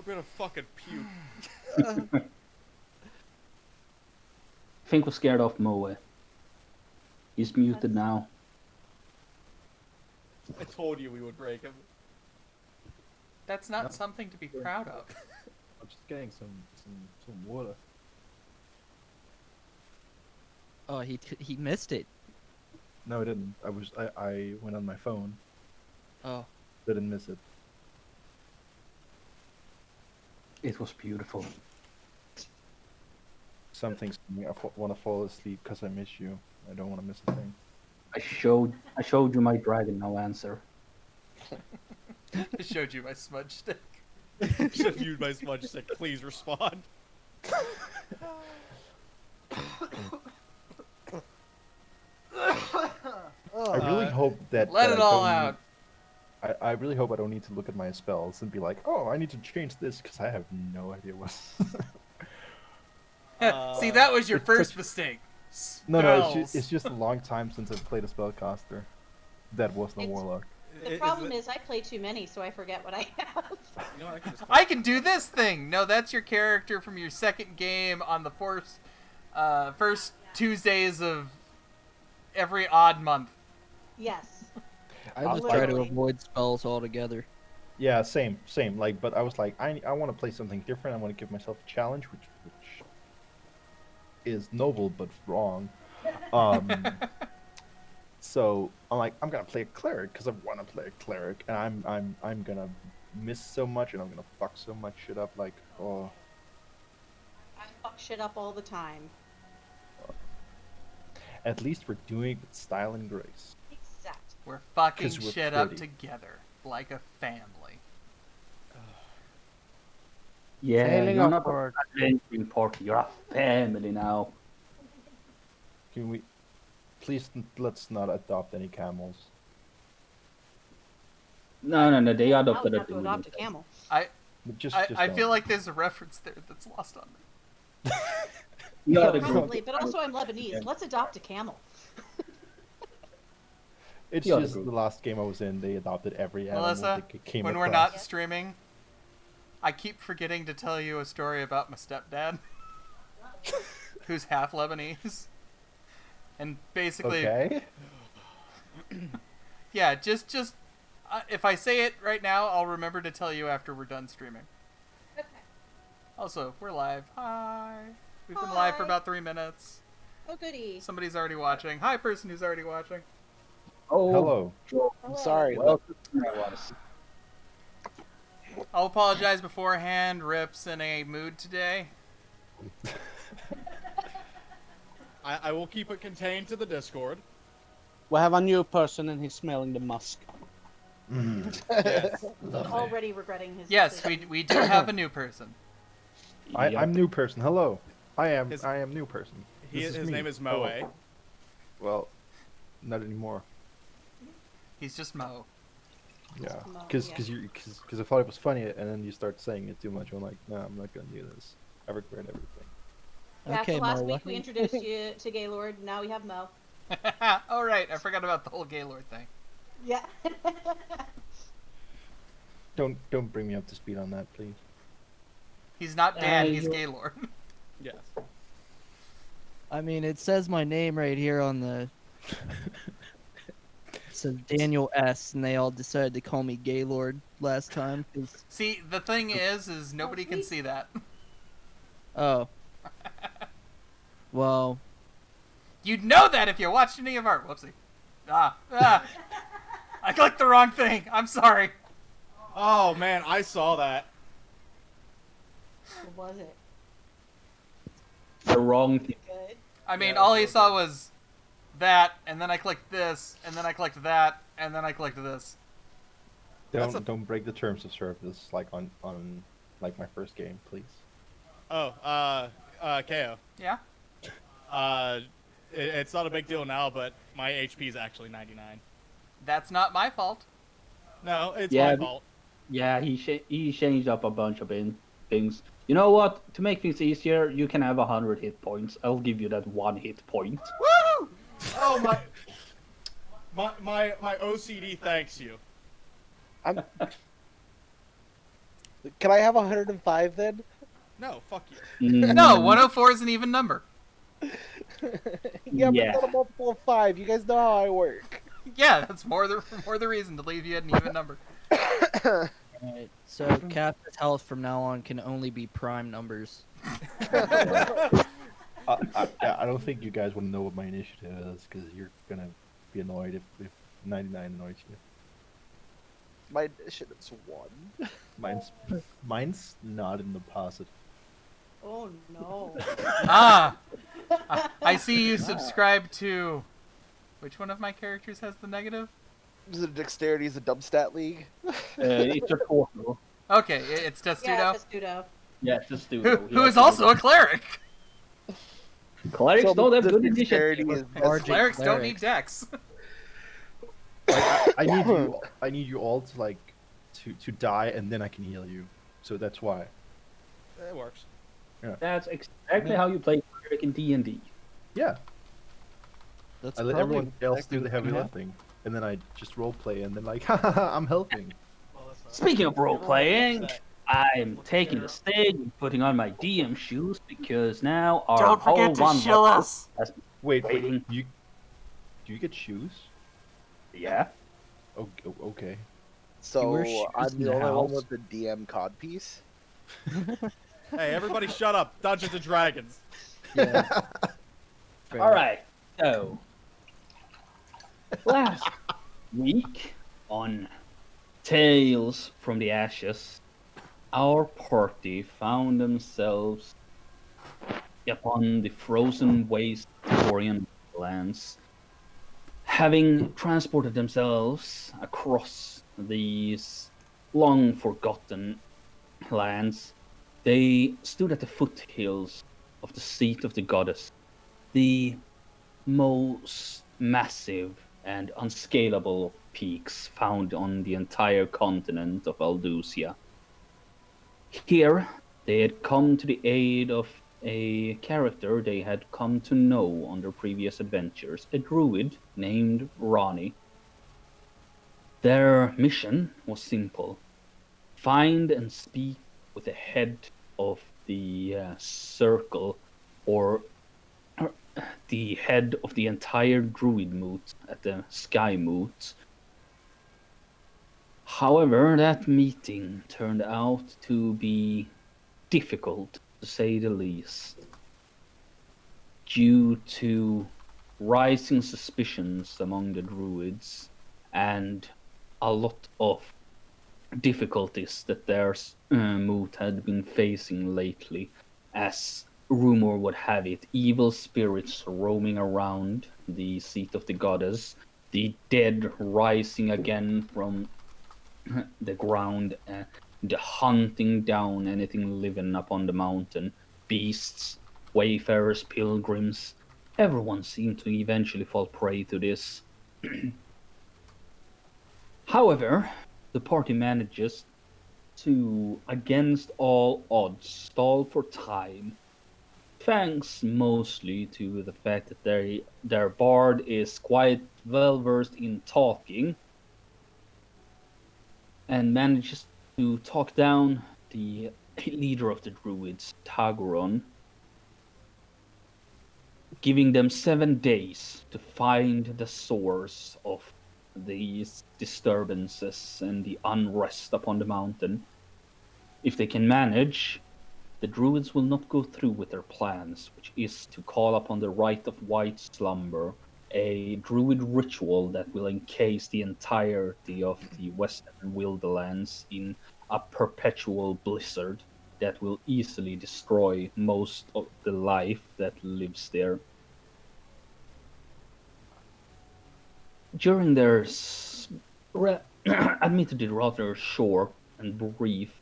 I'm gonna fucking puke. I think we're scared of Moe. He's muted now. I told you we would break him. That's not something to be proud of. I'm just getting some water. Oh, he missed it. No, I didn't. I went on my phone. Oh. Didn't miss it. It was beautiful. Something's me. I want to fall asleep because I miss you. I don't want to miss a thing. I showed you my dragon, no answer. I showed you my smudge stick. Should have used my smudge stick. Please respond. I really hope that. Let that it I all don't out. I really hope I don't need to look at my spells and be like, oh, I need to change this because I have no idea what. See, that was your it's first such- mistake. No, Spells. it's just a long time since I've played a spellcaster. That wasn't a It's- warlock. The problem is I play too many, so I forget what I have. You know what, I can just I can do this thing. No, that's your character from your second game on the first Tuesdays of every odd month. Yes. I I'll just try to literally- avoid spells altogether. Yeah, same. Like, but I was like, I want to play something different. I want to give myself a challenge, which is noble but wrong. So I'm like, I'm gonna play a cleric because I want to play a cleric, and I'm gonna miss so much, and I'm gonna fuck so much shit up. Like, oh, I fuck shit up all the time. at least we're doing it with style and grace. Exact. We're fucking 'Cause we're shit up pretty. together like a family. Yeah, Sailing you're not upward. an adventuring party. You're a family now. Can we, please, let's not adopt any camels. No. They I adopted would it. have to adopt a camel. I Just I don't. feel like there's a reference there that's lost on me. You gotta go. Probably, but also I'm Lebanese. Let's adopt a camel. It's The other just group. the last game I was in. They adopted every animal Melissa, they came when we're across. not streaming, I keep forgetting to tell you a story about my stepdad, who's half Lebanese. And basically, Okay. yeah, just if I say it right now, I'll remember to tell you after we're done streaming. Okay. Also, we're live. Hi. We've been live for Hi. about 3 minutes. Oh goody. Somebody's already watching. Hi, person who's already watching. Oh, Hello. I'm sorry. Welcome. I was. I'll apologize beforehand. Rip's in a mood today. I will keep it contained to the Discord. We have a new person and he's smelling the musk. Yes. Already regretting his Yes, decision. we do have a new person. I'm new person. Hello. I am His- new person. His me. name is Hello. Moe. Well, not anymore. He's just Mo. Yeah, Mo, because yeah. I thought it was funny, and then you start saying it too much. I'm like, no, I'm not gonna do this. I regret everything. Yeah, Okay, so last Mo, week what- we introduced you to Gaylord. Now we have Mo. Oh, right. I forgot about the whole Gaylord thing. Yeah. Don't bring me up to speed on that, please. He's not Dan, he's you- Gaylord. Yes. I mean, it says my name right here on the. It says Daniel S. And they all decided to call me Gaylord last time. 'Cause... See, the thing is nobody can see that. Oh. Well, You'd know that if you watched any of our... Whoopsie. Ah. I clicked the wrong thing. I'm sorry. Oh man, I saw that. What was it? The wrong thing. Good. I mean, Yeah, all it he was saw good. was that, and then I clicked this, and then I clicked that, and then I clicked this. That's Don't break the terms of service like on like my first game, please. Oh, KO. Yeah? It's not a big deal now, but my HP is actually 99. That's not my fault. No, it's Yeah, my but- fault. Yeah, he changed up a bunch of things. You know what? To make things easier, you can have 100 hit points. I'll give you that 1 hit point. Woo! Oh my OCD thanks you. Can I have 105 then? No, fuck you. No, 104 is an even number. Yeah, but Yeah. it's not a multiple of 5. You guys know how I work. Yeah, that's more the reason to leave you at an even number. Alright, so Cap's health from now on can only be prime numbers. Yeah, I don't think you guys want to know what my initiative is because you're gonna be annoyed if 99 annoys you. My initiative is 1. Mine's not in the positive. Oh no. Ah! I see you subscribe to... Which one of my characters has the negative? Is it dexterity? Is a dumb stat league? It's a portal. Okay, it's Testudo. Yeah, Testudo. Yeah, it's a studio. Who is also a cleric. Clerics So don't have the good dexterity initiative. is Large Clerics don't clerics. need dex. I need you. I need you all to like to die, and then I can heal you. So that's why. It works. That's exactly how you play cleric in D&D. Yeah, That's I let probably everyone else exactly do the what heavy can lifting, and then I just role play, and then like, haha, I'm helping. Speaking of role playing, I'm taking the stage and putting on my DM shoes because now our whole us. Wait, Waiting. do you get shoes? Yeah. Oh, okay. So wear shoes I'm in the the only one house? with the DM cod piece. Hey, everybody shut up. Dungeons and Dragons. Yeah. Fair. All right. So last week on Tales from the Ashes, our party found themselves upon the frozen waste Victorian lands, having transported themselves across these long forgotten lands. They stood at the foothills of the seat of the goddess, the most massive and unscalable of peaks found on the entire continent of Aldusia. Here, they had come to the aid of a character they had come to know on their previous adventures, a druid named Ronnie. Their mission was simple: find and speak with the head of the circle, or the head of the entire druid moot at the sky moot. However, that meeting turned out to be difficult, to say the least, due to rising suspicions among the druids and a lot of difficulties that their moot had been facing lately. As rumor would have it, evil spirits roaming around the seat of the goddess, the dead rising again from the ground, the hunting down anything living upon the mountain, beasts, wayfarers, pilgrims. Everyone seemed to eventually fall prey to this. However, the party manages to, against all odds, stall for time, thanks mostly to the fact that their bard is quite well versed in talking and manages to talk down the leader of the druids, Tagoron, giving them 7 days to find the source of these disturbances and the unrest upon the mountain. If they can manage, the druids will not go through with their plans, which is to call upon the Rite of White Slumber, a druid ritual that will encase the entirety of the western Wilderlands in a perpetual blizzard that will easily destroy most of the life that lives there. During their admittedly rather short and brief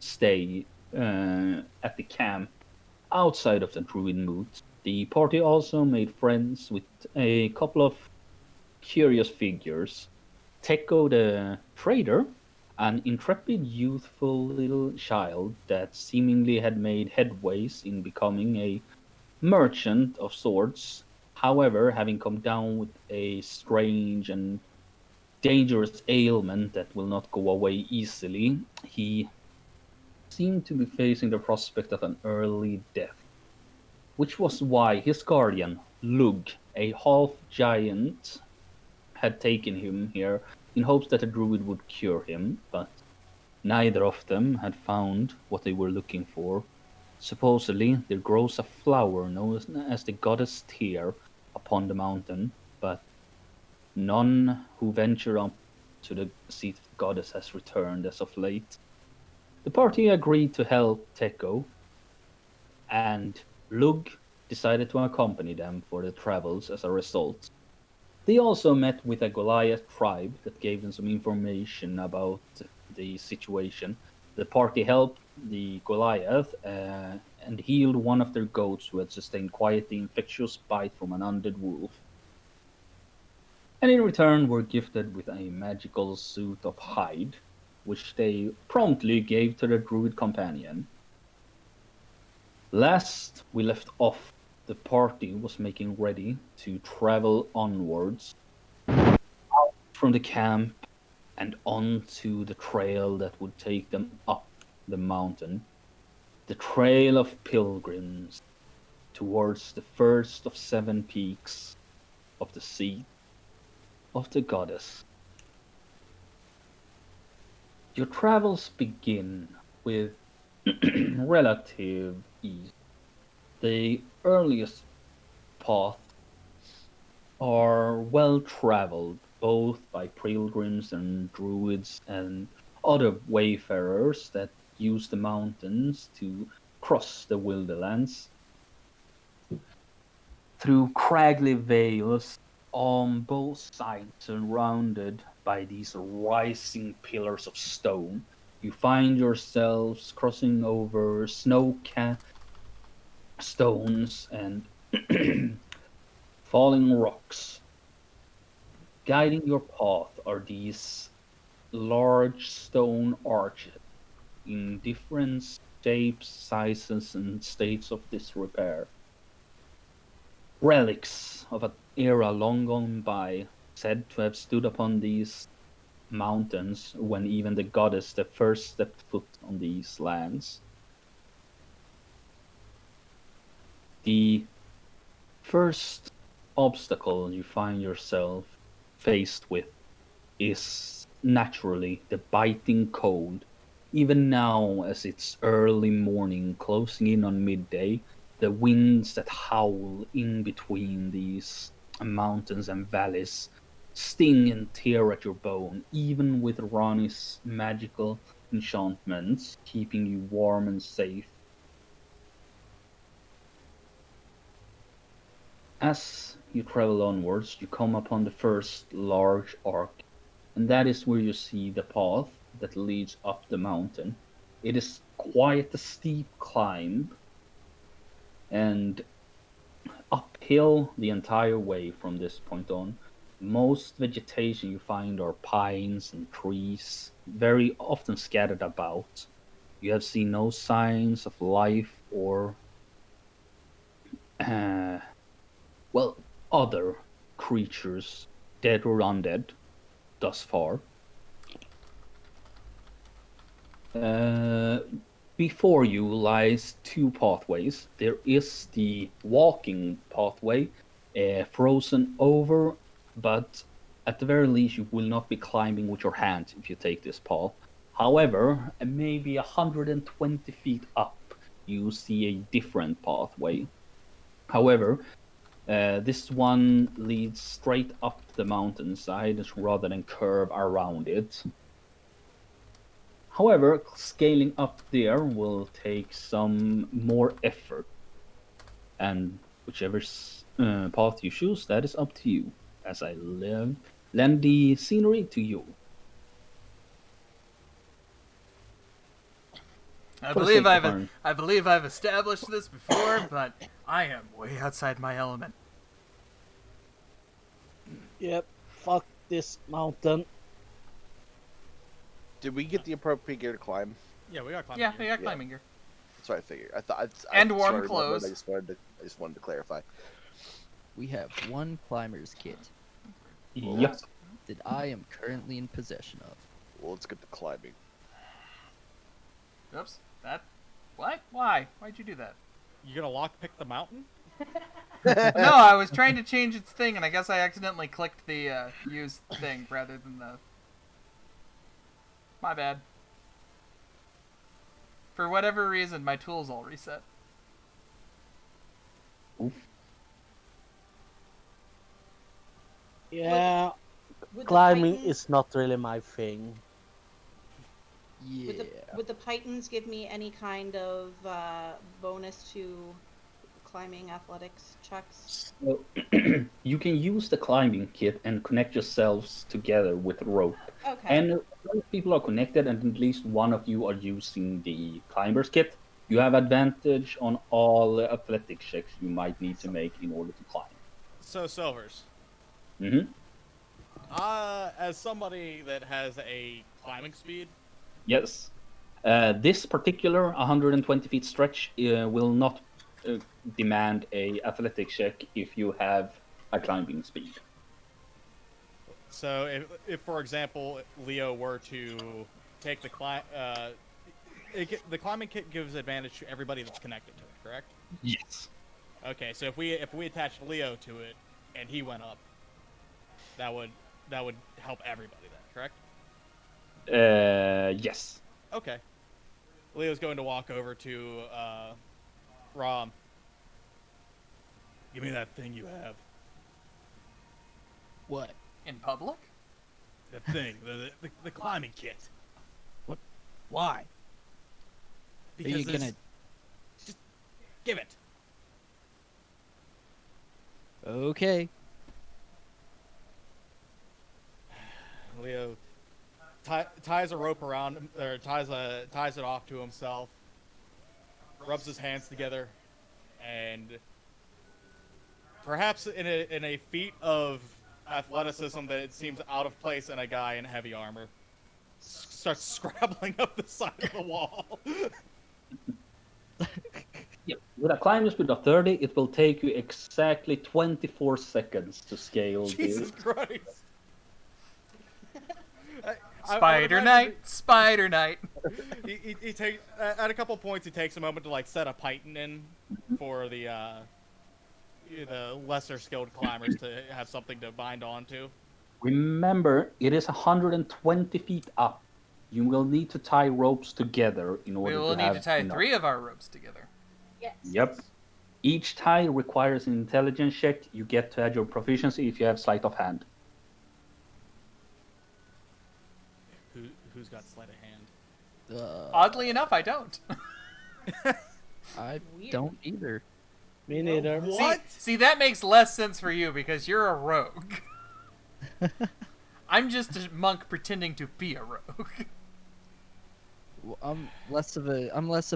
stay at the camp outside of the druid moot, the party also made friends with a couple of curious figures. Teko the trader, an intrepid youthful little child that seemingly had made headways in becoming a merchant of sorts. However, having come down with a strange and dangerous ailment that will not go away easily, he seemed to be facing the prospect of an early death, which was why his guardian, Lug, a half-giant, had taken him here in hopes that a druid would cure him, but neither of them had found what they were looking for. Supposedly, there grows a flower known as the goddess Tyr upon the mountain, but none who venture up to the seat of the goddess has returned as of late. The party agreed to help Teko, and Lug decided to accompany them for the travels as a result. They also met with a Goliath tribe that gave them some information about the situation. The party helped the Goliath and healed one of their goats who had sustained quite the infectious bite from an undead wolf. And in return were gifted with a magical suit of hide, which they promptly gave to their druid companion. Last we left off, the party was making ready to travel onwards out from the camp and onto the trail that would take them up the mountain. The trail of pilgrims towards the first of 7 peaks of the seat of the goddess. Your travels begin with relative ease. The earliest paths are well traveled, both by pilgrims and druids and other wayfarers that use the mountains to cross the wilderlands. Through craggy vales on both sides, surrounded by these rising pillars of stone, you find yourselves crossing over snow-capped stones and falling rocks. Guiding your path are these large stone arches in different shapes, sizes, and states of disrepair. Relics of an era long gone by, said to have stood upon these mountains when even the goddess that first stepped foot on these lands. The first obstacle you find yourself faced with is naturally the biting cold. Even now, as it's early morning, closing in on midday, the winds that howl in between these mountains and valleys sting and tear at your bone, even with Rani's magical enchantments keeping you warm and safe. As you travel onwards, you come upon the first large arc, and that is where you see the path that leads up the mountain. It is quite a steep climb, and uphill the entire way from this point on. Most vegetation you find are pines and trees, very often scattered about. You have seen no signs of life or well, other creatures, dead or undead, thus far. Before you lies 2 pathways. There is the walking pathway, frozen over, but at the very least you will not be climbing with your hands if you take this path. However, maybe 120 feet up, you see a different pathway. However, this one leads straight up the mountainside rather than curve around it. However, scaling up there will take some more effort. And whichever path you choose, that is up to you. As I lend the scenery to you. I For the believe sake of our- I believe I've established this before, but I am way outside my element. Yep. Fuck this mountain. Did we get the appropriate gear to climb? Yeah, we got climbing. Yeah, gear. we got climbing gear. That's what I figured. I thought. And that's warm what I remembered. clothes. I just wanted to clarify. We have one climber's kit Yep. that I am currently in possession of. Well, let's get to climbing. Oops. That. What? Why? Why'd you do that? You gonna lockpick the mountain? No, I was trying to change its thing, and I guess I accidentally clicked the use thing rather than the. My bad. For whatever reason, my tools all reset. Oof. Yeah, Would the climbing Pythons- is not really my thing. Yeah. Would the Pythons give me any kind of bonus to climbing athletics checks? So you can use the climbing kit and connect yourselves together with rope. Okay. And if people are connected and at least one of you are using the climber's kit, you have advantage on all athletic checks you might need to make in order to climb. So Silvers, Hmm. as somebody that has a climbing speed, Yes. This particular 120 feet stretch will not demand a athletic check if you have a climbing speed. so if for example Leo were to take the the climbing kit gives advantage to everybody that's connected to it, correct? Yes. Okay, so if we attached Leo to it and he went up, that would help everybody then, correct? Yes. Okay. Leo's going to walk over to Rom. Give me that thing you have. What? In public? The thing, the climbing kit. Why? Because Are you gonna? just give it. Okay. Leo ties a rope around him, or ties it off to himself. Rubs his hands together, and perhaps in a feat of athleticism that it seems out of place in a guy in heavy armor, starts scrabbling up the side of the wall. Yeah. With a climb speed of 30, it will take you exactly 24 seconds to scale Jesus this. Christ! I would Spider imagine Knight, Spider Knight. He take at a couple points. He takes a moment to like set a python in for the lesser skilled climbers to have something to bind onto. Remember, it is 120 feet up. You will need to tie ropes together in order We will to need have to tie enough. 3 of our ropes together. Yes. Yep. Each tie requires an intelligence check. You get to add your proficiency if you have sleight of hand. Who's got sleight of hand? Oddly enough, I don't. I Weird. don't either. Me neither. What? See, that makes less sense for you because you're a rogue. I'm just a monk pretending to be a rogue. Well, I'm less of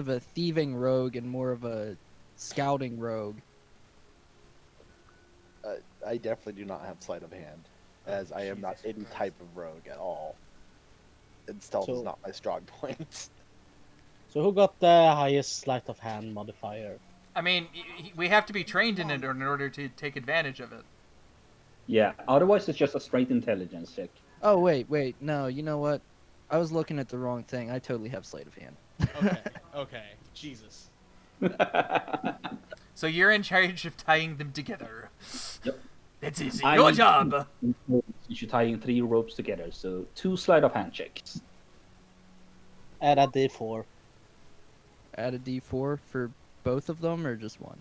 a thieving rogue and more of a scouting rogue. I definitely do not have sleight of hand, as I am not any type of rogue at all. And stealth is So- not my strong point. So who got the highest sleight of hand modifier? I mean, we have to be trained in it in order to take advantage of it. Yeah, otherwise it's just a straight intelligence check. Oh wait, no. You know what? I was looking at the wrong thing. I totally have sleight of hand. Okay, Jesus. So you're in charge of tying them together. Yep. It's easy. I Your need- job. You should tie in 3 ropes together, so 2 sleight of hand checks. Add a d4. Add a d4 for both of them or just one?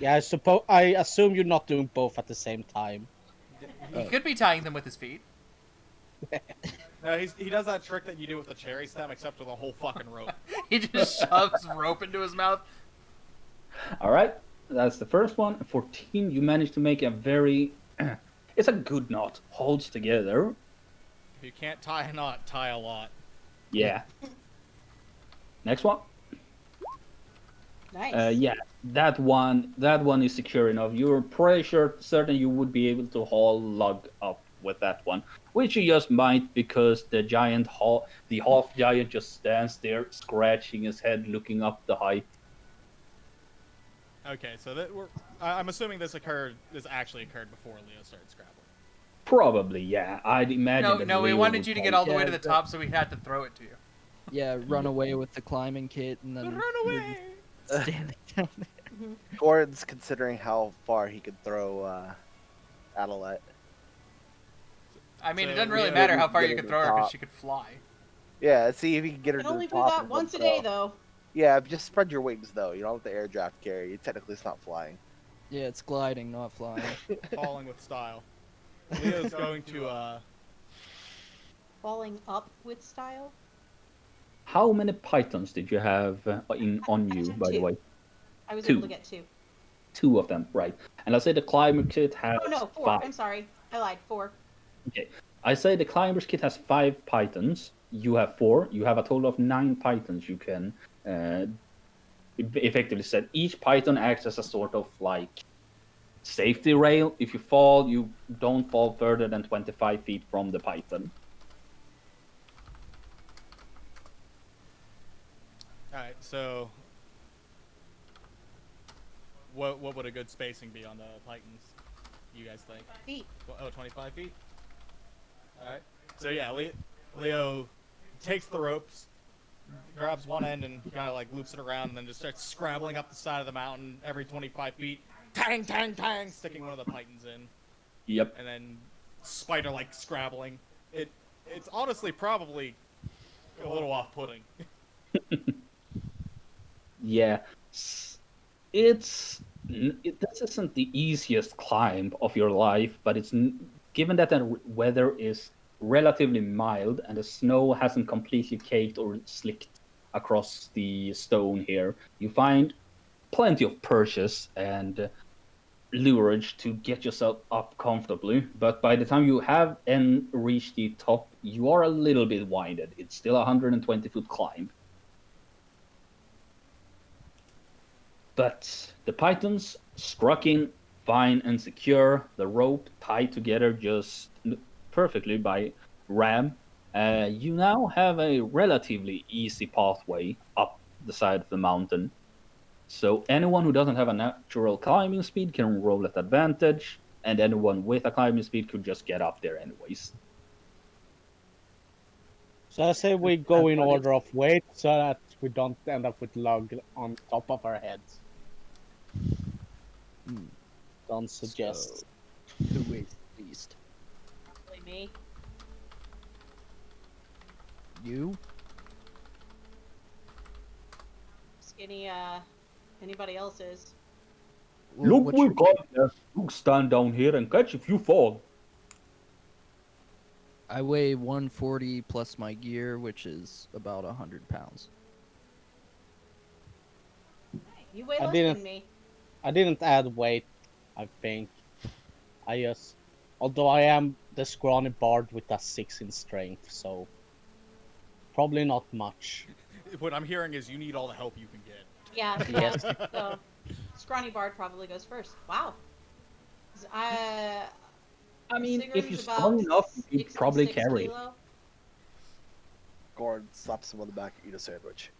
Yeah, I assume you're not doing both at the same time. He could be tying them with his feet. No, he does that trick that you do with the cherry stem, except with a whole fucking rope. He just shoves rope into his mouth. Alright, that's the first one. 14, you managed to make a very... it's a good knot. Holds together. If you can't tie a knot, tie a lot. Yeah. Next one. Nice. Yeah, that one is secure enough. You're pretty certain you would be able to haul lug up with that one, which you just might because the half giant just stands there scratching his head, looking up the height. Okay, so I'm assuming this actually occurred before Leo started scrabbling. Probably, yeah. I'd imagine. No, that no, we Leo wanted would you to get probably- all the way to the Yeah, top, so we had to throw it to you. Yeah, run away with the climbing kit and then Run you're away! just standing down there. Gordon's considering how far he could throw Adalette. I mean, it So doesn't we really have- matter how far Get you to could the throw her because top. she could fly. Yeah, see if he can get her You to can only the do top. that and once a then day, throw. though. Yeah, just spread your wings though. You don't have the air draft carry. Technically, it's not flying. Yeah, it's gliding, not flying. Falling with style. Leo's going to Falling up with style. How many pythons did you have on I you, had by the two. way? I was Two. able to get 2. 2 of them, right? And I say the climber kit has Oh no, 4. 5. I'm sorry. I lied. 4. Okay, I say the climber's kit has 5 pythons. You have 4. You have a total of 9 pythons. You can effectively said each python acts as a sort of like safety rail. If you fall, you don't fall further than 25 feet from the python. Alright, so what would a good spacing be on the pythons, you guys think? Feet. Oh, 25 feet? Alright. So yeah, Leo takes the ropes, grabs one end and kind of like loops it around and then just starts scrabbling up the side of the mountain every 25 feet. Tang, tang, tang, sticking one of the pythons in. Yep. And then spider like scrabbling. It's honestly probably a little off-putting. Yeah. This isn't the easiest climb of your life, but given that the weather is relatively mild and the snow hasn't completely caked or slicked across the stone here, you find plenty of perches and lureage to get yourself up comfortably. But by the time you have reached the top, you are a little bit winded. It's still a 120-foot climb. But the pythons struck in fine and secure, the rope tied together just perfectly by Ram. You now have a relatively easy pathway up the side of the mountain. So anyone who doesn't have a natural climbing speed can roll at advantage, and anyone with a climbing speed could just get up there anyways. So I say we go in order of weight so that we don't end up with log on top of our heads. Don't suggest. So, who weighs the least? Probably me. You? Skinny, anybody else is. Look, what's we your got there. You stand down here and catch if you fall. I weigh 140 plus my gear, which is about 100 pounds. You weigh I less didn't- than me. I didn't add weight, I think. Although I am the scrawny bard with a 6 in strength, so probably not much. What I'm hearing is you need all the help you can get. Yeah, Yes. so Scrawny Bard probably goes first. Wow. 'Cause I mean, if Sigurd's you're about strong enough, you could probably 66 carry. kilo. Gordon slaps him on the back and eat a sandwich.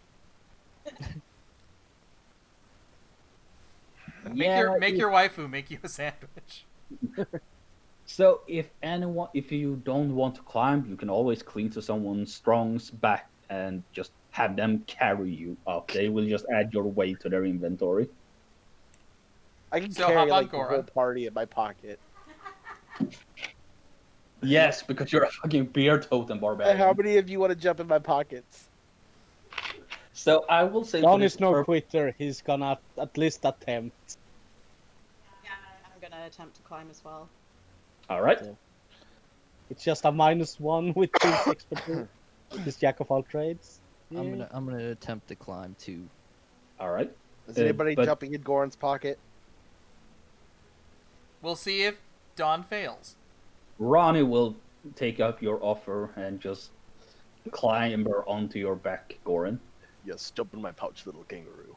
Make your waifu make you a sandwich. So if you don't want to climb, you can always cling to someone strong's back and just have them carry you up. They will just add your weight to their inventory. I can So carry hop on like the Goron. whole party in my pocket. Yes, because you're a fucking beer totem barbarian. How many of you want to jump in my pockets? So I will say Don for is this no purpose- quitter. He's gonna at least attempt. Yeah, I'm gonna attempt to climb as well. All right. It's just a -1 with his expertise. With his jack of all trades. I'm gonna attempt to climb too. All right. Is anybody but- jumping in Goron's pocket? We'll see if Dawn fails. Ronnie will take up your offer and just clamber onto your back, Goran. Yes, jump in my pouch, little kangaroo.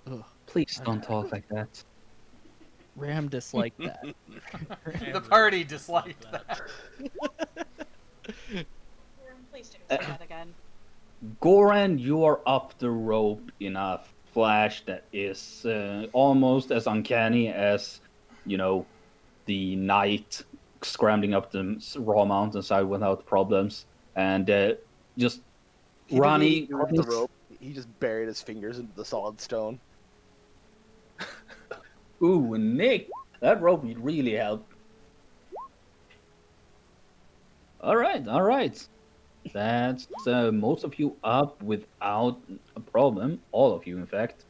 Ugh, Please don't talk like that. Ram disliked that. The party disliked that. Please don't say that again. Goran, you are up the rope in a flash that is almost as uncanny as, the knight scrambling up the raw mountainside without problems. And just He didn't Ronnie, even use the rope. He just buried his fingers into the solid stone. ooh, Nick, that rope would really help. All right, all right. That's most of you up without a problem. All of you, in fact.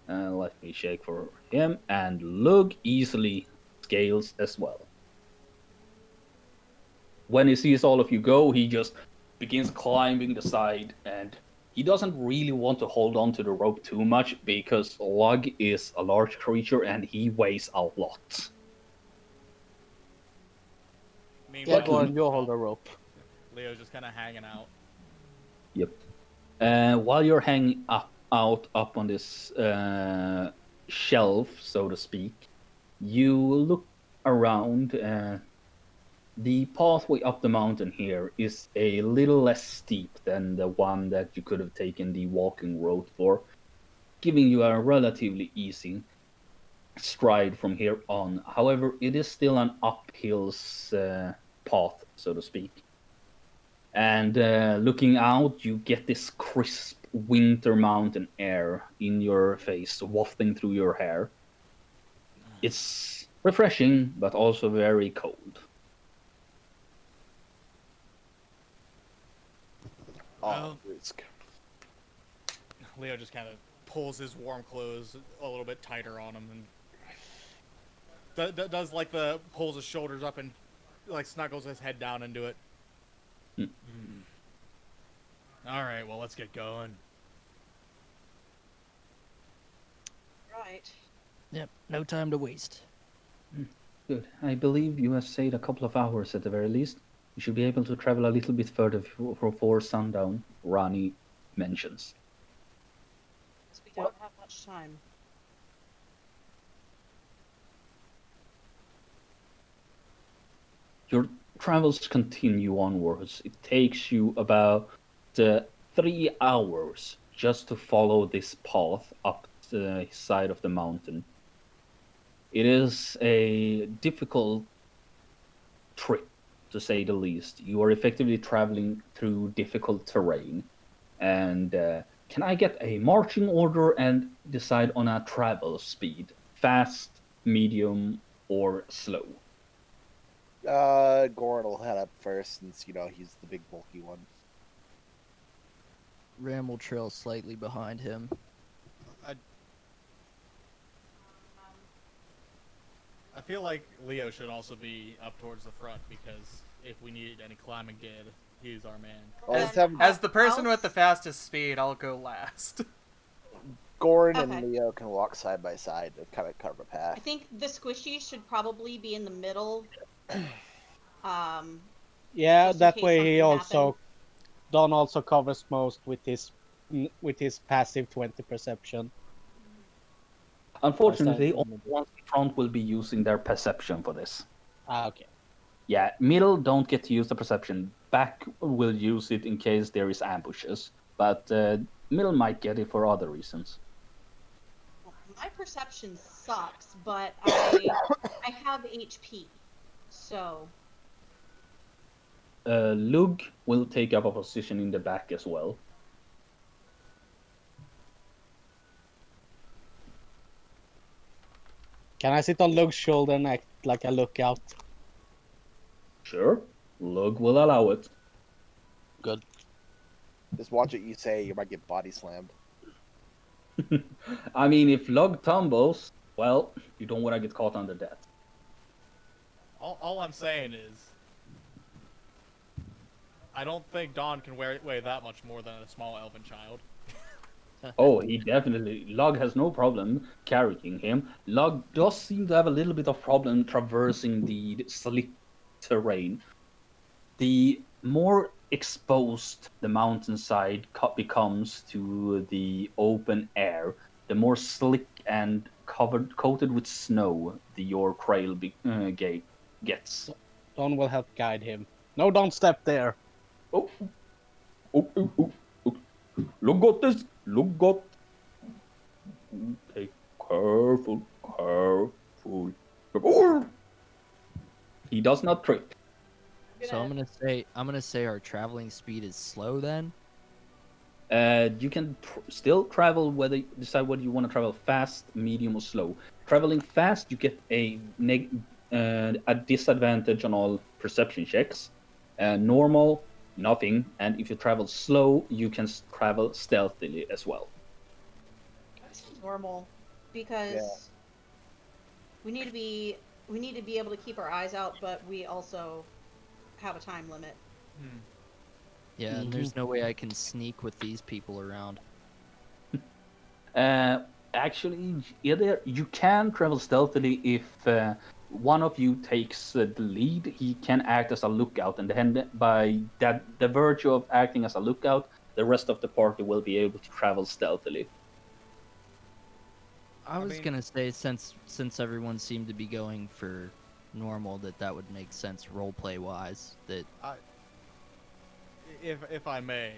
Let me shake for him. And Lug easily scales as well. When he sees all of you go, he just begins climbing the side, and he doesn't really want to hold on to the rope too much because Lug is a large creature and he weighs a lot. Yeah, Meanwhile, Goran, you hold the rope. Leo's just kind of hanging out. Yep. While you're hanging out on this shelf, so to speak, you look around. The pathway up the mountain here is a little less steep than the one that you could have taken the walking road for, giving you a relatively easy stride from here on. However, it is still an uphill path, so to speak. And looking out, you get this crisp winter mountain air in your face, wafting through your hair. It's refreshing, but also very cold. Well- Risk. Leo just kind of pulls his warm clothes a little bit tighter on him and does like the pulls his shoulders up and like snuggles his head down into it. Hmm. All right, well, let's get going. Right. Yep, no time to waste. Good. I believe you have stayed a couple of hours at the very least. You should be able to travel a little bit further before sundown, Rani mentions. Because we don't have much time. Your travels continue onwards. It takes you about 3 hours just to follow this path up the side of the mountain. It is a difficult trip, to say the least. You are effectively traveling through difficult terrain. And can I get a marching order and decide on a travel speed? Fast, medium, or slow? Goran will head up first since, he's the big bulky one. Ram will trail slightly behind him. I feel like Leo should also be up towards the front because if we need any climbing gear, he's our man. Well, let's have As the person I'll- with the fastest speed, I'll go last. Goran Okay. and Leo can walk side by side to kind of cover a I path. think the squishy should probably be in the middle. Yeah, Just in that case way he something also happened. Don also covers most with his passive 20 perception. Unfortunately, Understand. all the ones in front will be using their perception for this. Ah, okay. Yeah, middle don't get to use the perception. Back will use it in case there is ambushes, but middle might get it for other reasons. My perception sucks, but I have HP, so Lug will take up a position in the back as well. Can I sit on Lug's shoulder and act like a lookout? Sure, Lug will allow it. Good. Just watch what you say, you might get body slammed. I mean, if Lug tumbles, well, you don't want to get caught under that. All I'm saying is, I don't think Dawn can weigh that much more than a small elven child. Oh, he definitely. Lug has no problem carrying him. Lug does seem to have a little bit of problem traversing the slick terrain. The more exposed the mountainside becomes to the open air, the more slick and coated with snow your trail gets. Don will help guide him. No, don't step there. Oh, oh. Look got this. Look got. Okay, careful. Oh! He does not trip. So I'm gonna say our traveling speed is slow then. You can still travel decide whether you want to travel fast, medium, or slow. Traveling fast, you get a disadvantage on all perception checks. Normal, nothing. And if you travel slow, you can travel stealthily as well. Normal, because we need to be able to keep our eyes out, but we also have a time limit. Yeah, and there's no way I can sneak with these people around. Actually, either you can travel stealthily if one of you takes the lead. He can act as a lookout, and then by the virtue of acting as a lookout, the rest of the party will be able to travel stealthily. I was gonna say since everyone seemed to be going for normal, that would make sense roleplay wise. That if I may,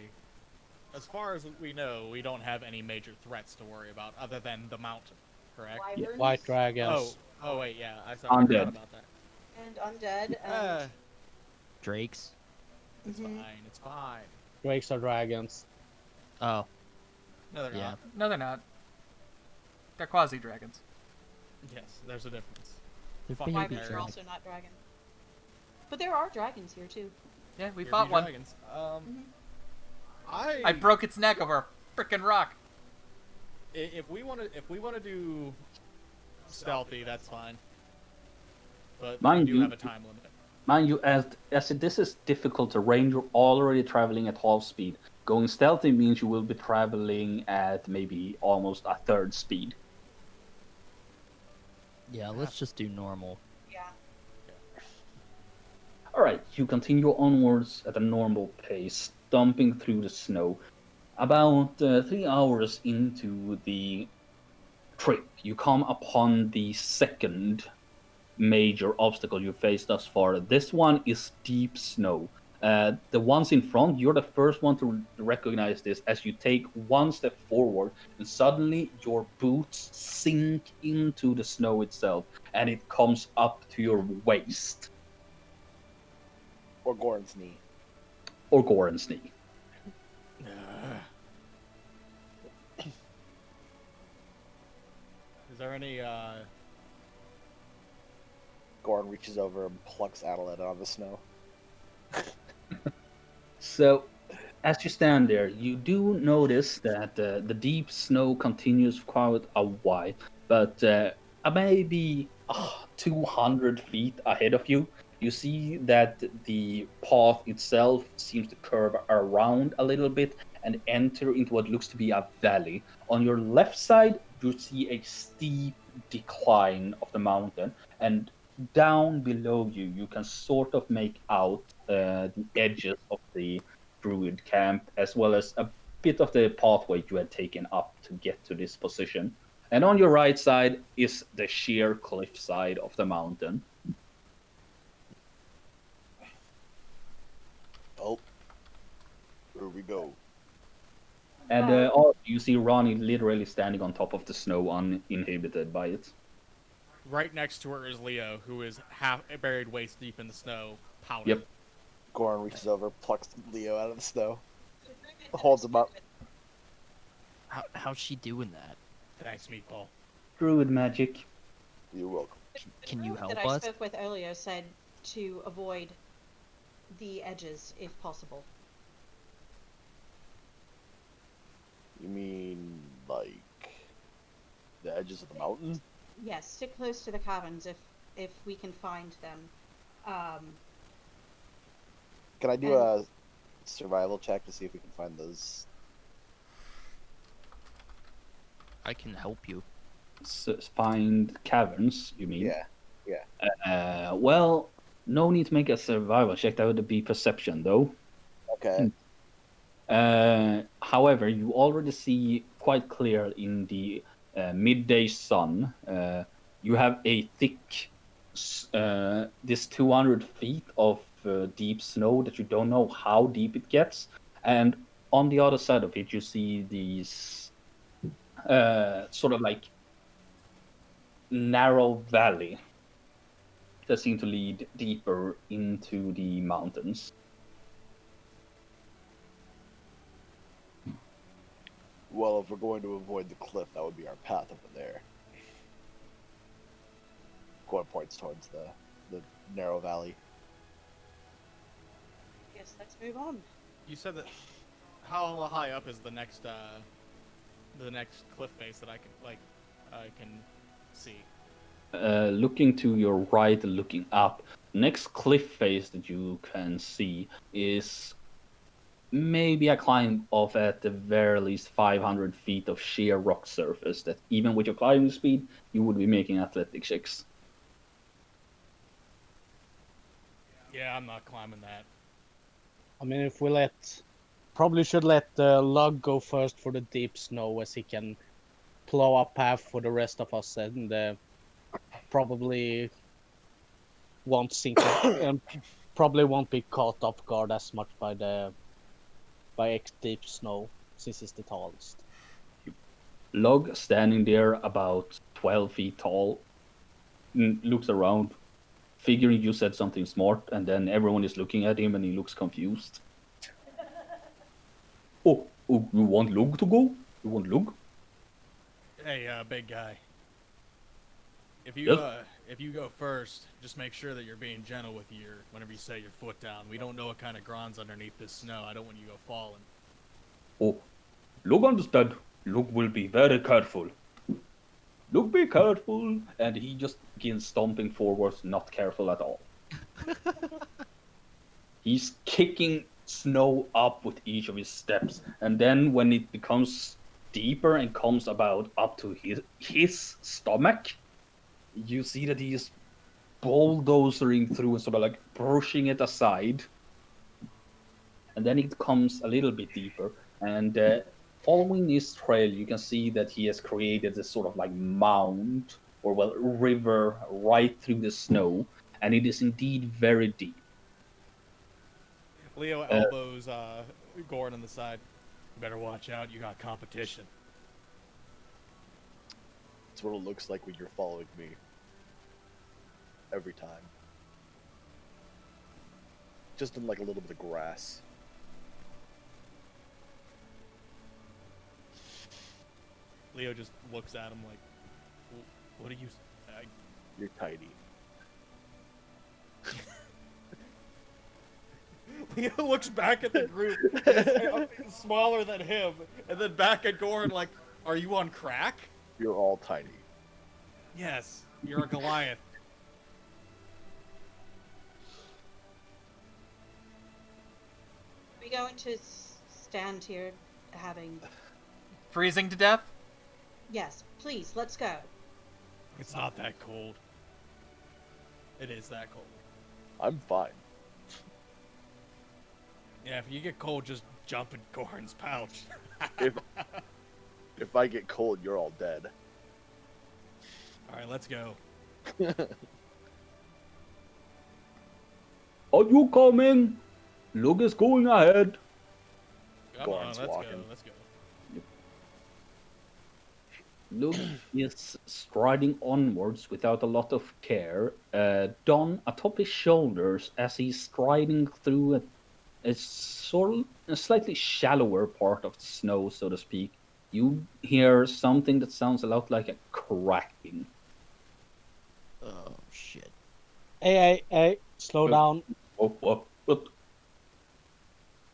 as far as we know, we don't have any major threats to worry about other than the mountain, correct? Wyverns White dragons. Oh wait, yeah, I Undead. forgot about that. and undead and Drakes. It's fine. It's fine. Drakes are dragons. Oh, No, they're yeah. not. No, they're not. They're quasi dragons. Yes, there's a difference. They're Fuck baby Wyverns wyverns are dragons. also not dragon. But there are dragons here too. Yeah, we Here fought be one. dragons. Mhm. I broke its neck over a frickin' rock. If we want to do stealthy, that's fine. But Mind we do you- have a time limit. Mind you, as this is difficult terrain, you're already traveling at half speed. Going stealthy means you will be traveling at maybe almost a third speed. Yeah, let's just do normal. Yeah. Alright, you continue onwards at a normal pace, stomping through the snow. About 3 hours into the trip, you come upon the second major obstacle you faced thus far. This one is deep snow. The ones in front, you're the first one to recognize this as you take one step forward, and suddenly your boots sink into the snow itself, and it comes up to your waist, Or Goran's knee. or Goran's knee. Is there any Goran reaches over and plucks Adelaide out of the snow. So, as you stand there, you do notice that the deep snow continues quite a while, but maybe 200 feet ahead of you, you see that the path itself seems to curve around a little bit and enter into what looks to be a valley. On your left side, you see a steep decline of the mountain, and down below you, you can sort of make out the edges of the druid camp, as well as a bit of the pathway you had taken up to get to this position. And on your right side is the sheer cliff side of the mountain. Oh. Here we go. And you see Ronnie literally standing on top of the snow, uninhibited by it. right next to her is Leo, who is half buried waist deep in the snow, pouting. Yep. Goran reaches over, plucks Leo out of the snow, holds him up. How's she doing that? Thanks, Meatball. Druid magic. You're welcome. Can you help that I us? spoke with earlier said to avoid the edges if possible. You mean like the edges of the mountain? Yes, stick close to the caverns if we can find them. Can I do a survival check to see if we can find those? I can help you. Find caverns, you mean? Yeah. Well, no need to make a survival check. That would be perception, though. Okay. However, you already see quite clear in the midday sun. You have a thick, this 200 feet of deep snow that you don't know how deep it gets, and on the other side of it, you see these sort of like narrow valley that seem to lead deeper into the mountains. Well, if we're going to avoid the cliff, that would be our path over there. Gore points towards the narrow valley. Yes, let's move on. You said that. How high up is the next cliff face that I can see? Looking to your right and looking up, next cliff face that you can see is maybe a climb of at the very least 500 feet of sheer rock surface that even with your climbing speed, you would be making athletic checks. Yeah, I'm not climbing that. I mean, if we probably should let Lug go first for the deep snow, as he can plow a path for the rest of us, and probably won't sink and probably won't be caught off guard as much by X deep snow, since he's the tallest. Log standing there about 12 feet tall, looks around, figuring you said something smart, and then everyone is looking at him and he looks confused. Oh, you want Lug to go? You want Lug? Hey, big guy. If you Yes? if you go first, just make sure that you're being gentle with whenever you set your foot down. We don't know what kind of ground's underneath this snow. I don't want you to go falling. Oh, Lug understand. Lug will be very careful. Lug be careful. And he just begins stomping forwards, not careful at all. He's kicking snow up with each of his steps. And then when it becomes deeper and comes about up to his stomach, you see that he is bulldozering through and sort of like brushing it aside. And then it comes a little bit deeper. And following this trail, you can see that he has created this sort of like mound or, well, river right through the snow. And it is indeed very deep. Leo elbows Gordon on the side. You better watch out. You got competition. It's what it looks like when you're following me. Every time. Just in like a little bit of grass. Leo just looks at him like, "What are you?" You're tiny. Leo looks back at the group, and is smaller than him, and then back at Gordon like, "Are you on crack?" You're all tiny. Yes, you're a Goliath. Are we going to stand here having... Freezing to death? Yes, please, let's go. It's not that cold. It is that cold. I'm fine. Yeah, if you get cold, just jump in Gordon's pouch. If I get cold, you're all dead. Alright, let's go. Are you coming? Lug is going ahead. Come Gordon's on, walking. Let's go. Lug is striding onwards without a lot of care, Don atop his shoulders as he's striding through a slightly shallower part of the snow, so to speak. You hear something that sounds a lot like a cracking. Oh shit. Hey, slow down. What?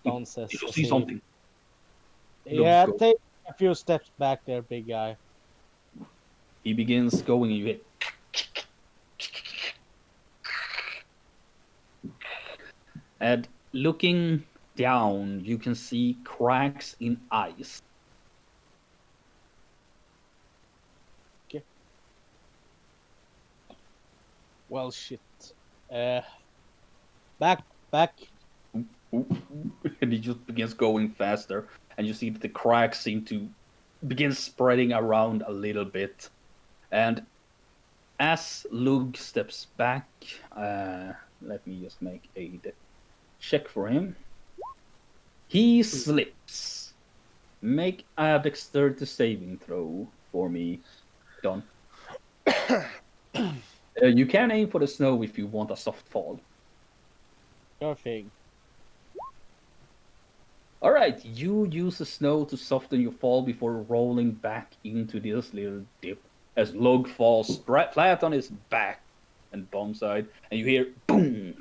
Don says. Did you as see he- something? Yeah, Lug's go. take a few steps back there, big guy. He begins going and you hit. And looking down, you can see cracks in ice. Well, shit. Back. And he just begins going faster. And you see that the cracks seem to begin spreading around a little bit. And as Lug steps back, let me just make a check for him. He slips. Make a dexterity saving throw for me, Don. You can aim for the snow if you want a soft fall. Sure thing. All right, you use the snow to soften your fall before rolling back into this little dip as Lug falls flat on his back and bomb side, and you hear boom.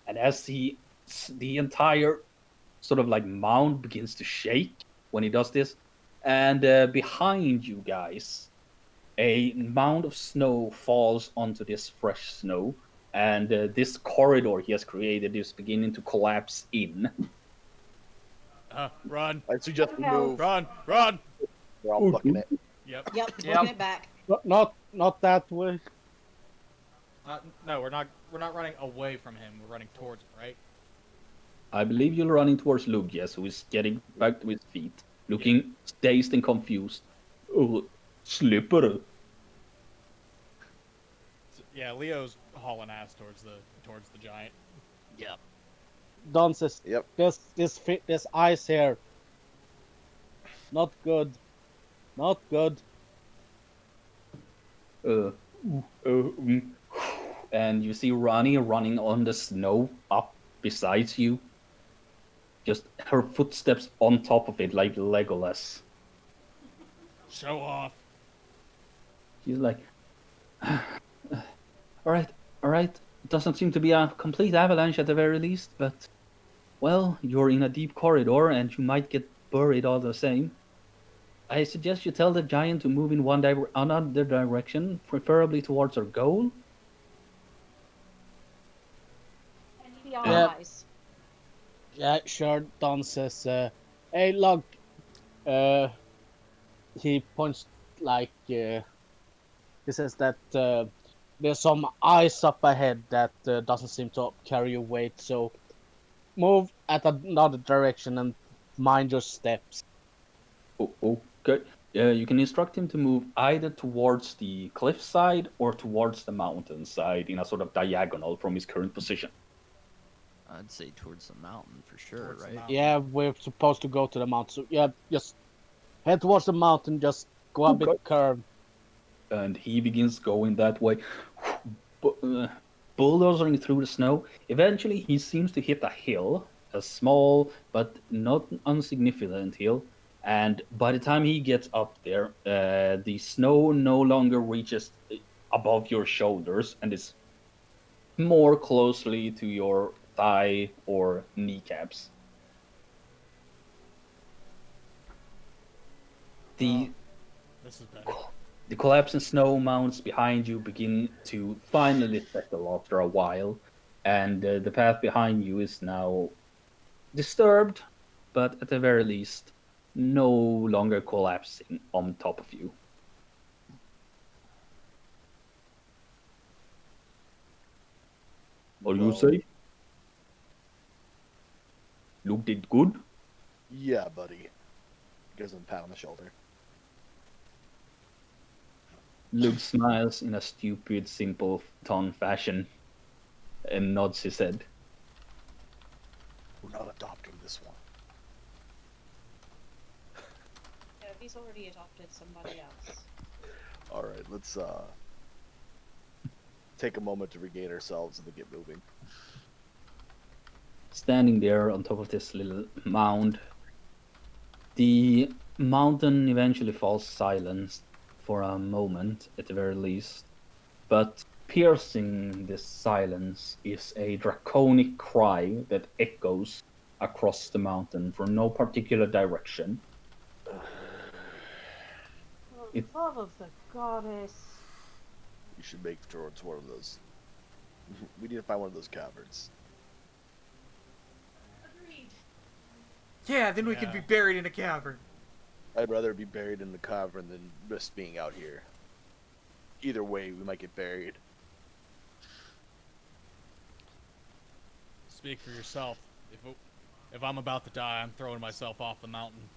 And as the entire sort of like mound begins to shake when he does this, and behind you guys, a mound of snow falls onto this fresh snow, and this corridor he has created is beginning to collapse in. Run, I suggest we Hell. move. run, run. We're all booking it. Yep. Yep, Yep. booking it back. Not that way. No, we're not running away from him. We're running towards him, right? I believe you're running towards Luke, yes, who is getting back to his feet, looking dazed and confused. Oh, slipper. So, yeah, Leo's hauling ass towards the giant. Yep. Don says, Yep. this ice here. Not good. Not good. And you see Ronnie running on the snow up beside you. Just her footsteps on top of it like Legolas. Show off. She's like, all right. It doesn't seem to be a complete avalanche at the very least, but, well, you're in a deep corridor and you might get buried all the same. I suggest you tell the giant to move in another direction, preferably towards our goal. Any Yeah. allies? Yeah, sure. Don says, hey, look. He points like, he says that there's some ice up ahead that doesn't seem to carry your weight, so move at another direction and mind your steps. Oh, okay. You can instruct him to move either towards the cliffside or towards the mountainside in a sort of diagonal from his current position. I'd say towards the mountain for sure, Towards the right? mountain. Yeah, we're supposed to go to the mountain, so yeah, just head towards the mountain, just go a bit Okay. curved. And he begins going that way, bulldozing through the snow. Eventually, he seems to hit a hill, a small but not insignificant hill. And by the time he gets up there, the snow no longer reaches above your shoulders and is more closely to your thigh or kneecaps. The This is better. The collapsing snow mounds behind you begin to finally settle after a while, and the path behind you is now disturbed, but at the very least, no longer collapsing on top of you. Are you Well, safe? Luke did good. Yeah, buddy. Gives him a pat on the shoulder. Luke smiles in a stupid, simple tongue fashion and nods his head. We're not adopting this one. Yeah, he's already adopted somebody else. All right, let's take a moment to regain ourselves and then get moving. Standing there on top of this little mound, the mountain eventually falls silent for a moment, at the very least. But piercing this silence is a draconic cry that echoes across the mountain from no particular direction. For It- the love of the goddess. We should make towards one of those. We need to find one of those caverns. Agreed. Yeah, then we could be Yeah. buried in a cavern. I'd rather be buried in the cavern than risk being out here. Either way, we might get buried. Speak for yourself. If I'm about to die, I'm throwing myself off the mountain.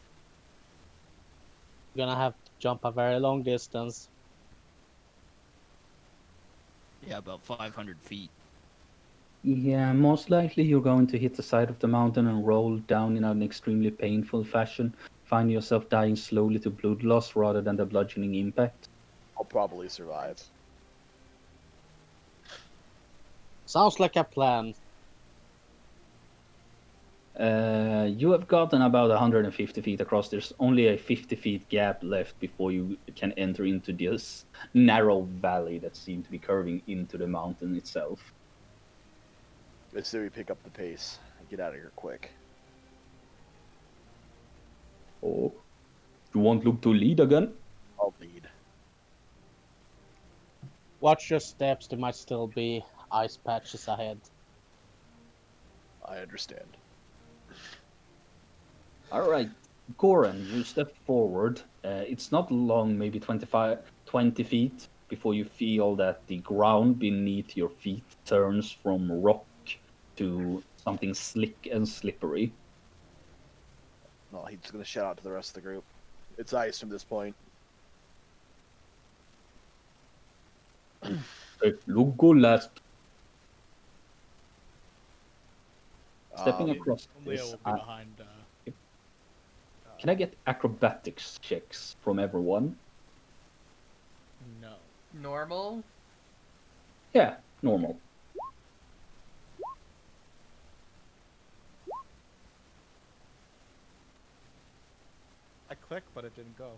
Gonna have to jump a very long distance. Yeah, about 500 feet. Yeah, most likely you're going to hit the side of the mountain and roll down in an extremely painful fashion. Find yourself dying slowly to blood loss rather than the bludgeoning impact. I'll probably survive. Sounds like a plan. You have gotten about 150 feet across. There's only a 50 feet gap left before you can enter into this narrow valley that seems to be curving into the mountain itself. Let's say we pick up the pace and get out of here quick. Oh, you want Luke to lead again? I'll lead. Watch your steps. There might still be ice patches ahead. I understand. All right, Goran, you step forward. It's not long, maybe 20 feet, before you feel that the ground beneath your feet turns from rock to something slick and slippery. No, he's gonna shout out to the rest of the group. It's ice from this point. Hey, Luke, go last. Stepping across Leo this, will be behind. can I get acrobatics checks from everyone? No. Normal? Yeah, normal. I clicked, but it didn't go.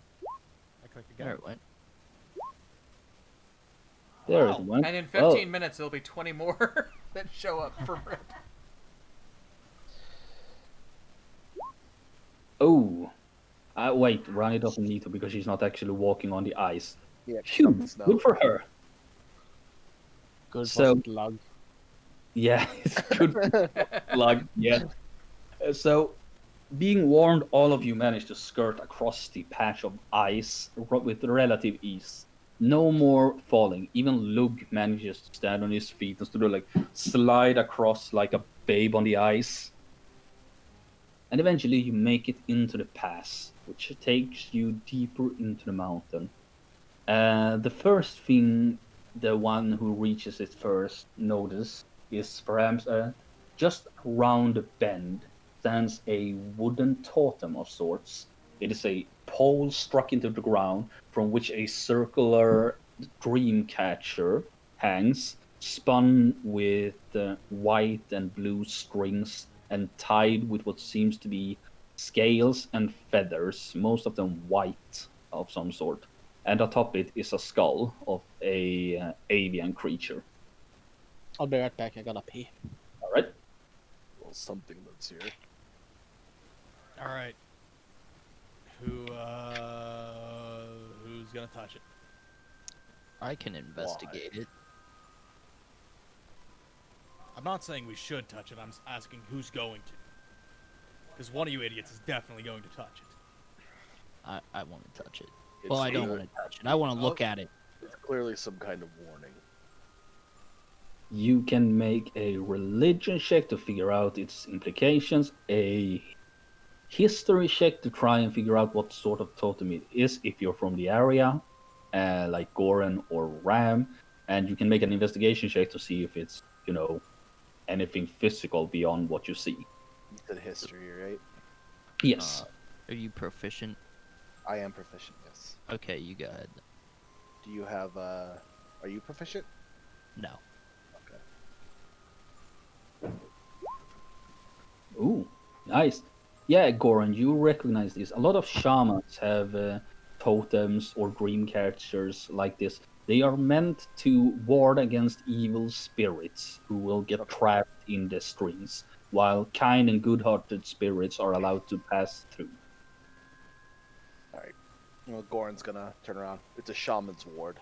I clicked again. There it went. There Wow. it went. And in 15 minutes, there'll be 20 more that show up for rip. Oh. Wait, Rani doesn't need to because she's not actually walking on the ice. Yeah, Phew, good for her. Good So- for Lug. Yeah, it's good luck. Yeah. So, being warned, all of you managed to skirt across the patch of ice with relative ease. No more falling. Even Lug manages to stand on his feet and sort of like slide across like a babe on the ice. And eventually you make it into the pass, which takes you deeper into the mountain. The first thing the one who reaches it first notice is perhaps just around the bend stands a wooden totem of sorts. It is a pole struck into the ground from which a circular dream catcher hangs, spun with white and blue strings and tied with what seems to be scales and feathers, most of them white of some sort. And atop it is a skull of a avian creature. I'll be right back. I gotta pee. All right. Well, something lives here. All right. Who's gonna touch it? I can investigate it. I'm not saying we should touch it. I'm asking who's going to. Because one of you idiots is definitely going to touch it. I want to touch it. It's Well, I don't clear- want to touch it. I want to look at it. It's clearly some kind of warning. You can make a religion check to figure out its implications, a history check to try and figure out what sort of totem it is if you're from the area, like Goran or Ram, and you can make an investigation check to see if it's, anything physical beyond what you see. You said history, right? Yes. Are you proficient? I am proficient, yes. Okay, you go ahead. Do you have, are you proficient? No. Okay. Ooh, nice. Yeah, Goran, you recognize this. A lot of shamans have totems or dream catchers like this. They are meant to ward against evil spirits who will get trapped in the streams, while kind and good-hearted spirits are allowed to pass through. Alright. Well, Goran's gonna turn around. It's a shaman's ward.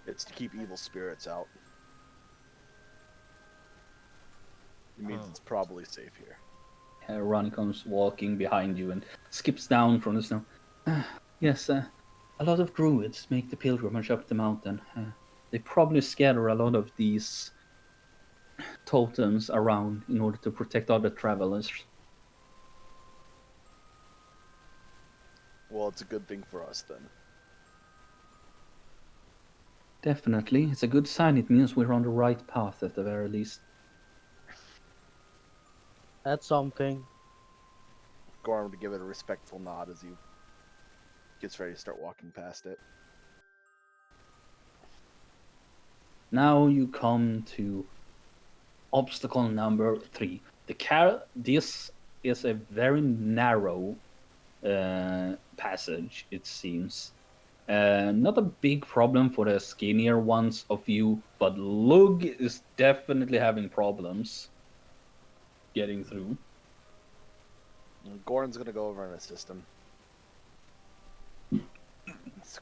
It's to keep evil spirits out. It means it's probably safe here. Ronnie comes walking behind you and skips down from the snow. Yes, a lot of druids make the pilgrimage up the mountain. They probably scatter a lot of these totems around in order to protect other travelers. Well, it's a good thing for us then. Definitely. It's a good sign. It means we're on the right path at the very least. That's something. Goran would give it a respectful nod as he gets ready to start walking past it. Now you come to obstacle number 3. This is a very narrow passage, it seems. Not a big problem for the skinnier ones of you, but Lug is definitely having problems getting through. Goran's gonna go over and assist him.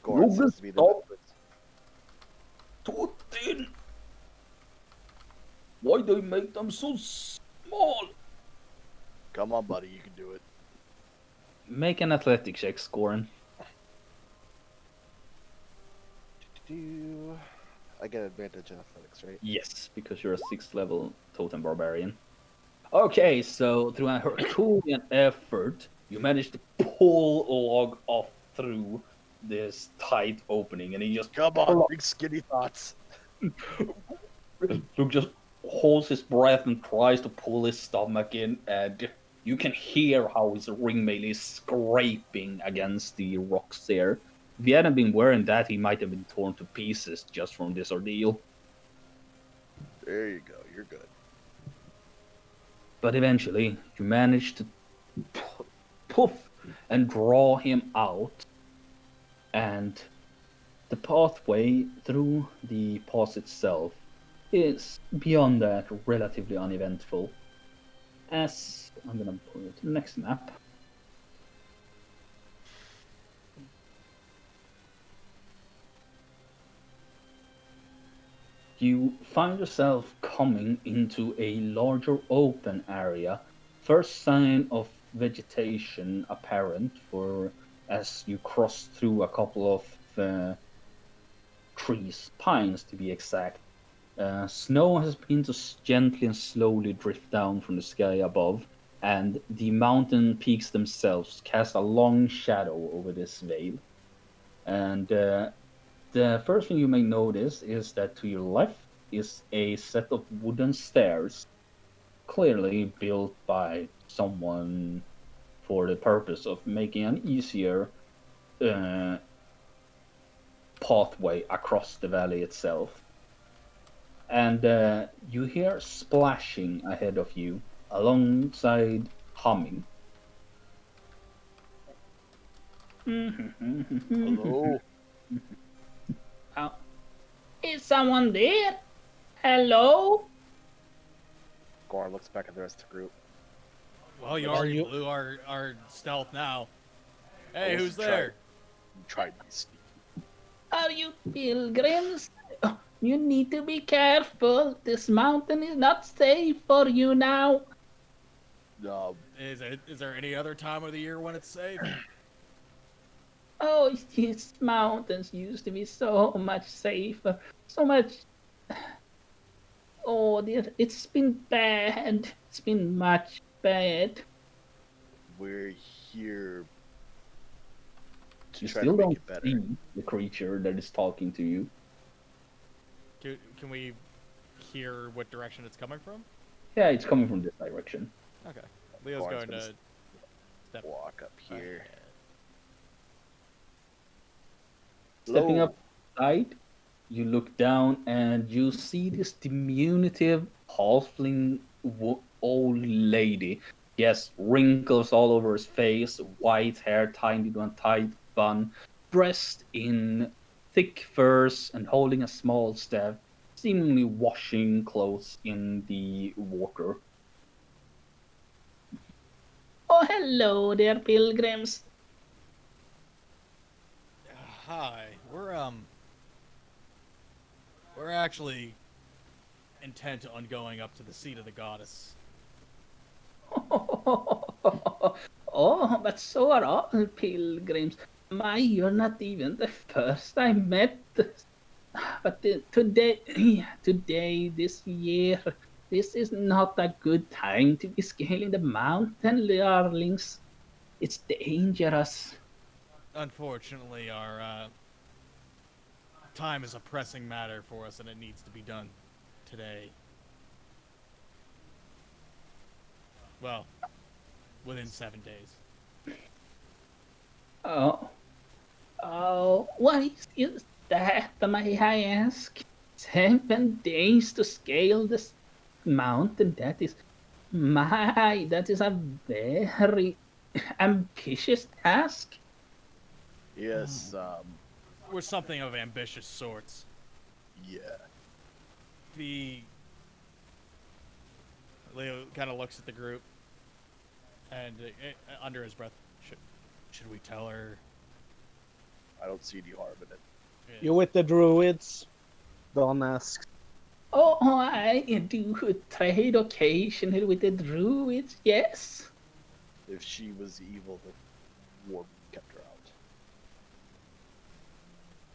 Goran seems to be the Stop. Too thin. Why do you make them so small? Come on, buddy, you can do it. Make an athletic check, Goran. I get advantage in athletics, right? Yes, because you're a 6th level totem barbarian. Okay, so through a Herculean effort, you manage to pull Log off through this tight opening, and he just Come on, big skinny thoughts. Luke just holds his breath and tries to pull his stomach in, and you can hear how his ringmail is scraping against the rocks there. If he hadn't been wearing that, he might have been torn to pieces just from this ordeal. There you go, you're good. But eventually, you manage to poof and draw him out, and the pathway through the pass itself is beyond that relatively uneventful. As I'm gonna pull it to the next map. You find yourself coming into a larger open area. First sign of vegetation apparent for as you cross through a couple of trees, pines to be exact. Snow has begun to gently and slowly drift down from the sky above, and the mountain peaks themselves cast a long shadow over this vale. And the first thing you may notice is that to your left is a set of wooden stairs, clearly built by someone for the purpose of making an easier pathway across the valley itself. And you hear splashing ahead of you, alongside humming. Hello. Is someone there? Hello? Goran looks back at the rest of the group. Well, you Well, already you- blew our stealth now. Hey, Also who's tried- there? You tried to be sneaky. Are you pilgrims? You need to be careful. This mountain is not safe for you now. Is there any other time of the year when it's safe? Oh, these mountains used to be so much safer. So much. Oh, dear. It's been bad. It's been much bad. We're here to You try still to make don't it better. see the creature that is talking to you. Can we hear what direction it's coming from? Yeah, it's coming from this direction. Okay. Leo's Goran's going gonna to step Walk up here. Stepping Hello. up side, you look down and you see this diminutive halfling old lady. Yes, wrinkles all over his face, white hair tied into a tight bun, dressed in thick furs and holding a small staff, seemingly washing clothes in the water. Oh, hello there, pilgrims. Hi, we're actually intent on going up to the seat of the goddess. Oh, but so are all pilgrims. My, you're not even the first I met. But today, this year, this is not a good time to be scaling the mountain, darlings. It's dangerous. Unfortunately, our time is a pressing matter for us, and it needs to be done today. Well, within 7 days. Oh, what is that, may I ask? 7 days to scale mountain, that is a very ambitious task. Yes, We're something of ambitious sorts. yeah. Leo kind of looks at the group, and under his breath, should we tell her? I don't see any harm in it. You with the druids? Don't ask. Oh, I do trade occasionally with the druids, yes. If she was evil, the warden kept her out.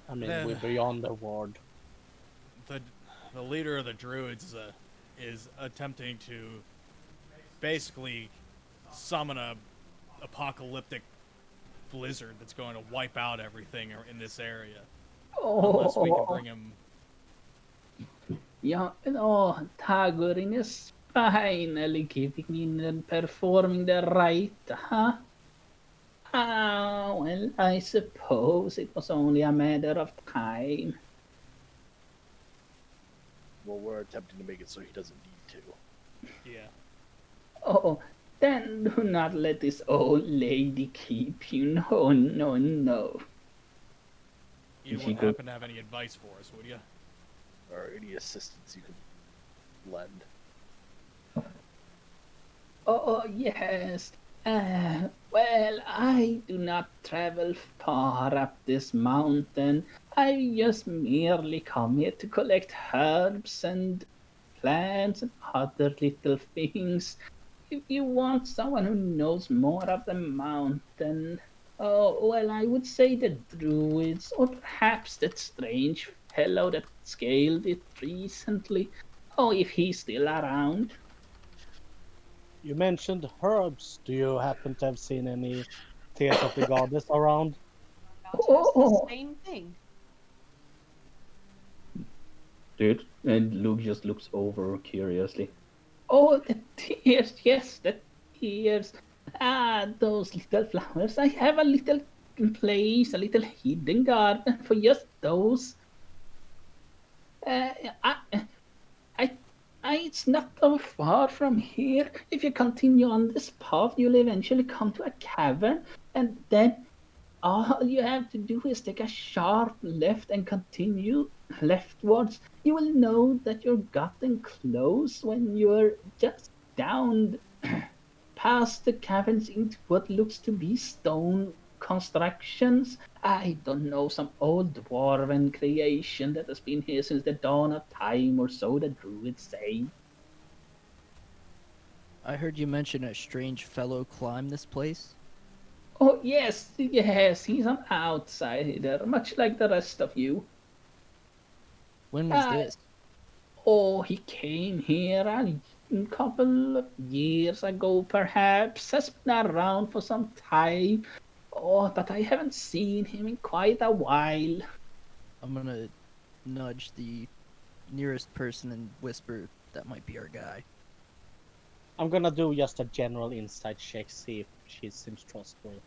I mean, Then- we're beyond the ward. The leader of the druids is attempting to basically summon a apocalyptic blizzard that's going to wipe out everything in this area unless we can bring him. Ja, Tagorin is finally giving in and performing the rite, huh? Ah, well, I suppose it was only a matter of time. Well, we're attempting to make it so he doesn't need to. Yeah. Oh, then do not let this old lady keep you. No, no, no. You She wouldn't go- happen to have any advice for us, would you? Or any assistance you could lend. Oh, yes. Well, I do not travel far up this mountain. I just merely come here to collect herbs and plants and other little things. If you want someone who knows more of the mountain, oh, well, I would say the druids, or perhaps that strange fellow that scaled it recently. Oh, if he's still around. You mentioned herbs. Do you happen to have seen any Tears of the Goddess around? About to ask Oh. the same thing. Dude, and Luke just looks over curiously. Oh, the tears, yes, the tears. Ah, those little flowers. I have a little place, a little hidden garden for just those. It's not so far from here. If you continue on this path, you'll eventually come to a cavern, and then all you have to do is take a sharp left and continue leftwards. You will know that you're gotten close when you're just down past the caverns into what looks to be stone constructions. I don't know, some old dwarven creation that has been here since the dawn of time, or so the druids say. I heard you mention a strange fellow climb this place. Oh, yes, he's an outsider, much like the rest of you. When was Ah. this? Oh, he came here a couple of years ago, perhaps. Has been around for some time. Oh, but I haven't seen him in quite a while. I'm gonna nudge the nearest person and whisper, that might be our guy. I'm gonna do just a general insight check, see if she seems trustworthy.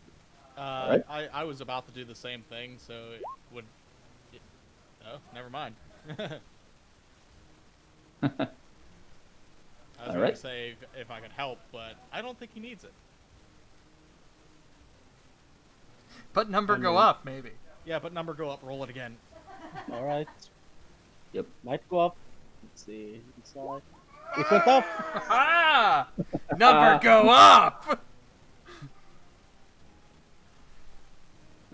Alright. I was about to do the same thing, so it would. Oh, never mind. I was going to Alright. say if I could help, but I don't think he needs it. But number I go mean- up, maybe. Yeah, but number go up, roll it again. All right. Yep. Might go up. Let's see. Inside. It went up. Ah! Number go up!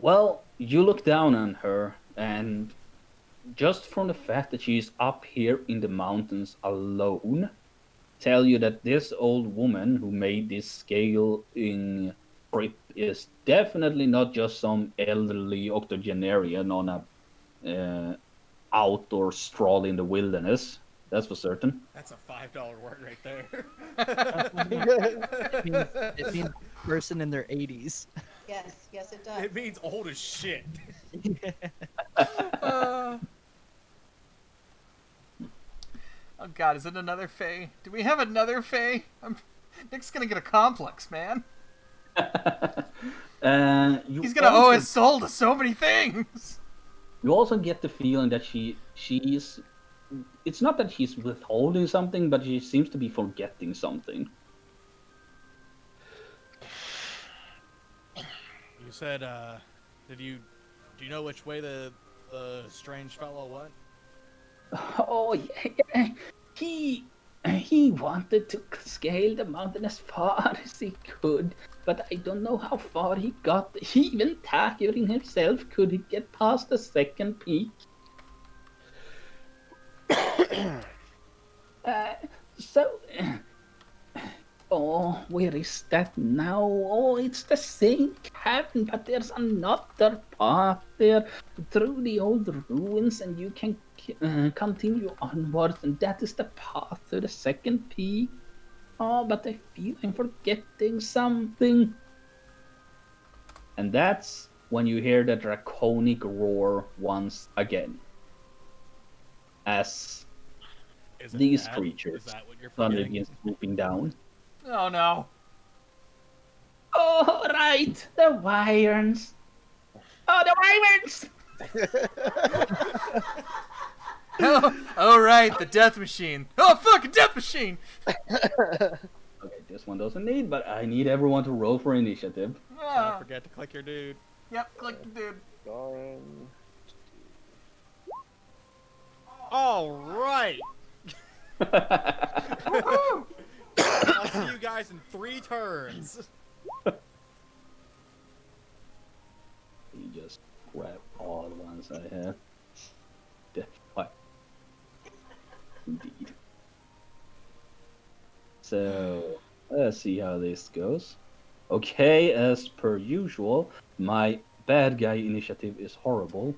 Well, you look down on her, and just from the fact that she's up here in the mountains alone, tell you that this old woman who made this scaling trip is definitely not just some elderly octogenarian on a outdoor stroll in the wilderness. That's for certain. That's a $5 word right there. It means person in their 80s. Yes, yes, it does. It means old as shit. Oh god, is it another Fae? Do we have another Fae? Nick's gonna get a complex, man. He's gonna owe his soul to so many things. You also get the feeling that she's it's not that she's withholding something, but she seems to be forgetting something. You said, do you know which way the strange fellow went? Oh, yeah. He wanted to scale the mountain as far as he could, but I don't know how far he got. Even Takirin himself couldn't get past the second peak. So, oh, where is that now? Oh, it's the same cabin, but there's another path there through the old ruins, and you can continue onwards, and that is the path to the second peak. Oh, but I feel I'm forgetting something. And that's when you hear the draconic roar once again. As Is it these that? creatures Is that what you're suddenly forgetting? begin swooping down. Oh no. Oh, right! The Wyverns! Oh, the Wyverns! Oh right, the death machine. Oh fucking death machine. Okay, this one doesn't need, but I need everyone to roll for initiative. Don't Ah. forget to click your dude. Yep, click the dude. Darn. All right. Woohoo! I'll see you guys in 3 turns. You just grab all the ones I have. What? Indeed. So, let's see how this goes. Okay, as per usual, my bad guy initiative is horrible.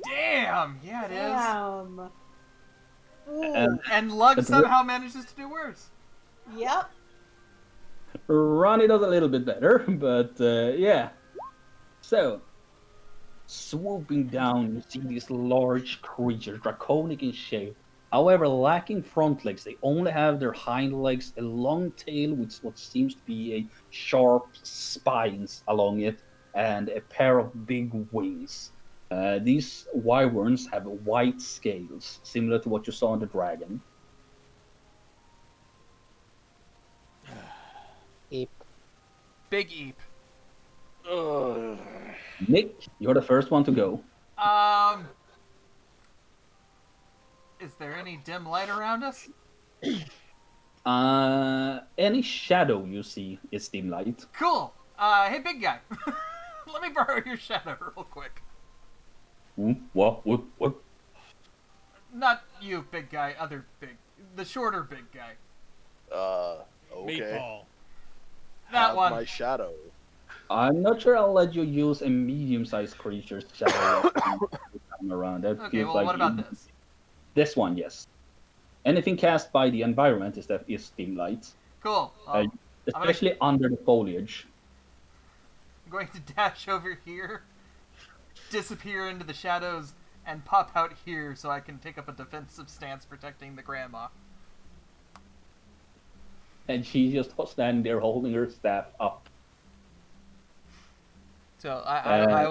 Damn, yeah it is. Damn. And And Lug But somehow manages to do worse. Yep. Ronnie does a little bit better, but yeah. So, swooping down, you see these large creatures, draconic in shape. However, lacking front legs, they only have their hind legs, a long tail with what seems to be a sharp spines along it, and a pair of big wings. These wyverns have white scales, similar to what you saw on the dragon. Eep. Big Eep. Ugh. Nick, you're the first one to go. Is there any dim light around us? Any shadow you see is dim light. Cool. Hey big guy. Let me borrow your shadow real quick. What? Not you, big guy, the shorter big guy. Okay. Meatball. That Have one. my shadow. I'm not sure I'll let you use a medium-sized creature's shadow time around. That Okay, gives well, like what about this? This one, yes. Anything cast by the environment is dim light, Cool. especially under the foliage. I'm going to dash over here, disappear into the shadows, and pop out here so I can take up a defensive stance protecting the grandma. And she's just standing there holding her staff up. So I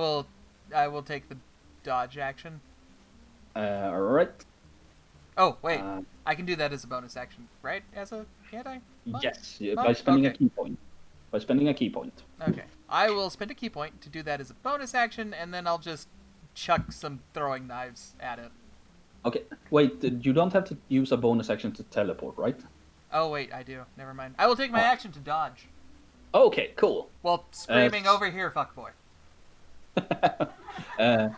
will take the dodge action. Alright. Oh wait, Uh, I can do that as a bonus action, right? Can't I? What? Yes, Oh, by spending a okay. key point. By spending a key point. Okay, I will spend a key point to do that as a bonus action, and then I'll just chuck some throwing knives at it. Okay, wait, you don't have to use a bonus action to teleport, right? Oh wait, I do. Never mind. I will take my action to dodge. Okay, cool. Well, screaming over here, fuckboy.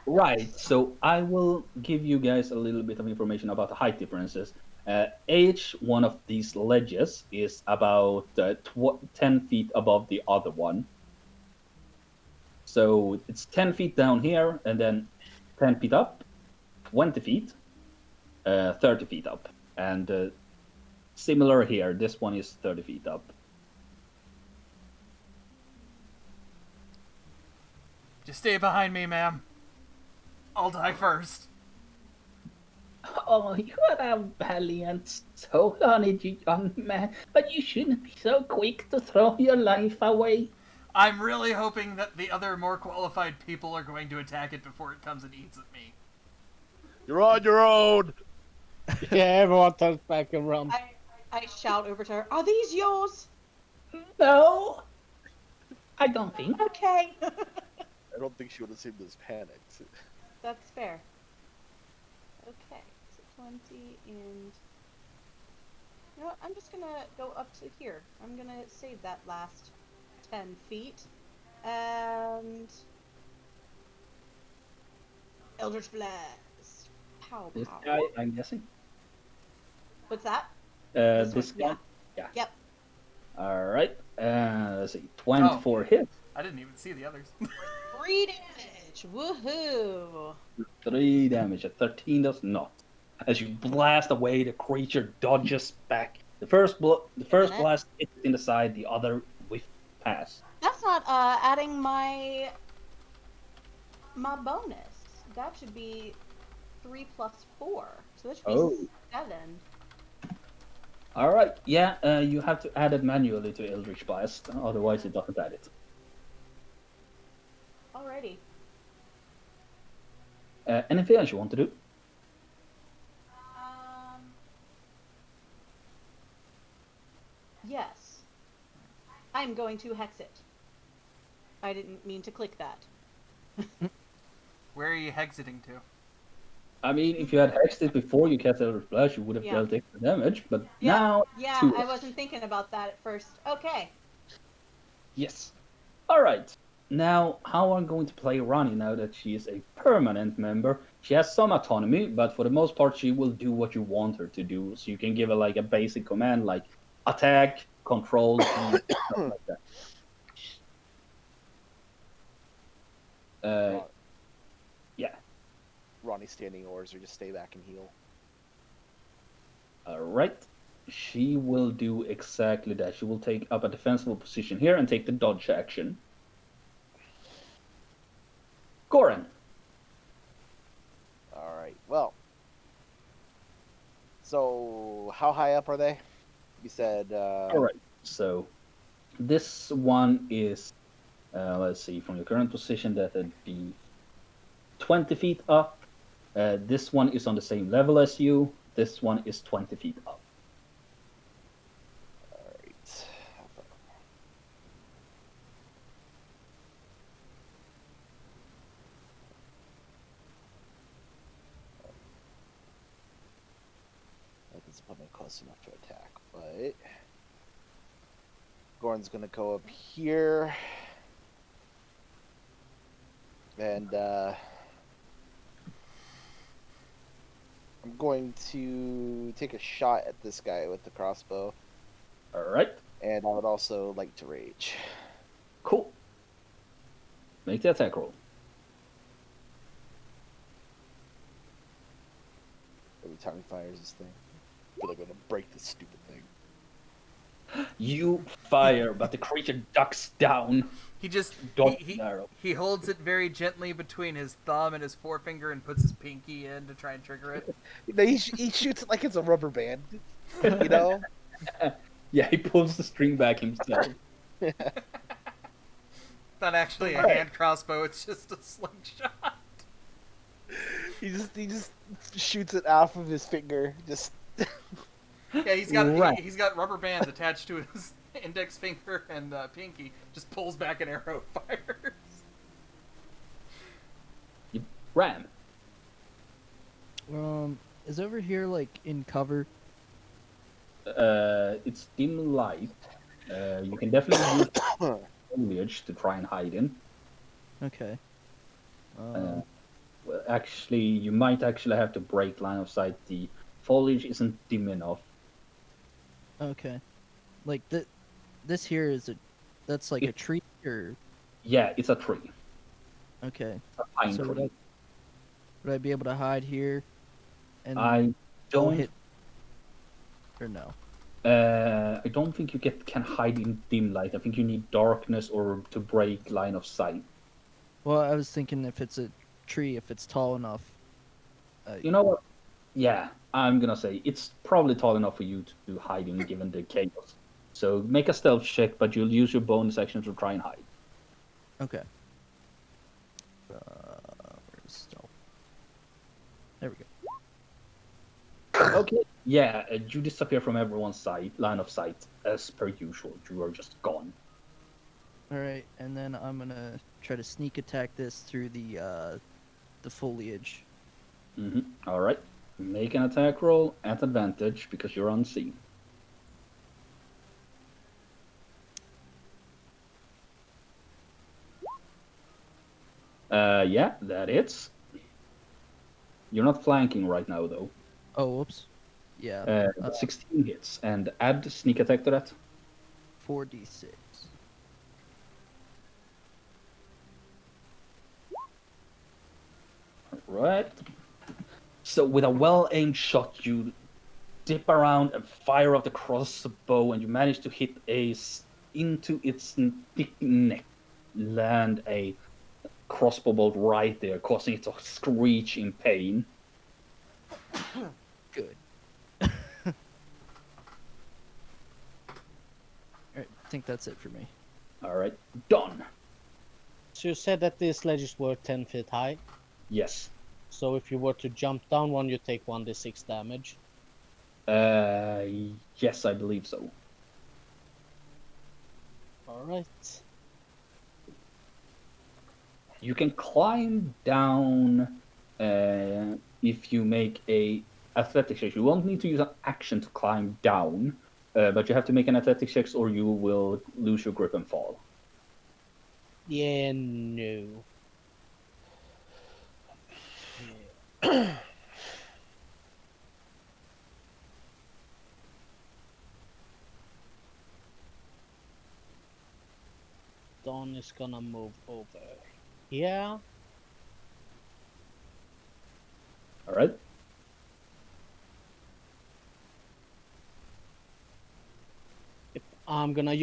Right, so I will give you guys a little bit of information about the height differences. Each one of these ledges is about 10 feet above the other one. So it's 10 feet down here, and then 10 feet up, 20 feet, 30 feet up. And similar here, this one is 30 feet up. Just stay behind me, ma'am. I'll die first. Oh, you are a valiant soul on it, you young man. But you shouldn't be so quick to throw your life away. I'm really hoping that the other more qualified people are going to attack it before it comes and eats at me. You're on your own. Yeah, everyone turns back and runs. I shout over to her. Are these yours? No, I don't think. Okay. I don't think she would have seemed as panicked. That's fair. Okay, so 20 and... You know what, I'm just gonna go up to here. I'm gonna save that last 10 feet. And... Eldritch Blast. Pow, This pow. guy, I'm guessing. What's that? This one? guy. Yeah. Yep. All right. Let's see. 24 hits. I didn't even see the others. 3 damage. Woohoo. 3 damage. A 13 does not. As you blast away, the creature dodges back. The first blast hits it in the side. The other whiff pass. That's not adding my bonus. That should be 3 plus 4. So that should be 7. All right. Yeah. You have to add it manually to Eldritch Blast. Otherwise, it doesn't add it. Alrighty. Anything else you want to do? Yes. I'm going to hex it. I didn't mean to click that. Where are you exiting to? I mean, if you had hexed it before you cast Eldritch Blast, you would have dealt extra damage. But now, Yeah, two. I wasn't thinking about that at first. Okay. Yes. All right. Now, how I'm going to play Ronnie now that she is a permanent member. She has some autonomy, but for the most part, she will do what you want her to do. So you can give her like a basic command like attack, control, stuff like that. Yeah. Ronnie's standing orders or just stay back and heal. All right. She will do exactly that. She will take up a defensible position here and take the dodge action. Goran. All right. Well. So, how high up are they? You said. All right. So, this one is, let's see, from your current position, that would be 20 feet up. This one is on the same level as you. This one is 20 feet up. All right. That doesn't put me close enough to attack, but Goran's gonna go up here, and I'm going to take a shot at this guy with the crossbow, All right. and I would also like to rage. Cool. Make the attack roll. Every time he fires this thing, I feel like I'm gonna break this stupid thing. You fire, but the creature ducks down. He just Dodge he, the arrow. he holds it very gently between his thumb and his forefinger and puts his pinky in to try and trigger it. You know, he shoots it like it's a rubber band. You know? Yeah, he pulls the string back himself. Not actually a hand crossbow; it's just a slingshot. He just shoots it off of his finger. Just Yeah, he's got Right. he's got rubber bands attached to his index finger and pinky. Just pulls back an arrow, fires. You ram. Is over here like in cover? It's dim light. You can definitely use foliage to try and hide in. Okay. Well, actually, you might actually have to break line of sight. The foliage isn't dim enough. Okay. Like this here is that's like a tree or Yeah, it's a tree. okay. It's a pine So tree. would I be able to hide here? And I don't don't. hit or no? I don't think you can hide in dim light. I think you need darkness or to break line of sight. Well, I was thinking if it's a tree, if it's tall enough. You know what? Yeah, I'm gonna say it's probably tall enough for you to hide in given the chaos. So make a stealth check, but you'll use your bonus action to try and hide. Okay. Where's stealth? There we go. Okay. Yeah, you disappear from everyone's line of sight as per usual. You are just gone. All right, and then I'm gonna try to sneak attack this through the foliage. All right. Make an attack roll at advantage because you're unseen. Yeah, that hits. You're not flanking right now, though. Oh, whoops. Yeah. 16 hits, and add sneak attack to that. 4d6. Right. So with a well-aimed shot, you dip around and fire off the crossbow, and you manage to hit into its thick neck, land a crossbow bolt right there, causing it to screech in pain. Good. Alright, I think that's it for me. All right, done. So you said that these ledges were 10 feet high. Yes. So if you were to jump down one, you take 1d6 damage. Yes, I believe so. Alright. You can climb down if you make a athletics check. You won't need to use an action to climb down, but you have to make an athletics check or you will lose your grip and fall. Yeah, no. Don is gonna move over. Yeah. All right. I'm gonna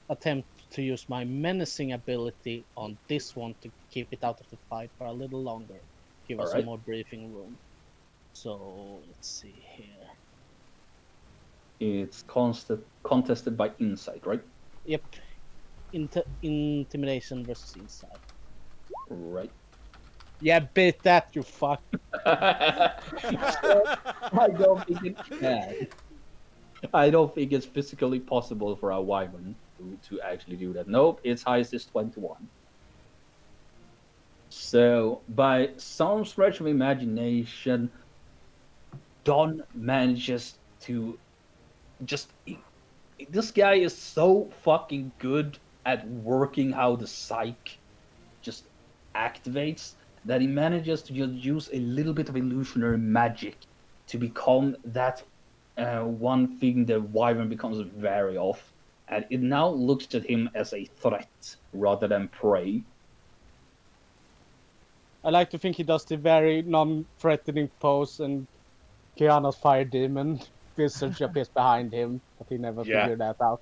attempt to use my menacing ability on this one to keep it out of the fight for a little longer. Give us some Alright. more briefing room. So let's see here. It's contested by insight, right? Yep. Intimidation versus insight. Right. Yeah, bit that, you fuck. I don't think it can. I don't think it's physically possible for a wyvern to actually do that. Nope, its highest is 21. So, by some stretch of imagination, Don manages to just. This guy is so fucking good at working how the psyche just activates that he manages to just use a little bit of illusionary magic to become that one thing the wyvern becomes wary of, and it now looks at him as a threat rather than prey. I like to think he does the very non-threatening pose and Kiana's fire demon visage appears behind him, but he never Yeah. figured that out.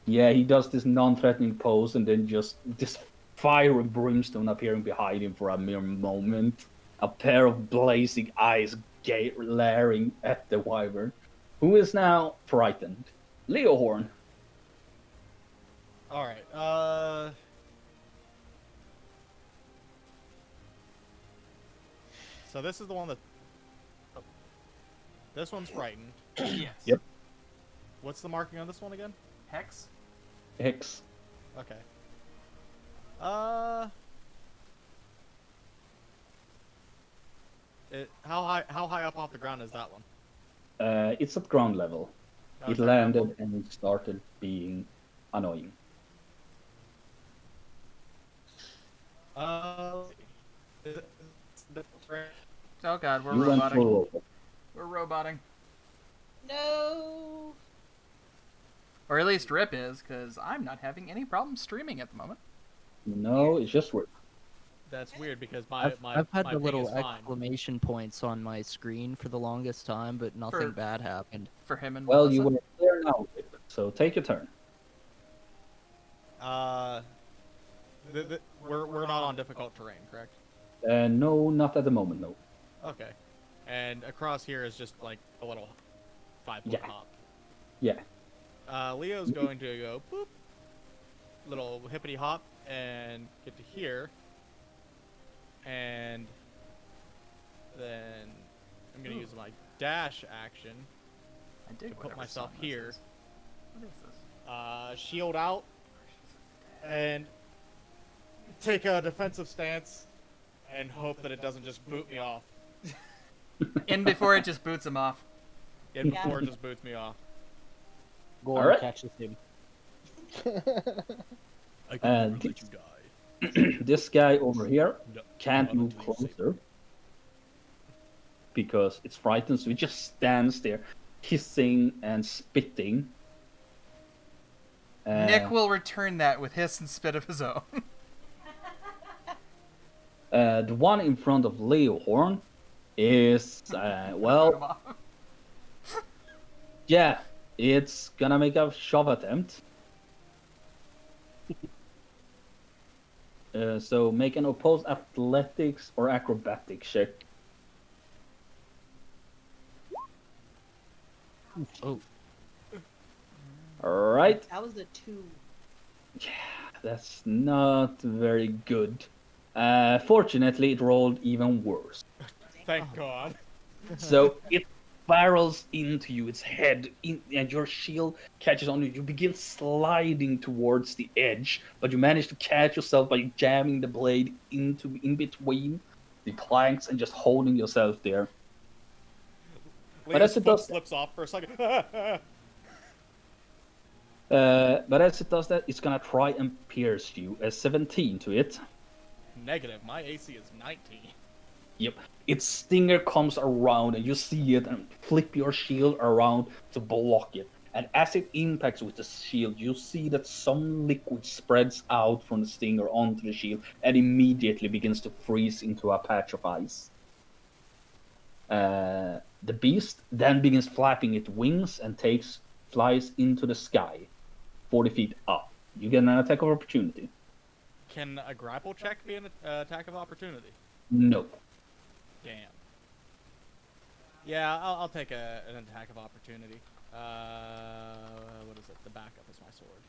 Yeah, he does this non-threatening pose, and then just this fire and brimstone appearing behind him for a mere moment. A pair of blazing eyes glaring at the wyvern, who is now frightened. Leohorn. Alright, so this is the one that... oh. This one's frightened. Yes. Yep. What's the marking on this one again? Hex? Hicks. Okay. How high up off the ground is that one? It's at ground level. Oh, It is that ground landed level? and it started being annoying. Is it different terrain? Oh god, we're You went roboting. full over. We're roboting. No. Or at least Rip is, because I'm not having any problems streaming at the moment. No, it's just That's weird because my I've had my the ping little is fine. exclamation points on my screen for the longest time, but nothing bad happened. For him and well. Melissa. You were there now, so take your turn. We're not on difficult terrain, correct? No, not at the moment. No. Okay. And across here is just like a little 5-foot Yeah. hop. Yeah. Leo's going to go boop, little hippity hop, and get to here. And then I'm gonna use my dash action I dig to put whatever myself song this here. is. What is this? Shield out, and take a defensive stance, and hope that it doesn't just boot me off. In before it just boots him off. And Yeah. before it just boots me off. Gordon Alright. catches him. I can never let you die. This guy over here can't move closer because it's frightened, so he just stands there, hissing and spitting. Nick will return that with hiss and spit of his own. The one in front of Leohorn is, Run him well, off. yeah, it's gonna make a shove attempt. So make an opposed athletics or acrobatics check. Oh, Alright, That was a 2. that's not very good. Fortunately, it rolled even worse. Thank God. So it barrels into you, its head, and your shield catches on you. You begin sliding towards the edge, but you manage to catch yourself by jamming the blade in between the planks and just holding yourself there. Leo's as it foot does- slips off for a second. But as it does that, it's gonna try and pierce you. A 17 to it. Negative. My AC is 19. Yep. Its stinger comes around and you see it and flip your shield around to block it. And as it impacts with the shield, you see that some liquid spreads out from the stinger onto the shield and immediately begins to freeze into a patch of ice. The beast then begins flapping its wings and flies into the sky, 40 feet up. You get an attack of opportunity. Can a grapple check be an attack of opportunity? No. Damn. Yeah, I'll take an attack of opportunity. What is it? The backup is my sword.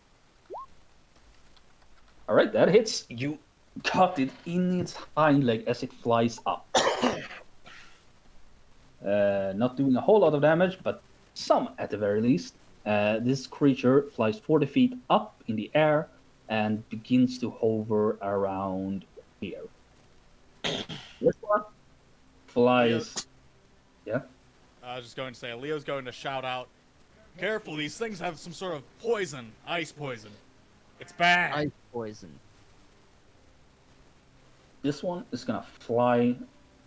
Alright, that hits. You cut it in its hind leg as it flies up. Not doing a whole lot of damage, but some at the very least. This creature flies 40 feet up in the air and begins to hover around here. This one flies. Yeah. I was just going to say, Leo's going to shout out, "Careful, these things have some sort of poison, ice poison. It's bad." ice poison. This one is gonna fly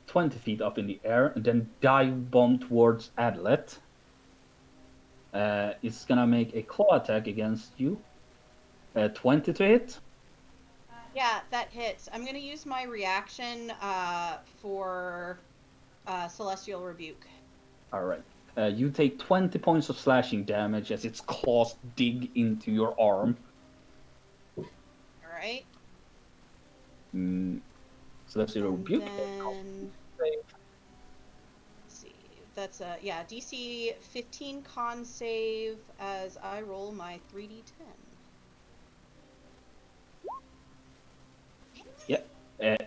20 feet up in the air and then dive bomb towards Adlet. It's gonna make a claw attack against you. 20 to hit. Yeah, that hits. I'm gonna use my reaction for Celestial Rebuke. Alright. You take 20 points of slashing damage as its claws dig into your arm. Alright. Celestial Rebuke. Then, let's see. That's a, yeah, DC 15 con save as I roll my 3d10.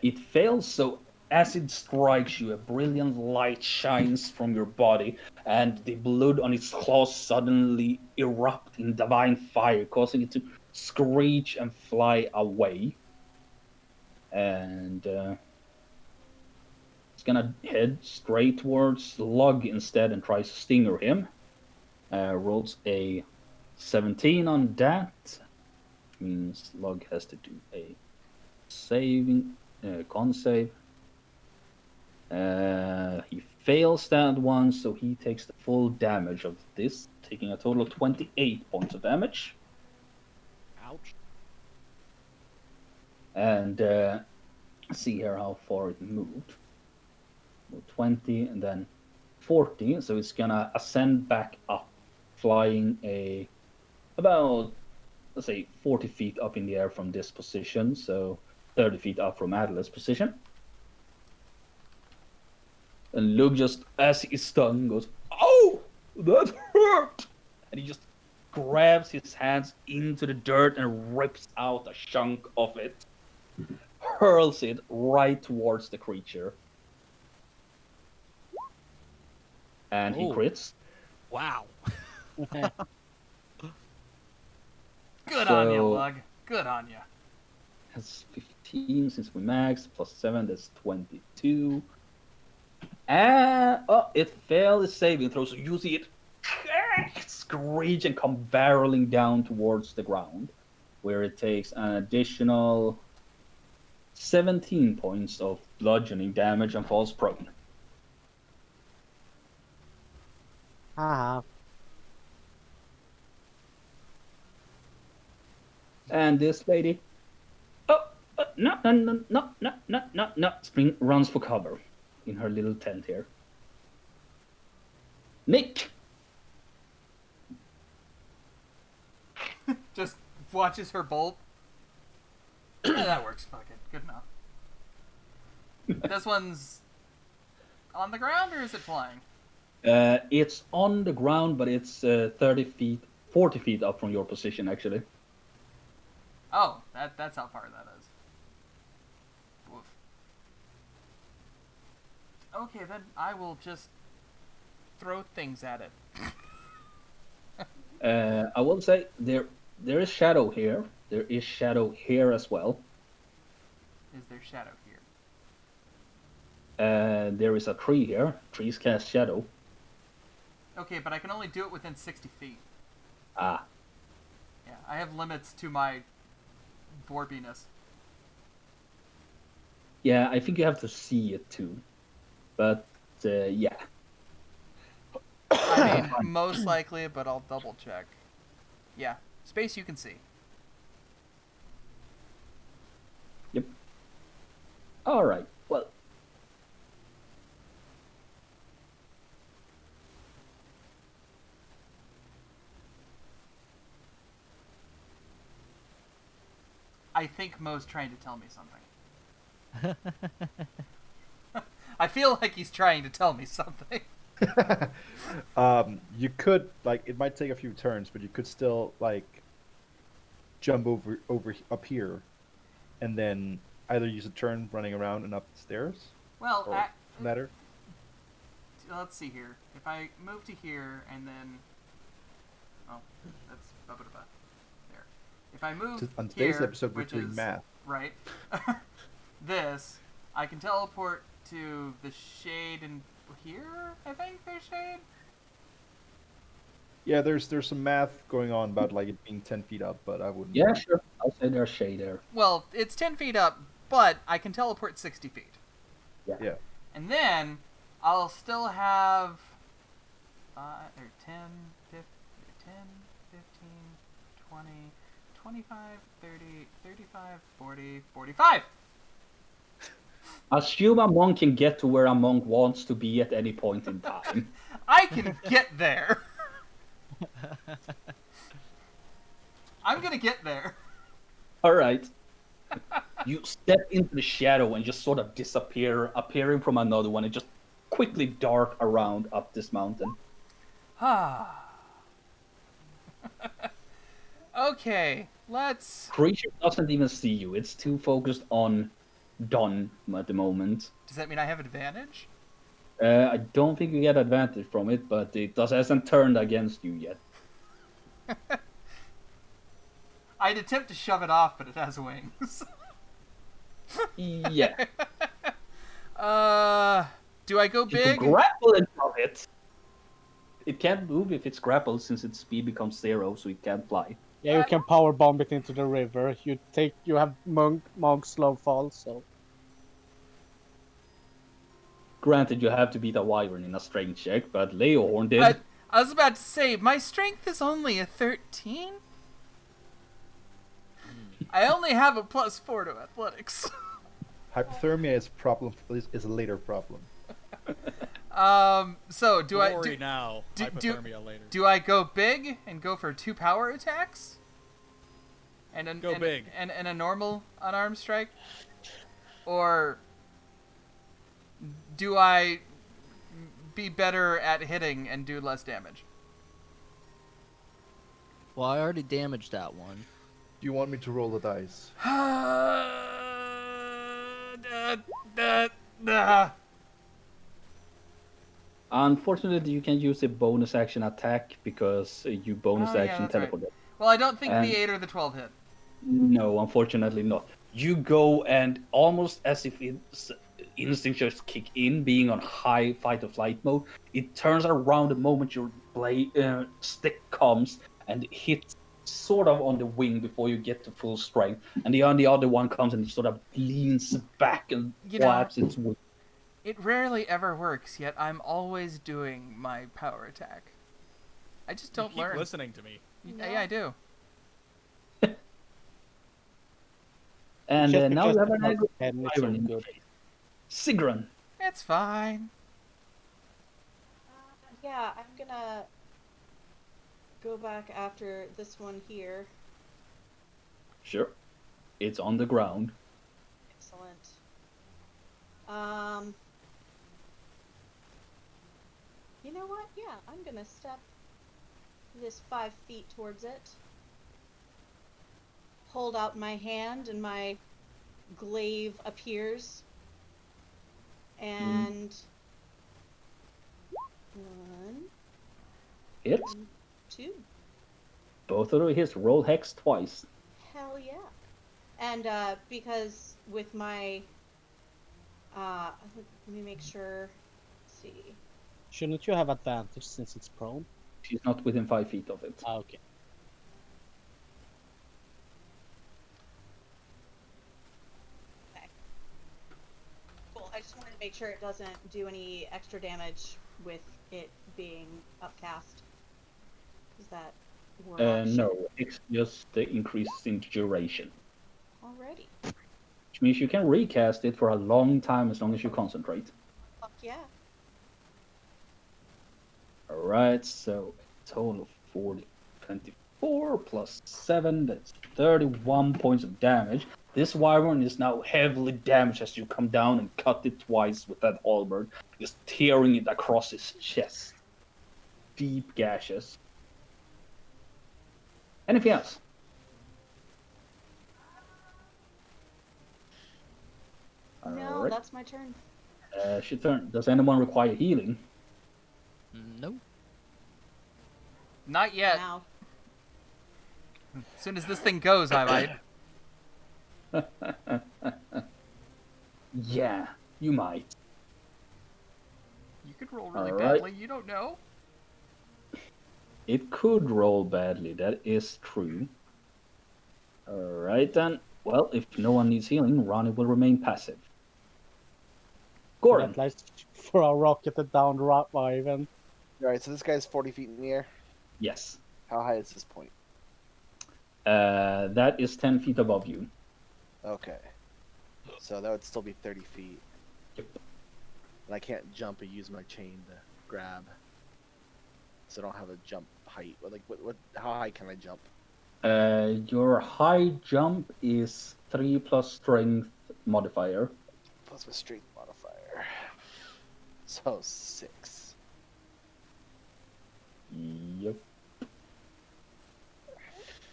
It fails, so as it strikes you, a brilliant light shines from your body, and the blood on its claws suddenly erupt in divine fire, causing it to screech and fly away. And it's gonna head straight towards Lug instead and tries to stinger him. Rolls a 17 on that, which means Lug has to do a saving con save. He fails that one, so he takes the full damage of this, taking a total of 28 points of damage. Ouch. And see here how far it moved. 20 and then 40, so it's gonna ascend back up, flying about, let's say, 40 feet up in the air from this position, so 30 feet up from Adler's position. And Lug just, as he's stung, goes, "Oh, that hurt!" And he just grabs his hands into the dirt and rips out a chunk of it, hurls it right towards the creature. and he Oh. crits. Wow. Good on you, So- Lug. Good on you. That's 15 since we maxed, plus 7, that's 22. And it failed its saving throw, so you see it screech and come barreling down towards the ground, where it takes an additional 17 points of bludgeoning damage and falls prone. Haha. And this lady, no, runs for cover in her little tent here. Nick! Just watches her bolt. Yeah, that works. Fuck it. Good enough. This one's on the ground, or is it flying? It's on the ground, but it's 40 feet up from your position, actually. Oh, that's how far that is. Woof. Okay, then I will just throw things at it. I will say there is shadow here. There is shadow here as well. Is there shadow here? There is a tree here. Trees cast shadow. Okay, but I can only do it within 60 feet. Ah, Yeah, I have limits to my vorbiness. yeah. I think you have to see it too. But yeah. I mean, most likely, but I'll double check. Yeah, space you can see. Yep. All right. Well. I think Mo's trying to tell me something. I feel like he's trying to tell me something. You could like it might take a few turns, but you could still like jump over up here, and then either use a turn running around and up the stairs Well, or ladder. let's see here. If I move to here and then, oh, that's there. If I move On today's here, episode, we're which doing is math. right, this I can teleport to the shade and here. I think there's shade. Yeah, there's some math going on about like it being 10 feet up, but I wouldn't. Yeah, sure. I'll say there's shade there. Well, it's 10 feet up, but I can teleport 60 feet. Yeah. And then I'll still have 10, 15, 20, 25, 30, 35, 40, 45. Assume a monk can get to where a monk wants to be at any point in time. I can get there. I'm gonna get there. All right. You step into the shadow and just sort of disappear, appearing from another one, and just quickly dart around up this mountain. Okay, let's. Creature doesn't even see you. It's too focused on Don at the moment. Does that mean I have advantage? I don't think you get advantage from it, but it hasn't turned against you yet. I'd attempt to shove it off, but it has wings. Yeah. Do I go You big? can grapple and shove it. It can't move if it's grappled since its speed becomes 0, so it can't fly. Yeah, you can power bomb it into the river. You have monk slow fall, so Granted, you have to beat a wyvern in a strength check, but Leohorn did. I was about to say, my strength is only a 13. I only have a +4 to athletics. Hypothermia is a later problem. So do I Glory now. do- Hypothermia later. do I go big and go for 2 power attacks? And Go big. And a normal unarmed strike? Or do I be better at hitting and do less damage? Well, I already damaged that one. Do you want me to roll the dice? Unfortunately, you can use a bonus action attack because you bonus Oh, yeah, action that's right. teleport. Well, I don't think And- the 8 or the 12 hit. No, unfortunately not. You go and almost as if its instinct just kick in, being on high fight or flight mode, it turns around the moment your stick comes and hits sort of on the wing before you get to full strength, and the other one comes and it sort of leans back and You know, flaps its wing. it rarely ever works, yet I'm always doing my power attack. I just You don't keep learn. listening to me. Yeah, I do. And Just now because you have the an plus aggro 10 is so iron in your good. face. Sigrun. It's fine. Yeah, I'm gonna go back after this one here. Sure. It's on the ground. Excellent. You know what? Yeah, I'm gonna step this 5 feet towards it. Hold out my hand and my glaive appears. And 1, Hits. 2. Both of them hits. Roll hex twice. Hell yeah. And because with my let me make sure. Let's see. Shouldn't you have advantage since it's prone? She's not within 5 feet of it. Ah, okay. Cool. I just wanted to make sure it doesn't do any extra damage with it being upcast. Is that No, it's just increases in duration. Alrighty. Which means you can recast it for a long time as long as you concentrate. Fuck yeah. Alright, so a total of 24 plus 7, that's 31 points of damage. This wyvern is now heavily damaged as you come down and cut it twice with that halberd, just tearing it across his chest. Deep gashes. Anything else? No, Alright. that's my turn. Your turn. Does anyone require healing? Nope. Not yet. Now. As soon as this thing goes, I might. Yeah, you might. You could roll really Alright. badly. You don't know. It could roll badly, that is true. Alright then. Well, if no one needs healing, Ronnie will remain passive. Gordon. That likes for a rocket down the wyvern. Alright, so this guy's 40 feet in the air. Yes. How high is this point? That is 10 feet above you. Okay. So that would still be 30 feet. Yep. And I can't jump or use my chain to grab. So I don't have a jump height. What how high can I jump? Your high jump is 3 plus strength modifier. Plus my strength modifier. So 6. Yep.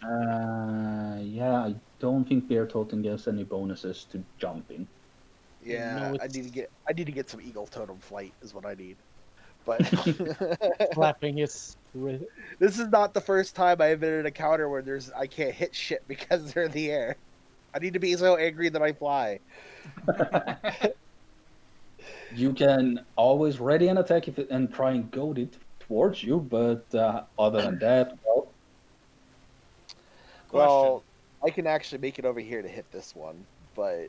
Yeah, I don't think Bear Totem gives any bonuses to jumping. Yeah, No, I it's- need to get some eagle totem flight is what I need. But Flapping his. this is not the first time I've been in an encounter where I can't hit shit because they're in the air. I need to be so angry that I fly. You can always ready an attack and try and goad it towards you, but other than that, well, Well, I can actually make it over here to hit this one, but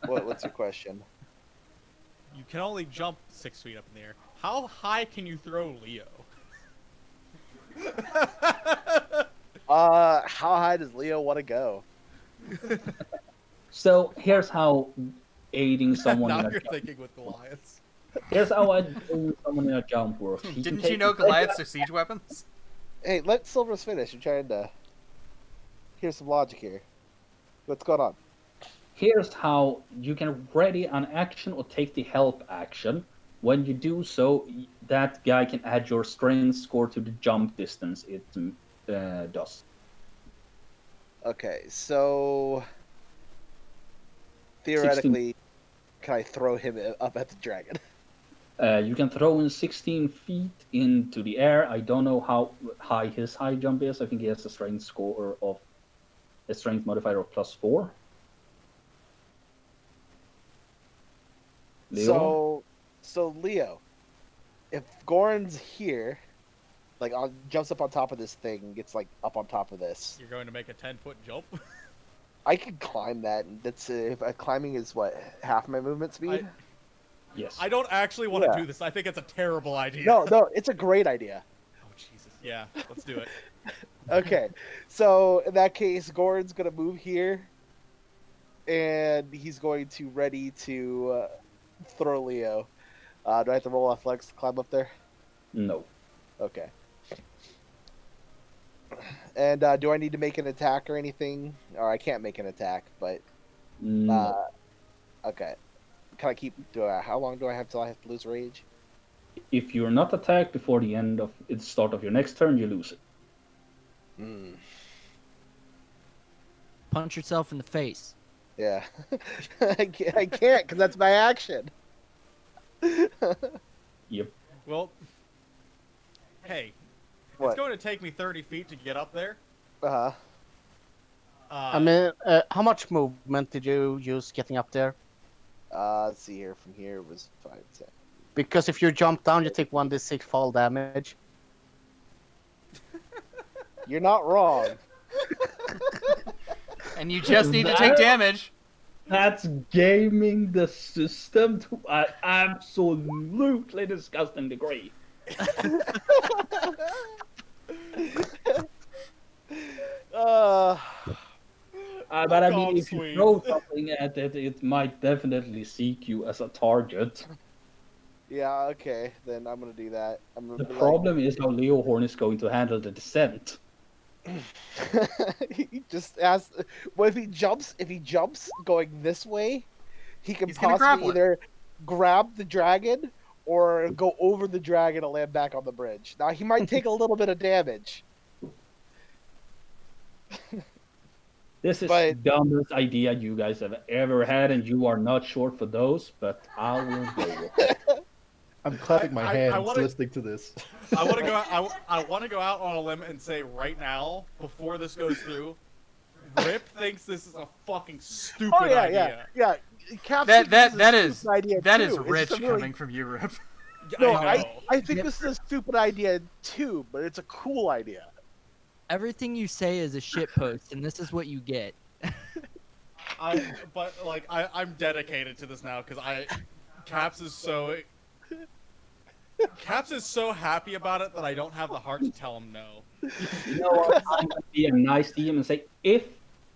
what's your question? You can only jump 6 feet up in the air. How high can you throw Leo? How high does Leo want to go? so here's how aiding someone now in a you're jump. thinking with Goliaths. Here's how aiding someone in a jump works. He can Didn't take you know the- Goliaths are siege weapons? Hey, let Silver's finish. I'm trying to hear some logic here. What's going on? Here's how you can ready an action or take the help action. When you do so, that guy can add your strength score to the jump distance it does. Okay, so theoretically, can I throw him up at the dragon? You can throw him 16 feet into the air. I don't know how high his high jump is. I think he has a strength score of a strength modifier of +4. Leo? So Leo, if Goran's here, like jumps up on top of this thing, and gets like up on top of this, You're going to make a 10-foot jump? I could climb that. And that's if climbing is what, half my movement speed. Yes. I don't actually want to Yeah. do this. I think it's a terrible idea. No, it's a great idea. Oh, Jesus. Yeah, let's do it. Okay, so in that case, Goran's gonna move here, and he's going to ready to throw Leo. Do I have to roll athletics to climb up there? No. Okay. And do I need to make an attack or anything? Or I can't make an attack, but No. okay. Can I keep? How long do I have till I have to lose rage? If you're not attacked before the end of the start of your next turn, you lose it. Hmm. Punch yourself in the face. Yeah, I can't because that's my action. Yep. Well, hey, What? it's going to take me 30 feet to get up there. Uh-huh. I mean, how much movement did you use getting up there? Let's see here. From here it was 5, 10. Because if you jump down, you take 1d6 fall damage. You're not wrong. And you just need to take damage. That's gaming the system to an absolutely disgusting degree. But I mean, God, if you sweet. throw something at it, it might definitely seek you as a target. Yeah. Okay. Then I'm gonna do that. I'm gonna The be problem is how Leohorn is going to handle the descent. he just asks. Well, if he jumps going this way, he can He's gonna possibly grapple it. either grab the dragon or go over the dragon and land back on the bridge. Now he might take a little bit of damage. This is But- the dumbest idea you guys have ever had, and you are not short for those, but I will go with it. I'm clapping my I hands wanna- listening to this. I want to go. I want to go out on a limb and say right now, before this goes through, Rip thinks this is a fucking stupid Oh yeah, idea. yeah. Caps That thinks that this is a is stupid idea that too. is It's rich just a really- coming from you, Rip. No, I know. I think this is a stupid idea too, but it's a cool idea. Everything you say is a shitpost, and this is what you get. But like I'm dedicated to this now because Caps is so happy about it that I don't have the heart to tell him no. You know what? I'm going to be a nice DM and say, if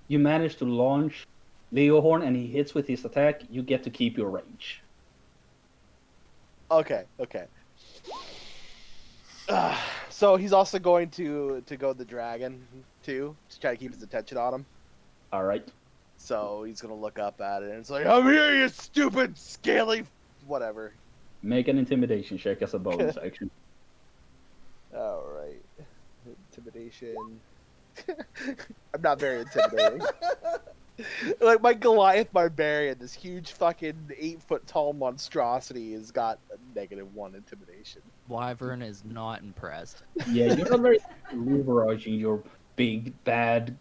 you manage to launch Leohorn and he hits with his attack, you get to keep your range. Okay. So he's also going to go the dragon too to try to keep his attention on him. All right. So he's gonna look up at it and it's like, "I'm here, you stupid scaly, whatever." Make an intimidation check as a bonus action. All right, intimidation. I'm not very intimidating. Like my Goliath barbarian, this huge fucking 8-foot tall monstrosity has got a -1 intimidation. Wyvern is not impressed. Yeah, you're not very leveraging your big bad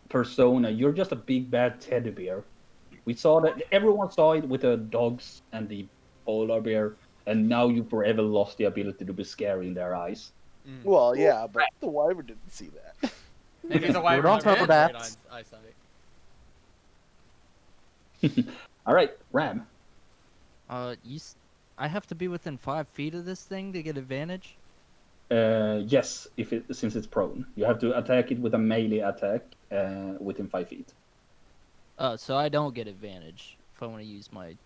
persona. You're just a big bad teddy bear. We saw that everyone saw it with the dogs and the polar bear, and now you forever lost the ability to be scary in their eyes. Well, yeah, but the wyvern didn't see that. Maybe the We're wyvern not did. for that. Great eyesight. All right, Ram. I have to be within 5 feet of this thing to get advantage. Yes, since it's prone, you have to attack it with a melee attack within 5 feet. So I don't get advantage if I want to use my.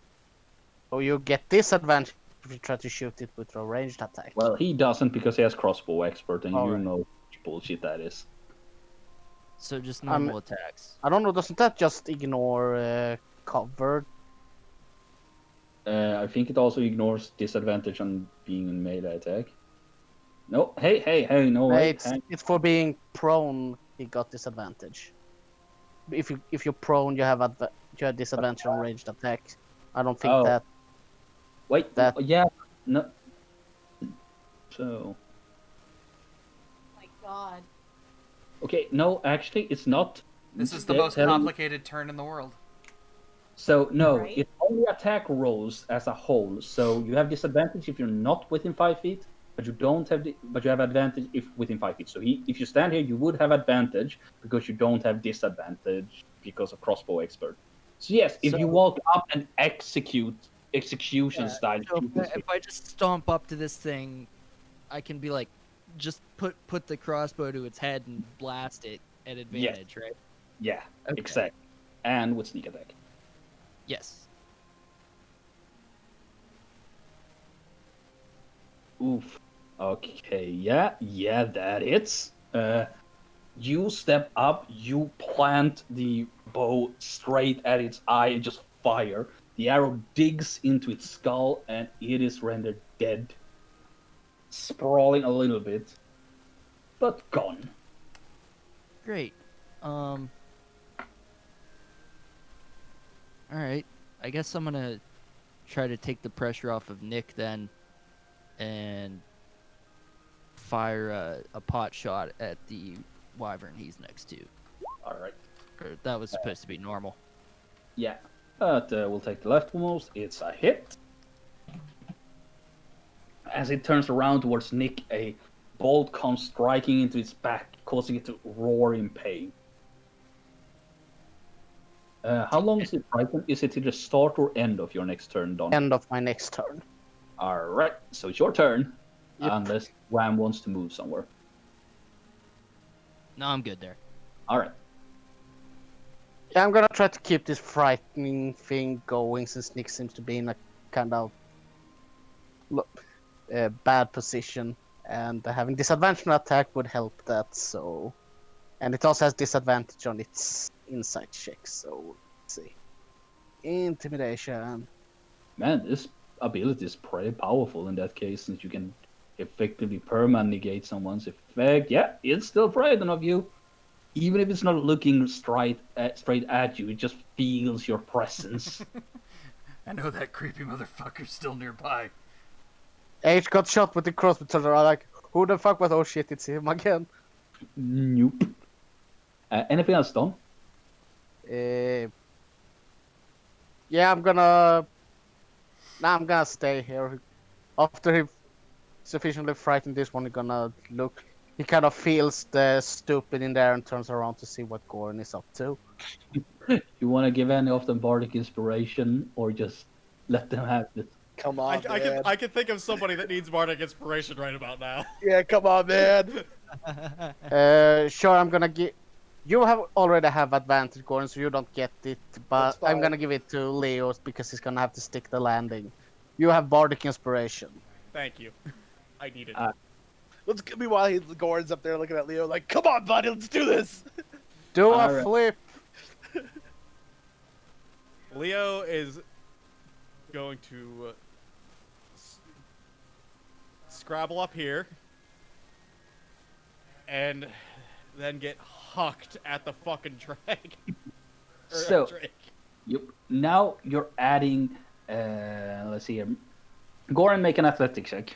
So you get disadvantage if you try to shoot it with a ranged attack. Well, he doesn't because he has crossbow expert, and you Alright. know which bullshit that is. So just normal attacks. I don't know, doesn't that just ignore cover? I think it also ignores disadvantage on being in melee attack. No, hey, no, wait. It's for being prone, he got disadvantage. If you're prone, you have disadvantage on ranged attack. I don't think Oh. that. Wait, that- yeah, No. So. My God. Okay, no, actually, it's not. This is the They're most telling- complicated turn in the world. So no, Right? it's only attack rolls as a whole. So you have disadvantage if you're not within 5 feet, but you don't have but you have advantage if within 5 feet. So if you stand here, you would have advantage because you don't have disadvantage because of crossbow expert. So yes, if you So- walk up and execution style, So shoot this if I just stomp up to this thing, I can be like, just put the crossbow to its head and blast it at advantage, right? yeah, Okay. exactly, and with sneak attack. Yes. Oof. Okay, yeah, that hits. You step up, you plant the bow straight at its eye and just fire. The arrow digs into its skull and it is rendered dead. Sprawling a little bit, but gone. Great. All right. I guess I'm gonna try to take the pressure off of Nick then, and fire a pot shot at the wyvern he's next to. Alright, Or that was supposed to be normal. yeah. But we'll take the leftmost. It's a hit. As it turns around towards Nick, a bolt comes striking into its back, causing it to roar in pain. How long is it frightened? Is it to the start or end of your next turn, Don? End of my next turn. Alright, so it's your turn. Yep. Unless Ram wants to move somewhere. No, I'm good there. Alright. Yeah, I'm gonna try to keep this frightening thing going since Nick seems to be in a kind of bad position, and having disadvantage on attack would help that. So, and it also has disadvantage on its insight check. So, let's see, intimidation. Man, this ability is pretty powerful in that case, since you can effectively perma-negate someone's effect. Yeah, it's still frightened of you. Even if it's not looking straight at you, it just feels your presence. I know that creepy motherfucker's still nearby. H got shot with the crossbow. So they're like, who the fuck was? Oh shit, it's him again. Nope. Anything else, Don? Yeah, I'm gonna. Nah, I'm gonna stay here. After he sufficiently frightened this one, he's gonna look. He kind of feels the stupid in there and turns around to see what Goran is up to. You want to give any of them bardic inspiration, or just let them have it? Come on, man. I can think of somebody that needs bardic inspiration right about now. Yeah, come on, man. Sure, I'm gonna give. You already have advantage, Goran, so you don't get it. But That's I'm fine. gonna give it to Leo because he's gonna have to stick the landing. You have bardic inspiration. Thank you. I need it. Meanwhile, Gordon's up there looking at Leo like, come on, buddy, let's do this. Do a Alright. flip. Leo is going to scrabble up here and then get hucked at the fucking drag. So- Yep. Now you're adding. Let's see here. Goran, make an athletic check.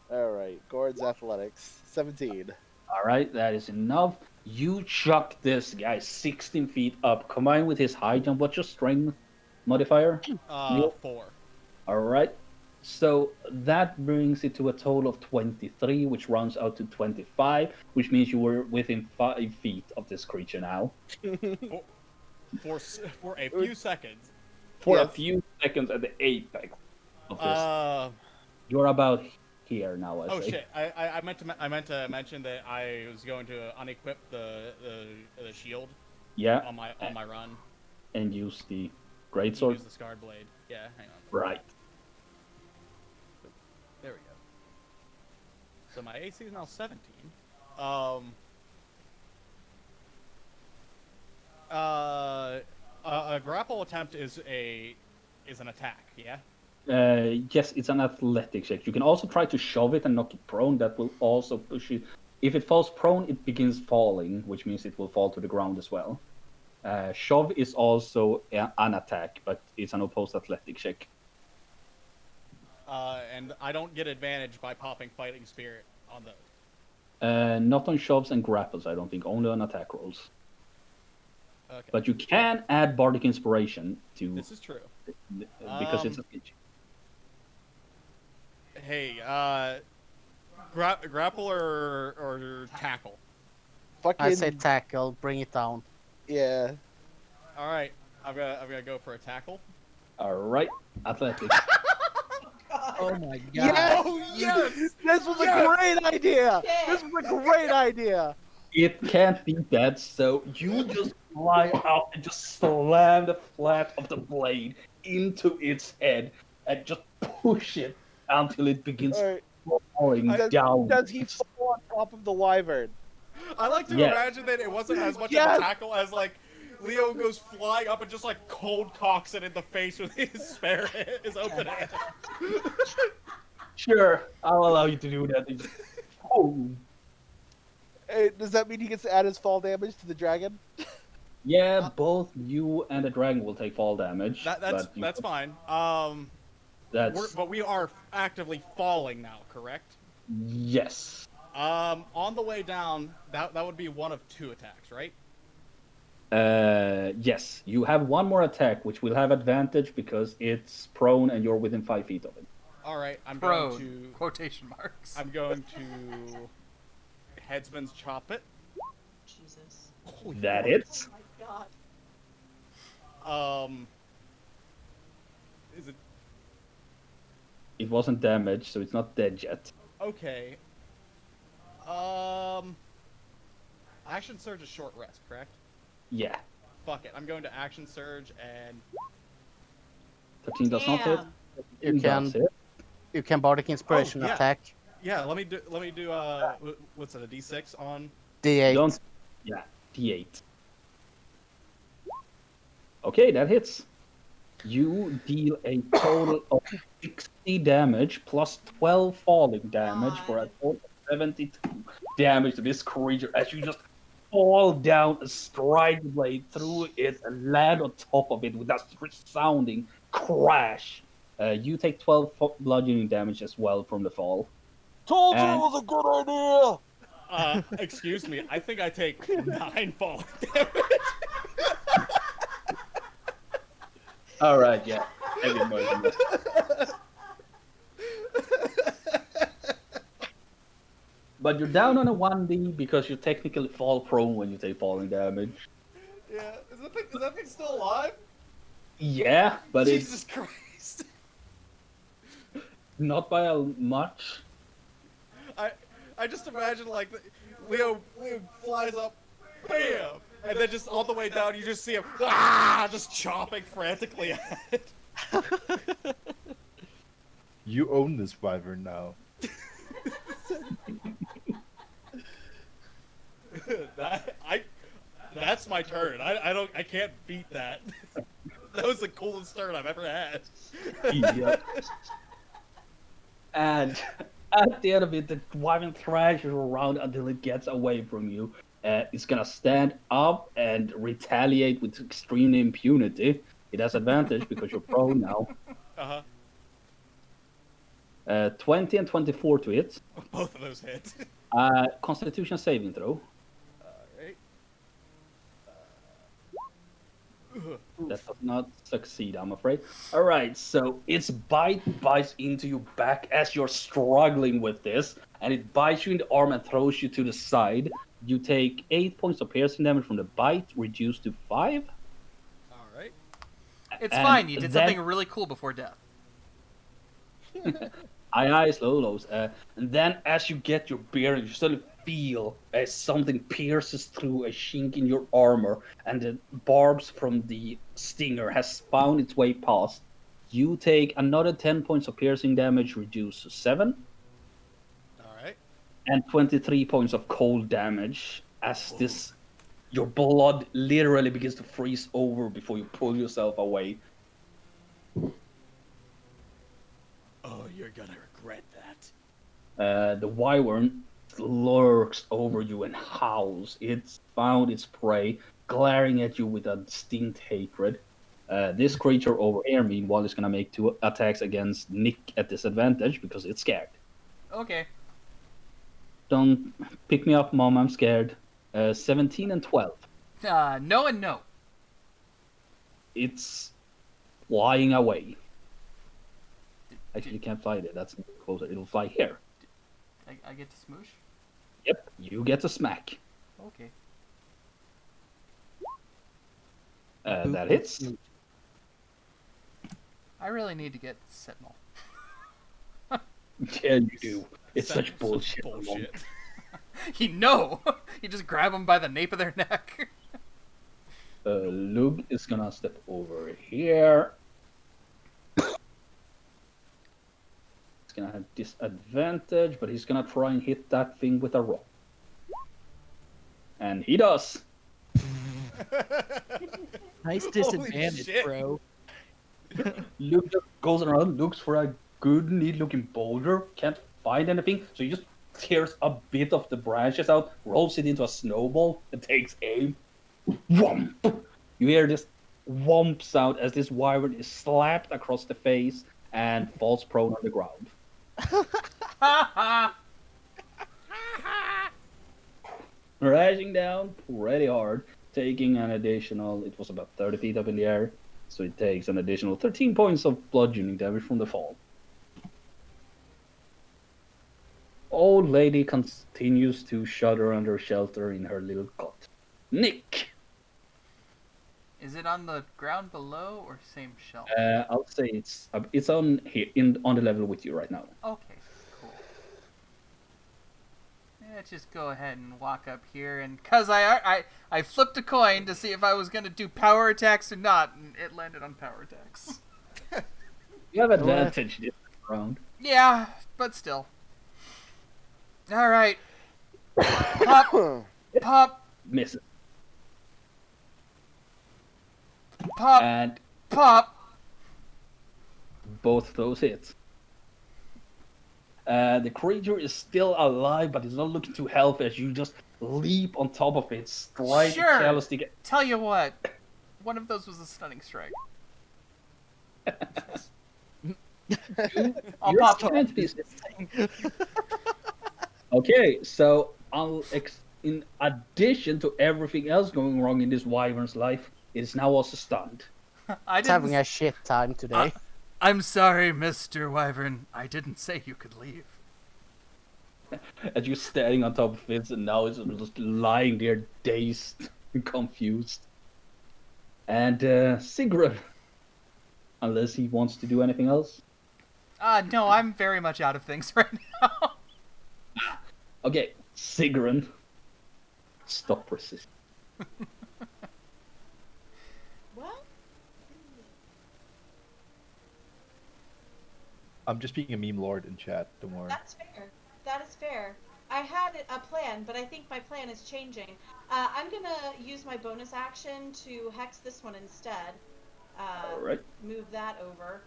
All right, Gordon's athletics, 17. All right, that is enough. You chuck this guy 16 feet up, combined with his high jump. What's your strength modifier? 4. All right. So that brings it to a total of 23, which rounds out to 25, which means you were within 5 feet of this creature now. For a few seconds. For a Yes. few seconds at the apex of this. Oh You're about here now, I say. shit! I meant to mention that I was going to unequip the shield Yeah, on my run. and use the Use greatsword. the scarred blade. Yeah, hang on. Right. There we go. So my AC is now 17. A grapple attempt is an attack. Yeah. Yes, it's an athletic check. You can also try to shove it and knock it prone. That will also push it. If it falls prone, it begins falling, which means it will fall to the ground as well. Shove is also an attack, but it's an opposed athletic check. and I don't get advantage by popping Fighting Spirit on those. Not on shoves and grapples, I don't think. Only on attack rolls. Okay. But you can add Bardic Inspiration to This is true. because it's a skill. Hey, grapple or tackle? Fucking. I say tackle, bring it down. Yeah. All right, I'm gonna go for a tackle. All right, athletics. Oh my god. Yes! Oh yes! This was a great idea! This was a great idea! It can't be that, so you just fly out and just slam the flat of the blade into its head and just push it until it begins Alright. falling down. Does he fall on top of the wyvern? I like to Yes. imagine that it wasn't as much of Yes! a tackle as like Leo goes flying up and just like cold cocks it in the face with his his open hand. Sure, I'll allow you to do that. It's just, oh. Hey, does that mean he gets to add his fall damage to the dragon? Yeah, both you and the dragon will take fall damage. That's but you- that's fine. That's But we are actively falling now, correct? yes. On the way down, that would be one of 2 attacks, right? Yes, you have one more attack, which will have advantage because it's prone and you're within 5 feet of it. All right, I'm Prone. going to Quotation marks. I'm going to Headsman's Chop It. Jesus. That hits. Oh my god. Is it It wasn't damaged, so it's not dead yet. okay? Action Surge is short rest, correct? Yeah, Fuck it, I'm going to Action Surge and 13 does not hit. Damn. 13 You does can- hit. You can Bardic Inspiration yeah. attack. yeah. Let me do what's it, a D6 on? D8. Don't. Yeah, D8. Okay, that hits. You deal a total of 60 damage plus 12 falling damage for a total of 72 damage to this creature as you just fall down and stride the blade through it and land on top of it with that resounding crash. You take 12 bludgeoning damage as well from the fall. Told And- you it was a good idea! Excuse me, I think I take 9 fall damage. All right, yeah. Maybe more than that. But you're down on a 1D because you technically fall prone when you take falling damage. Yeah, is that thing still alive? Yeah, but it's Jesus Christ! not by a much. I just imagine like Leo flies up, bam, and then just all the way down you just see him just chopping frantically at it. You own this wyvern now. That's my turn. I can't beat that. That was the coolest turn I've ever had. Idiot. And at the end of it, the wyvern thrashes around until it gets away from you. It's gonna stand up and retaliate with extreme impunity. It has advantage because you're prone now. Uh-huh. 20 and 24 to hit. Both of those hit. Constitution saving throw. Alright. That does not succeed, I'm afraid. Alright, so its bite bites into your back as you're struggling with this, and it bites you in the arm and throws you to the side. You take 8 points of piercing damage from the bite, reduced to 5. Alright. It's And fine. You did then- something really cool before death. Aye, slow lows. And then as you get your bearings, you suddenly feel as something pierces through a chink in your armor, and the barbs from the stinger has found its way past. You take another 10 points of piercing damage, reduced to 7, Alright. and 23 points of cold damage as this your blood literally begins to freeze over before you pull yourself away. Oh, you're gonna regret that. The wyvern lurks over you and howls. It's found its prey, glaring at you with a distinct hatred. This creature over here, meanwhile, is gonna make 2 attacks against Nick at disadvantage because it's scared. Okay. Don't pick me up, Mom. I'm scared. 17 and 12. No and no. It's flying away. Actually, you can't fly there. That's closer. It'll fly here. I get to smoosh? Yep, you get a smack. Okay. That hits. I really need to get Sentinel. Yeah, you do. It's Such such bullshit. Bullshit. You know! You just grab them by the nape of their neck. Lug is gonna step over here. He's gonna have disadvantage, but he's gonna try and hit that thing with a rock. And he does. Nice Holy disadvantage, shit. bro. Luke just goes around, looks for a good, neat-looking boulder, can't find anything, so he just tears a bit of the branches out, rolls it into a snowball, and takes aim. Whomp! You hear this whomp sound as this wyvern is slapped across the face and falls prone on the ground. Crashing down pretty hard, taking an additional, it was about 30 feet up in the air, so it takes an additional 13 points of bludgeoning damage from the fall. Old lady continues to shudder under shelter in her little cot. Nick! Is it on the ground below or same shelf? I'll say it's on here on the level with you right now. Okay, cool. Let's just go ahead and walk up here, and cause I flipped a coin to see if I was gonna do power attacks or not, and it landed on power attacks. You have advantage this round. Yeah, but still. All right. Pop, pop, Misses. pop, And pop. both of those hits. The creature is still alive, but it's not looking too healthy as you just leap on top of it, strike Sure. candlestick. Tell you what, one of those was a stunning strike. I'll You're pop. trying to be- Okay, so in addition to everything else going wrong in this wyvern's life, it is now also stunned. I It's having didn't. a shit time today. I'm sorry, Mr. Wyvern. I didn't say you could leave. As you're standing on top of it, and now it's just lying there, dazed and confused. And Sigrun, unless he wants to do anything else. No, I'm very much out of things right now. Okay, Sigrun, stop resisting. What? I'm just being a meme lord in chat. Don't worry. That's fair. That is fair. I had a plan, but I think my plan is changing. I'm gonna use my bonus action to hex this one instead. Alright. Move that over.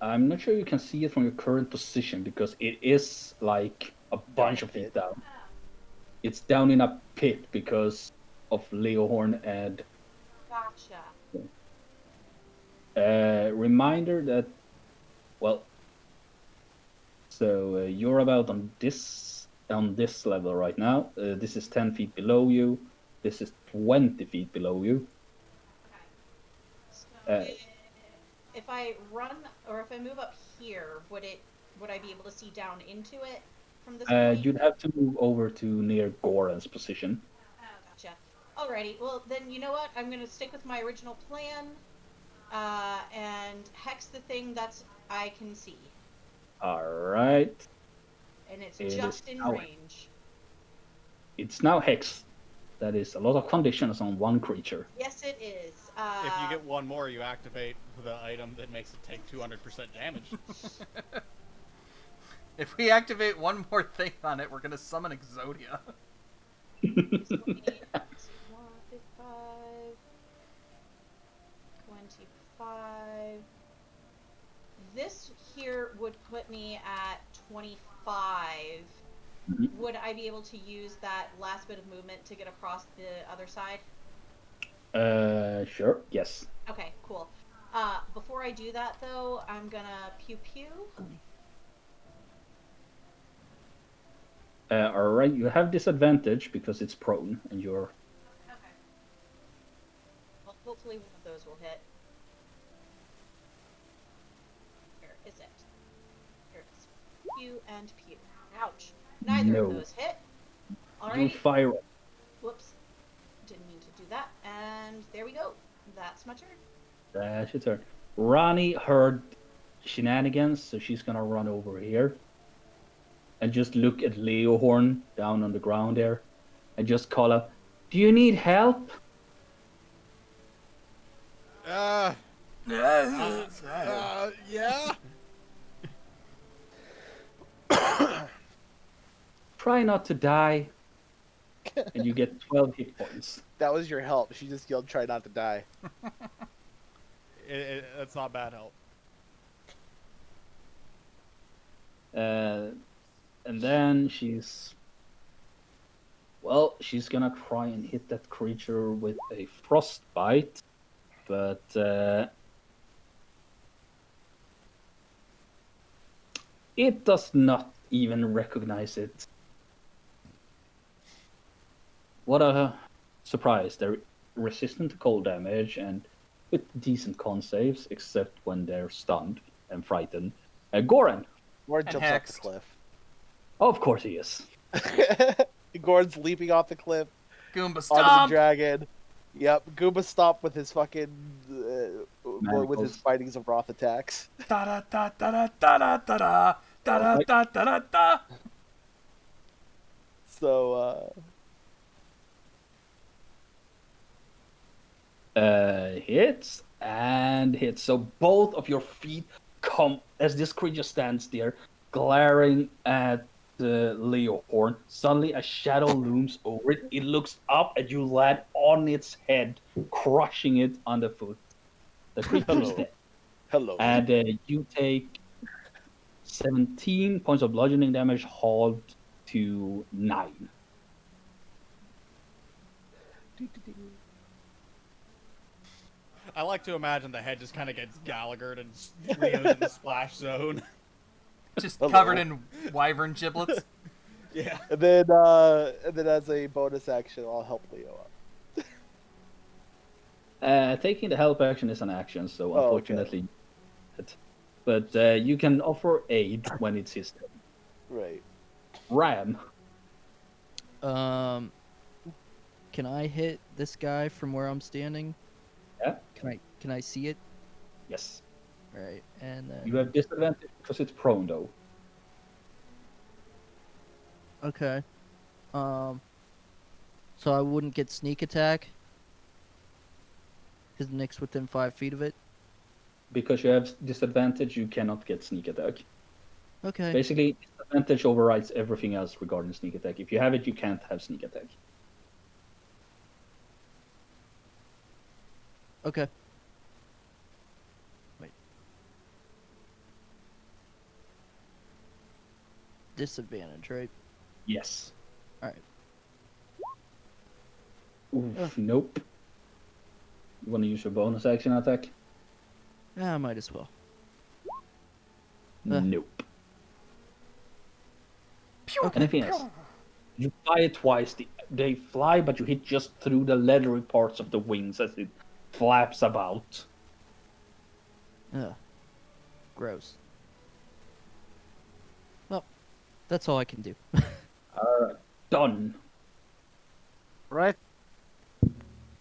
I'm not sure you can see it from your current position because it is like a bunch of feet down. It's down in a pit because of Leohorn and Gotcha. reminder that, well, so you're about on this level right now. This is 10 feet below you. This is 20 feet below you. So if I run or if I move up here, would I be able to see down into it from this point? You'd have to move over to near Goran's position. Oh, gotcha. Alrighty. Well, then you know what? I'm gonna stick with my original plan, and hex the thing that I can see, Alright. and it's It just is in now- range. It's now hexed. That is a lot of conditions on one creature. Yes, it is. If you get one more, you activate the item that makes it take 200% damage. If we activate one more thing on it, we're gonna summon Exodia. 25. This here would put me at 25. Mhm. Would I be able to use that last bit of movement to get across the other side? Sure. Yes. Okay, cool. Before I do that, though, I'm gonna pew pew. All right. You have disadvantage because it's prone, and you're. Okay. Well, hopefully one of those will hit. Where is it? Here it is. Pew and pew. Ouch. Neither of No. those hit. You Alrighty. fire. Whoops. Didn't mean to do that. And there we go. That's my turn. That's your turn. Ronnie heard shenanigans, so she's gonna run over here and just look at Leo Horn down on the ground there, and just call out, "Do you need help?" Yeah. Try not to die, and you get 12 hit points. That was your help. She just yelled, "Try not to die." That's not bad help. And then she's gonna try and hit that creature with a frostbite, but it does not even recognize it. What a surprise. They're resistant to cold damage and with decent con saves, except when they're stunned and frightened. Goran. Gordon And jumps off hexed. the cliff. Oh, of course he is. Gordon's leaping off the cliff Goomba onto the stomp. dragon. Yep, Goomba stopped with his fucking with his Manacles. fighting Zabroth attacks. Da da da da da da da da da da da da da da. So Hits and hits. So both of your feet come as this creature stands there, glaring at Leo Horn. Suddenly, a shadow looms over it. It looks up at you, land on its head, crushing it underfoot. The creature is dead. hello. And you take 17 points of bludgeoning damage, halved to 9. I like to imagine the head just kind of gets Gallaghered and Leo's in the splash zone. Just Hello. covered in wyvern giblets. Yeah. And then as a bonus action, I'll help Leo up. Taking the help action is an action, so Oh, okay. unfortunately. But you can offer aid when it's his turn. Right. Ram. Can I hit this guy from where I'm standing? Yeah. Can I see it? Yes. All right, and then You have disadvantage because it's prone, though. okay. So I wouldn't get sneak attack because Nick's within 5 feet of it. Because you have disadvantage, you cannot get sneak attack. Okay. Basically, disadvantage overrides everything else regarding sneak attack. If you have it, you can't have sneak attack. Okay. Wait. Disadvantage, right? Yes. All right. Oof, nope. You want to use your bonus action attack? Yeah, I might as well. Nope. Okay. Anything else? You fly it twice. They fly, but you hit just through the leathery parts of the wings as it flaps about. Ugh. Gross. Well, that's all I can do. Alright, done. Right?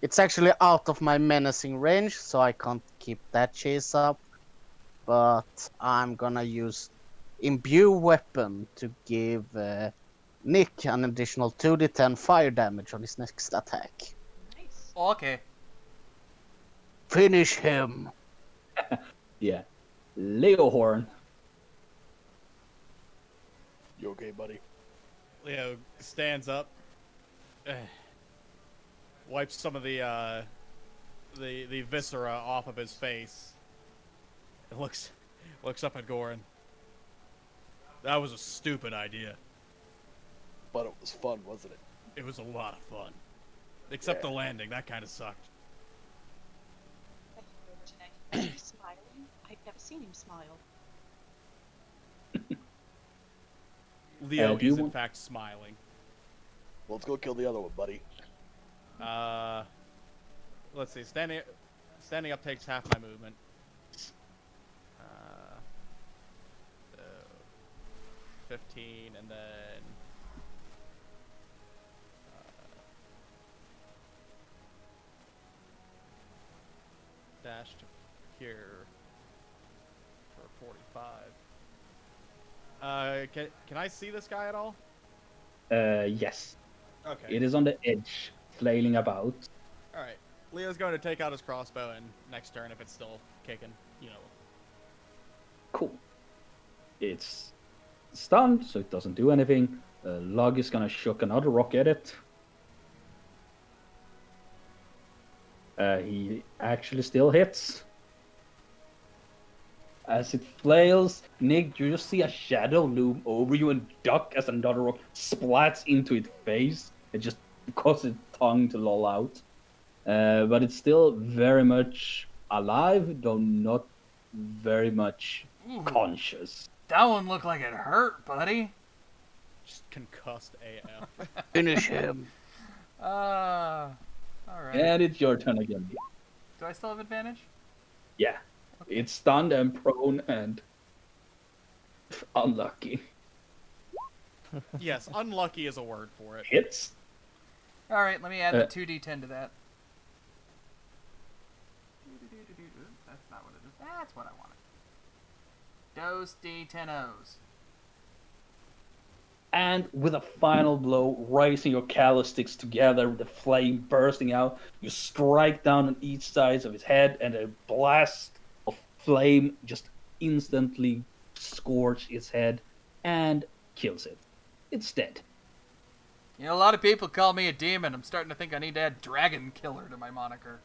It's actually out of my menacing range, so I can't keep that chase up. But I'm gonna use Imbue Weapon to give Nick an additional 2d10 fire damage on his next attack. Nice. Okay. Finish him! Yeah. Leo Horn. You okay, buddy? Leo stands up, wipes some of the viscera off of his face, and looks up at Goran. That was a stupid idea. But it was fun, wasn't it? It was a lot of fun. Except the landing, that kind of sucked. seen him smile. Leo do you is in want- fact smiling. Well, let's go kill the other one, buddy. Let's see. Standing up takes half my movement. So 15, and then dash to here for 45. Can I see this guy at all? Yes. Okay. It is on the edge, flailing about. All right. Leo's going to take out his crossbow, and next turn, if it's still kicking, Cool. It's stunned, so it doesn't do anything. Lug is gonna chuck another rock at it. He actually still hits. As it flails, Nick, you just see a shadow loom over you and duck as another rock splats into its face. It just causes its tongue to loll out. But it's still very much alive, though not very much conscious. That one looked like it hurt, buddy. Just concussed AF. Finish him. Alright. And it's your turn again. Do I still have advantage? Yeah. It's stunned and prone and unlucky. Yes, unlucky is a word for it. Hits. Alright, let me add the 2d10 to that. That's not what it is. That's what I wanted. Dose D10Os. And with a final blow, raising your calisthenics together, with the flame bursting out, you strike down on each side of his head, and a blast of flame just instantly scorches its head and kills it. It's dead. You know, a lot of people call me a demon. I'm starting to think I need to add Dragon Killer to my moniker.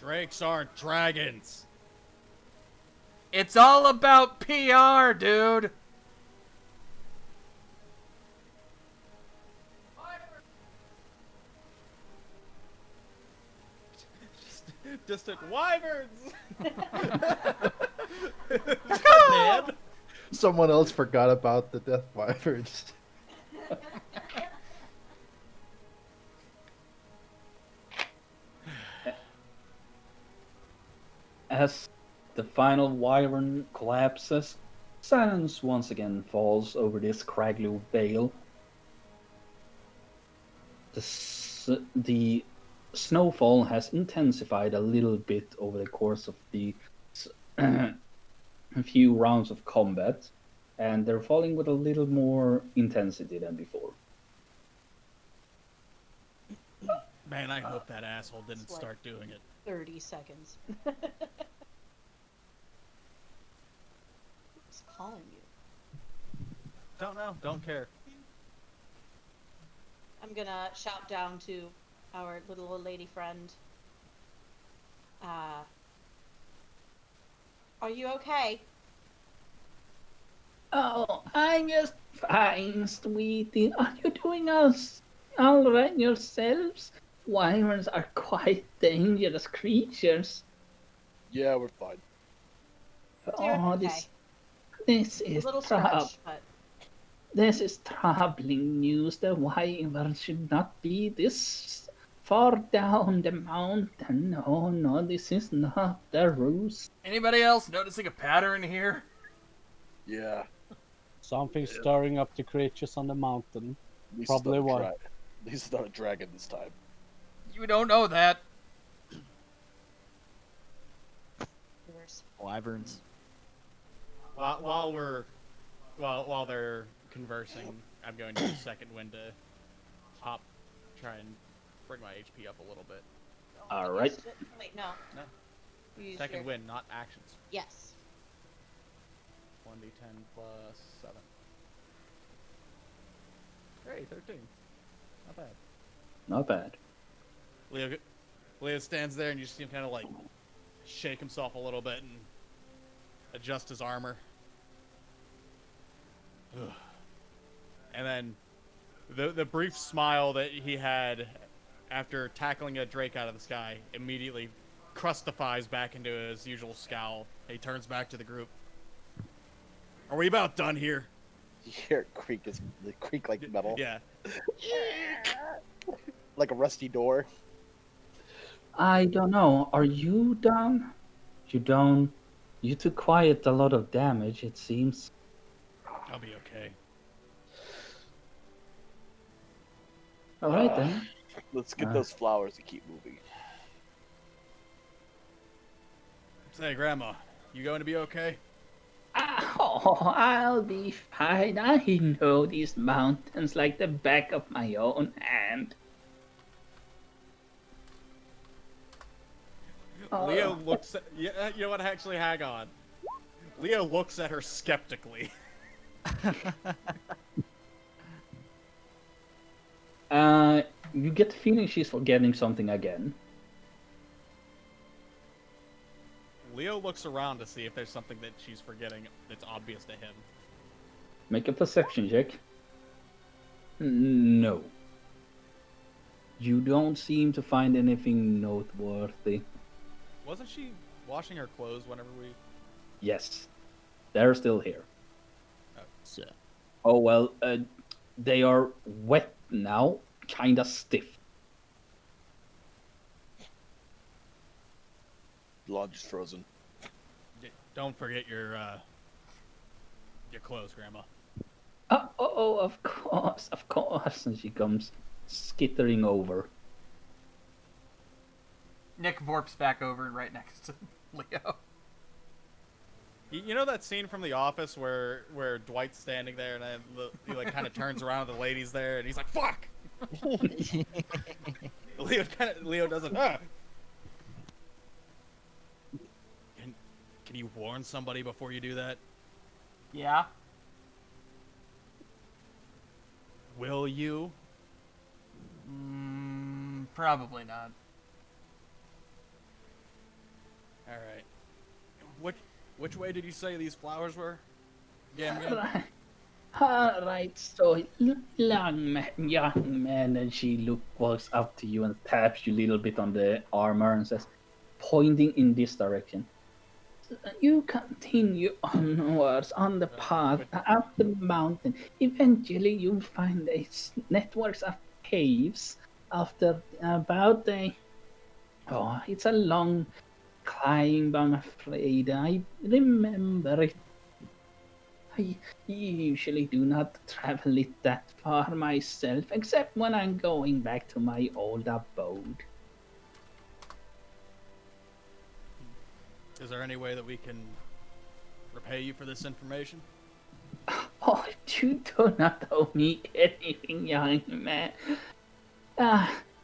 Drakes aren't dragons. It's all about PR, dude. Distant wyverns. Man. Someone else forgot about the death wyverns. As the final wyvern collapses, silence once again falls over this craggy vale. The snowfall has intensified a little bit over the course of the few rounds of combat, and they're falling with a little more intensity than before. Man, I hope that asshole didn't It's like- start doing it. 30 seconds. Who's calling you? Don't know. Don't care. I'm gonna shout down to our little old lady friend. Are you okay? Oh, I'm just fine, sweetie. Are you doing us all right yourselves? Wyverns are quite dangerous creatures. Yeah, we're fine. You're Oh, okay. this A is little troubling. stretch, but This is troubling news. The wyverns should not be this far down the mountain. No, no, this is not the ruse. Anybody else noticing a pattern here? Yeah. Something stirring up the creatures on the mountain. At least Probably it's not a why. dra- At least it's not a dragon this time. You don't know that. yours. Wyverns. While they're conversing, I'm going to use second wind to try and bring my HP up a little bit. All You right. used it? Wait, no. No. You used Second your- wind, not actions. Yes. 1d10 plus 7. Great, 13. Not bad. Not bad. Leo stands there and you see him kind of like shake himself a little bit and adjust his armor. Ugh. And then the brief smile that he had after tackling a drake out of the sky immediately crustifies back into his usual scowl. He turns back to the group. Are we about done here? You hear it creak like metal, Yeah. like a rusty door. I don't know. Are you down? You down? You took quite a lot of damage, it seems. I'll be okay. All right then. Let's get those flowers and keep moving. Say, Grandma, you going to be okay? Oh, I'll be fine. I know these mountains like the back of my own hand. Leo looks at... Yeah, you know what? Actually, hang on. Leo looks at her skeptically. You get the feeling she's forgetting something again. Leo looks around to see if there's something that she's forgetting that's obvious to him. Make a perception check. No. You don't seem to find anything noteworthy. Wasn't she washing her clothes whenever we... Yes, they're still here. So, Oh well, they are wet now, kinda stiff. Laundry's frozen. Don't forget your clothes, Grandma. Oh, of course. And she comes skittering over. Nick vorps back over right next to Leo. You know that scene from The Office where Dwight's standing there and then he like kind of turns around to the ladies there and he's like, "Fuck!" Leo doesn't. Can you warn somebody before you do that? Yeah. Will you? Probably not. All right. Which way did you say these flowers were? Again. Alright, so young man, and she walks up to you and taps you a little bit on the armor and says, pointing in this direction. You continue onwards on the path up the mountain. Eventually, you'll find a networks of caves. After about it's a long climb. I'm afraid. I remember it. I usually do not travel it that far myself, except when I'm going back to my old abode. Is there any way that we can repay you for this information? Oh, you do not owe me anything, young man.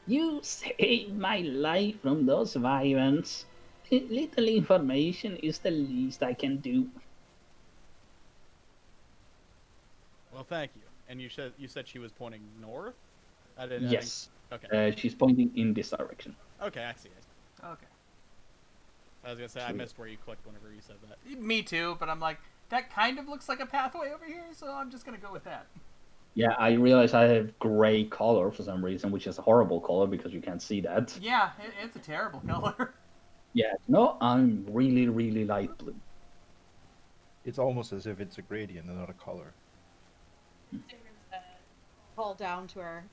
You saved my life from those wyverns. Little information is the least I can do. Well, thank you. And you said she was pointing north? I didn't. Yes. Okay. She's pointing in this direction. Okay, I see. Okay. I was gonna say I missed where you clicked whenever you said that. Me too, but I'm like, that kind of looks like a pathway over here, so I'm just gonna go with that. Yeah, I realize I have gray color for some reason, which is a horrible color because you can't see that. Yeah, it's a terrible color. Yeah, no, I'm really, really light blue. It's almost as if it's a gradient and not a color. Call down to her.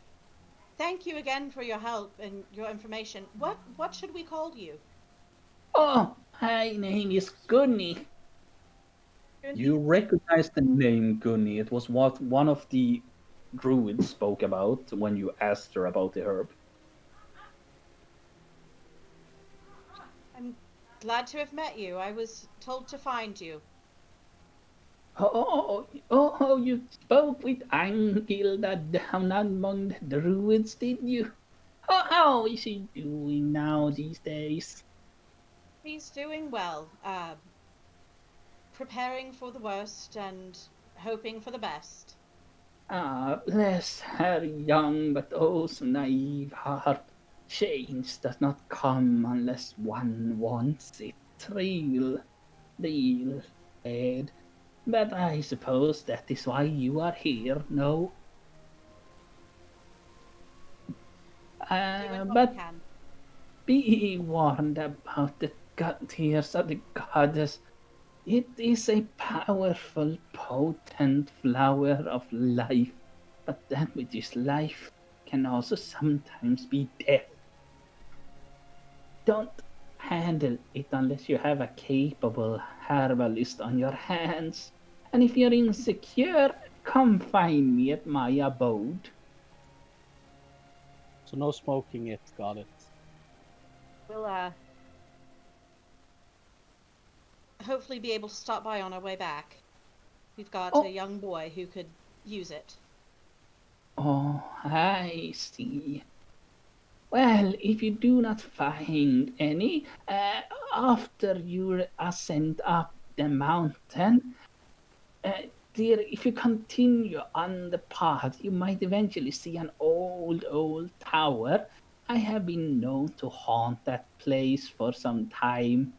Thank you again for your help and your information. What should we call you? Oh, my name is Gunny. You recognize the name Gunny. It was what one of the druids spoke about when you asked her about the herb. I'm glad to have met you. I was told to find you. Oh, you spoke with Angilda down among the druids, did you? Oh, how is he doing now these days? He's doing well. Preparing for the worst and hoping for the best. Bless her young but oh so naive heart. Change does not come unless one wants it. Real bad. But I suppose that is why you are here, no? Doing what But we can. Be warned about the tears of the goddess. It is a powerful, potent flower of life, but that which is life can also sometimes be death. Don't handle it unless you have a capable herbalist on your hands. And if you're insecure, come find me at my abode. So no smoking it, got it. We'll hopefully be able to stop by on our way back. We've got Oh. a young boy who could use it. Oh, I see. Well, if you do not find any, after you ascend up the mountain, dear, if you continue on the path, you might eventually see an old tower. I have been known to haunt that place for some time.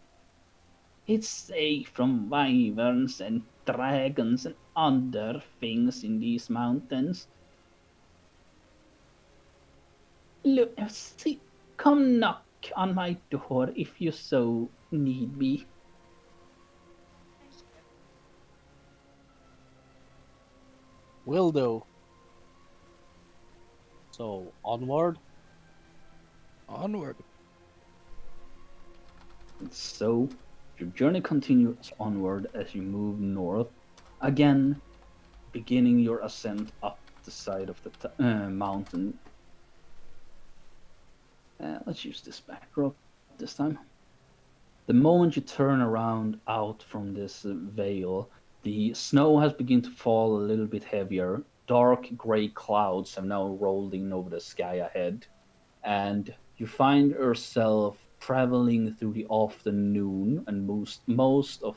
It's safe from wyverns and dragons and other things in these mountains. Look, see, come knock on my door if you so need me. Will do. So, onward. Onward. So, your journey continues onward as you move north, again beginning your ascent up the side of the mountain. Let's use this backdrop this time. The moment you turn around out from this vale, the snow has begun to fall a little bit heavier. Dark gray clouds have now rolled in over the sky ahead, and you find yourself traveling through the afternoon and most of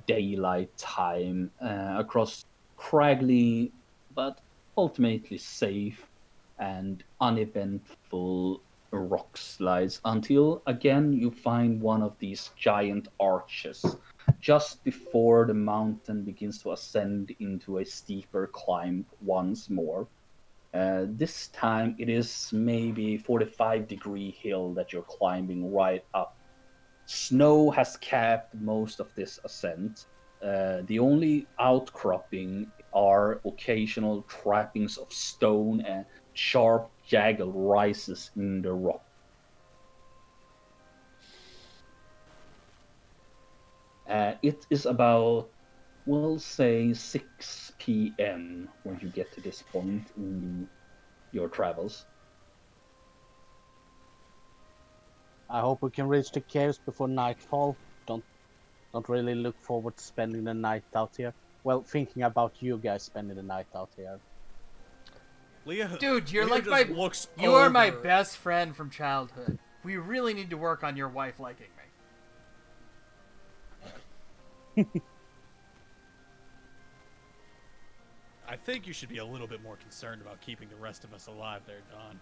daylight time across craggy but ultimately safe and uneventful rock slides until again you find one of these giant arches just before the mountain begins to ascend into a steeper climb once more. This time it is maybe 45-degree hill that you're climbing right up. Snow has capped most of this ascent. The only outcropping are occasional trappings of stone and sharp, jagged rises in the rock. It is about, we'll say, 6 p.m. when you get to this point in your travels. I hope we can reach the caves before nightfall. Don't really look forward to spending the night out here. Well, thinking about you guys spending the night out here. Leo, Dude, you're Leo like just my looks you are my over. best friend from childhood. We really need to work on your wife liking me. I think you should be a little bit more concerned about keeping the rest of us alive there, Don.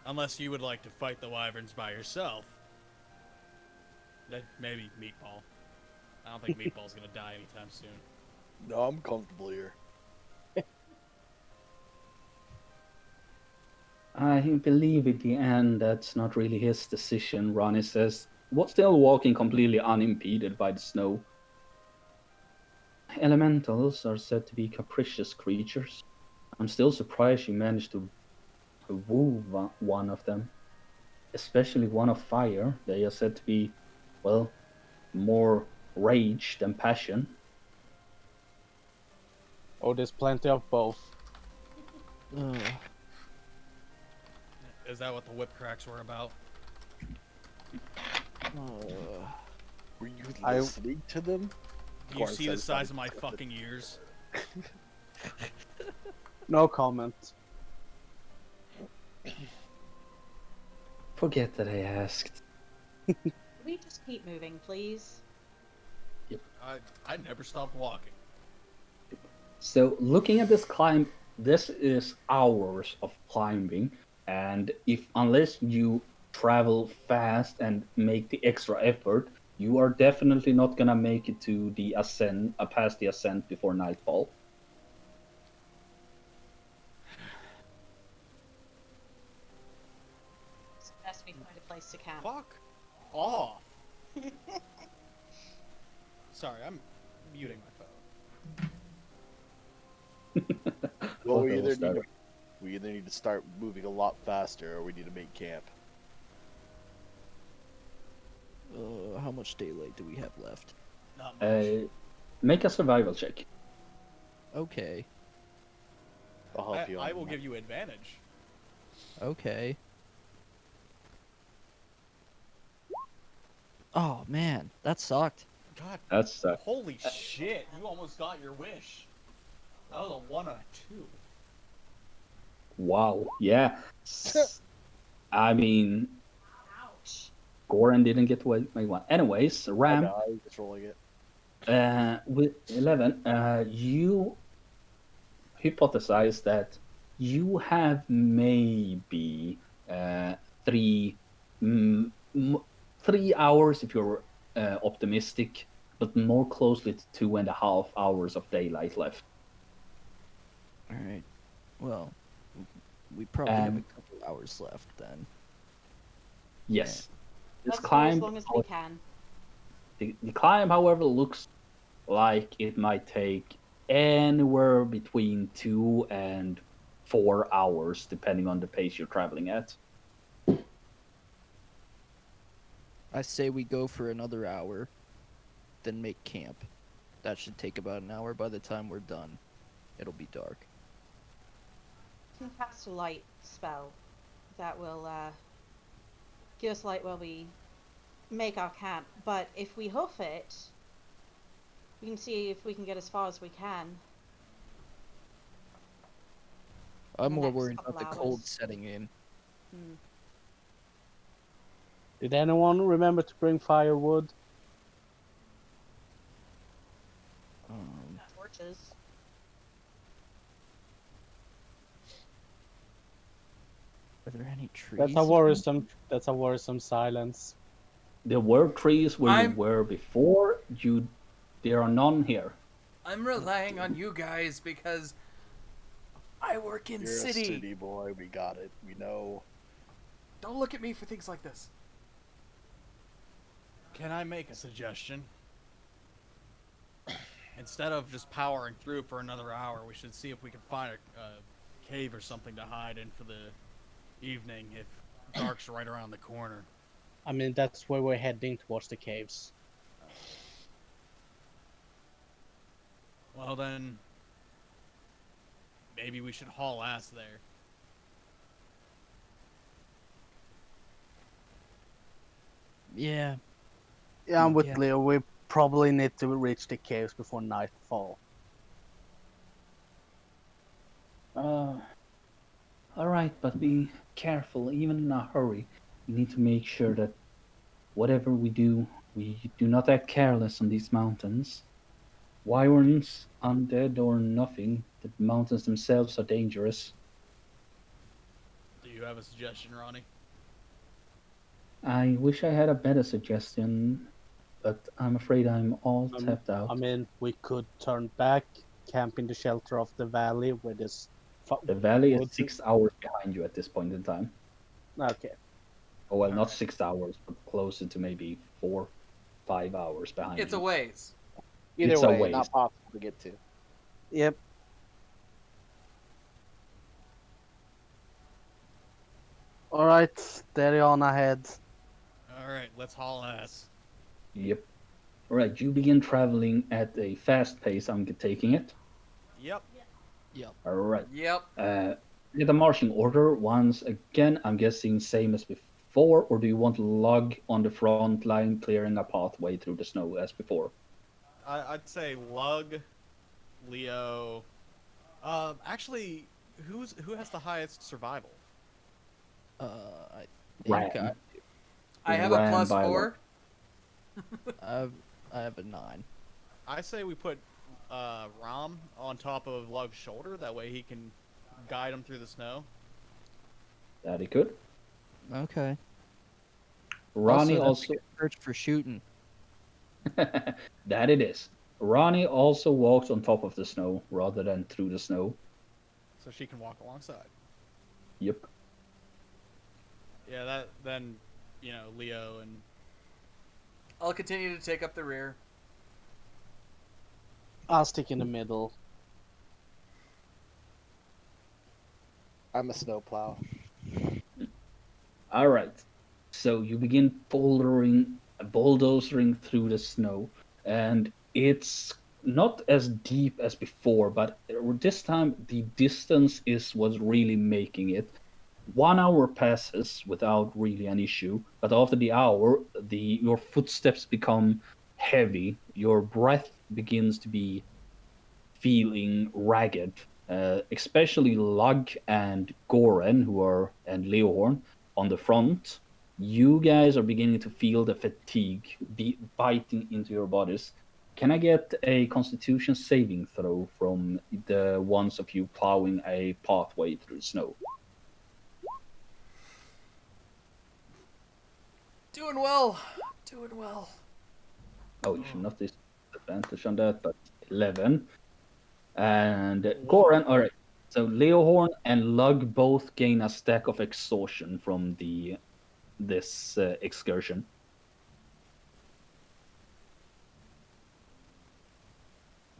Unless you would like to fight the wyverns by yourself. Then maybe Meatball. I don't think Meatball's gonna die anytime soon. No, I'm comfortable here. I believe at the end that's not really his decision, Ronnie says, still walking completely unimpeded by the snow. Elementals are said to be capricious creatures. I'm still surprised you managed to woo one of them. Especially one of fire. They are said to be, well, more rage than passion. Oh, there's plenty of both. Is that what the whip cracks were about? Were you I- listening to them? Do you Quark see the says size that. of my fucking ears? No comment. Forget that I asked. Can we just keep moving, please? I never stopped walking. So looking at this climb, this is hours of climbing, and unless you travel fast and make the extra effort, you are definitely not gonna make it to the ascent, past the ascent before nightfall. fuck off. Sorry, I'm muting my phone. Well, Okay, we'll start. we either need to start moving a lot faster, or we need to make camp. How much daylight do we have left? Not much. Make a survival check. Okay. I'll help you. I on will that. give you advantage. Okay. Oh man, that sucked. God, That's holy shit! You almost got your wish. That was a 1 and a 2. wow. Yeah. I mean, Ouch. Goran didn't get away my one. Anyways, I Ram, know, I was just rolling it. with 11, you hypothesize that you have maybe 3 mm, 3 hours if you're optimistic, but more closely to 2.5 hours of daylight left. All right. Well, we probably have a And- couple hours left then. Yes. This Let's go as climb, long as we can. the climb, however, looks like it might take anywhere between 2 and 4 hours, depending on the pace you're traveling at. I say we go for another hour, then make camp. That should take about an hour. By the time we're done, it'll be dark. We can cast a light spell that will give us light while we make our camp. But if we hoof it, we can see if we can get as far as we can. I'm the more next worried couple about the cold hours. setting in. Did anyone remember to bring firewood? Torches. Are there any trees? That's a worrisome. That's a worrisome silence. There were trees where I'm- you were before. There are none here. I'm relying on you guys because I work in You're city. a city boy. We got it. We know. Don't look at me for things like this. Can I make a suggestion? Instead of just powering through for another hour, we should see if we can find a cave or something to hide in for the evening if dark's right around the corner. I mean, that's where we're heading towards the caves. Well then, maybe we should haul ass there. Yeah. Yeah, I'm with Yeah. Leo. We probably need to reach the caves before nightfall. All right, but be careful. Even in a hurry, we need to make sure that whatever we do not act careless on these mountains. Wyverns, undead or nothing, the mountains themselves are dangerous. Do you have a suggestion, Ronnie? I wish I had a better suggestion, but I'm afraid I'm all Um, tapped out. I mean, we could turn back, camp in the shelter of the valley where this. The valley is woods 6 hours behind you at this point in time. Okay. Oh, well, not Alright. 6 hours, but closer to maybe 4, 5 hours behind It's you. a ways. Either It's a way, waste. not possible to get to. Yep. All right, steady on ahead. Alright, let's haul ass. Yep. All right, you begin traveling at a fast pace. I'm taking it. Yep. All right. Yep. The marching order once again. I'm guessing same as before, or do you want Lug on the front line, clearing a pathway through the snow as before? I'd say Lug, Leo. Actually, who has the highest survival? I Ram. think I have a Ran plus by 4. I have a 9. I say we put Ram on top of Lug's shoulder. That way he can guide him through the snow. That he could. Okay. Ronnie that's also. a good search for shooting. That it is. Ronnie also walks on top of the snow rather than through the snow. So she can walk alongside. Yep. Yeah, then Leo and I'll continue to take up the rear. I'll stick in the middle. I'm a snowplow. All right. So you begin bulldozering through the snow, and it's not as deep as before, but this time the distance is what's really making it. 1 hour passes without really an issue, but after the hour, your footsteps become heavy. Your breath begins to be feeling ragged, especially Lug and Goren, and Leohorn on the front. You guys are beginning to feel the fatigue biting into your bodies. Can I get a Constitution saving throw from the ones of you plowing a pathway through snow? Doing well. Doing well. Oh, you should not disadvantage on that, but 11. And Goran, all right. So Leohorn and Lug both gain a stack of exhaustion from this excursion.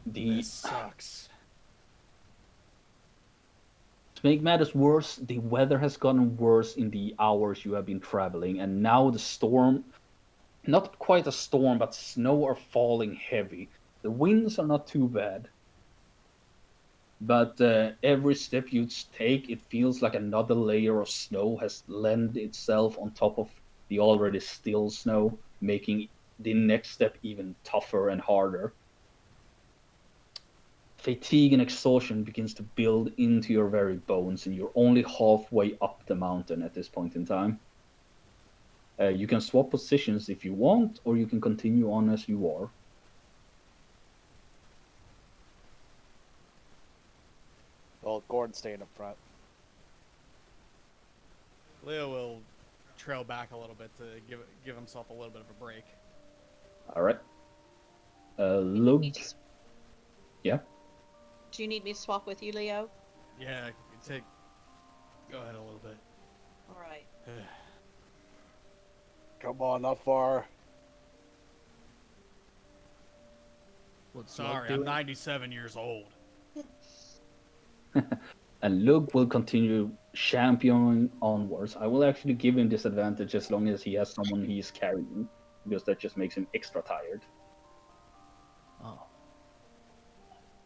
this sucks. To make matters worse, the weather has gotten worse in the hours you have been traveling, and now the storm, not quite a storm, but snow are falling heavy. The winds are not too bad, but every step you take, it feels like another layer of snow has lent itself on top of the already still snow, making the next step even tougher and harder. Fatigue and exhaustion begins to build into your very bones, and you're only halfway up the mountain at this point in time. You can swap positions if you want, or you can continue on as you are. Well, Gordon's staying up front. Leo will trail back a little bit to give himself a little bit of a break. All right. You Lug. need to- Yeah. Do you need me to swap with you, Leo? Yeah, go ahead a little bit. All right. Come on, not far. What's Lug Sorry, I'm doing? 97 years old. And Lug will continue championing onwards. I will actually give him disadvantage as long as he has someone he's carrying, because that just makes him extra tired. Oh.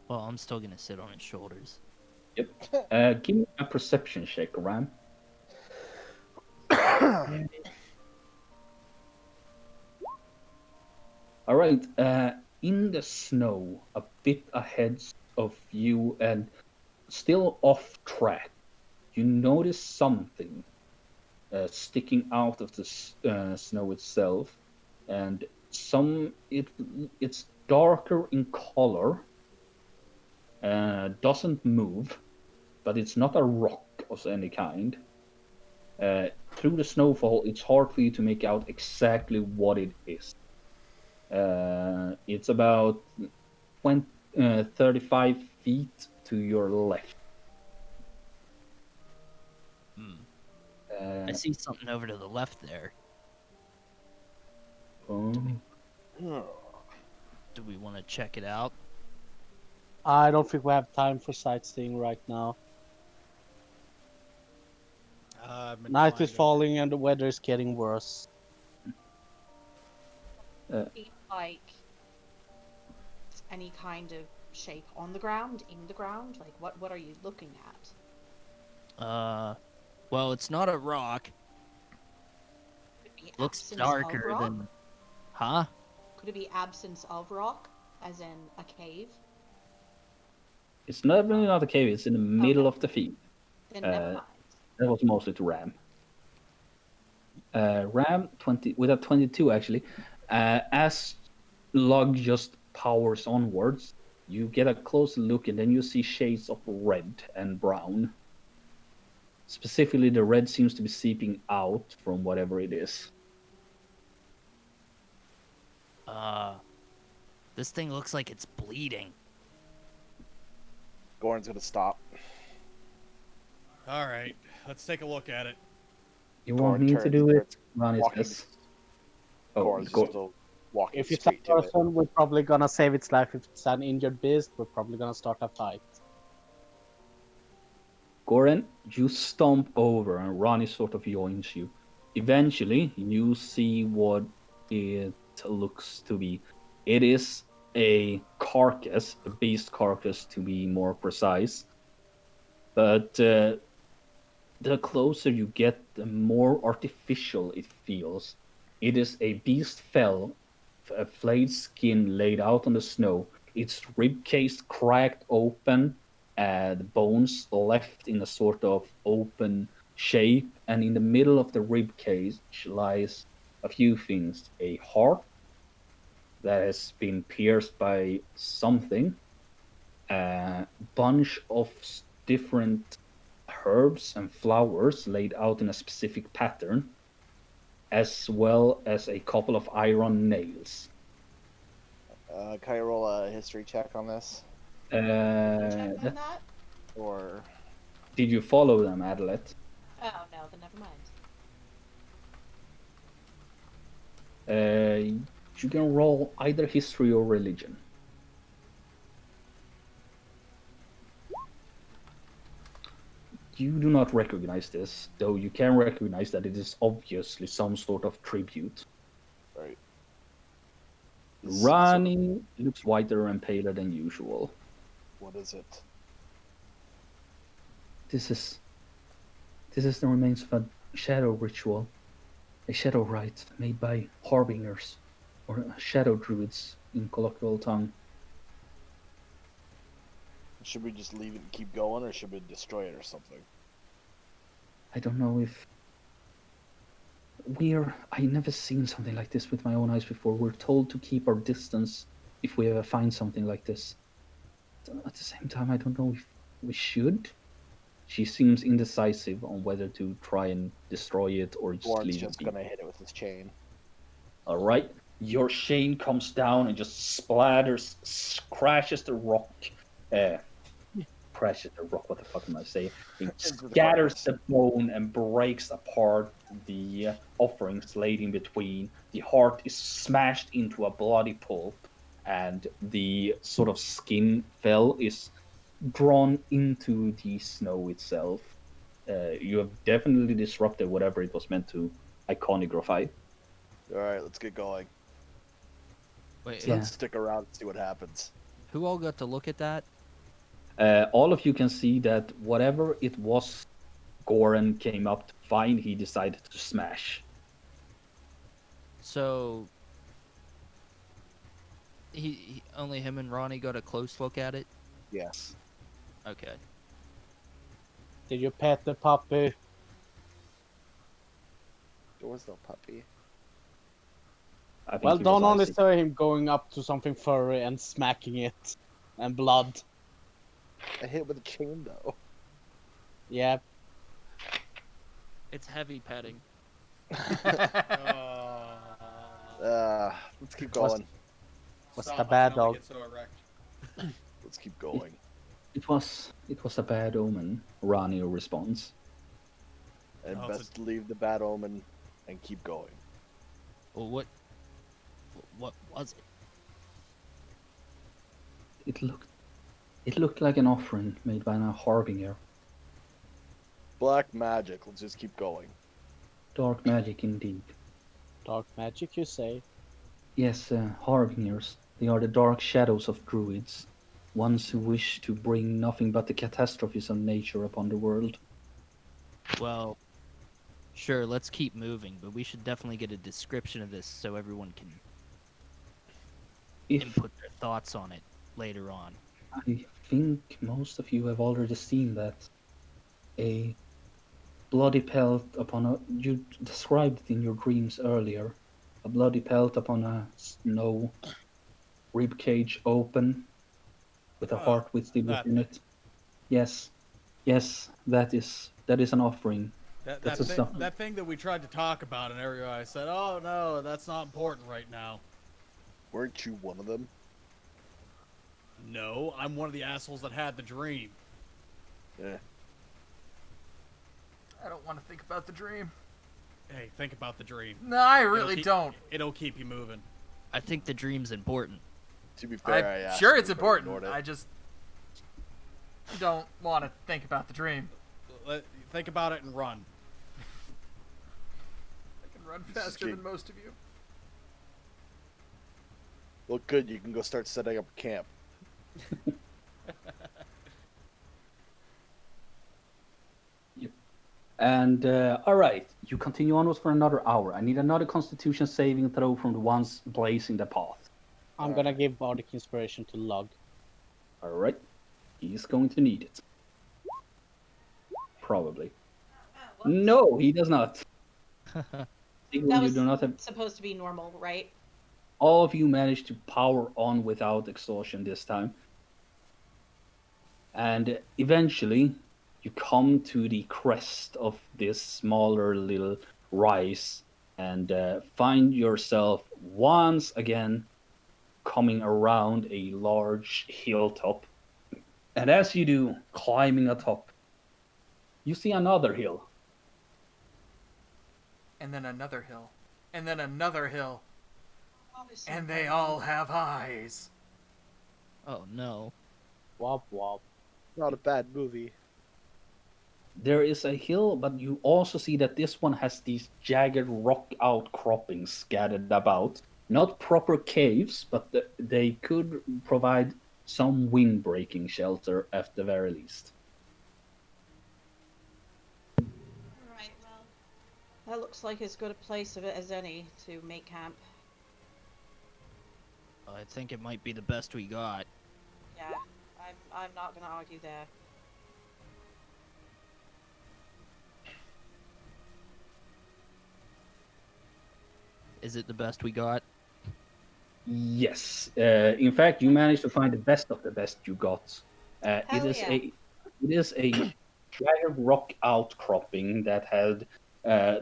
Well, I'm still gonna sit on his shoulders. Yep. Give me a perception check, Ram. All right. In the snow, a bit ahead of you and still off track, you notice something sticking out of the snow itself, and it's darker in color, doesn't move, but it's not a rock of any kind. Through the snowfall, it's hard for you to make out exactly what it is. It's about 35 feet to your left. I see something over to the left there. Um, Do we want to check it out? I don't think we have time for sightseeing right now. I've been Night flying is over. falling and the weather is getting worse. See, like any kind of shape on the ground, in the ground? Like what are you looking at? Well, it's not a rock. Could it be Looks absence of darker rock? than. Huh? Could it be absence of rock, as in a cave? It's not really not a cave. It's in the middle Okay. of the field. Then never mind. That was mostly to Ram. Ram 20 with a 22 actually. As Lug just powers onwards, you get a close look and then you see shades of red and brown. Specifically, the red seems to be seeping out from whatever it is. This thing looks like it's bleeding. Gordon's gonna stop. All right, let's take a look at it. You want Goran me to turns do and it? starts Ronnie walking. says. Oh, Goran's go. just still walking If it's a straight to it. person, we're probably gonna save its life. If it's an injured beast, we're probably gonna start a fight. Goran, you stomp over and Ronnie sort of joins you. Eventually, you see what it looks to be. It is a carcass, a beast carcass to be more precise. But the closer you get, the more artificial it feels. It is a beast fell, a flayed skin laid out on the snow, its rib case cracked open, the bones left in a sort of open shape, and in the middle of the rib cage lies a few things: a heart that has been pierced by something, a bunch of different herbs and flowers laid out in a specific pattern, as well as a couple of iron nails. Can I roll a history check on this? Check Uh, on that? Or did you follow them, Adelet? Oh no, then never mind. You can roll either history or religion. You do not recognize this, though you can recognize that it is obviously some sort of tribute. right. Rani looks whiter and paler than usual. What is it? This is the remains of a shadow ritual, a shadow rite made by harbingers, or shadow druids in colloquial tongue. Should we just leave it and keep going, or should we destroy it or something? I don't know if I never seen something like this with my own eyes before. We're told to keep our distance if we ever find something like this. At the same time, I don't know if we should. She seems indecisive on whether to try and destroy it or just Goran's leave it just be. gonna hit it with his chain. All right, your chain comes down and just splatters, crashes the rock. Crashes the rock. What the fuck am I saying? It Into the scatters carcass. the bone and breaks apart the offerings laid in between. The heart is smashed into a bloody pulp, and the sort of skin fell is drawn into the snow itself. You have definitely disrupted whatever it was meant to iconography. All right, let's get going. Wait, Yeah. Let's stick around and see what happens. who all got to look at that? All of you can see that whatever it was Goran came up to find, he decided to smash. So only him and Ronnie got a close look at it. Yes. Okay. Did you pet the puppy? There was no puppy. I think Well, he don't was only icy. say him going up to something furry and smacking it, and blood. I hit it with a chain though. Yeah, It's heavy petting. Let's keep going. what's Stop, the I bad can only dog? get so erect. Let's keep going. It was a bad omen, Rani responds. And No, it's best to leave the bad omen and keep going. Well, what was it? It looked like an offering made by a harbinger. Black magic. Let's just keep going. Dark magic indeed. Dark magic, you say? Yes, harbingers. They are the dark shadows of druids, ones who wish to bring nothing but the catastrophes of nature upon the world. Well, sure, let's keep moving, but we should definitely get a description of this so everyone can If input their thoughts on it later on. I think most of you have already seen that. A bloody pelt upon a. You described it in your dreams earlier. A bloody pelt upon a snow rib cage open, with a Oh, heart still that within it. Yes, that is an offering. That That's that a thing, stuff. that thing that we tried to talk about, and everybody said, "Oh no, that's not important right now." Weren't you one of them? No, I'm one of the assholes that had the dream. Yeah. I don't want to think about the dream. Hey, think about the dream. No, I really don't. It'll keep you moving. I think the dream's important. To be fair, I I'm asked sure you, it's but you important. ignored it. I just don't want to think about the dream. Think about it and run. I can run This is faster good. than most of you. Well, good. You can go start setting up camp. And all right, you continue onwards for another hour. I need another Constitution saving throw from the ones blazing the path. I'm gonna give Bardic Inspiration to Lug. All right, he's going to need it. Probably. No, he does not. That You was do not have. supposed to be normal, right? All of you managed to power on without exhaustion this time. And eventually, you come to the crest of this smaller little rise and find yourself once again coming around a large hilltop. And as you do, climbing atop, you see another hill. And then another hill. And then another hill. Obviously, And they all have eyes. Oh no. Wop wop. Not a bad movie. There is a hill, but you also see that this one has these jagged rock outcroppings scattered about. Not proper caves, but they could provide some wind-breaking shelter at the very least. Right, well, that looks like as good a place of it as any to make camp. I think it might be the best we got. Yeah, I'm not gonna argue there. Is it the best we got? Yes. In fact, you managed to find the best of the best you got. It Hell is yeah. it is a jagged rock outcropping that had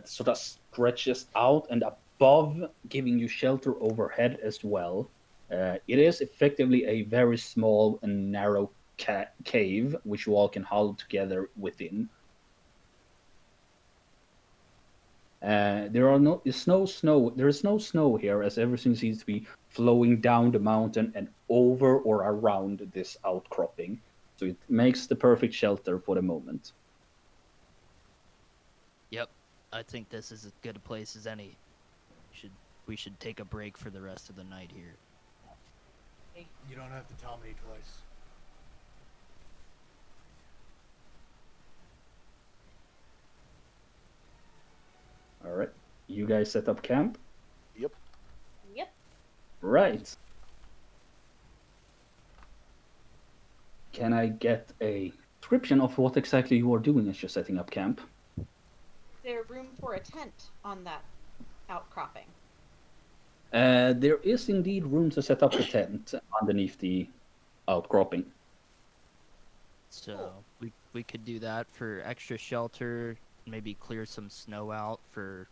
sort of stretches out and above, giving you shelter overhead as well. It is effectively a very small and narrow cave, which you all can huddle together within. There is no snow. There is no snow here, as everything seems to be flowing down the mountain and over or around this outcropping. So it makes the perfect shelter for the moment. Yep. I think this is as good a place as any. We should take a break for the rest of the night here. You don't have to tell me twice. All right, you guys set up camp. Yep. Yep. Right. Can I get a description of what exactly you are doing as you're setting up camp? There room for a tent on that outcropping. There is indeed room to set up the tent underneath the outcropping. So we could do that for extra shelter, maybe clear some snow out for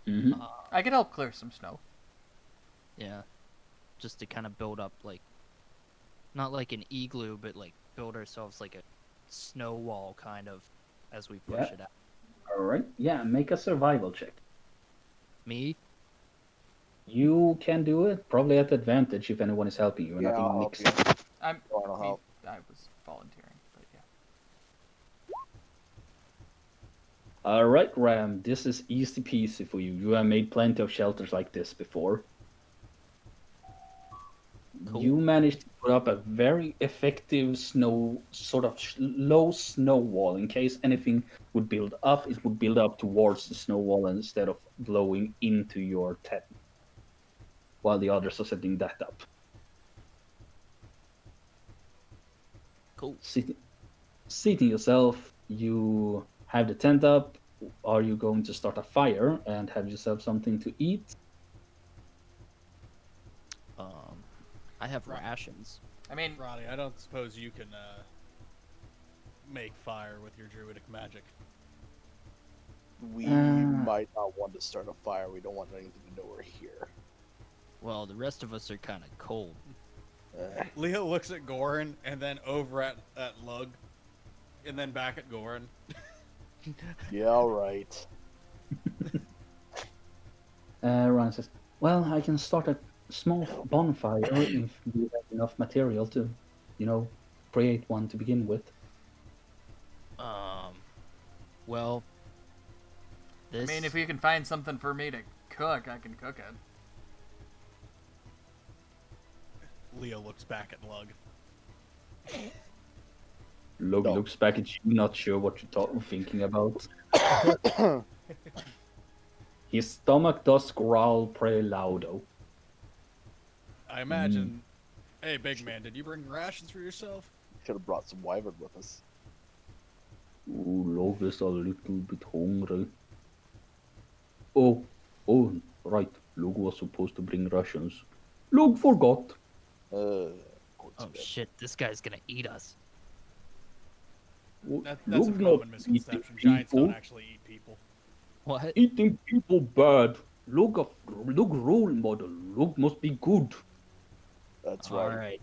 Mm-hmm. I could help clear some snow. yeah, just to kind of build up like not like an igloo, but like build ourselves like a snow wall kind of as we push Yeah. it out. All right. Yeah, make a survival check. Me? You can do it, probably at advantage if anyone is helping you. And Yeah, I think I'll Nick's help you. I'm. I'll help. I was volunteering, but yeah. All right, Ram. This is easy peasy for you. You have made plenty of shelters like this before. Cool. You managed to put up a very effective snow, sort of low snow wall. In case anything would build up, it would build up towards the snow wall instead of blowing into your tent, while the others are setting that up. Cool. Seating yourself, you have the tent up. Are you going to start a fire and have yourself something to eat? I have Right. rations. I mean, Roddy, I don't suppose you can make fire with your druidic magic. We Uh. might not want to start a fire. We don't want anything to know we're here. Well, the rest of us are kind of cold. Leo looks at Goran and then over at Lug and then back at Goran. Yeah, all right. Ryan says, "Well, I can start a small bonfire if we have enough material to, create one to begin with." Well, I this. mean, if you can find something for me to cook, I can cook it. Leo looks back at Lug. Log No. looks back at you, not sure what you're thinking about. His stomach does growl pretty loud, though. I imagine. Hey, big man, did you bring rations for yourself? Should have brought some wyvern with us. Ooh, Log is a little bit hungry. Oh, right. Log was supposed to bring rations. Log forgot. Oh shit! This guy's gonna eat us. That's a Log not common misconception. Giants don't people. actually eat people. What? Eating people bad. Log role model. Log must be good. That's All right. right.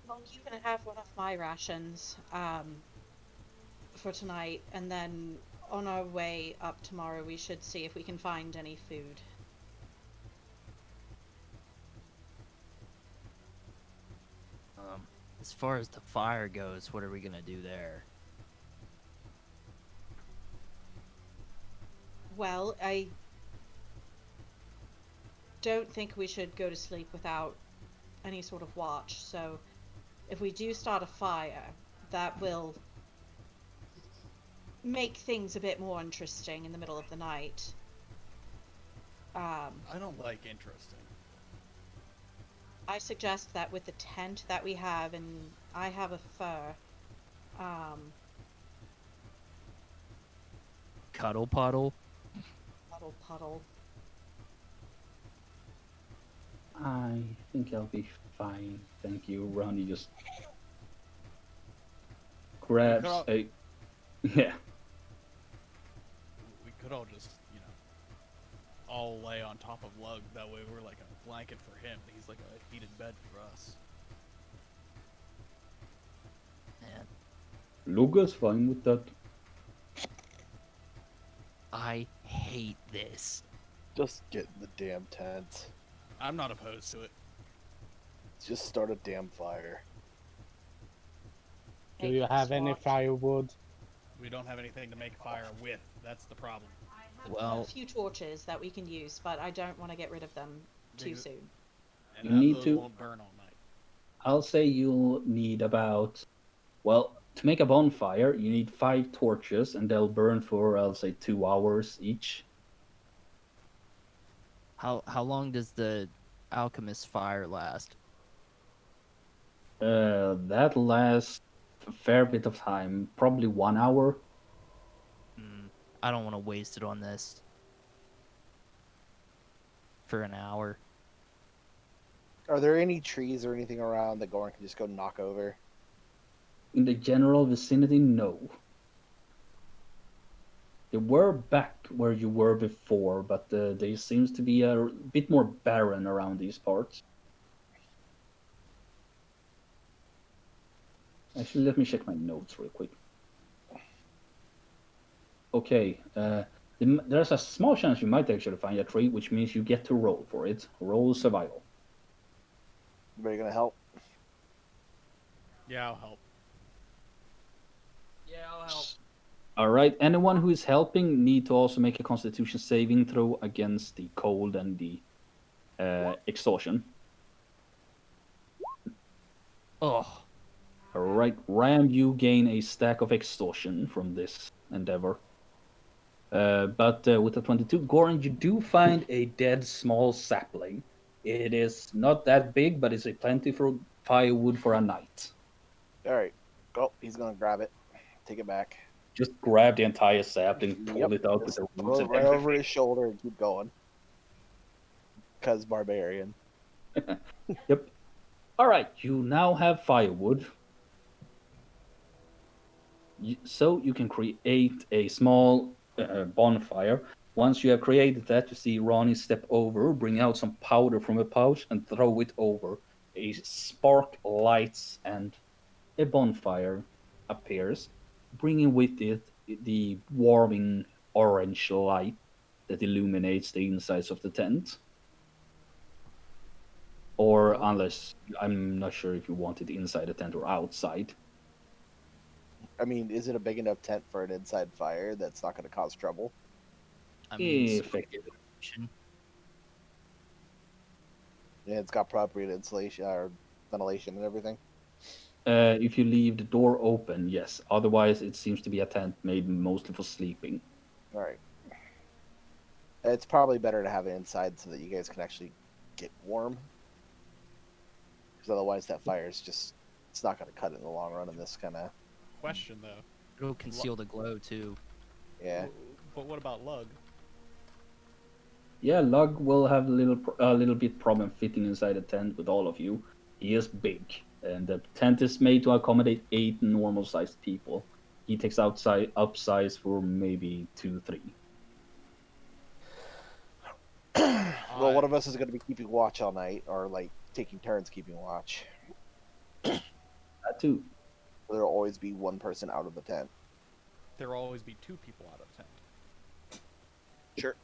Well, you can have one of my rations for tonight, and then on our way up tomorrow, we should see if we can find any food. As far as the fire goes, what are we gonna do there? Well, I don't think we should go to sleep without any sort of watch, so if we do start a fire, that will make things a bit more interesting in the middle of the night. I don't like interesting. I suggest that with the tent that we have, and I have a fur, Cuddle puddle. puddle. I think I'll be fine. Thank you. Ronnie just grabs all- a. Yeah. We could all just, all lay on top of Lug. That way we're like a blanket for him. He's like a heated bed for us. Man, Luga's fine with that. I hate this. Just get in the damn tent. I'm not opposed to it. Just start a damn fire. Do you have any firewood? We don't have anything to make fire with. That's the problem. I have Well- a few torches that we can use, but I don't want to get rid of them too Because- soon. And You need those to- won't burn all night. I'll say you'll need about. Well, to make a bonfire, you need 5 torches, and they'll burn for, I'll say, 2 hours each. How long does the alchemist fire last? That lasts a fair bit of time, probably 1 hour. I don't want to waste it on this. For an hour. Are there any trees or anything around that Goran can just go knock over? In the general vicinity, no. They were back where you were before, but there seems to be a bit more barren around these parts. Actually, let me check my notes real quick. Okay, there's a small chance you might actually find a tree, which means you get to roll for it. Roll survival. Anybody gonna help? Yeah, I'll help. Yeah, I'll help. All right, anyone who is helping need to also make a Constitution saving throw against the cold and the exhaustion. Oh, All right, Ram, you gain a stack of exhaustion from this endeavor. But with a 22, Goran, you do find a dead small sapling. It is not that big, but it's a plenty for firewood for a night. All right, go. He's gonna grab it. Take it back. Just grab the entire sapling, pull Yep, it out with just the throw roots it and right over everything. his shoulder and keep going. Cause barbarian. Yep. All right, you now have firewood. So you can create a small bonfire. Once you have created that, you see Ronnie step over, bring out some powder from a pouch, and throw it over. A spark lights and a bonfire appears, bringing with it the warming orange light that illuminates the insides of the tent. Or Oh. unless I'm not sure if you want it inside the tent or outside. I mean, is it a big enough tent for an inside fire that's not going to cause trouble? I mean, Effective. Yeah, it's got appropriate insulation or ventilation and everything. If you leave the door open, yes. Otherwise, it seems to be a tent made mostly for sleeping. All right. It's probably better to have it inside so that you guys can actually get warm. Because otherwise, that fire is just—it's not going to cut it in the long run. In this kind of Question though. it'll conceal the glow too. yeah. But what about Lug? Yeah, Lug will have a little bit problem fitting inside the tent with all of you. He is big, and the tent is made to accommodate 8 normal-sized people. He takes upsize for maybe 2, 3. Well, one of us is going to be keeping watch all night, or like taking turns keeping watch. That too. There'll always be one person out of the tent. There will always be 2 people out of the tent. Sure.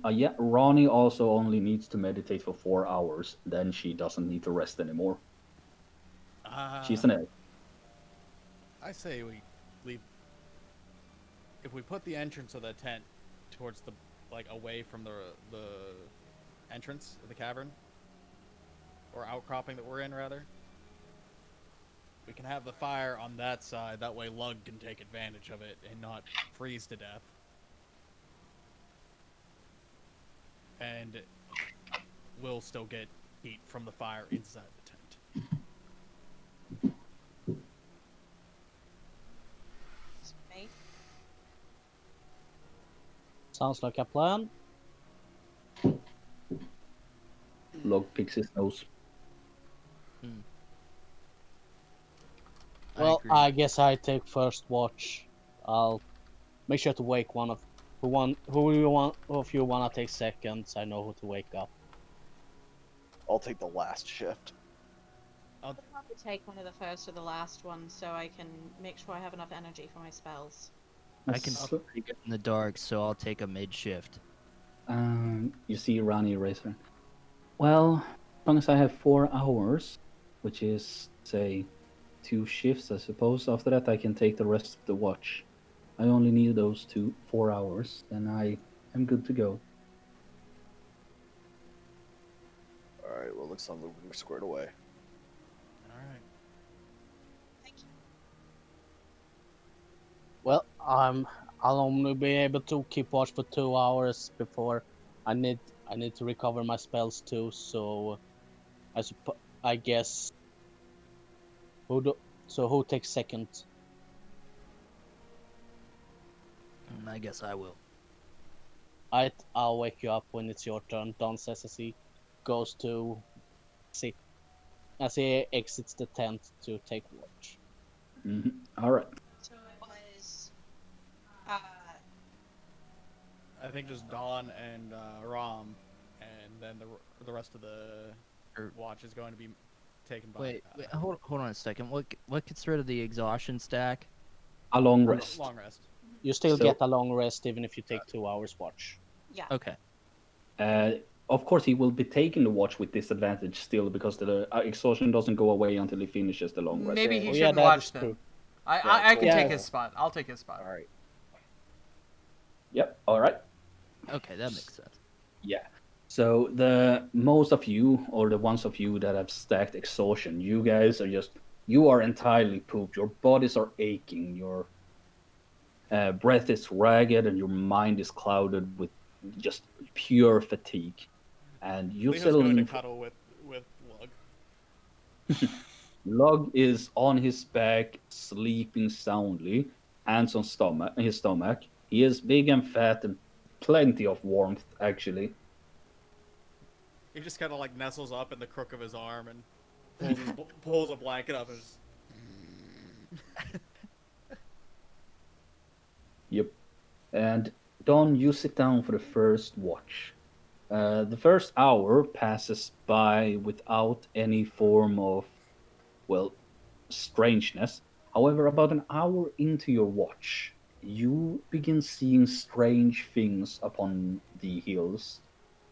Yeah, Ronnie also only needs to meditate for 4 hours. Then she doesn't need to rest anymore. She's an elf. I say we leave. If we put the entrance of the tent towards the, like, away from the entrance of the cavern, or outcropping that we're in, rather, we can have the fire on that side. That way, Lug can take advantage of it and not freeze to death. And we'll still get heat from the fire inside the tent. Me. Sounds like a plan. Lug picks his nose. Well, agree. I guess I take first watch. I'll make sure to wake one of who of you wanna take seconds. I know who to wake up. I'll take the last shift. I'll probably take one of the first or the last ones so I can make sure I have enough energy for my spells. I can see pretty good in the dark, so I'll take a mid shift. You see Ronnie Racer. Well, as long as I have 4 hours, which is, say, 2 shifts, I suppose. After that, I can take the rest of the watch. I only need those 4 hours, and I am good to go. All right. Well, looks like we're squared away. Alright. Thank you. Well, I'll only be able to keep watch for 2 hours before I need to recover my spells too. So I guess who takes second? I guess I will. I'll wake you up when it's your turn. Don says as he goes to sit as he exits the tent to take watch. All right. So it was. I think just Dawn and Rom, and then the rest of the watch is going to be taken by. Wait, hold on a second. What gets rid of the exhaustion stack? A long rest. Long rest. You still So- get a long rest even if you take 2 hours watch. Yeah. Okay. Of course, he will be taking the watch with disadvantage still because the exhaustion doesn't go away until he finishes the long rest. Maybe he Oh, yeah, shouldn't that watch is then. true. I can Yeah. take his spot. I'll take his spot. All right. Yep. All right. Okay, that makes sense. Yeah. So the most of you, or the ones of you that have stacked exhaustion, you guys are you are entirely pooped. Your bodies are aching. Your breath is ragged, and your mind is clouded with just pure fatigue. And you Leo's settle going to in. cuddle with Lug. Lug is on his back, sleeping soundly, hands on his stomach. He is big and fat and plenty of warmth, actually. He just kind of like nestles up in the crook of his arm and pulls a blanket up and just... Yep. And Don, you sit down for the first watch. The first hour passes by without any form of, well, strangeness. However, about an hour into your watch, you begin seeing strange things upon the hills.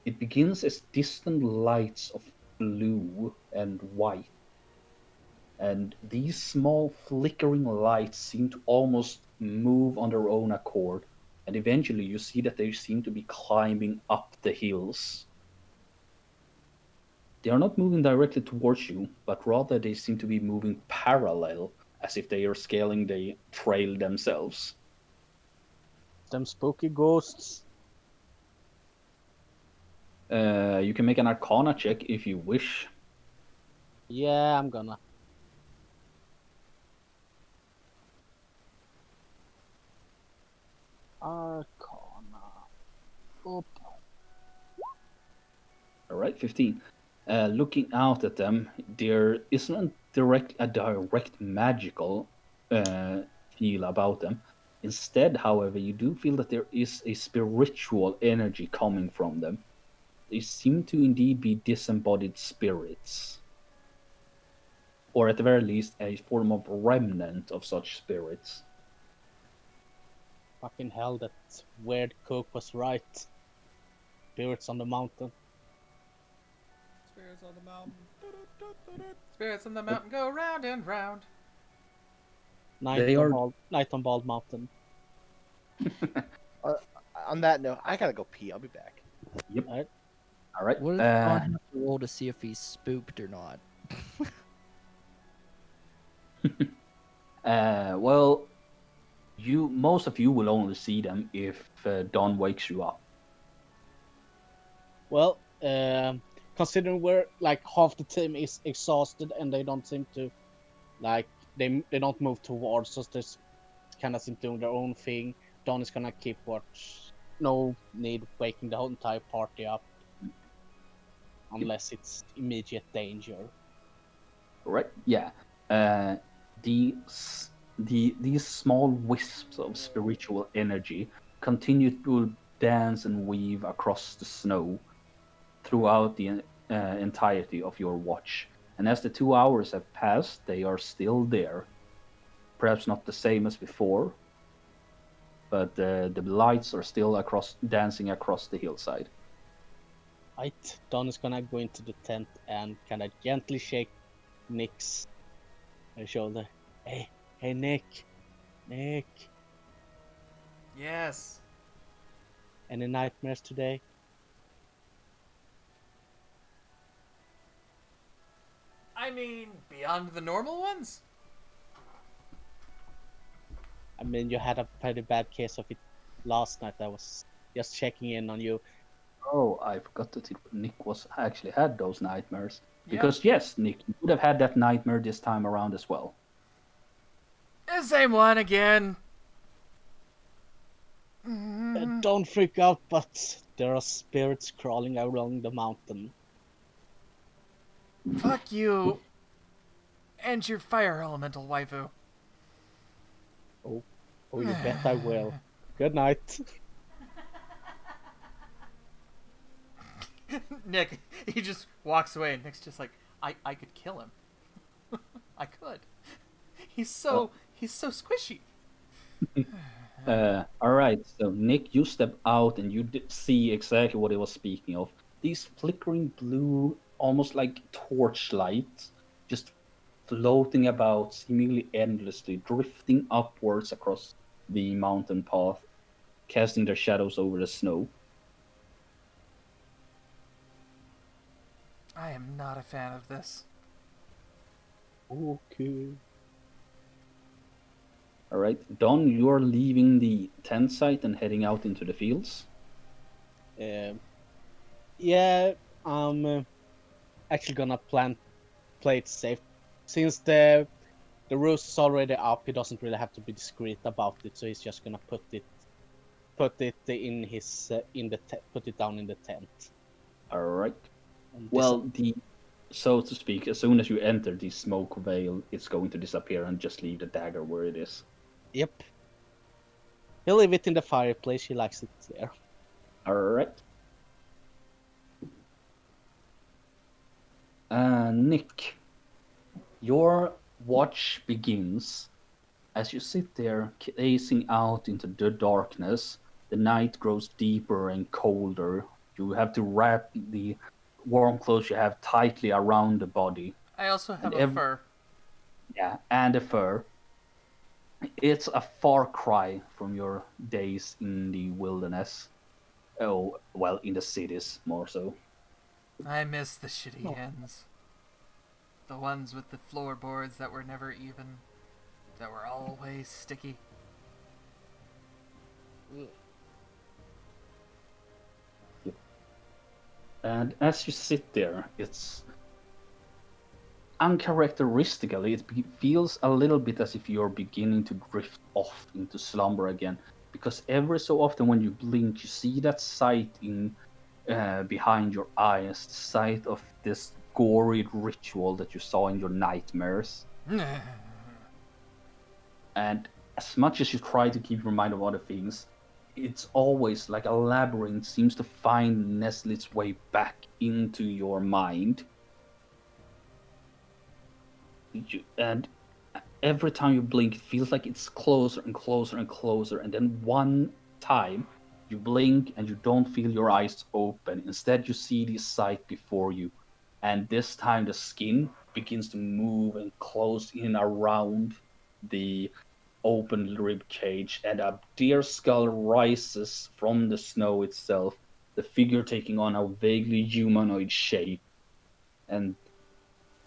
It begins as distant lights of blue and white, and these small flickering lights seem to almost move on their own accord, and eventually you see that they seem to be climbing up the hills. They are not moving directly towards you, but rather they seem to be moving parallel, as if they are scaling the trail themselves. Them spooky ghosts. You can make an Arcana check if you wish. Yeah, I'm gonna. Arcana. Up. All right, 15. Looking out at them, there isn't a direct magical feel about them. Instead, however, you do feel that there is a spiritual energy coming from them. They seem to indeed be disembodied spirits, or at the very least, a form of remnant of such spirits. Fucking hell, that weird cook was right. Spirits on the mountain. Spirits on the mountain. Spirits on the mountain go round and round. They are- Night on Bald Mountain. On that note, I gotta go pee. I'll be back. Yep. Alright. All right. What does Don have to roll to see if he's spooked or not? Well, most of you will only see them if Dawn wakes you up. Well, considering we're like half the team is exhausted and they don't seem to, like, they don't move towards us. They kind of seem doing their own thing. Don is gonna keep watch. No need waking the whole entire party up, unless it's immediate danger. Right? Yeah. These small wisps of spiritual energy continue to dance and weave across the snow throughout the entirety of your watch. And as the 2 hours have passed, they are still there. Perhaps not the same as before, but the lights are still dancing across the hillside. Right, Don is gonna go into the tent and kind of gently shake Nick's shoulder. Hey, Nick. Yes. Any nightmares today? I mean, beyond the normal ones? I mean, you had a pretty bad case of it last night. I was just checking in on you. Oh, I forgot that Nick actually had those nightmares. Yep. Because yes, Nick, you would have had that nightmare this time around as well. The same one again. Don't freak out, but there are spirits crawling along the mountain. Fuck you. And your fire elemental waifu. Oh, you bet I will. Good night. Nick, he just walks away, and Nick's just like, I could kill him. I could. He's so squishy. All right, so Nick, you step out and you see exactly what he was speaking of. These flickering blue, almost like torchlights, just floating about seemingly endlessly, drifting upwards across the mountain path, casting their shadows over the snow. I am not a fan of this. Okay. All right, Don, you're leaving the tent site and heading out into the fields. Yeah, I'm actually gonna play it safe. Since the roost is already up, he doesn't really have to be discreet about it. So he's just gonna put it in his put it down in the tent. All right. And Well, so to speak, as soon as you enter the smoke veil, it's going to disappear and just leave the dagger where it is. Yep. He'll leave it in the fireplace. He likes it there. All right. Nick, your watch begins As you sit there, gazing out into the darkness, the night grows deeper and colder. You have to wrap the warm clothes you have tightly around the body, I also and have a fur. and the fur. It's a far cry from your days in the wilderness. Oh, well, in the cities more so. I miss the shitty Oh. inns. The ones with the floorboards that were never even, that were always sticky. And as you sit there, it's uncharacteristically, feels a little bit as if you're beginning to drift off into slumber again. Because every so often, when you blink, you see that sight in behind your eyes, the sight of this gory ritual that you saw in your nightmares. And as much as you try to keep your mind of other things, it's always like a labyrinth seems to find nestle its way back into your mind. And every time you blink, it feels like it's closer and closer and closer. And then one time, you blink and you don't feel your eyes open. Instead, you see the sight before you. And this time, the skin begins to move and close in around the open rib cage, and a deer skull rises from the snow itself, the figure taking on a vaguely humanoid shape. And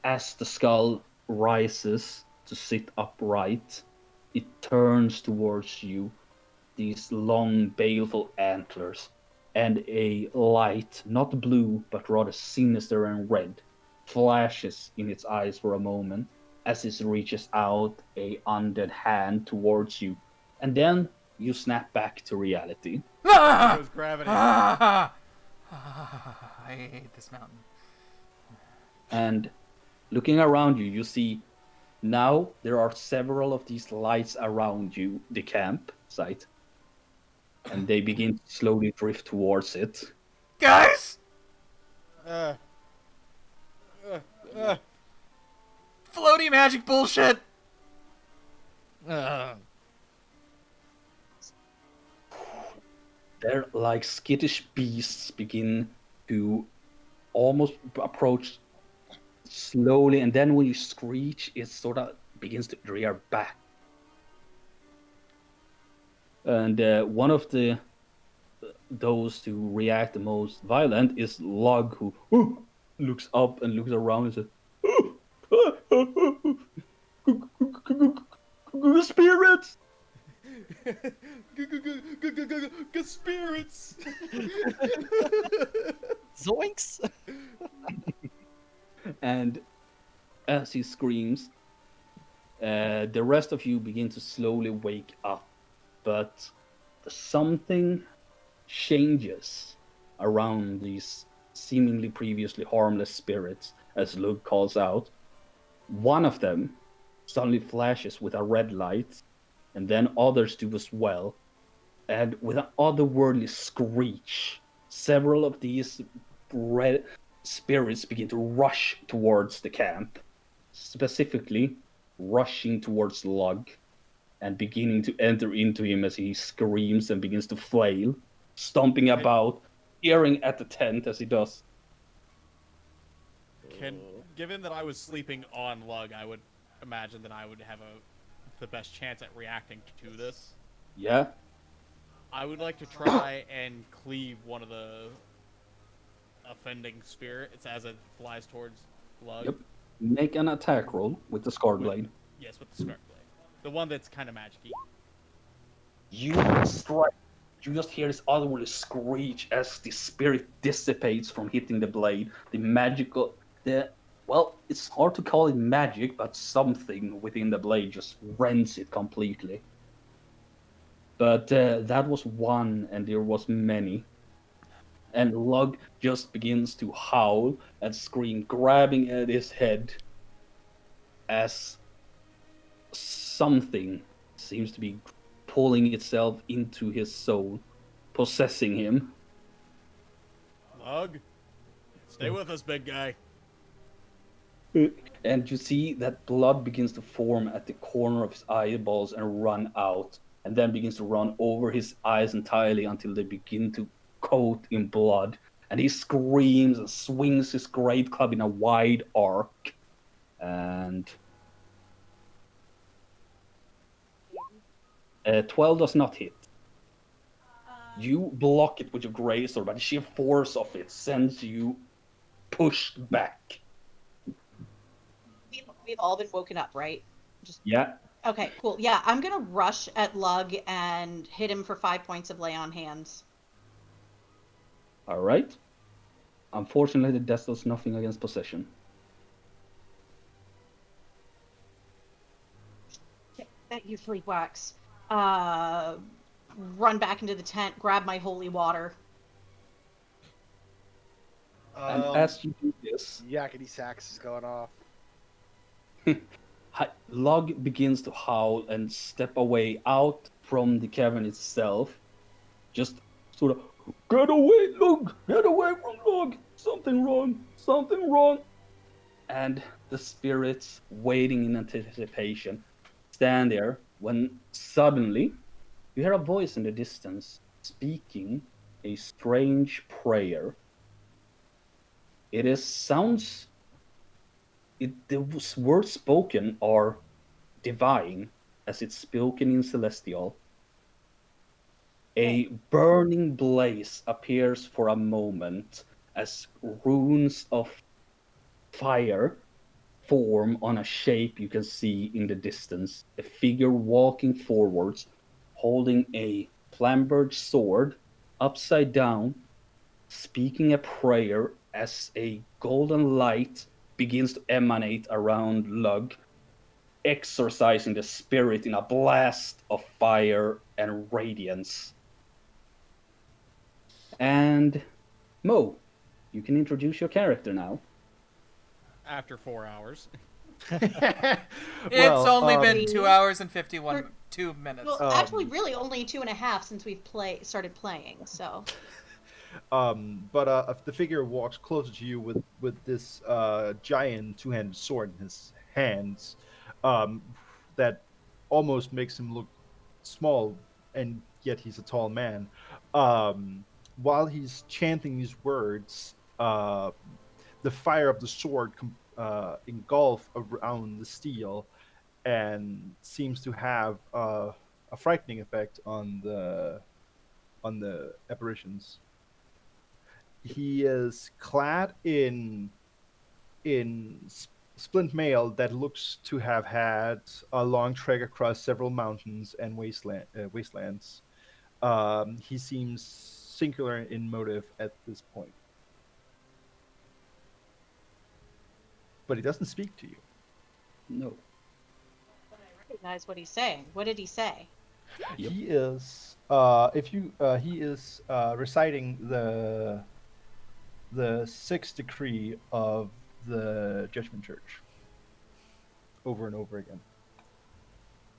as the skull rises to sit upright, it turns towards you, these long, baleful antlers, and a light, not blue, but rather sinister and red, flashes in its eyes for a moment as it reaches out a undead hand towards you. And then you snap back to reality. There goes gravity. I hate this mountain. And looking around you, you see now there are several of these lights around you, the camp site, and they begin to slowly drift towards it. Guys! Uh, uh, Floaty magic bullshit! They're like skittish beasts begin to almost approach slowly, and then when you screech, it sort of begins to rear back. And one of those who react the most violent is Lug, who looks up and looks around and says, "Spirits!" good spirits. Zoinks! And as he screams, the rest of you begin to slowly wake up, but something changes around these seemingly previously harmless spirits as Luke calls out. One of them suddenly flashes with a red light, and then others do as well. And with an otherworldly screech, several of these red spirits begin to rush towards the camp, specifically rushing towards Lug and beginning to enter into him as he screams and begins to flail, stomping about, tearing at the tent as he does. Given that I was sleeping on Lug, I would imagine that I would have the best chance at reacting to this. Yeah? I would like to try and cleave one of the offending spirits as it flies towards Lug. Yep. Make an attack roll with the Scar Blade. Yes, with the Scarf Blade. The one that's kind of magic-y. You strike. You just hear this otherworldly screech as the spirit dissipates from hitting the blade. Well, it's hard to call it magic, but something within the blade just rends it completely. But that was one, and there was many. And Lug just begins to howl and scream, grabbing at his head as something seems to be pulling itself into his soul, possessing him. Lug, stay with us, big guy. And you see that blood begins to form at the corner of his eyeballs and run out, and then begins to run over his eyes entirely until they begin to coat in blood. And he screams and swings his great club in a wide arc. And 12 does not hit. You block it with your great sword, but the sheer force of it sends you pushed back. We've all been woken up, right? Yeah. Okay, cool. Yeah, I'm gonna rush at Lug and hit him for 5 points of lay on hands. All right. Unfortunately, the death does nothing against possession. That usually works. Run back into the tent, grab my holy water. And as you do this, Yakety sax is going off. Lug begins to howl and step away out from the cavern itself. Just sort of, get away, Lug! Get away from Lug! Something wrong! Something wrong! And the spirits, waiting in anticipation, stand there when suddenly you hear a voice in the distance speaking a strange prayer. The words spoken are divine, as it's spoken in celestial. A burning blaze appears for a moment as runes of fire form on a shape you can see in the distance. A figure walking forwards, holding a flamberge sword, upside down, speaking a prayer as a golden light begins to emanate around Lug, exorcising the spirit in a blast of fire and radiance. And Mo, you can introduce your character now. After 4 hours. It's only been 2 hours and 2 minutes. Well, actually, really only 2.5 since we've started playing. So. But the figure walks closer to you with this giant two-handed sword in his hands, that almost makes him look small, and yet he's a tall man. While he's chanting these words, the fire of the sword engulf around the steel, and seems to have a frightening effect on the apparitions. He is clad in splint mail that looks to have had a long trek across several mountains and wastelands. He seems singular in motive at this point, but he doesn't speak to you. No. But I recognize what he's saying. What did he say? Yep. He is reciting the sixth decree of the Judgment Church over and over again.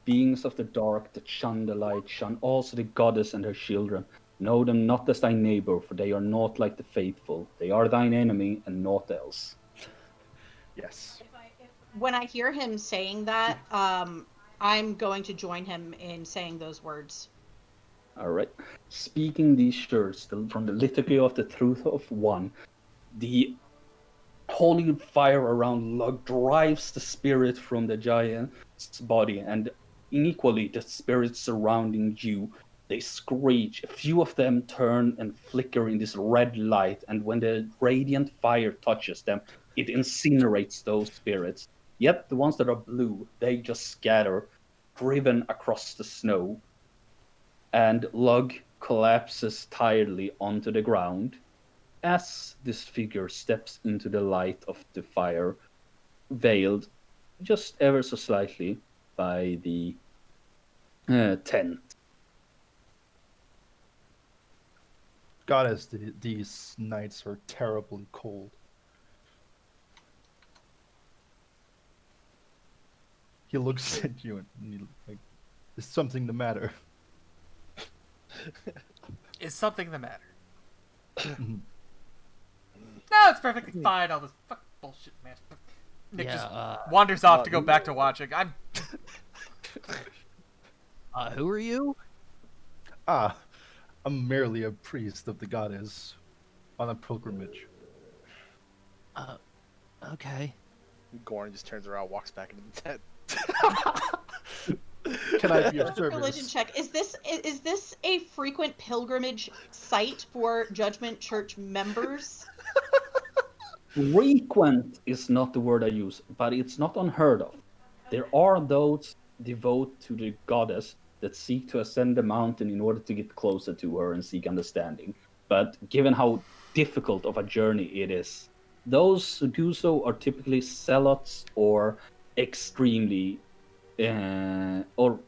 Beings of the dark that shun the light, shun also the goddess and her children. Know them not as thy neighbor, for they are not like the faithful. They are thine enemy and naught else. Yes. When I hear him saying that, I'm going to join him in saying those words. All right. Speaking these words from the liturgy of the truth of one, the holy fire around Lug drives the spirit from the giant's body, and unequally the spirits surrounding you, they screech. A few of them turn and flicker in this red light, and when the radiant fire touches them, it incinerates those spirits. Yet the ones that are blue, they just scatter, driven across the snow, and Lug collapses tiredly onto the ground as this figure steps into the light of the fire, veiled just ever so slightly by the tent. Goddess, these nights are terribly cold. He looks at you and like, is something the matter? Is something the matter? Mhm. No, it's perfectly fine. All this fuck bullshit, man. Nick just Yeah. wanders off to go back to watching. Who are you? Ah, I'm merely a priest of the goddess on a pilgrimage. Okay. Gorn just turns around, walks back into the tent. Can I be of Religion service? check. Is this a frequent pilgrimage site for Judgment Church members? Frequent is not the word I use, but it's not unheard of. There are those devout to the goddess that seek to ascend the mountain in order to get closer to her and seek understanding. But given how difficult of a journey it is, those who do so are typically zealots or extremely, or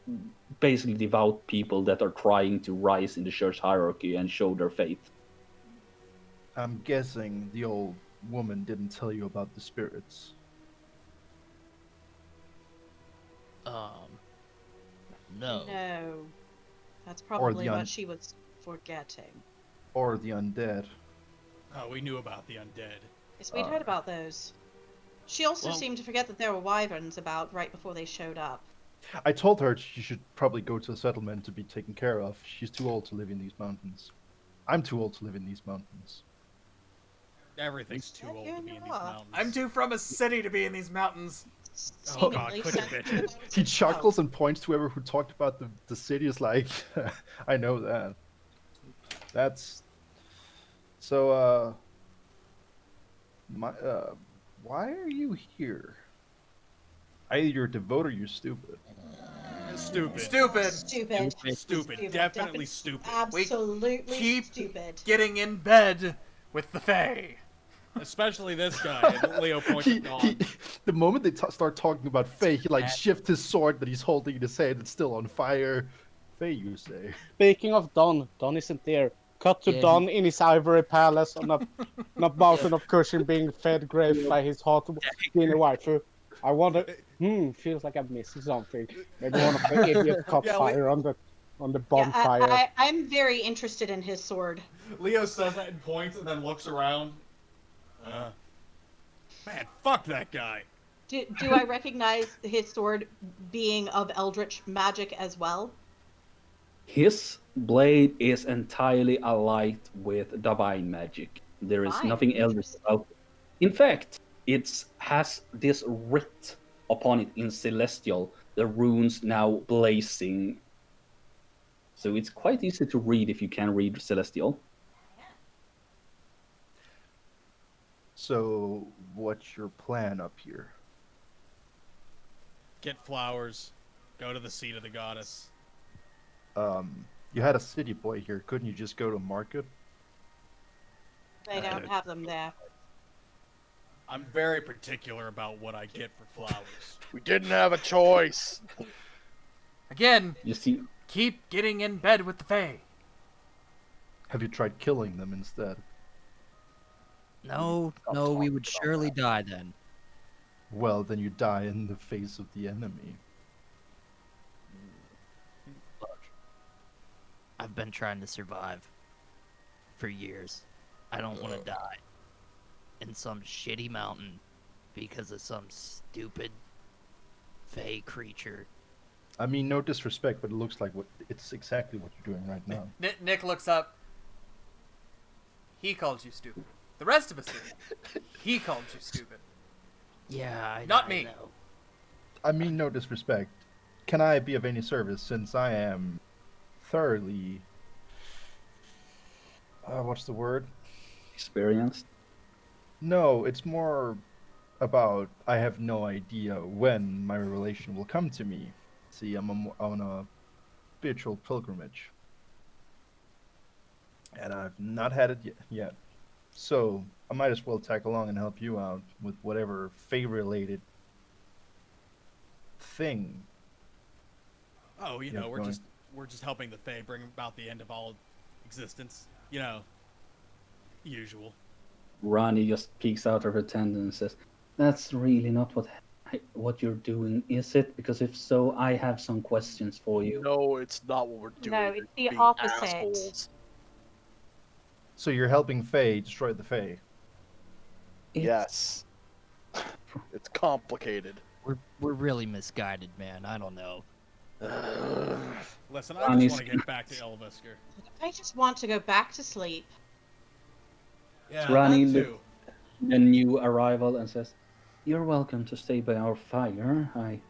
basically devout people that are trying to rise in the church hierarchy and show their faith. I'm guessing the old woman didn't tell you about the spirits. No. No. That's probably un- what she was forgetting. Or the undead. Oh, we knew about the undead. Yes, we'd heard about those. She also Well- seemed to forget that there were wyverns about right before they showed up. I told her she should probably go to a settlement to be taken care of. She's too old to live in these mountains. I'm too old to live in these mountains. Everything's too Yeah, old you to and be in your these law. mountains. I'm too from a city to be in these mountains. Oh god, Seemingly quit your sent bitching. about He it chuckles and points to whoever who talked about the city is like, I know that. That's so why are you here? Either you're devout or you're stupid. Stupid. Stupid. Stupid. Stupid. Definitely stupid. Absolutely keep- stupid. Getting in bed with the Fae. Especially this guy. And Leo points at Dawn. The moment they start talking about Faye, he like shifts his sword that he's holding in his hand. It's still on fire. Faye, you say? Speaking of Don isn't there. Cut to Yeah, Don in his ivory palace on a mountain of cushion being fed grapes by his hot skinny waifu. I wonder, feels like I'm missing something. Maybe one of the idiots caught Yeah, fire on the Yeah, bonfire. I'm very interested in his sword. Leo says that and points and then looks around. Man, fuck that guy. Do I recognize his sword being of eldritch magic as well? His blade is entirely alight with divine magic. There is Fine, nothing else interesting. about it. In fact, it has this writ upon it in Celestial, the runes now blazing. So it's quite easy to read if you can read Celestial. So, what's your plan up here? Get flowers. Go to the seat of the goddess. You had a city boy here. Couldn't you just go to market? They don't have them there. I'm very particular about what I get for flowers. We didn't have a choice. Again, You see, keep getting in bed with the Fae. Have you tried killing them instead? No, we would surely die then. Well, then you die in the face of the enemy. Look, I've been trying to survive for years. I don't want to die in some shitty mountain because of some stupid Fey creature. I mean, no disrespect, but it looks like it's exactly what you're doing right now. Nick looks up. He called you stupid. The rest of us did. He called you stupid. Yeah, Not me. know. I mean, no disrespect. Can I be of any service since I am thoroughly. What's the word? experienced. No, it's more about I have no idea when my revelation will come to me. See, I'm on a spiritual pilgrimage. And I've not had it yet. So, I might as well tag along and help you out with whatever Fae-related thing. Oh, you Yeah, know, go on. we're just helping the Fae bring about the end of all existence. You know, usual. Ronnie just peeks out of her tent and says, "That's really not what you're doing, is it? Because if so, I have some questions for you." No, it's not what we're doing. No, You're it's the being opposite. assholes. So you're helping Fae destroy the Fae. It's Yes. It's complicated. We're really misguided, man. I don't know. Listen, I Ronnie just want to get back to Elvisker. I just want to go back to sleep. Yeah, Ronnie that look- too. the new arrival and says, "You're welcome to stay by our fire. I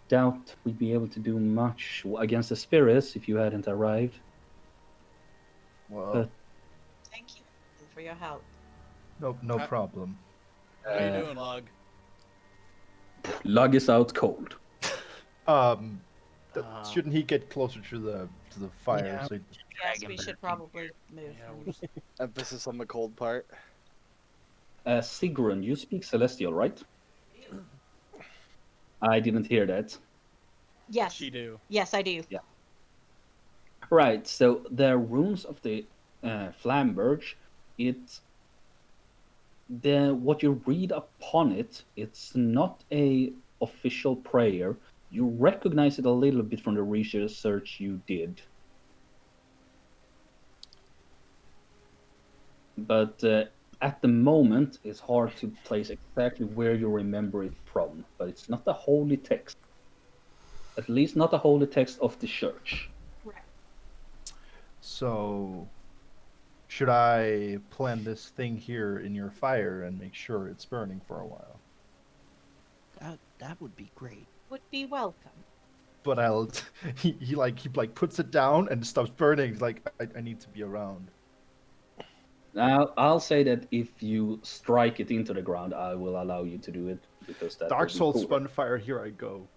doubt we'd be able to do much against the spirits if you hadn't arrived. Well, But Thank you for your help. no Okay. problem. How you doing, Lug? Lug is out cold. Um, Uh, shouldn't he get closer to the fire? Yeah. So Yes, Dragon we should bird. probably move. Yeah, him. we'll just... Emphasis on the cold part. Sigrun, you speak Celestial, right? I didn't hear that. Yes. She do. Yes, I do. Right, so the runes of the Flamberge, what you read upon it, it's not a official prayer. You recognize it a little bit from the research you did. But at the moment, it's hard to place exactly where you remember it from. But it's not a holy text. At least not a holy text of the church. Right. So, should I plant this thing here in your fire and make sure it's burning for a while? that would be great. Would be welcome. But he puts it down and stops burning. He's like, I need to be around. Now, I'll say that if you strike it into the ground, I will allow you to do it because that Dark will be Soul cooler. spun fire. Here I go.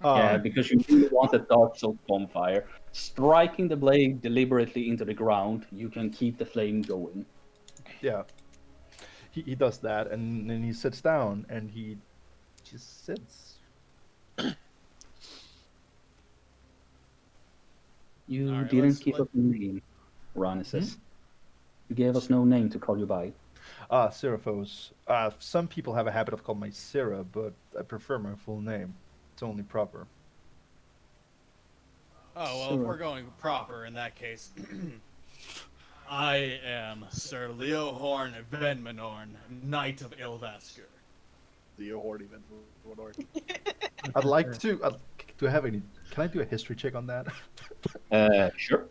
Yeah, because you really want a Dark Soul bonfire. Striking the blade deliberately into the ground, you can keep the flame going. Yeah. He does that, and then he sits down, and he just sits. You All right, didn't give us a name, Ronnie says. You gave us no name to call you by. Seraphos. Some people have a habit of calling me Syrah, but I prefer my full name. It's only proper. Oh, well, Sure. if we're going proper in that case, I am Sir Leohorn Venmanorn, Knight of Ilvasker. The horny one. I'd like to. Do I have any? Can I do a history check on that? Sure.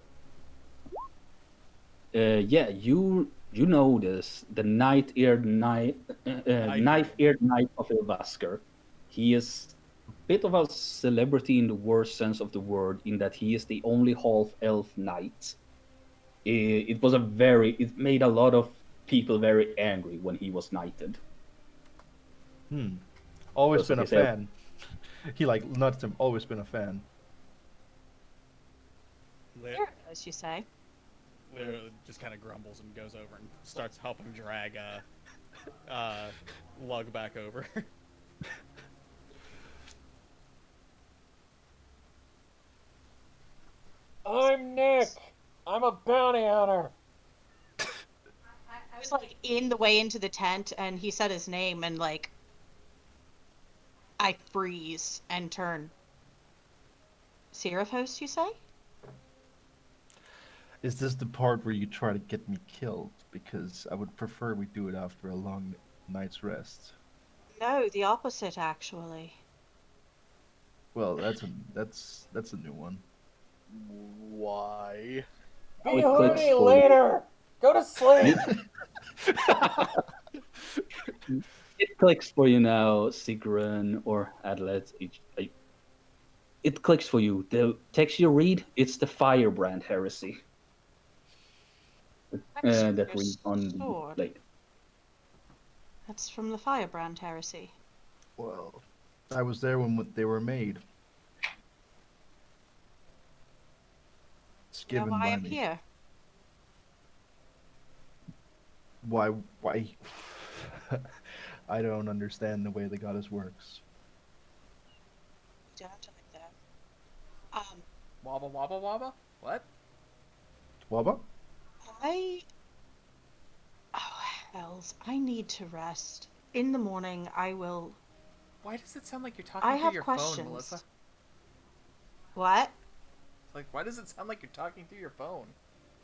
Yeah, you know this. The knife-eared knight of Ilvasker. He is a bit of a celebrity in the worst sense of the word, in that he is the only half-elf knight. It made a lot of people very angry when he was knighted. Always Because been a of his elf- fan. He nuts him. Always been a fan. Here, as you say. Leo just kind of grumbles and goes over and starts helping drag Lug back over. I'm Nick. I'm a bounty hunter. I was like in the way into the tent, and he said his name, and like I freeze and turn. Seraphos, you say? Is this the part where you try to get me killed? Because I would prefer we do it after a long night's rest. No, the opposite, actually. Well, that's a new one. Why? How Be it clicks horny for you. later. Go to sleep. It clicks for you now, Sigrun or Adlet. It clicks for you. The text you read, it's the Firebrand heresy. That reads on the Sword. blade. That's from the Firebrand heresy. Well, I was there when they were made. It's You know given why by I'm me. here? Why? I don't understand the way the goddess works. Don't like that. Wobble, wobble, wobble? What? Wabba? Oh, hells. I need to rest. In the morning, I will... Why does it sound like you're talking I through have your questions. phone, Melissa? What? Like, why does it sound like you're talking through your phone?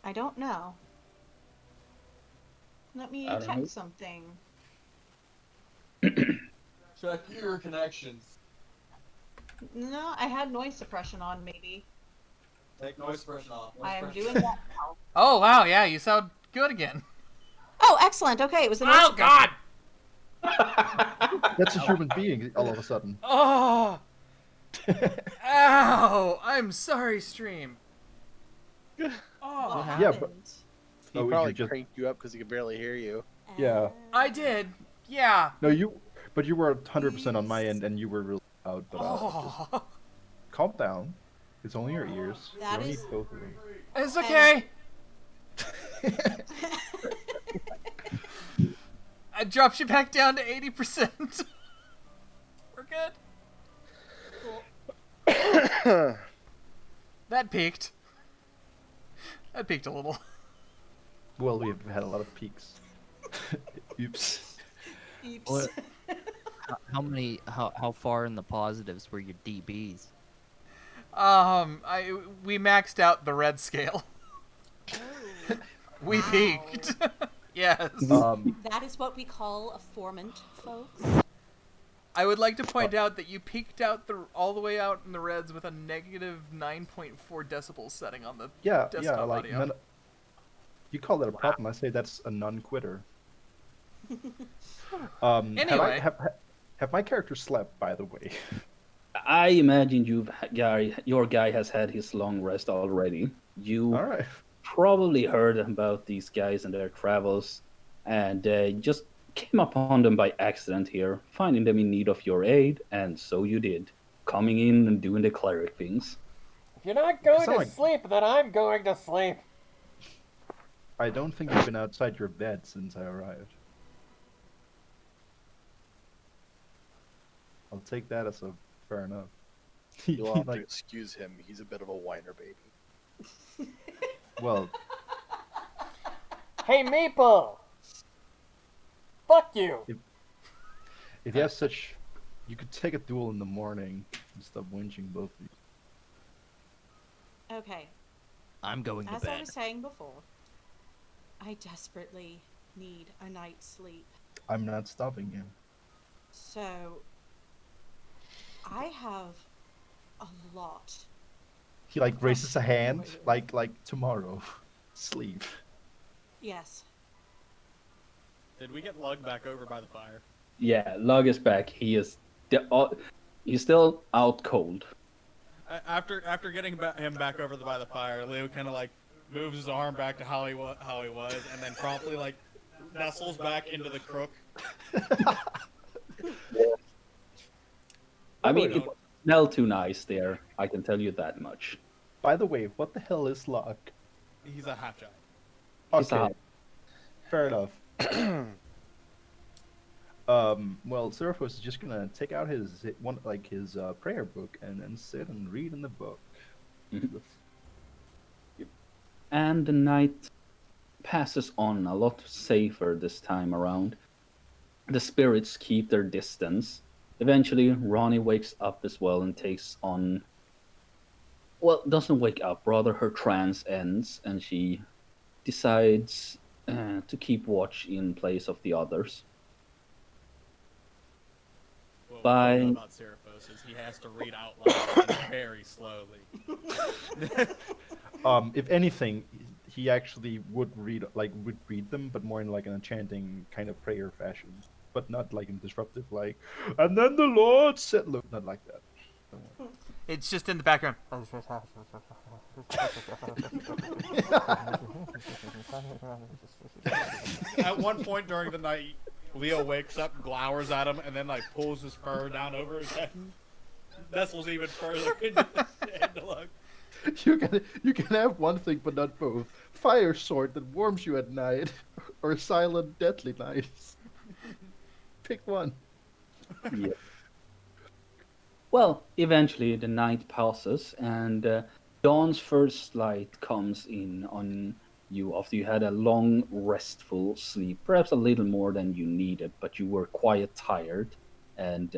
I don't know. Let me I don't check know. something. Check your connections. No, I had noise suppression on, maybe. Take noise suppression off. I am doing that now. Oh wow, yeah, you sound good again. Oh, excellent. Okay, it was the noise Oh suppression. God! That's a human being all of a sudden. Oh, ow! I'm sorry, stream. What Oh, Yeah, happened? but- He Oh, probably you just- cranked you up because he could barely hear you. Yeah. I did. Yeah. No, but you were 100% on my end, and you were really loud. But just Oh, calm down. It's only your ears. That you don't is- need both of them. it's okay. I dropped you back down to 80%. We're good. That peaked. That peaked a little. Well, we've had a lot of peaks. Oops. Oops. What? How far in the positives were your DBs? We maxed out the red scale. We Wow. peaked. Yes. That is what we call a formant, folks. I would like to point out that you peaked out all the way out in the reds with a negative 9.4 decibels setting on the Yeah, desktop like audio. you call that a problem? I say that's a non-quitter. Anyway. Have my character slept? By the way. I imagine your guy has had his long rest already. You All right. probably heard about these guys and their travels, and just came upon them by accident here, finding them in need of your aid, and so you did, coming in and doing the cleric things. If you're not going Sound to like- sleep, then I'm going to sleep. I don't think you've been outside your bed since I arrived. I'll take that as a fair enough. You'll have to Like, excuse him. He's a bit of a whiner baby. well, Hey, Meeple! Fuck you! if you have such, you could take a duel in the morning and stop whinging both of you. Okay, I'm going to as I bed. was saying before, I desperately need a night's sleep. I'm not stopping you. So, I have a lot. He like raises a hand, like tomorrow, sleep. Yes. Did we get Lug back over by the fire? Yeah, Lug is back. He's still out cold. After getting him back over by the fire, Leo kind of like moves his arm back to how he was, and then promptly like nestles back into the crook. I mean, no. it was smell too nice there. I can tell you that much. By the way, what the hell is luck? He's a half giant. He's Okay, out. fair enough. Well, Seraphos is just gonna take out his prayer book and then sit and read in the book. Mhm. And the night passes on a lot safer this time around. The spirits keep their distance. Eventually, Ronnie wakes up as well and takes on. Well, doesn't wake up, rather, her trance ends, and she decides to keep watch in place of the others. Well, By- what I know about Seraphos is he has to read out loud and very slowly. If anything, he actually would read them, but more in like an enchanting kind of prayer fashion, but not like in disruptive like. And then the Lord said, "Look, not like that." Don't worry. It's just in the background. At one point during the night, Leo wakes up, glowers at him, and then like pulls his fur down over his head. Nestles even further into the Lug. You can have one thing, but not both. Fire sword that warms you at night, or silent deadly knives. Pick one. Yeah. Well, eventually the night passes, and dawn's first light comes in on you after you had a long, restful sleep, perhaps a little more than you needed, but you were quite tired, and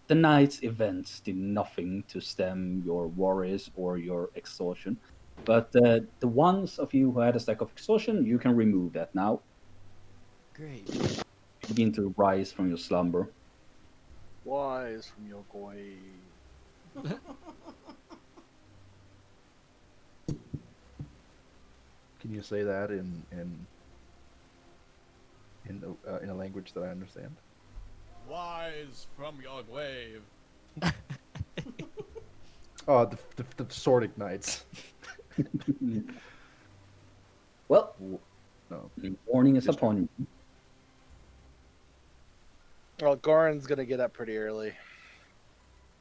the night's events did nothing to stem your worries or your exhaustion. But the ones of you who had a stack of exhaustion, you can remove that now. Great. Begin to rise from your slumber. Wise from your grave. Can you say that in a language that I understand? Wise from your grave. Oh, the sword ignites. Well, No. morning is Just upon you. Well, Goran's gonna get up pretty early.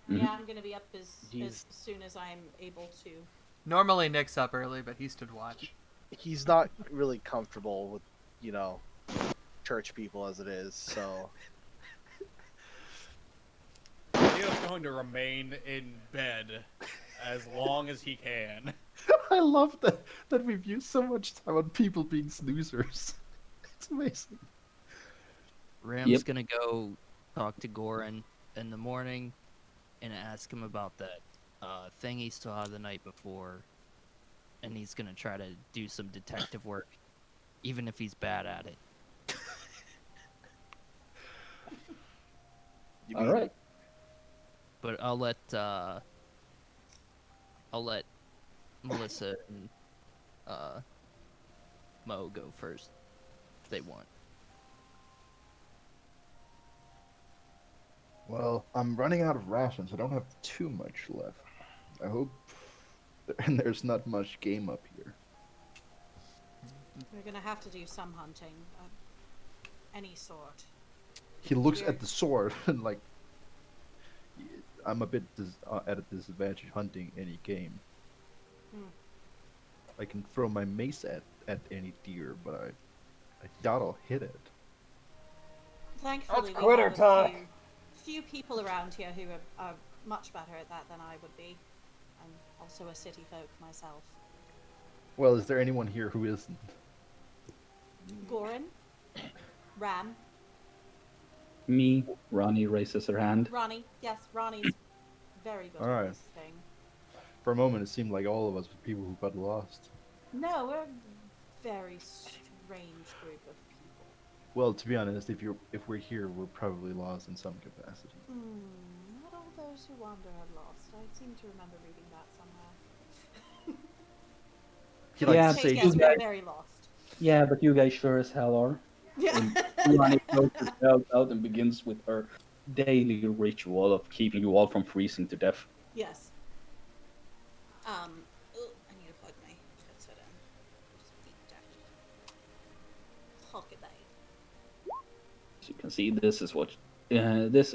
Yeah, I'm gonna be up as He's- soon as I'm able to. Normally Nick's up early, but he stood watch. He's not really comfortable with, you know, church people as it is. So Leo's going to remain in bed as long as he can. I love that we've used so much time on people being snoozers. It's amazing. Ram's Yep. gonna go talk to Goran in the morning and ask him about that thing he saw the night before, and he's gonna try to do some detective work, even if he's bad at it. All right. But I'll let Melissa and Mo go first if they want. Well, I'm running out of rations. I don't have too much left. I hope. And there's not much game up here. We're gonna have to do some hunting, of any sort. He looks Weird. at the sword and like, I'm a bit at a disadvantage hunting any game. Hmm. I can throw my mace at any deer, but I doubt I'll hit it. Thankfully, That's we quitter have a talk. few people around here who are much better at that than I would be. I'm also a city folk myself. Well, is there anyone here who isn't? Goran, Ram, Me, Ronnie raises her hand. Ronnie. Yes, Ronnie's very good at Alright. this thing. For a moment, it seemed like all of us were people who got lost. No, we're a very strange group of people. Well, to be honest, if we're here, we're probably lost in some capacity. Not all those who wander are lost. I seem to remember reading that somewhere. He Yeah, like Okay, say yes, you we're guys- very lost. Yeah, but you guys sure as hell are. Yeah. And Ronnie throws herself out and begins with her daily ritual of keeping you all from freezing to death. Yes. I need to plug my headset in. Just deep down. Hockey night. As you can see, this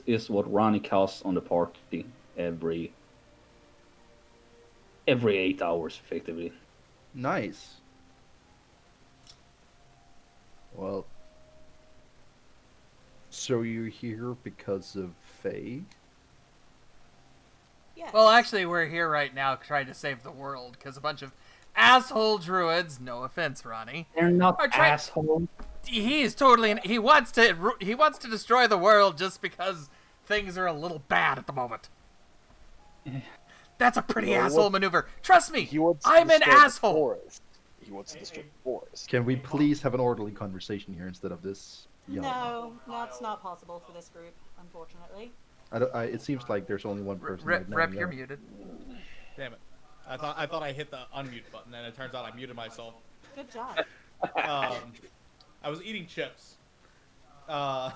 is what Ronnie casts on the party every 8 hours, effectively. Nice. Well, so you're here because of Faye? Yes. Well, actually, we're here right now trying to save the world because a bunch of asshole druids, no offense, Ronnie, They're not Are try- assholes. he is totally he wants to destroy the world just because things are a little bad at the moment. That's a pretty Well, asshole what- maneuver. Trust me, he wants to I'm an destroy the asshole. forest. He wants to destroy the forest. Can we please have an orderly conversation here instead of this yelling? No, that's not possible for this group, unfortunately. It seems like there's only one person Rep, right now. Rep, yeah. you're muted. Damn it. I thought I hit the unmute button, and it turns out I muted myself. Good job. I was eating chips. A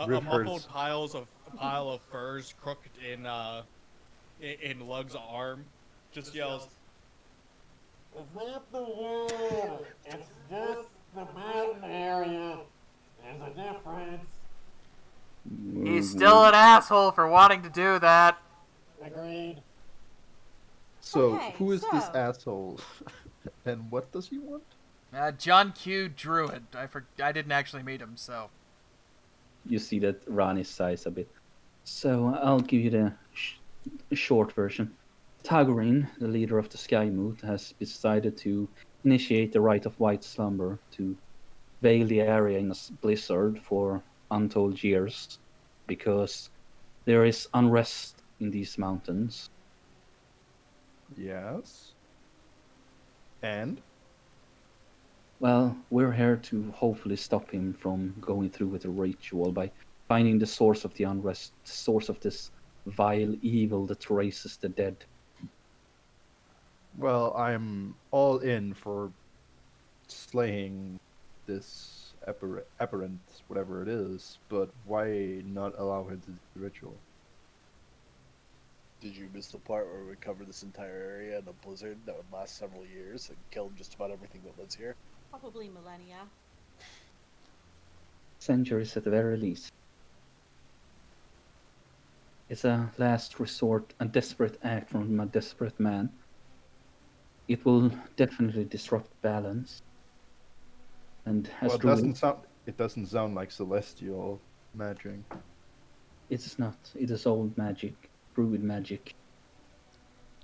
Rip muffled hurts. pile of furs crooked in Lug's arm just yells, It's not the world. It's just the mountain area. There's a difference. He's still an asshole for wanting to do that. Agreed. So, Okay, who is this so- asshole? And what does he want? John Q. Druid. I didn't actually meet him, so. You see that Ronnie sighs a bit. So I'll give you the short version. Tagorin, the leader of the Sky Moot, has decided to initiate the rite of white slumber to veil the area in a blizzard for untold years, because there is unrest in these mountains. Yes. And? Well, we're here to hopefully stop him from going through with the ritual by finding the source of the unrest, the source of this vile evil that raises the dead. Well, I'm all in for slaying this apparent, whatever it is, but why not allow him to do the ritual? Did you miss the part where we covered this entire area in a blizzard that would last several years and killed just about everything that lives here? Probably millennia. Centuries at the very least. It's a last resort, a desperate act from a desperate man. It will definitely disrupt balance. And as Well, it doesn't sound like celestial magic. it's not. It is old magic, druid magic.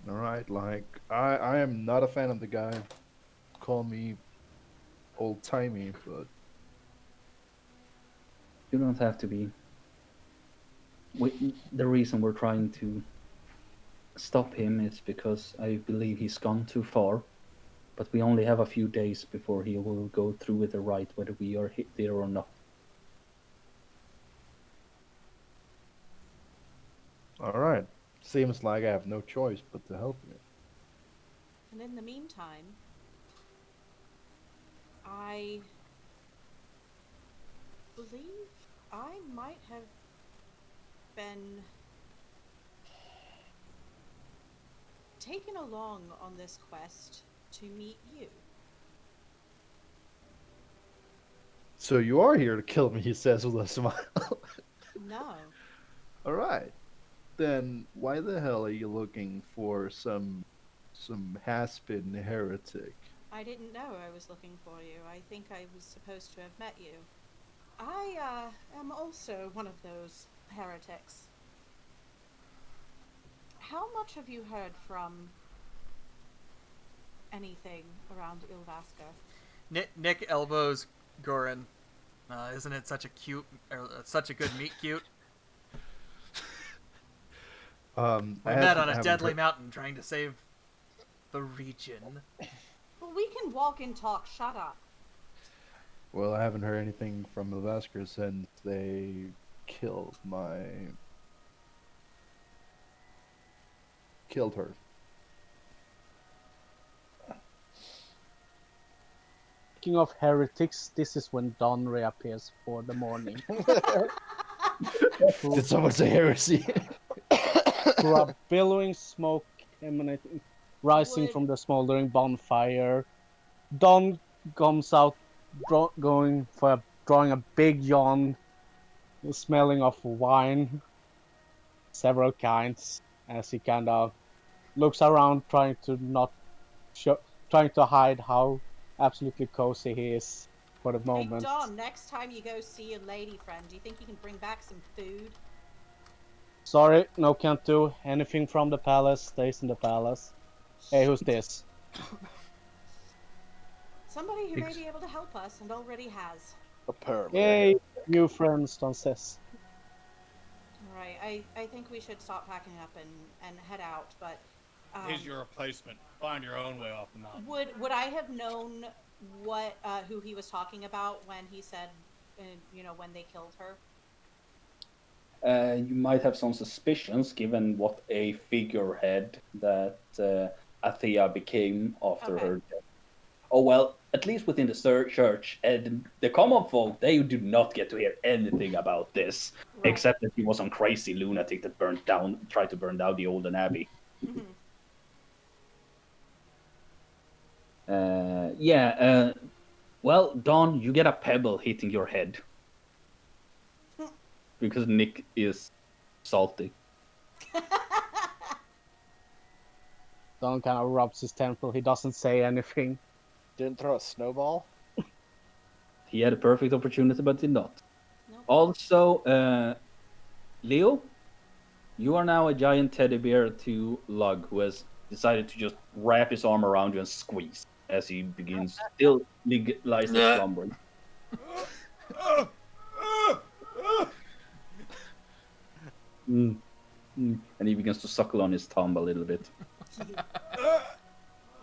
All right, like I am not a fan of the guy. Call me old timey, but You don't have to be. The reason we're trying to stop him is because I believe he's gone too far. But we only have a few days before he will go through with the rite, whether we are there or not. all right. Seems like I have no choice but to help you. And in the meantime, I believe I might have been taken along on this quest to meet you. So you are here to kill me, he says with a smile. No. All right. Then why the hell are you looking for some has-been heretic? I didn't know I was looking for you. I think I was supposed to have met you. I am also one of those heretics. How much have you heard from anything around Ilvaska? Nick elbows Goran. Isn't it such a cute, or such a good meet cute? We met on a deadly mountain trying to save the region. Well, we can walk and talk. Shut up. Well, I haven't heard anything from Ilvasker since they killed her. Speaking of heretics, this is when Don reappears for the morning. Did someone say heresy? Through a billowing smoke emanating, rising from the smoldering bonfire. Don comes out, drawing a big yawn, smelling of wine, several kinds, as he kind of looks around, trying to hide how absolutely cozy he is for the moment. Hey, Don, next time you go see your lady friend, do you think you can bring back some food? Sorry, no, can't do. Anything from the palace stays in the palace. Hey, who's this? Somebody who may be able to help us and already has. Apparently. Hey, new friends, Don says. Alright, I think we should stop packing up and head out, but... Here's your replacement. Find your own way off the mountain. Would I have known who he was talking about when he said, when they killed her? You might have some suspicions, given what a figurehead that Athea became after her death. Oh well, at least within the church, and the common folk, they do not get to hear anything about this, except that he was some crazy lunatic that tried to burn down the olden abbey. Mm-hmm. Well, Don, you get a pebble hitting your head. Because Nick is salty. Don kind of rubs his temple. He doesn't say anything. Didn't throw a snowball? He had a perfect opportunity, but did not. Nope. Also, Leo, you are now a giant teddy bear to Lug, who has decided to just wrap his arm around you and squeeze as he begins still lies there slumbering. And he begins to suckle on his thumb a little bit.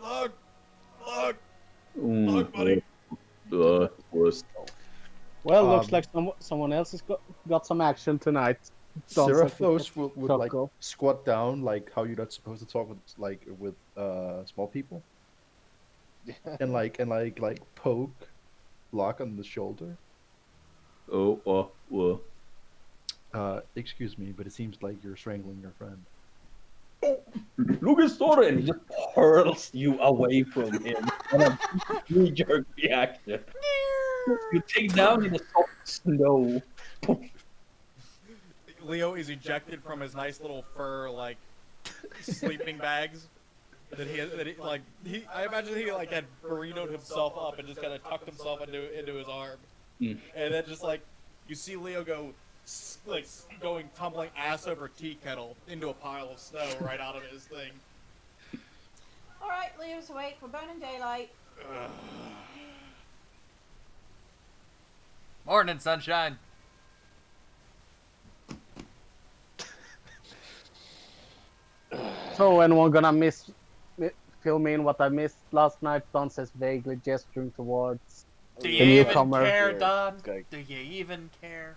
Look, Look, buddy. Well, looks like someone else is got some action tonight. Don't suck it. Seraphos would like Choco. squat down, like how you're not supposed to talk with small people, and like poke Locke on the shoulder. Well. Excuse me, but it seems like you're strangling your friend. Look at Sora, and he just hurls you away from him. And a knee-jerk reaction. You take down in the soft snow. Leo is ejected from his nice little fur like sleeping bags that I imagine he like had burritoed himself up and just kind of tucked himself into his arm, and then just like you see Leo go going tumbling ass over tea kettle into a pile of snow right out of his thing. All right, Leo's awake. We're burning daylight. Morning, sunshine. So anyone gonna fill me in what I missed last night? Don says vaguely, gesturing towards. Do The you even newcomer. care, Don? Okay. Do you even care?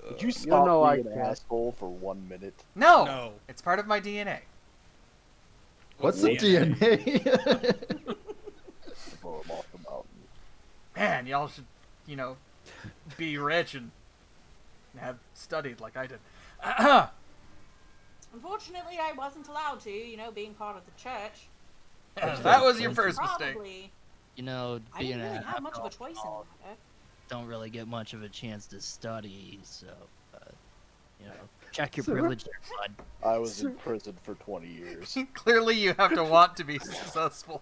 Would you stop know I being an care. asshole for 1 minute? No. No. It's part of my DNA. What's the DNA? Blow him off the mountain. Man, y'all should, be rich and have studied like I did. Unfortunately, I wasn't allowed to, being part of the church. That was your first mistake. Probably. You know, I being didn't really a have much of a choice in the matter. don't really get much of a chance to study, so check your So- privilege there, bud. I was in prison for 20 years. Clearly, you have to want to be successful.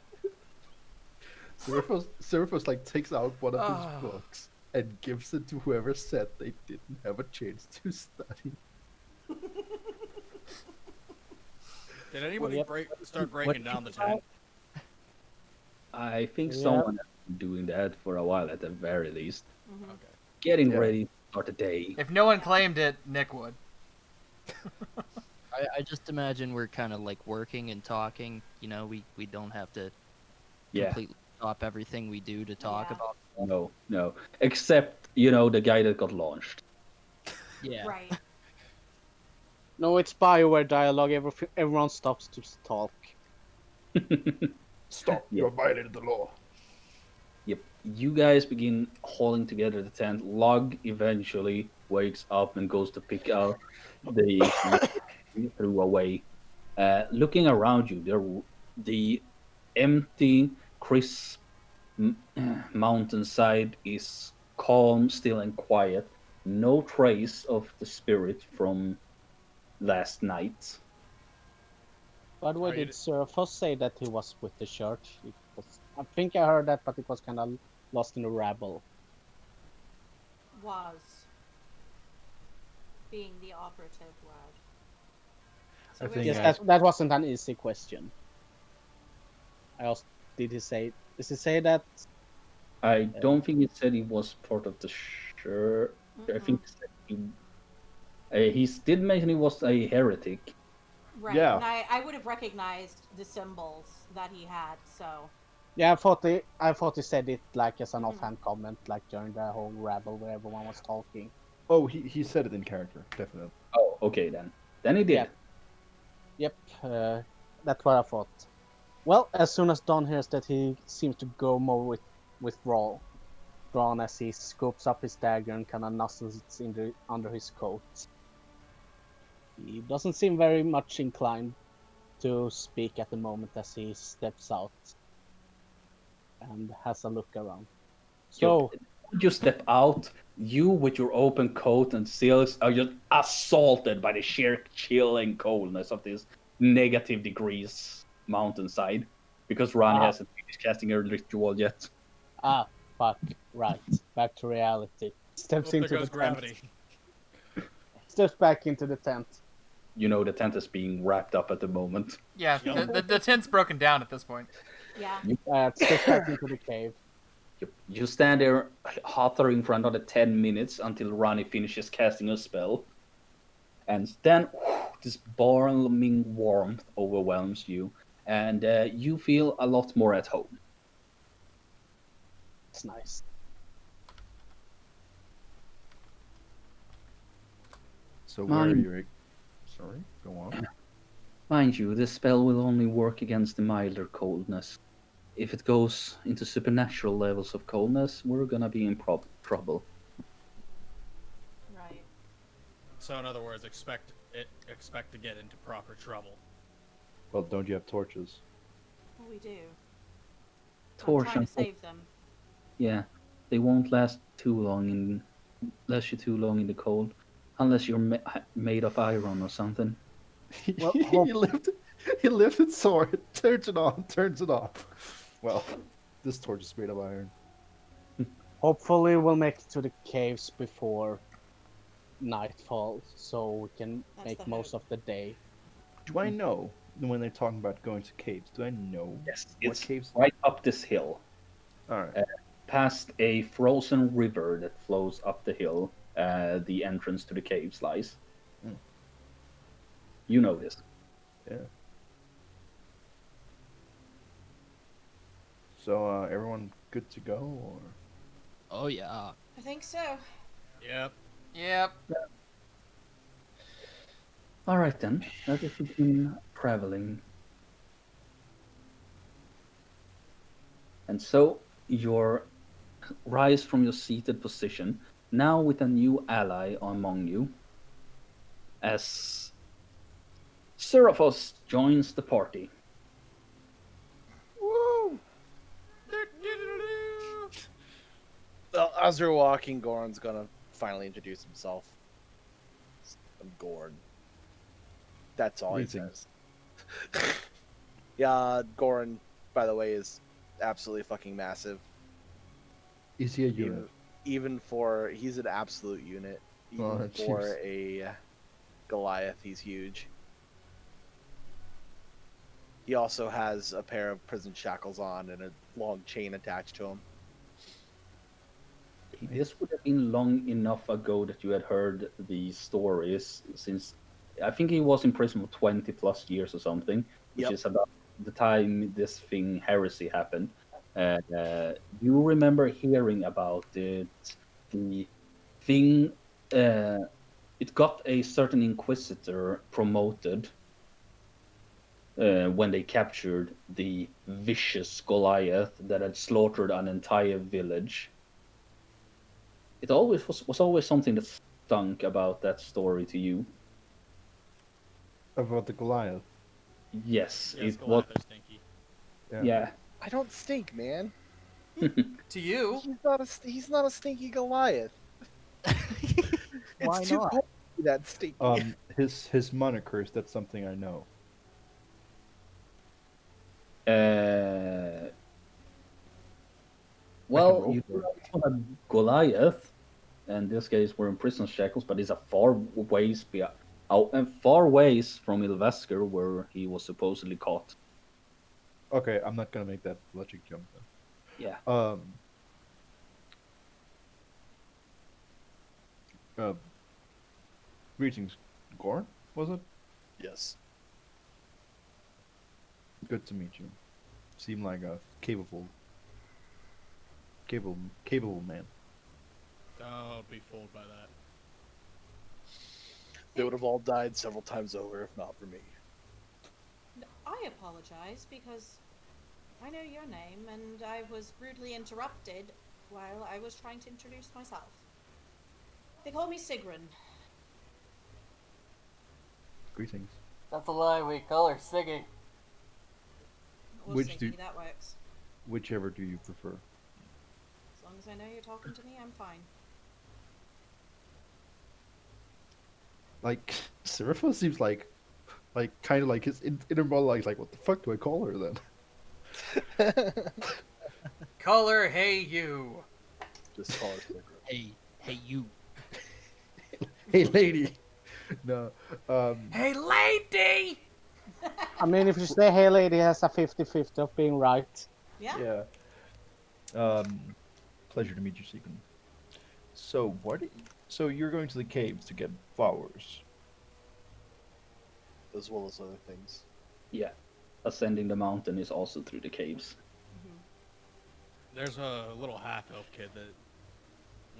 Seraphos like takes out one of Ah. his books and gives it to whoever said they didn't have a chance to study. Did anybody Yep. start breaking down the tent? I think Yeah. someone has been doing that for a while at the very least. Mhm. Okay. Getting Yeah. ready to start the day. If no one claimed it, Nick would. I just imagine we're kind of like working and talking. We don't have to Yeah. completely stop everything we do to talk Yeah. about. No. Except, the guy that got launched. Yeah. Right. No, it's Bioware dialogue. Everyone stops to talk. Stop! Yeah. You're violating the law. Yep. You guys begin hauling together the tent. Lug eventually wakes up and goes to pick out the you threw away. Looking around you, the empty, crisp mountainside is calm, still, and quiet. No trace of the spirit from last night. By the way, Right. did Seraphos say that he was with the church? I think I heard that, but it was kind of lost in the rabble. Was being the operative word. So I we're think Yes, just- that wasn't an easy question. I asked, does he say that? I don't think he said he was part of the church. I think he said he did mention he was a heretic. Right. Yeah. And I would have recognized the symbols that he had, so. Yeah, I thought he said it like as an offhand comment, like during the whole rabble where everyone was talking. Oh, he said it in character, definitely. Oh, okay then. Then he did. Yeah. Yep, that's what I thought. Well, as soon as Don hears that, he seems to go more withdrawal. Drawn as he scoops up his dagger and kind of nuzzles it under his coat. He doesn't seem very much inclined to speak at the moment as he steps out and has a look around. So, You step out, you with your open coat and silks are just assaulted by the sheer chilling coldness of this negative degrees mountainside. Because Ronnie Ah. hasn't finished casting her ritual yet. fuck, right, back to reality. Steps Oh, there into goes the gravity. tent. Steps back into the tent. You know the tent is being wrapped up at the moment. Yeah, Yep. the tent's broken down at this point. Yeah. Steps back into the cave. You stand there hovering for another 10 minutes until Ronnie finishes casting a spell. And then this balming warmth overwhelms you. And you feel a lot more at home. It's nice. So where are Mine- you? Sorry, go on. Mind you, this spell will only work against the milder coldness. If it goes into supernatural levels of coldness, we're gonna be in trouble. Right. So in other words, expect to get into proper trouble. Well, don't you have torches? Well, we do. I'm Torch trying and to save them. yeah, they won't last too long in the cold, unless you're made of iron or something. Well, he lifted sword, turns it on, turns it off. Well, this torch is made of iron. hopefully we'll make it to the caves before nightfall, so we can That's make the most hope. of the day. Do I know when they're talking about going to caves? Do I know Yes, what it's caves? right up this hill, All right. past a frozen river that flows up the hill. The entrance to the caves lies. Mm. You know this. Yeah. So everyone good to go, or Oh yeah. I think so. Yep. Yep. All right then. Let us begin traveling. And so your rise from your seated position, now with a new ally among you, as Seraphos joins the party. Woo! Well, as we're walking, Goran's gonna finally introduce himself. I'm Goran. That's all he Greetings. says. Yeah, Goran, by the way, is absolutely fucking massive. is he a unit? Even for he's an absolute unit. Even Oh, for jeez. a Goliath, he's huge. He also has a pair of prison shackles on and a long chain attached to him. This would have been long enough ago that you had heard these stories, since I think he was in prison for 20 plus years or something, which Yep. is about the time this thing, heresy, happened. You remember hearing about it, the thing, it got a certain inquisitor promoted when they captured the vicious Goliath that had slaughtered an entire village. It always was always something that stunk about that story to you. About the Goliath. Yes, Yes, it was. Goliath are stinky. Yeah. I don't stink, man. To you. He's not a stinky Goliath. Why It's too not? cold to be that stinky. His monikers. That's something I know. Uh, I can well, roll you for know it. it's not a Goliath, and this case were in prison shackles, but it's a far ways from Ilvesker, where he was supposedly caught. Okay, I'm not gonna make that logic jump then. Yeah. Uh, greetings, Gorn. Was it? Yes. Good to meet you. Seem like a capable man. Don't be fooled by that. They would have all died several times over if not for me. I apologize because I know your name and I was rudely interrupted while I was trying to introduce myself. They call me Sigrun. Greetings. That's a lie, we call her Siggy. Or Which Siggy, do- that works. Whichever do you prefer? As long as I know you're talking to me, I'm fine. Like Serapha seems like kind of like his inner monologue. Like, what the fuck do I call her then? Call her Hey You. Just call her Sigrid. Hey, you. Hey, lady. No. Hey lady! I mean, if you say hey lady has a 50-50 of being right. Yeah? Yeah. Pleasure to meet you, Seekin. So so you're going to the caves to get flowers. As well as other things. Yeah. Ascending the mountain is also through the caves. There's a little half elf kid that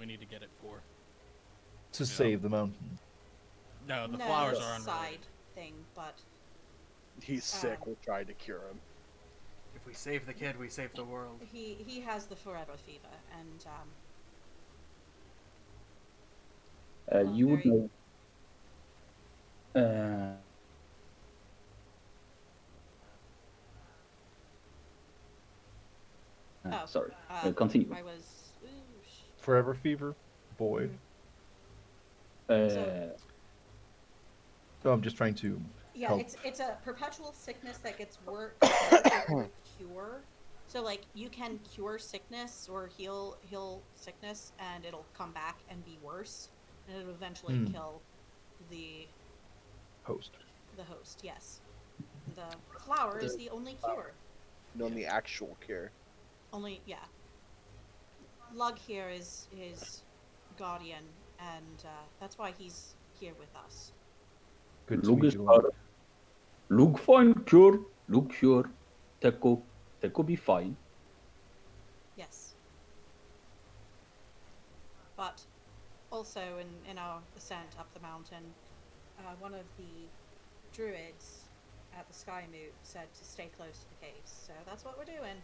we need to get it for. To save the mountain. No, the no, flowers it's are a unrelated. side thing, but He's sick. We're trying to cure him. If we save the kid, we save the world. he has the forever fever, and You would very- know. Oh, Sorry. Continue. I was. Ooh, Forever fever, boy. So- So I'm just trying to Yeah, help. it's a perpetual sickness that gets harder to cure. So like you can cure sickness or heal sickness, and it'll come back and be worse, and it'll eventually kill the host. host. Yes, the flower is the only cure. No, the actual cure. Only Lug here is his guardian, and that's why he's here with us. Good to Lug meet is you. part of. Lug find cure. Lug cure. Teko be fine. Yes. But also in our ascent up the mountain, one of the druids at the Sky Moot said to stay close to the caves. So that's what we're doing.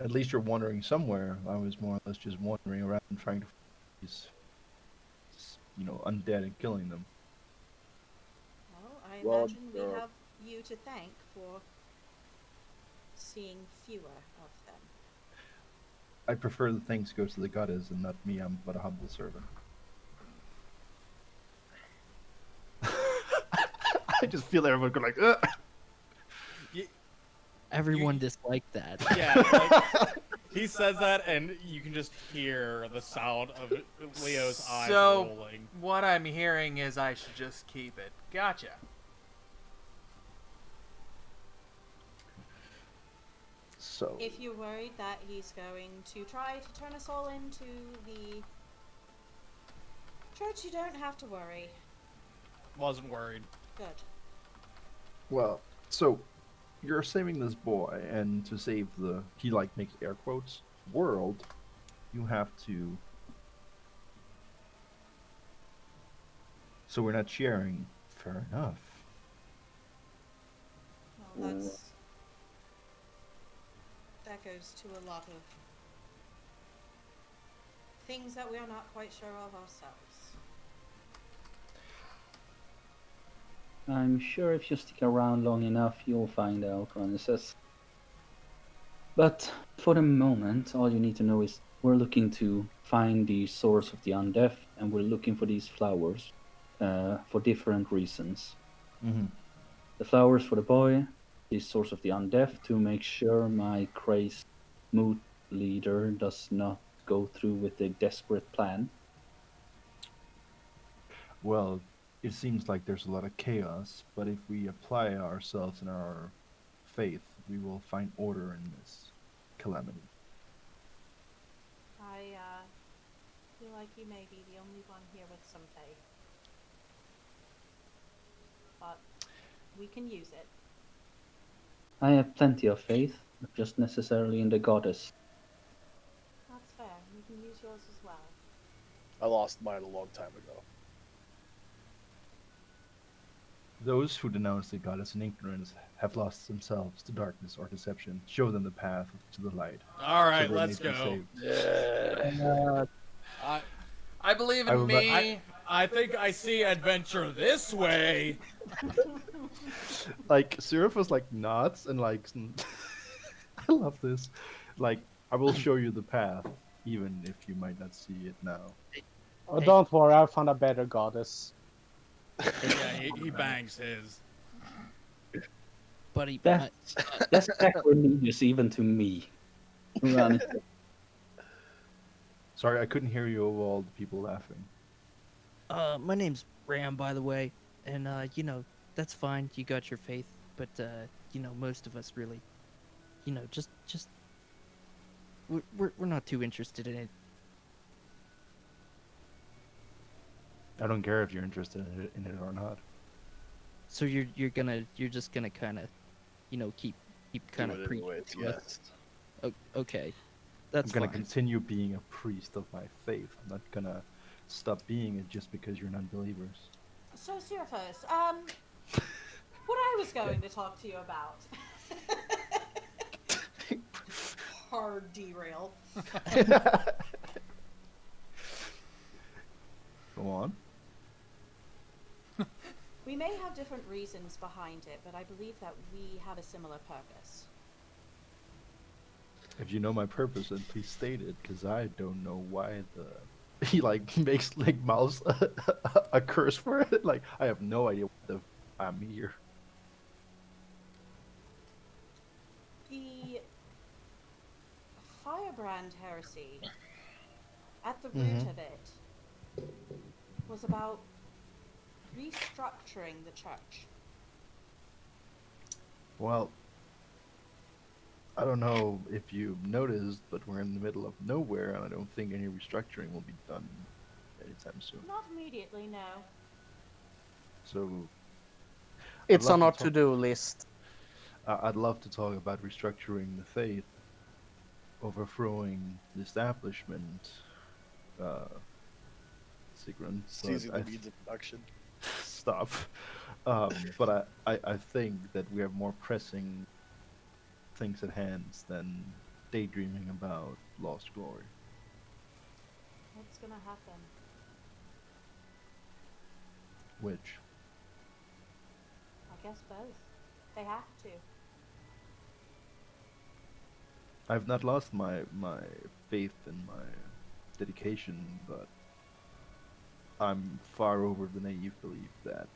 At least you're wandering somewhere. I was more or less just wandering around trying to find these, undead and killing them. Well, I Well, imagine we have you to thank for seeing fewer of them. I prefer the thanks go to the goddess and not me. I'm but a humble servant. I just feel everyone go like, ugh! Everyone disliked that. Yeah, like, he says that, and you can just hear the sound of Leo's eyes So rolling. what I'm hearing is I should just keep it. Gotcha. So If you're worried that he's going to try to turn us all into the church, you don't have to worry. Wasn't worried. Good. well, so you're saving this boy, and to save the makes air quotes world, you have to. So we're not sharing. Fair enough. Well, that goes to a lot of things that we are not quite sure of ourselves. I'm sure if you stick around long enough, you'll find out, Ronnie. But for the moment, all you need to know is we're looking to find the source of the undeath, and we're looking for these flowers for different reasons. Mm-hmm. The flowers for the boy, the source of the undeath, to make sure my crazed mood leader does not go through with a desperate plan. Well, it seems like there's a lot of chaos, but if we apply ourselves and our faith, we will find order in this calamity. I feel like you may be the only one here with some faith. But we can use it. I have plenty of faith, not just necessarily in the goddess. That's fair. We can use yours as well. I lost mine a long time ago. Those who denounce the goddess in ignorance have lost themselves to darkness or deception. Show them the path to the light. All right, so they let's may be go. saved. I believe I in will me. I think I see adventure this way. Like Seraph was like nods and like, I love this. Like, I will show you the path, even if you might not see it now. Oh, don't worry, I found a better goddess. Yeah, he bangs his. Buddy, That's sacrilegious even to me. Run. Sorry, I couldn't hear you over all the people laughing. my name's Ram, by the way, and that's fine. You got your faith, but most of us really, just we're not too interested in it. I don't care if you're interested in it or not. So you're just gonna kind of, keep kind Do of it preaching anyways, to us. yes. Okay. I'm gonna continue being a priest of my faith. I'm not gonna stop being it just because you're non-believers. So, Seraphos, what I was going to talk to you about. Hard derail. Go on. We may have different reasons behind it, but I believe that we have a similar purpose. If you know my purpose, then please state it, because I don't know why he like makes like mouse a curse for it. Like I have no idea why I'm here. The Firebrand heresy, at the root of it, was about restructuring the church. Well, I don't know if you noticed, but we're in the middle of nowhere, and I don't think any restructuring will be done anytime soon. Not immediately, no. So It's love on to our talk- to-do list. I'd love to talk about restructuring the faith, overthrowing the establishment, Sigrun. Seizing but the means of production. Stop. But I think that we have more pressing things at hand than daydreaming about lost glory. What's gonna happen? Which, I guess both. They have to. I've not lost my faith and my dedication, but I'm far over the naive belief that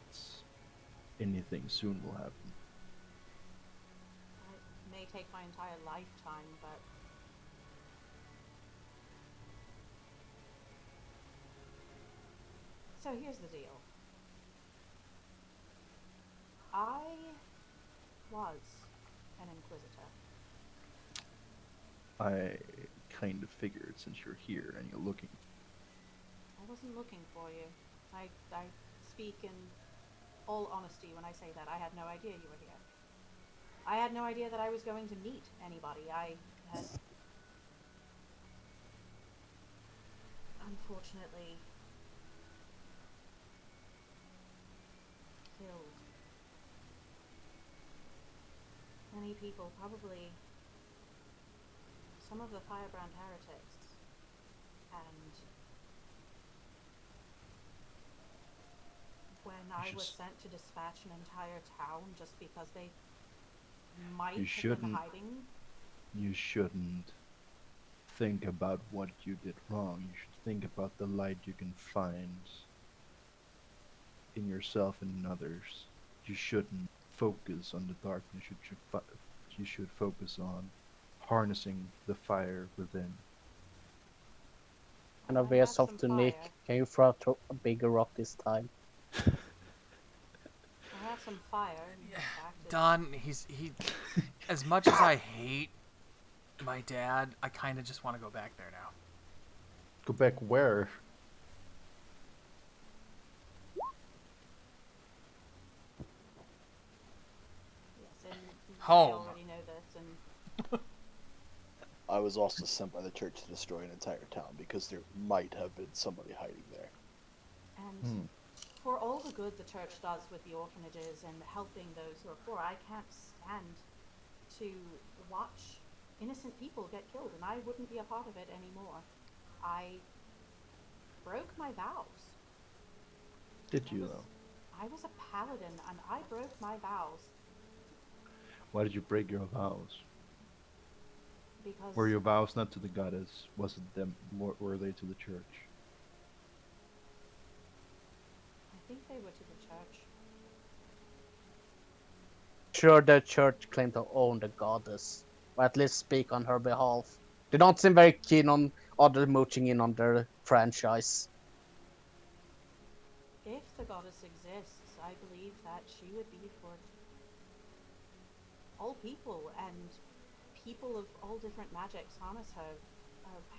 anything soon will happen. It may take my entire lifetime, but so here's the deal. I was an inquisitor. I kind of figured, since you're here and you're looking. I wasn't looking for you. I speak in all honesty when I say that. I had no idea you were here. I had no idea that I was going to meet anybody. I had unfortunately killed many people, probably some of the Firebrand heretics, and when I was sent to dispatch an entire town just because they might have been hiding. You shouldn't think about what you did wrong. You should think about the light you can find in yourself and in others. You shouldn't focus on the darkness. You should focus on harnessing the fire within. And a I have veers off some to fire. Nick. Can you throw out a bigger rock this time? I have some fire. In fact, it's- Don, he. As much as I hate my dad, I kind of just want to go back there now. Go back where? Yes, and Home. I already know this, and I was also sent by the church to destroy an entire town because there might have been somebody hiding there. and for all the good the church does with the orphanages and helping those who are poor, I can't stand to watch innocent people get killed, and I wouldn't be a part of it anymore. I broke my vows. Did you though? I was a paladin, and I broke my vows Why did you break your vows? because Were your vows not to the goddess? Was it them? Were they to the church? I think they were to the church. Sure, the church claimed to own the goddess, or at least speak on her behalf. They don't seem very keen on others mooching in on their franchise. If the goddess exists, I believe that she would be for all people, and people of all different magics harness her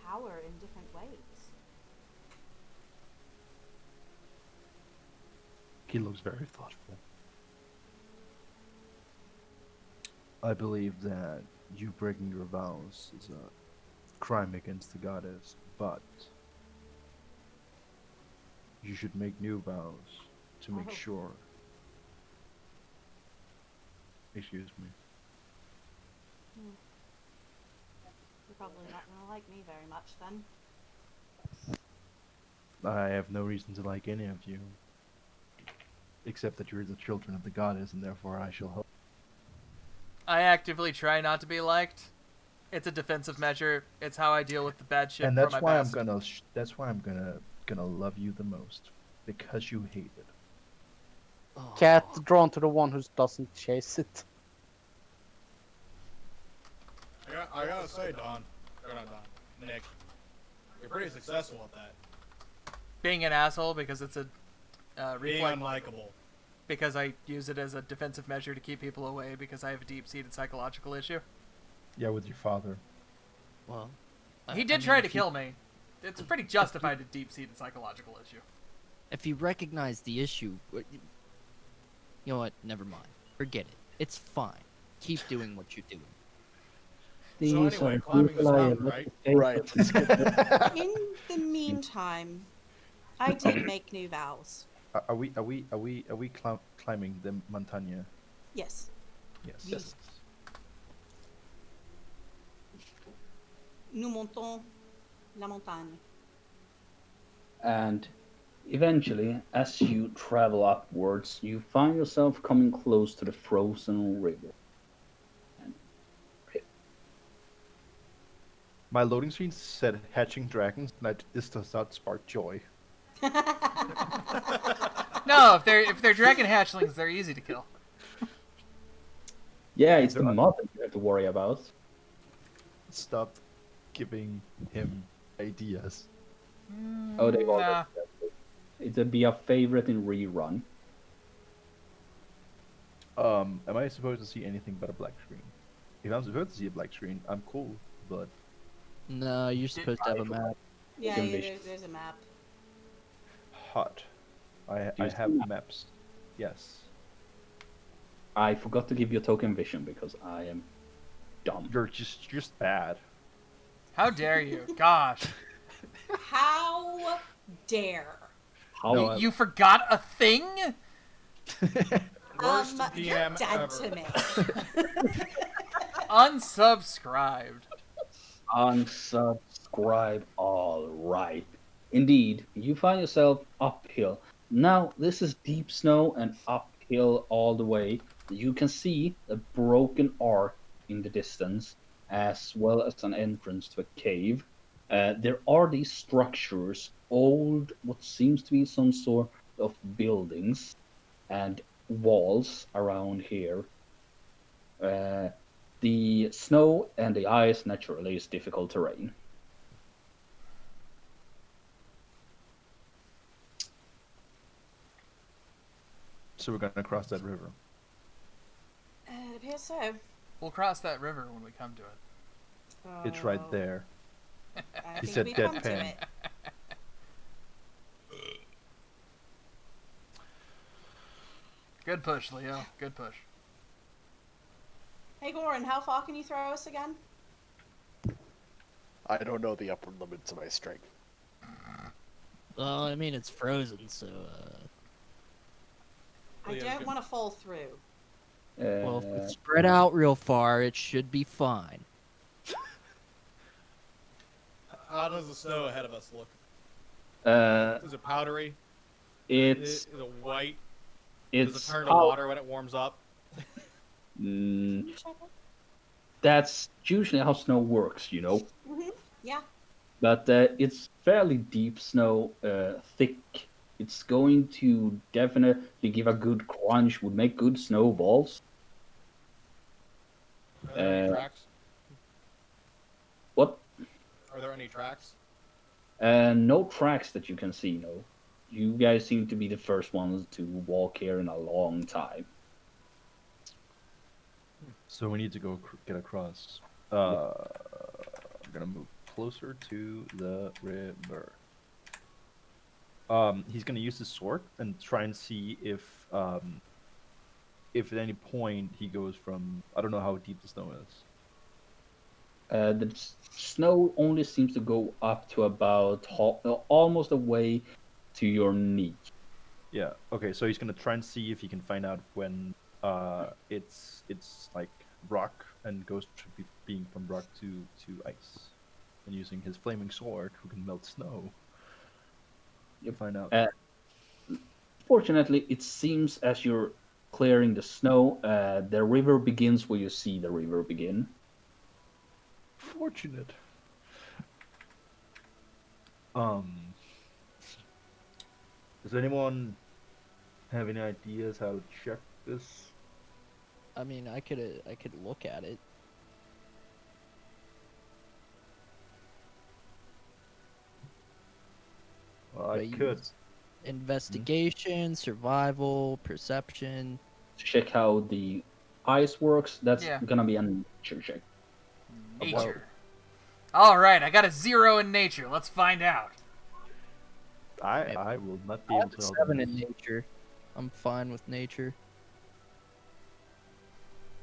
power in different ways. He looks very thoughtful. I believe that you breaking your vows is a crime against the goddess, but you should make new vows to make Oh. sure. Excuse me. You're probably not gonna like me very much then. I have no reason to like any of you, except that you're the children of the goddess, and therefore I shall help. I actively try not to be liked. It's a defensive measure. It's how I deal with the bad shit And from that's my why past. that's why I'm gonna love you the most, because you hate it. Cat drawn to the one who doesn't chase it. I gotta say, Don, or not Don, Nick, you're pretty successful at that. Being an asshole because it's a Being reflex. unlikable. Because I use it as a defensive measure to keep people away because I have a deep-seated psychological issue. Yeah, with your father. Well, He did try to kill me. It's a pretty justified deep-seated psychological issue. If you recognize the issue, you know what? Never mind. Forget it. It's fine. Keep doing what you're doing. So anyway, climbing this mountain, right? Right. In the meantime, I did make new vows. Are we climbing the montagne? Yes. Yes. Nous montons la montagne. And eventually, as you travel upwards, you find yourself coming close to the frozen river. My loading screen said hatching dragons, and this does not spark joy. No, if they're dragon hatchlings, they're easy to kill. Yeah, it's the There are- mother you have to worry about. Stop giving him ideas. Oh, they've already. Nah. It'd be a favorite in rerun. Am I supposed to see anything but a black screen? If I'm supposed to see a black screen, I'm cool, but No, you're supposed to have a map. Yeah, Envision. there's a map. hot. I you have see- maps. Yes. I forgot to give you a token vision because I am dumb. You're just bad. How dare you? Gosh. How dare? How? No, You forgot a thing? Worst You're DM dead ever. to me. Unsubscribed. Unsubscribe. All right. Indeed, you find yourself uphill. Now, this is deep snow and uphill all the way. You can see a broken arc in the distance, as well as an entrance to a cave. There are these structures, old, what seems to be some sort of buildings and walls around here. The snow and the ice naturally is difficult terrain. So we're gonna cross that river. It appears so. We'll cross that river when we come to it. It's right Oh, there. I He think said we come to deadpan. it. Good push, Leo. Good push. Hey, Goran, how far can you throw us again? I don't know the upper limits of my strength. Well, I mean, it's frozen, so, I Leo's don't good. want to fall through. well, if it's spread out real far, it should be fine. How does the snow ahead of us look? Uh, Is it powdery? it's Is it white? Does it's it turn to how- water when it warms up? Mm, Can you check it? that's usually how snow works, you know. Yeah. But it's fairly deep snow, thick. It's going to definitely give a good crunch, would make good snowballs. Are there any Uh, tracks? What? Are there any tracks? No tracks that you can see, no. You guys seem to be the first ones to walk here in a long time. So we need to go get across. I'm gonna move closer to the river. He's gonna use his sword and try and see if at any point he goes from, I don't know how deep the snow is. Snow only seems to go up to about almost away to your knee. Yeah. Okay. So he's gonna try and see if he can find out when it's like rock and goes to being from rock to ice, and using his flaming sword, who can melt snow. You find out. Fortunately, it seems as you're clearing the snow, the river begins where you see the river begin. Fortunate. Does anyone have any ideas how to check this? I mean, I could look at it. Well, I Do could. use investigation, survival, perception. Check how the ice works. That's Yeah. gonna be a nature check. Nature. All right, I got a 0 in nature. Let's find out. I will not be I able have a to help 7 you. in nature. I'm fine with nature.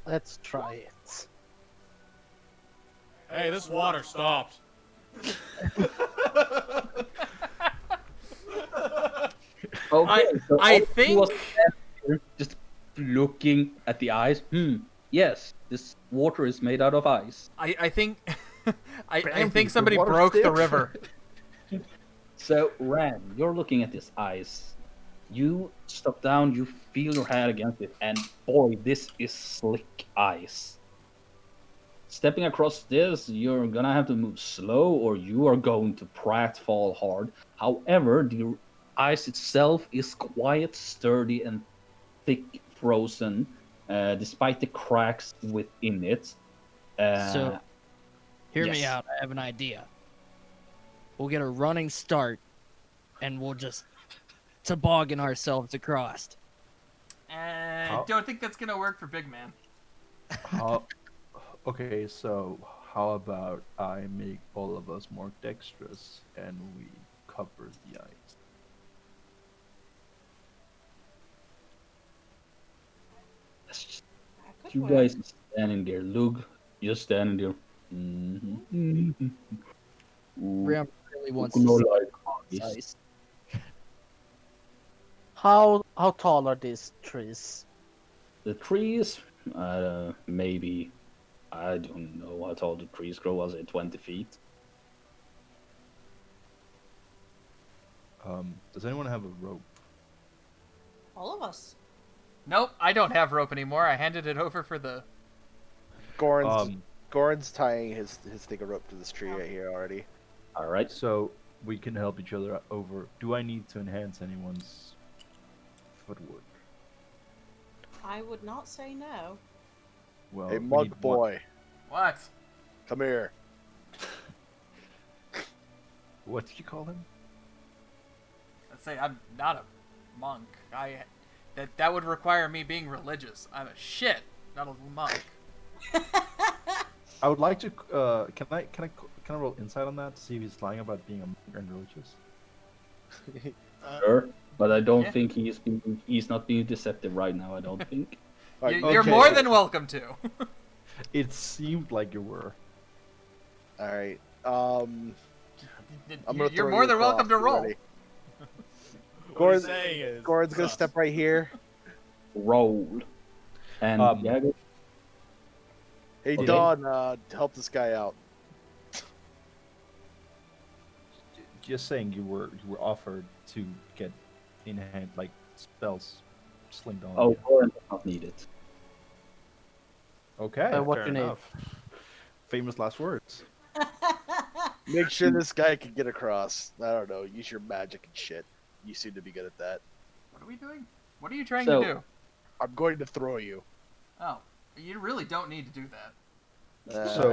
Let's try it. Hey, this water stopped. Okay, so I all of you was think- just looking at the ice. Yes, this water is made out of ice. I think I Bambi, think the somebody water's broke the different. river. So, Ran, you're looking at this ice. You stop down, you feel your hand against it, and boy, this is slick ice. Stepping across this, you're gonna have to move slow, or you are going to pratfall hard. However, the ice itself is quite sturdy and thick frozen, despite the cracks within it. So, hear me yes. out. I have an idea. We'll get a running start, and we'll just toboggan ourselves across. I don't think that's gonna work for Big Man. How? Okay, so how about I make all of us more dexterous and we cover the ice? That could You work. guys are standing there. Look, you're standing there. Ram really wants No to like see ice. ice. How tall are these trees? The trees, maybe, I don't know how tall the trees grow. Was it 20 feet? Does anyone have a rope? All of us. Nope, I don't have rope anymore. I handed it over for the. Goran's tying his thing of rope to this tree right here already. All right. So we can help each other over. Do I need to enhance anyone's footwork? I would not say no. Well, Hey, we mug need one- boy, What? come here. What did you call him? Let's say I'm not a monk. That would require me being religious. I'm a shit, not a monk. I would like to. Can I roll insight on that to see if he's lying about being a monk and religious? Sure, but I don't Yeah. think he's not being deceptive right now. I don't think. Alright, You're okay. more than welcome to. It seemed like you were. Alright. I'm gonna You're throw more you than welcome across. to You roll. ready? What he's Goran's, saying is, Goran's gonna sus. step right here. Roll. And yeah, Hey, Okay. Don, help this guy out. Just saying, you were offered to get in hand like spells slinged on oh, you. Goran does not need it. Okay, what fair you need. enough. Famous last words. Make sure this guy can get across. I don't know. Use your magic and shit. You seem to be good at that. What are we doing? What are you trying So- to do? I'm going to throw you. Oh, you really don't need to do that. So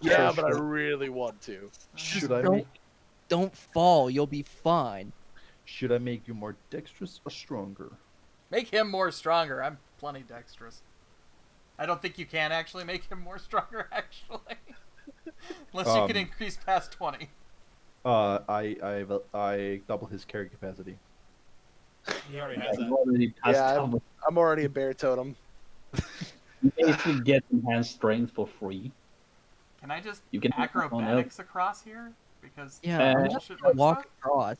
Yeah, so but I should- really want to. should I don't- make Don't fall. You'll be fine. should I make you more dexterous or stronger? Make him more stronger. I'm plenty dexterous. I don't think you can actually make him more stronger, actually. Unless you can increase past 20. I double his carry capacity. He already has He that. already passed Yeah, double. I'm already a bear totem. You basically get enhanced strength for free. Can I just You can do it on acrobatics across here? Because Yeah, I'm Uh, just should gonna look walk stuff? across.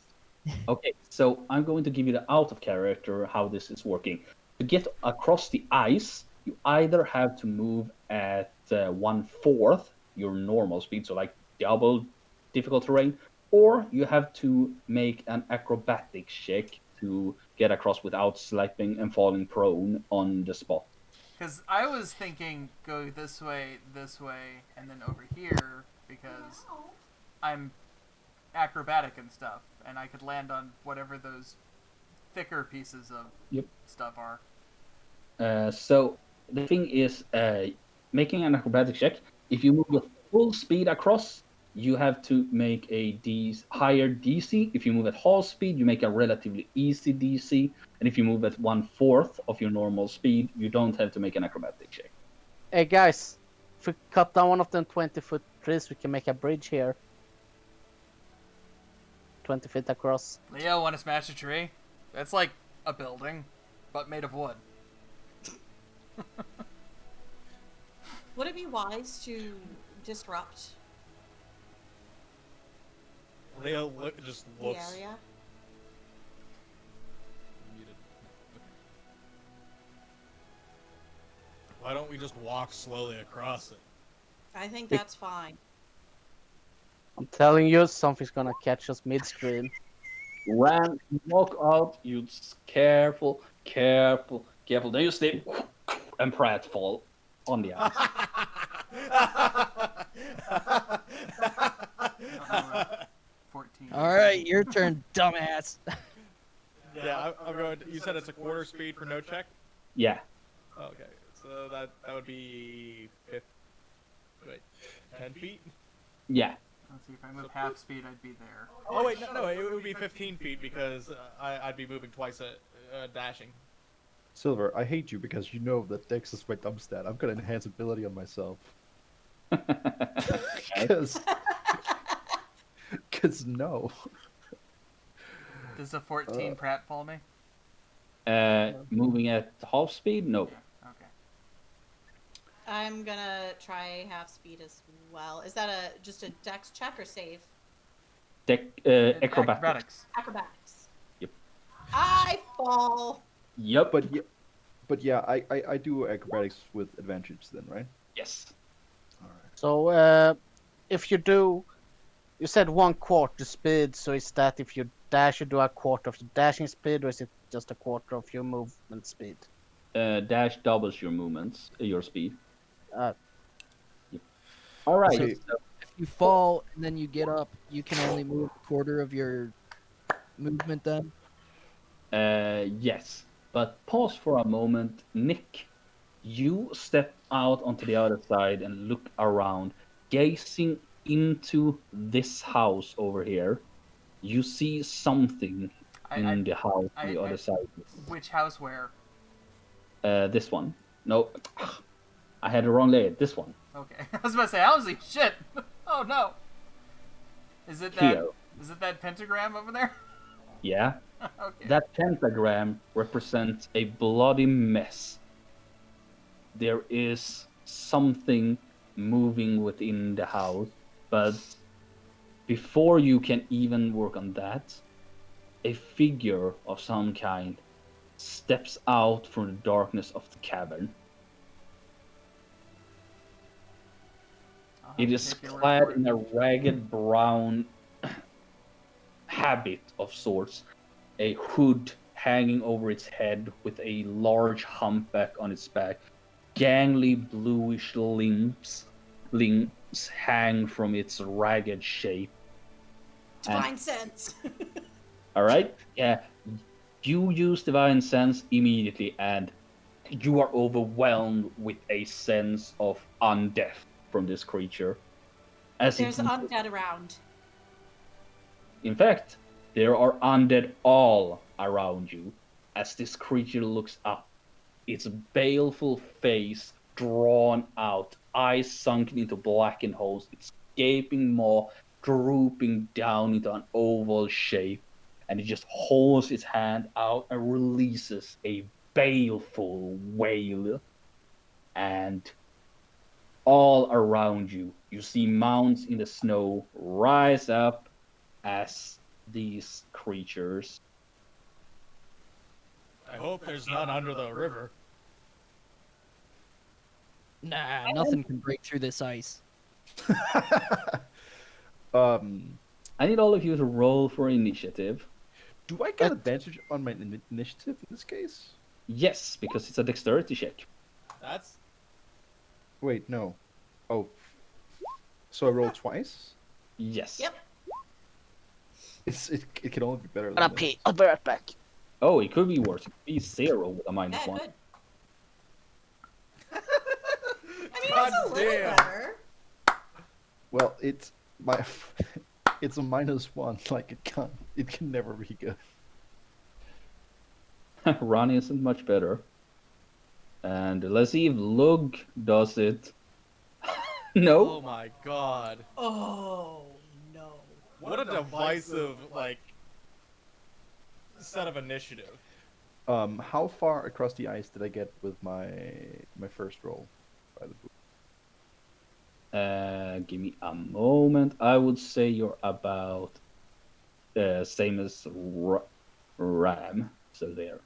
Okay, so I'm going to give you the out of character how this is working. To get across the ice, you either have to move at 1/4 your normal speed, so like double difficult terrain, or you have to make an acrobatics check to get across without slipping and falling prone on the spot. Because I was thinking go this way, and then over here because I'm acrobatic and stuff, and I could land on whatever those thicker pieces of Yep. stuff are. So the thing is, making an acrobatics check. If you move with full speed across, you have to make a higher DC. If you move at half speed, you make a relatively easy DC. And if you move at 1/4 of your normal speed, you don't have to make an acrobatic check. Hey guys, if we cut down one of them 20-foot trees, we can make a bridge here. 20 feet across. Leo, want to smash a tree? That's like a building, but made of wood. Would it be wise to disrupt Leo just the looks. area? Muted. Why don't we just walk slowly across it? I think that's fine. I'm telling you, something's gonna catch us midstream. Ran, walk out, you careful. Then you slip and pratfall on the ice. 14. All right, your turn, dumbass. Yeah, I'm going. You said it's a quarter speed for no check. Yeah. Okay, so that would be 10 feet. Yeah. Let's see, if I move half speed, I'd be there. Oh wait, no, it would be 15 feet because I'd be moving twice dashing. Silver, I hate you because you know that Dex is my dumb stat. I'm gonna enhance ability on myself. Because no. Does a 14 pratfall me? Moving at half speed? No. Okay. I'm gonna try half speed as well. Is that just a dex check or save? Acrobatics. Acrobatics. Yep. I fall. Yep. But yeah, I do acrobatics with advantage then, right? Yes. So, if you do, you said 1/4 speed, so is that if you dash, you do a quarter of the dashing speed, or is it just a quarter of your movement speed? Dash doubles your movements, your speed. Uh, Yep. All right. Okay. So, If you fall and then you get up, you can only move a quarter of your movement then. yes. But pause for a moment. Nick, you step out onto the other side and look around, gazing into this house over here. You see something in the house on the other side. Which house where? This one. No, I had the wrong layer. This one. Okay. I was about to say, housey, shit! Oh no! Is it that? Here. Is it that pentagram over there? Yeah. Okay. That pentagram represents a bloody mess. There is something moving within the house, but before you can even work on that, a figure of some kind steps out from the darkness of the cavern. I'll have It to is take your word clad for it. in a ragged brown habit of sorts, a hood hanging over its head with a large humpback on its back. Gangly bluish limbs hang from its ragged shape. Divine sense. All right, yeah, you use divine sense immediately, and you are overwhelmed with a sense of undeath from this creature. As There's it, undead around. in fact, there are undead all around you. As this creature looks up, its baleful face drawn out, eyes sunken into blackened holes, its gaping maw drooping down into an oval shape, and it just holds its hand out and releases a baleful wail. And all around you. You see mounds in the snow rise up as these creatures. I hope there's none under the river. Nah, nothing can break through this ice. um, I need all of you to roll for initiative. do I get advantage on my initiative in this case? Yes, because it's a dexterity check. That's Wait, no. Oh, so I roll twice? Yes. Yep. It can only be better than Gonna that. pee. I'll be right back. Oh, it could be worse. It could be 0 with a minus Yeah, 1. good. I mean, God it's a little damn. better. Well, it's my it's a -1. Like it can never be good. Ronnie isn't much better. And let's see if Lug does it. No. oh my god. Oh no. What a divisive set of initiative. How far across the ice did I get with my first roll? By the book? Give me a moment. I would say you're about same as Ram. So there.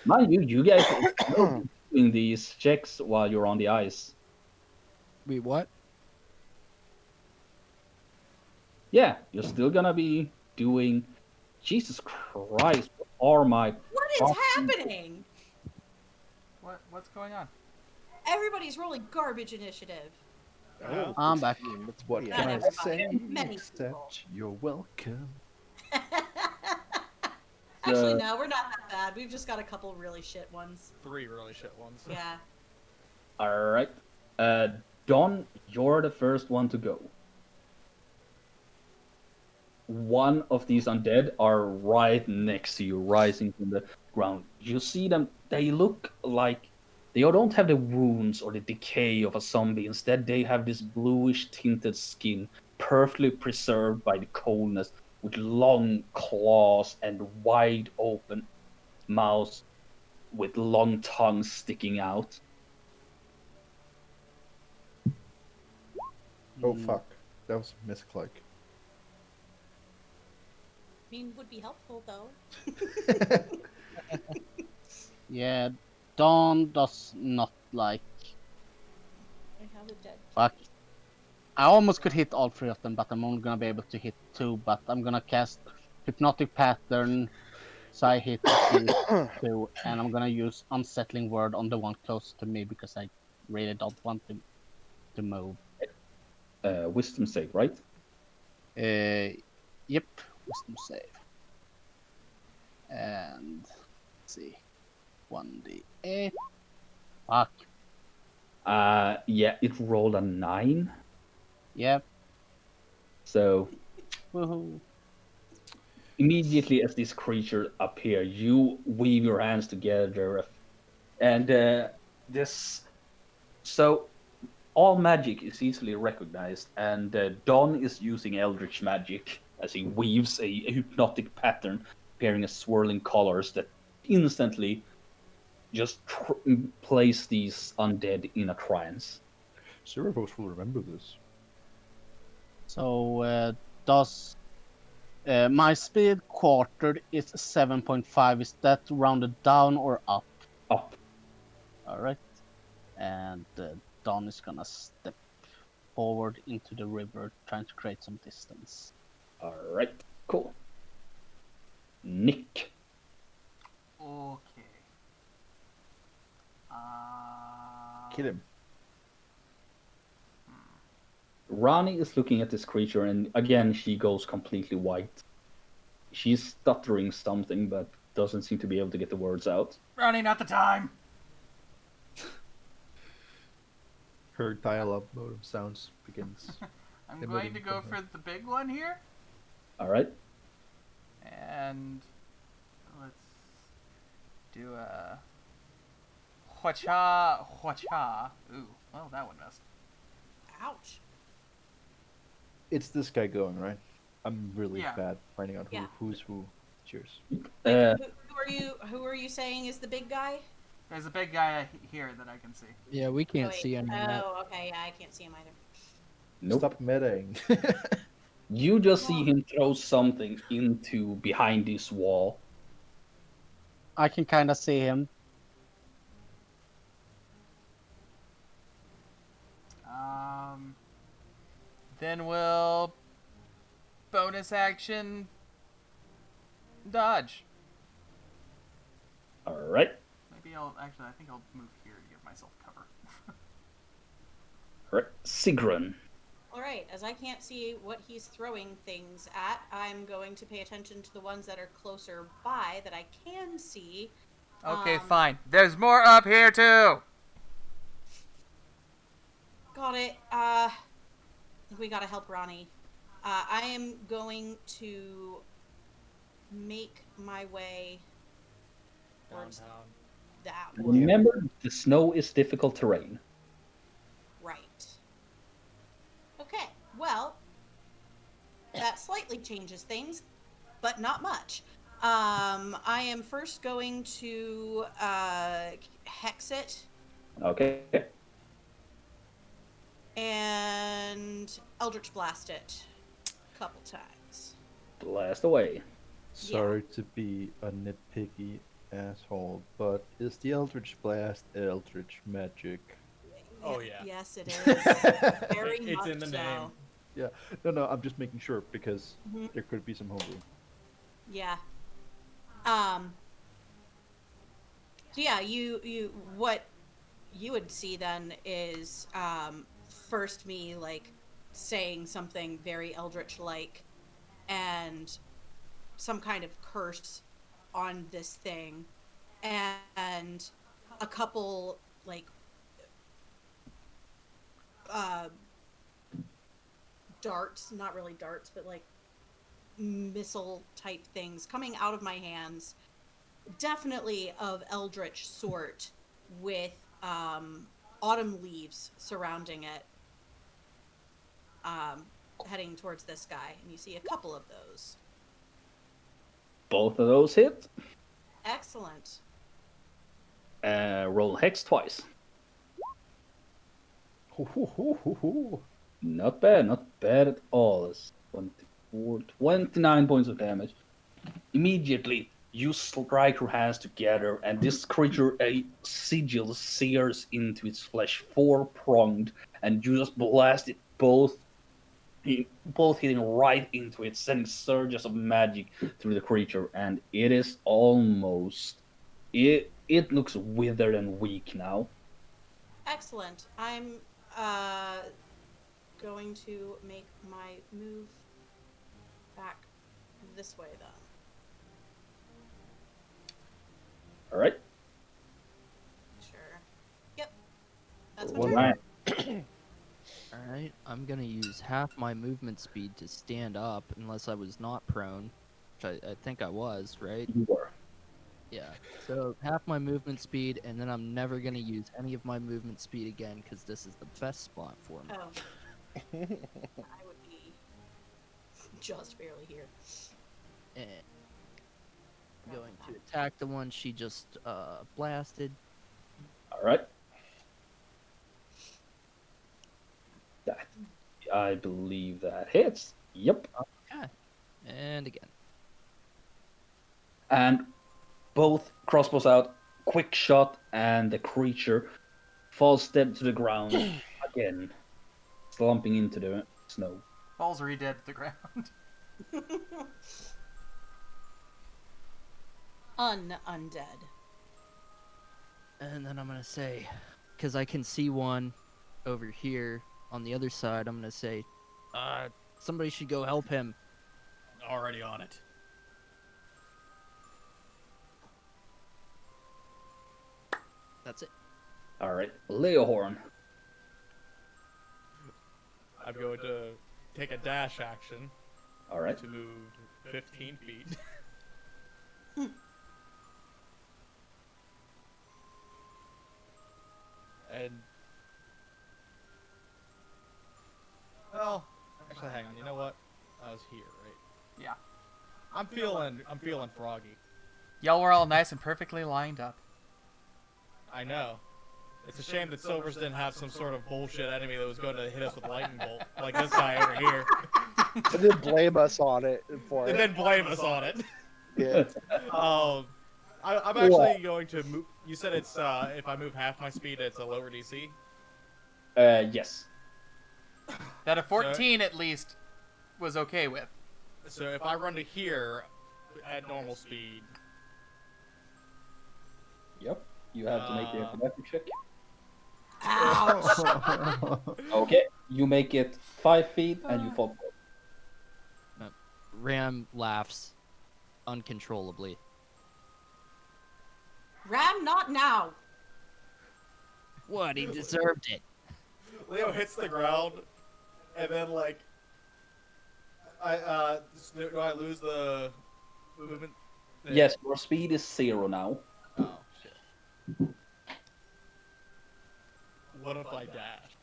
Mind you, you guys are doing these checks while you're on the ice. Wait, what? Yeah, you're still gonna be doing. Jesus Christ, what are my? What is happening? What's going on? Everybody's rolling garbage initiative. Oh, I'm back. That's what Yeah. can Not I everybody, say? many Except you're welcome. Actually, no, we're not that bad. We've just got a couple really shit ones. 3 really shit ones. Yeah. All right, Don, you're the first one to go. One of these undead are right next to you, rising from the ground. You see them, they look like they don't have the wounds or the decay of a zombie. Instead, they have this bluish tinted skin, perfectly preserved by the coldness, with long claws and wide open mouths with long tongues sticking out. Oh fuck, that was a misclick. I mean, would be helpful though. Yeah, Dawn does not like. I have a dead. Fuck. I almost could hit all 3 of them, but I'm only gonna be able to hit 2. But I'm gonna cast Hypnotic Pattern, so I hit these 2, and I'm gonna use Unsettling Word on the one close to me because I really don't want to move. Wisdom save, right? Yep, Wisdom save. And let's see, 1d8. Fuck. Yeah, it rolled a 9. Yep. So Woohoo. immediately as this creature appear, you weave your hands together, and this. So all magic is easily recognized, and Don is using Eldritch magic as he weaves a hypnotic pattern, appearing as swirling colors that instantly just place these undead in a trance. Zero folks will remember this. So does my speed quartered is 7.5? Is that rounded down or up? Up. All right. And Don is gonna step forward into the river, trying to create some distance. All right. Cool. Nick. Okay. Kill him. Rani is looking at this creature, and again she goes completely white. She's stuttering something, but doesn't seem to be able to get the words out. Ronnie, not the time. Her dial-up mode of sounds begins. I'm They're going moving to go from for her. the big one here, All right. and let's do a huacha huacha. Ooh, well that one missed. Ouch. It's this guy going, right? I'm really Yeah. bad finding out Yeah. who's who. Cheers. Wait, Uh, who are you? Who are you saying is the big guy? There's a big guy here that I can see. Yeah, we can't Wait. see any of that. Oh, okay. Yeah, I can't see him either. Nope. Stop medding. You just see him throw something into behind this wall. I can kind of see him. Then we'll bonus action dodge. All right. Maybe I'll actually. I think I'll move here to give myself cover. All right. Sigrun. All right. As I can't see what he's throwing things at, I'm going to pay attention to the ones that are closer by that I can see. Okay, fine. There's more up here too. Got it. We gotta help Ronnie. I am going to make my way towards Downtown. that one. Remember, the snow is difficult terrain. Right. Okay, well, that slightly changes things, but not much. I am first going to hex it Okay. and Eldritch Blast it a couple times. Blast away. Sorry to be a nitpicky asshole, but is the Eldritch Blast Eldritch magic? Oh, yeah. Yes, it is. Very It's much in the so. name. Yeah. No, I'm just making sure because Mhm. there could be some homebrew. Yeah. So yeah, you what you would see then is first me like saying something very eldritch like and some kind of curse on this thing and a couple like darts, not really darts, but like missile type things coming out of my hands, definitely of eldritch sort, with autumn leaves surrounding it, heading towards this guy, and you see a couple of those. Both of those hit. Excellent. Roll hex twice. Not bad at all. It's 24, 29 points of damage. Immediately, you strike your hands together, and this creature, a sigil, sears into its flesh, four-pronged, and you just blast it both hitting right into it, sending surges of magic through the creature, and it is almost... It looks withered and weak now. Excellent. I'm going to make my move back this way then. All right. Sure. Yep. That's my Well, turn. Right. Alright, I'm gonna use half my movement speed to stand up, unless I was not prone, which I think I was, right? You were. Yeah. So half my movement speed, and then I'm never gonna use any of my movement speed again, because this is the best spot for me. Oh. I would be just barely here. And I'm going to attack the one she just blasted. All right. That, I believe that hits. Yep. Okay. And again. And both crossbows out, quick shot, and the creature falls dead to the ground again, slumping into the snow. Falls re-dead to the ground. Undead. And then I'm gonna say, because I can see one over here on the other side, I'm gonna say, somebody should go help him. Already on it. That's it. All right, Leohorn. I'm going to take a dash action All right. to move 15 feet. And well, actually, hang on. You know what? I was here, right? Yeah. I'm feeling froggy. Y'all were all nice and perfectly lined up. I know. It's a shame that Silvers didn't have some sort of bullshit enemy that was going to hit us with lightning bolt, like this guy over here, And then blame us on it for and it. then blame us on it. Yeah. I'm actually going to move. You said it's if I move half my speed, it's a lower DC. Yes. That a 14 at least was okay with. So if I run to here at normal speed, Yep. You have to make the acrobatic check. Ouch! Okay. You make it 5 feet and you fall. Ram laughs uncontrollably. Ram, not now. What? He deserved it. Leo hits the ground, and then like, do I lose the movement? Yes, your speed is 0 now. Oh shit. What if I dash?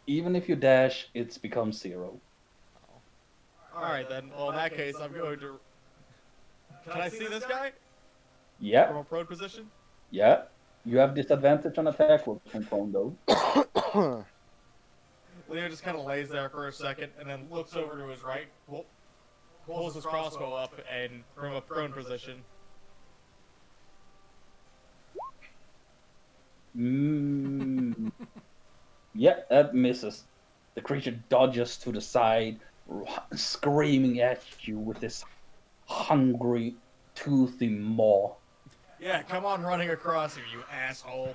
Even if you dash, it's becomes 0. Alright then, well in that case I'm going to... Can I see this guy? Yeah, From a prone position? yeah. You have disadvantage on attack rolls from prone though. Leo just kind of lays there for a second and then looks over to his right, pulls his crossbow up, and from a prone position. Yeah, that misses. The creature dodges to the side, screaming at you with this hungry, toothy maw. Yeah, come on running across here, you asshole.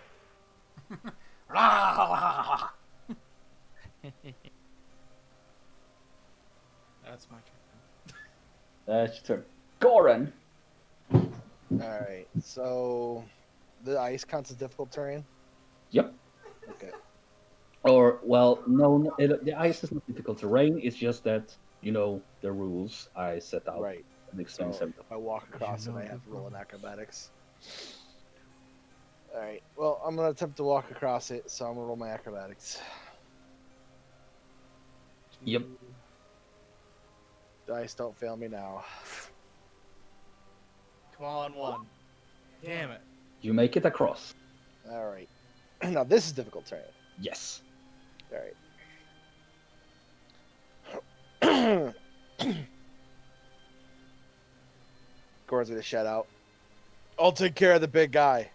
That's my turn. That's your turn. Goran! Alright, so the ice counts as difficult terrain? Yep. Okay. Or, well, no, the ice is not difficult terrain, it's just that, you know, the rules I set out. Right. And So explains them. if I walk across it, I have to roll in acrobatics. Alright, well, I'm going to attempt to walk across it, so I'm going to roll my acrobatics. Yep. Dice, don't fail me now. Come on, one. Damn it. You make it across. Alright. Now, this is difficult terrain. Yes. Alright. Goran's going to shout out, I'll take care of the big guy.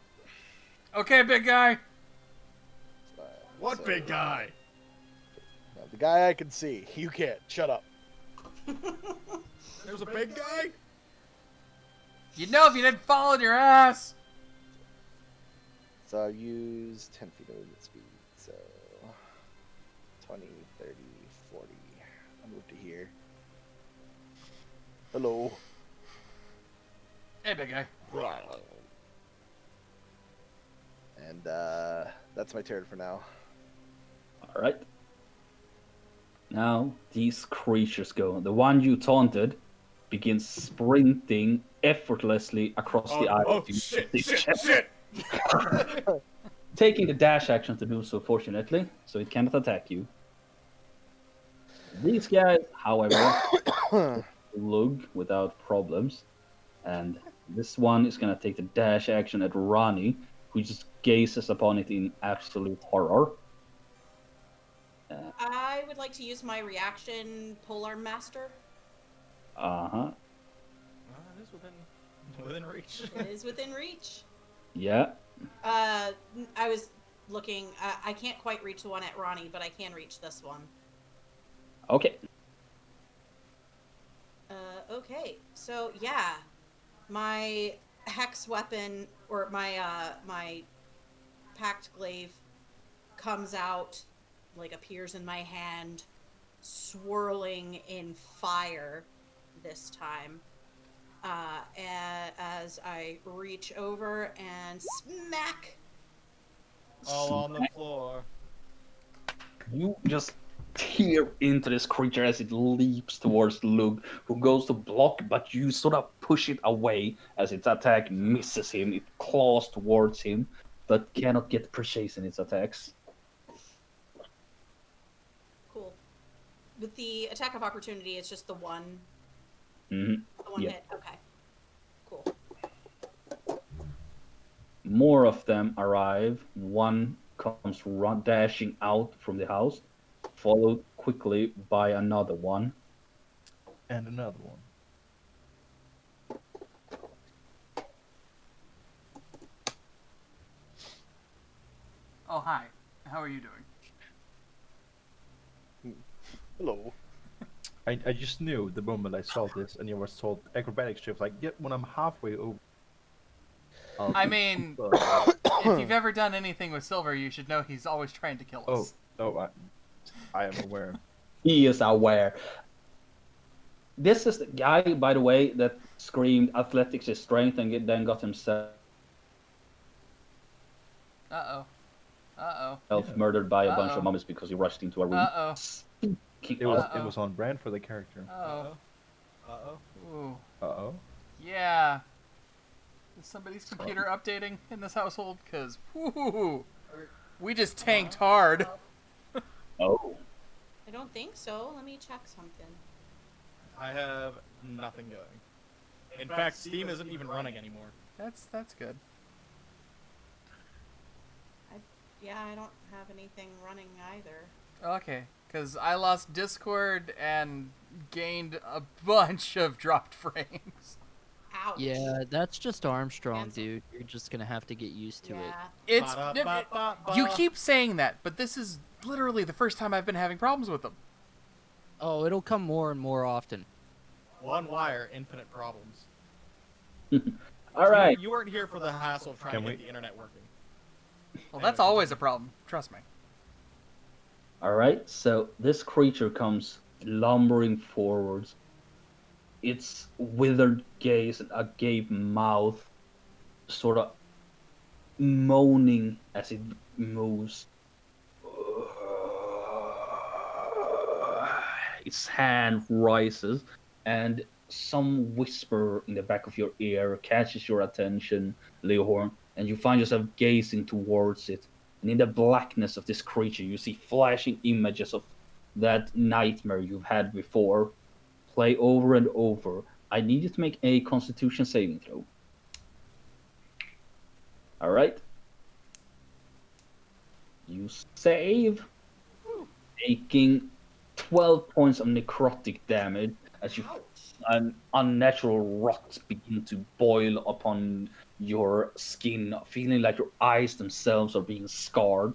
Okay, big guy. What So- big guy? No, the guy I can see. You can't. Shut up. There's a big guy? You'd know if you didn't fall on your ass. So I'll use 10 feet of movement speed. So 20, 30, 40. I'll move to here. Hello. Hey, big guy. And that's my turn for now. Alright. Now, these creatures go. The one you taunted begins sprinting effortlessly across the ice. Oh, You shit, see shit, shit! taking the dash action to do so, fortunately, so it cannot attack you. These guys, however, lug without problems, and this one is gonna take the dash action at Ronnie, who just gazes upon it in absolute horror. I would like to use my reaction Polearm Master. Uh-huh. Well, it is within reach. It is within reach. Yeah. I was looking. I can't quite reach the one at Ronnie, but I can reach this one. Okay. Okay. So yeah, my hex weapon or my packed glaive comes out, like appears in my hand, swirling in fire this time. As I reach over and smack. All on the floor. You just tear into this creature as it leaps towards Lug, who goes to block, but you sort of push it away as its attack misses him. It claws towards him, but cannot get precision in its attacks. Cool. With the attack of opportunity, it's just the one. Mm-hmm. The one Yeah. hit. Okay. Cool. More of them arrive. One comes dashing out from the house, followed quickly by another one. And another one. Oh, hi. How are you doing? Hello. I just knew the moment I saw this and you was told acrobatics shift, like, yet when I'm halfway over. I mean, uh, if you've ever done anything with Silver, you should know he's always trying to kill us. I am aware. He is aware. This is the guy, by the way, that screamed athletics is strength and then got himself Uh-oh. Uh-oh. Yeah. murdered by a bunch Uh-oh. of mummies because he rushed into a room. Uh-oh. It was Uh-oh. it was on brand for the character. Uh-oh. Uh-oh. Ooh. Uh-oh. Yeah. Is somebody's computer updating in this household? Because, whoo, we just tanked hard. Oh. I don't think so. Let me check something. I have nothing going. In fact, Steam isn't even running anymore. That's good. Yeah, I don't have anything running either. Okay, because I lost Discord and gained a bunch of dropped frames. Ouch. Yeah, that's just Armstrong, Cancel. dude. You're just gonna have to get used to it. Yeah. It's Ba-da-ba-ba-ba. you keep saying that, but this is literally the first time I've been having problems with them. Oh, it'll come more and more often. One wire, infinite problems. All right. You weren't here for the hassle of trying Can to we- get the internet working. Well, that's always a problem. Trust me. All right. So this creature comes lumbering forwards. Its withered gaze and agape mouth sort of moaning as it moves. Its hand rises, and some whisper in the back of your ear catches your attention, Leohorn, and you find yourself gazing towards it. And in the blackness of this creature, you see flashing images of that nightmare you've had before play over and over. I need you to make a Constitution saving throw. All right. You save, taking 12 points of necrotic damage as an unnatural rot begin to boil upon your skin, feeling like your eyes themselves are being scarred.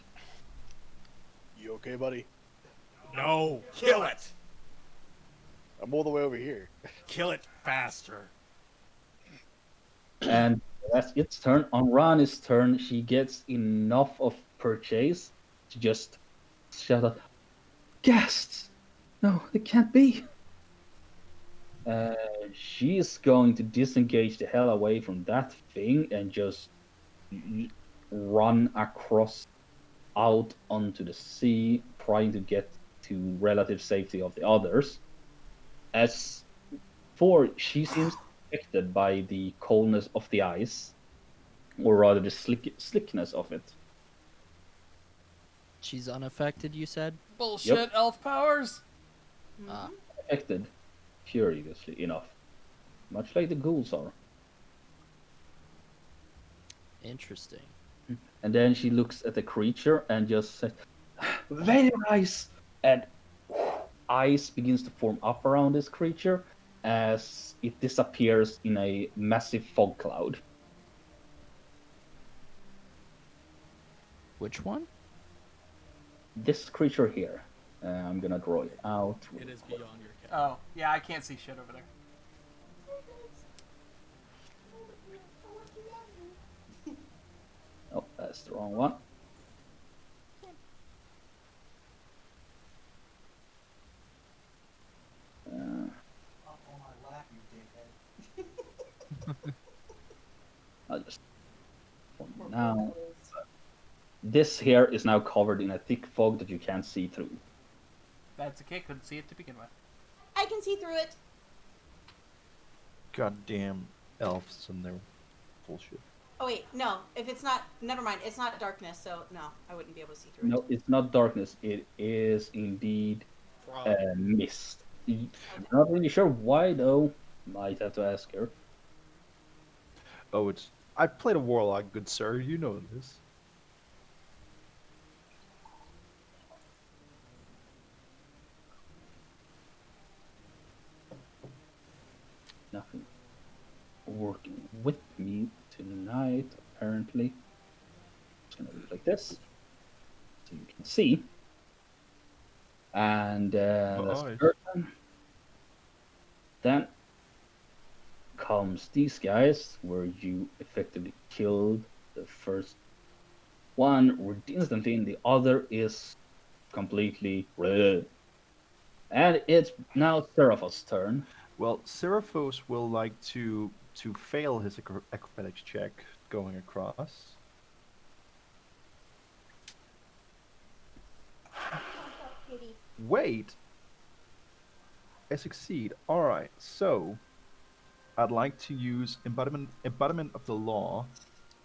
You okay, buddy? No! Kill it! I'm all the way over here. Kill it faster. And that's its turn. On Rani's turn, she gets enough of purchase to just shout out, "Ghasts! No, it can't be!" She is going to disengage the hell away from that thing and just run across out onto the sea, trying to get to relative safety of the others. As for, she seems affected by the coldness of the ice, or rather the slickness of it. She's unaffected, you said? Bullshit elf powers. Ah, Affected, curiously enough, much like the ghouls are. interesting. And then she looks at the creature and just says, "Very nice!" And ice begins to form up around this creature as it disappears in a massive fog cloud. Which one? This creature here, I'm gonna draw it out. It is beyond your cap. Oh, yeah, I can't see shit over there. Oh, that's the wrong one. I'll just now. This here is now covered in a thick fog that you can't see through. That's okay. Couldn't see it to begin with. I can see through it. Goddamn elves and their bullshit. Oh wait, no. If it's not, never mind. It's not darkness, so no, I wouldn't be able to see through No, it. it's not darkness. It is indeed Frog. mist. I'm not really sure why though. Might have to ask her. Oh, it's I played a warlock, good sir. You know this. Nothing working with me tonight, apparently. Just gonna do it like this, so you can see. And that's Nice. certain. Then comes these guys, where you effectively killed the first one instantly, and the other is completely red. And it's now Seraphos' turn. Well, Seraphos will like to fail his acrobatics check going across. Kitty. Wait, I succeed. All right, so I'd like to use embodiment of the law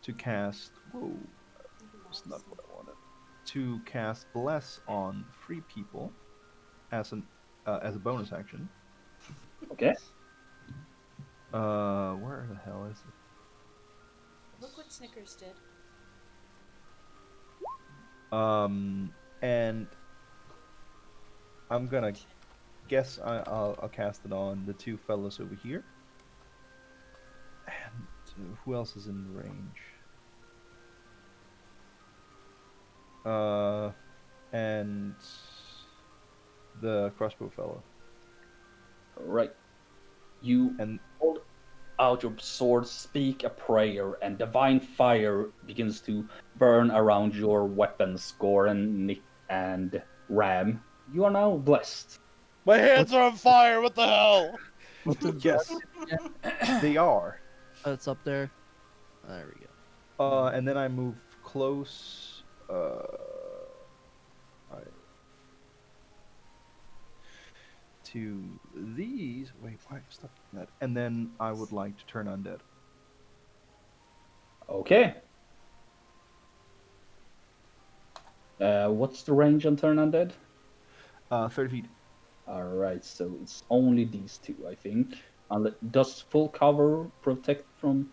to cast. Whoa, that's not what I wanted. To cast bless on 3 people as a bonus action. Okay. Where the hell is it? Look what Snickers did. And I'm gonna guess I'll cast it on the 2 fellows over here. And who else is in range? And the crossbow fellow. All right. You And hold out your sword, speak a prayer, and divine fire begins to burn around your weapons, Goran, Nick, and Ram. You are now blessed. My hands are on fire. What the hell? What does yes, they are. It's up there. There we go. And then I move close. To these. Wait, why stop that? And then I would like to turn undead. Okay. What's the range on turn undead? 30 feet. All right, so it's only these 2, I think. Does full cover protect from?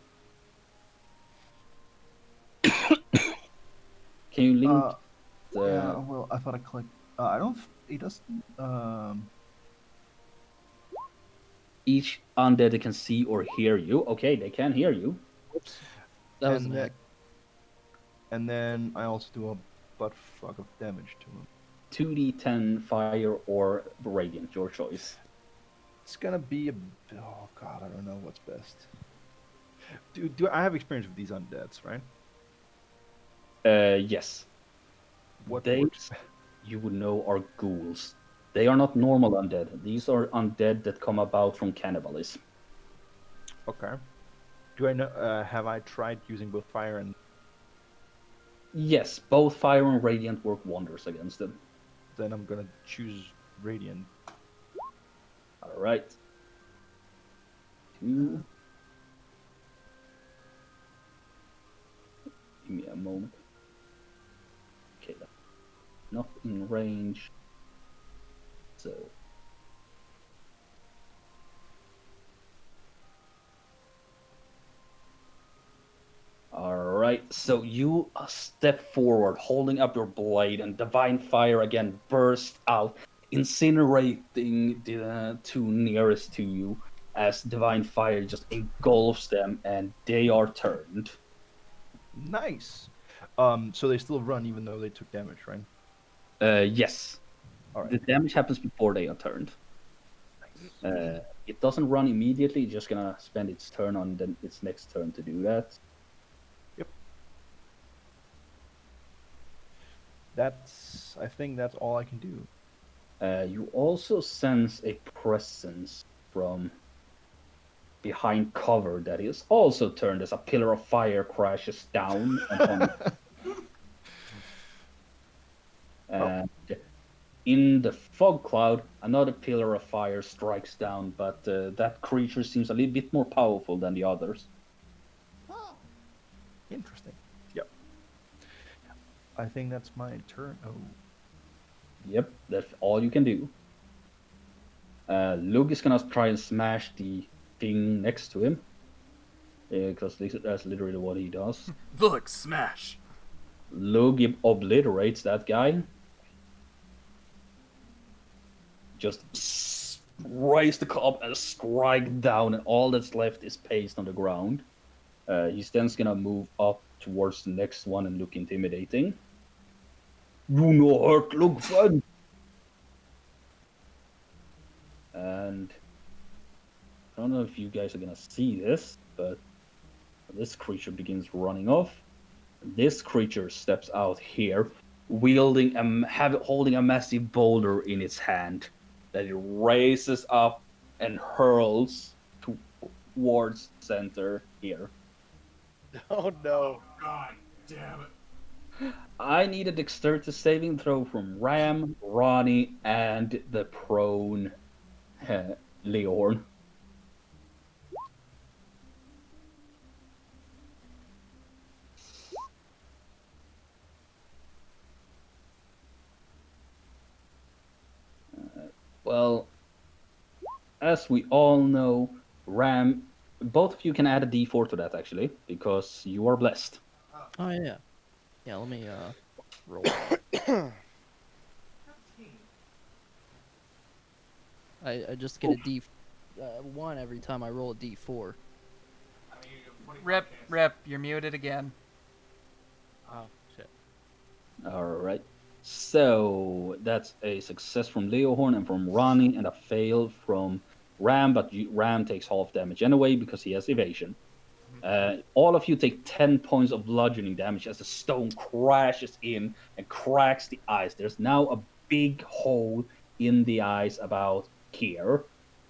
Can you link? Yeah. Well, I thought I clicked. I don't. It doesn't. Each undead can see or hear you. Okay, they can hear you. Whoops. That was and an hack. And then I also do a butt fuck of damage to him. 2d10 fire or radiant, your choice. It's gonna be a. Oh god, I don't know what's best. Do I have experience with these undeads, right? Yes. What They, works? you would know, are ghouls. They are not normal undead. These are undead that come about from cannibalism. Okay. Do I know? Have I tried using both fire and? Yes, both fire and radiant work wonders against them. Then I'm gonna choose radiant. All right. 2. Give me a moment. Okay, not in range. So. Alright, so you step forward, holding up your blade, and divine fire again bursts out, incinerating the 2 nearest to you, as divine fire just engulfs them, and they are turned. Nice. So they still run even though they took damage, right? Yes. All right. The damage happens before they are turned. It doesn't run immediately, it's just gonna spend its turn on its next turn to do that. Yep. I think that's all I can do. You also sense a presence from behind cover that is also turned as a pillar of fire crashes down upon and in the fog cloud, another pillar of fire strikes down, but that creature seems a little bit more powerful than the others. Oh, interesting. Yep. I think that's my turn. Oh. Yep, that's all you can do. Luke is gonna try and smash the thing next to him. because that's literally what he does. Look, smash. Lug obliterates that guy. Just raise the club and strike down, and all that's left is paste on the ground. He's then gonna move up towards the next one and look intimidating. Do not hurt, look fun. And I don't know if you guys are gonna see this, but this creature begins running off. This creature steps out here, wielding holding a massive boulder in its hand that it raises up and hurls towards center here. Oh no. God damn it. I need a dexterity saving throw from Ram, Ronnie, and the prone Leorn. Well, as we all know, Ram, both of you can add a d4 to that actually, because you are blessed. Oh yeah. Yeah, let me roll. I just get a D one every time I roll a D4. Rip, you're muted again. Oh shit. Alright. So that's a success from Leohorn and from Ronnie, and a fail from Ram, but Ram takes half damage anyway because he has evasion. All of you take 10 points of bludgeoning damage as the stone crashes in and cracks the ice. There's now a big hole in the ice about here.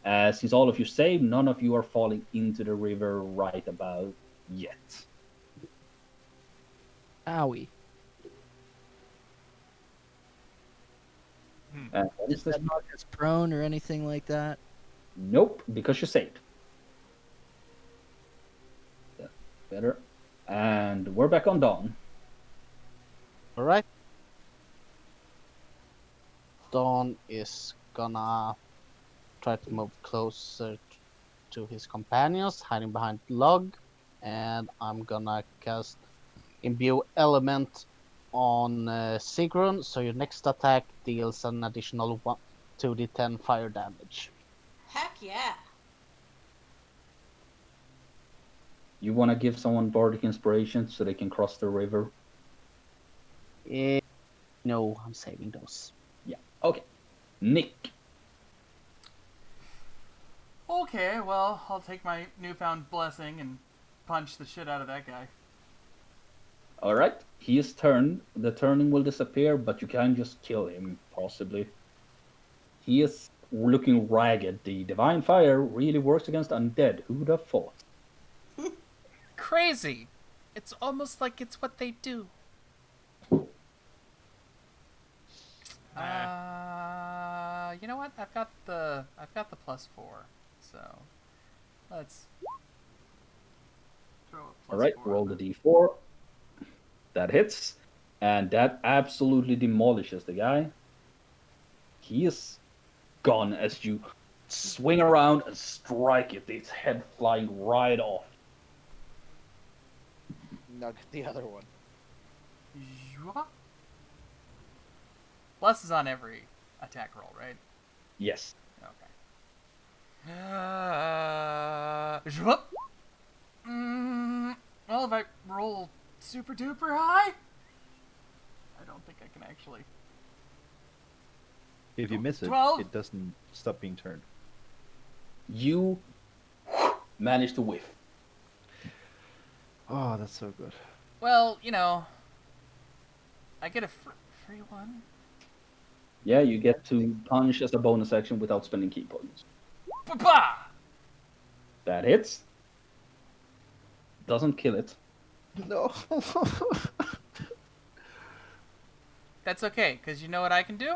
Since all of you save, none of you are falling into the river right about yet. Owie. What Is is this? that knock us prone or anything like that? Nope, because you saved. Yeah, better. And we're back on Dawn. All right. Dawn is gonna try to move closer to his companions, hiding behind log, and I'm gonna cast Imbue Element on Sigrun, so your next attack deals an additional 2d10 fire damage. Heck yeah. You want to give someone bardic inspiration so they can cross the river? No, I'm saving those. Yeah. Okay. Nick. Okay, well, I'll take my newfound blessing and punch the shit out of that guy. All right. He is turned. The turning will disappear, but you can just kill him, possibly. He is looking ragged. The divine fire really works against undead. Who would have thought? Crazy! It's almost like it's what they do. You know what? I've got the +4, so let's throw a +4. All right. Roll the d4. That hits, and that absolutely demolishes the guy. He is gone as you swing around and strike it. Its head flying right off. Now get the other one. Zhwa? Bless is on every attack roll, right? Yes. Okay. Zhwa? Well, if I roll super duper high, I don't think I can actually. If you miss it, 12. it doesn't stop being turned. You manage to whiff. Oh, that's so good. Well, you know, I get a free one. Yeah, you get to punch as a bonus action without spending key points. Ba-ba! That hits. Doesn't kill it. No. That's okay, because you know what I can do?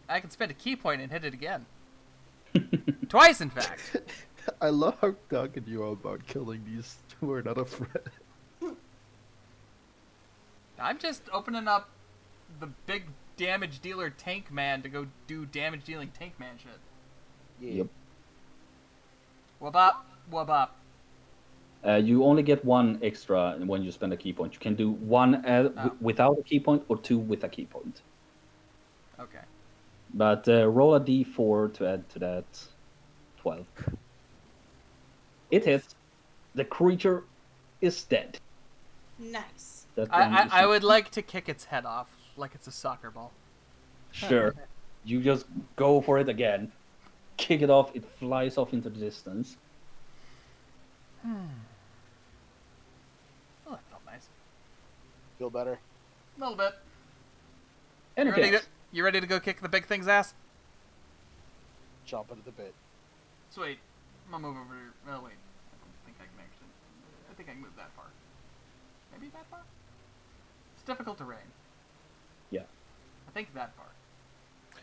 I can spend a key point and hit it again. Twice, in fact. I love how talking you are about killing these who are not afraid. I'm just opening up the big damage dealer tank man to go do damage dealing tank man shit. Yeah. Yep. Wabop, wabop. You only get one extra when you spend a key point. You can do one without a key point or two with a key point. Okay. But roll a d4 to add to that 12. It hits. The creature is dead. Nice. That one is I would like to kick its head off like it's a soccer ball. Sure. You just go for it again. Kick it off. It flies off into the distance. Oh, that felt nice. Feel better? A little bit. Anything else? You ready to go kick the big thing's ass? Jump into the pit. Sweet. I'm gonna move over. Oh wait, I don't think I can actually. I think I can move that far. Maybe that far. It's difficult terrain. Yeah. I think that far.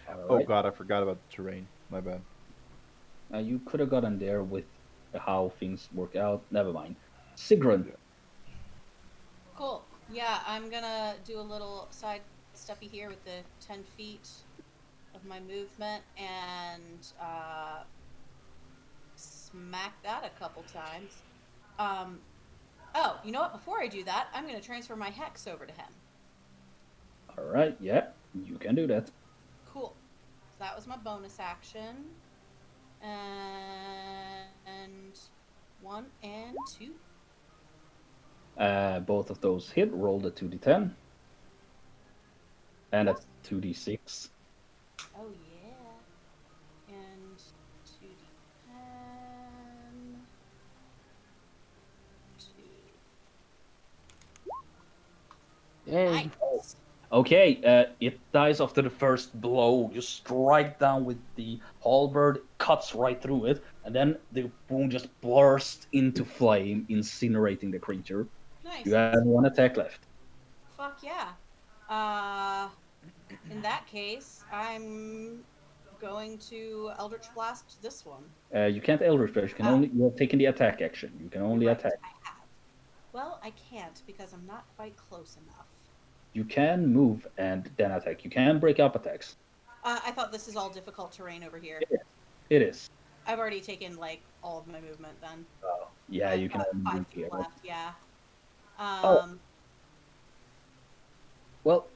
Oh Alright. god, I forgot about the terrain. My bad. You could have gotten there with how things work out. Never mind. Sigrun. Cool. Yeah, I'm gonna do a little side steppy here with the 10 feet of my movement and smack that a couple times. Oh, you know what? Before I do that, I'm gonna transfer my hex over to him. Alright, yeah. You can do that. Cool. So that was my bonus action. And 1 and 2. Both of those hit. Roll the 2d10. And that's 2d6. Oh yeah. And 2d10. 2. Yay. Nice. Okay, it dies after the first blow. You strike down with the halberd, cuts right through it, and then the wound just bursts into flame, incinerating the creature. Nice. You have one attack left. Fuck yeah. In that case, I'm going to Eldritch Blast this one. You can't Eldritch Blast. You have taken the attack action. You can only Right, attack. I have. Well, I can't because I'm not quite close enough. You can move and then attack. You can break up attacks. I thought this is all difficult terrain over here. It is. I've already taken like all of my movement then. Oh, yeah, I've you can got only 5 move feet here. left. Yeah. Oh. Well,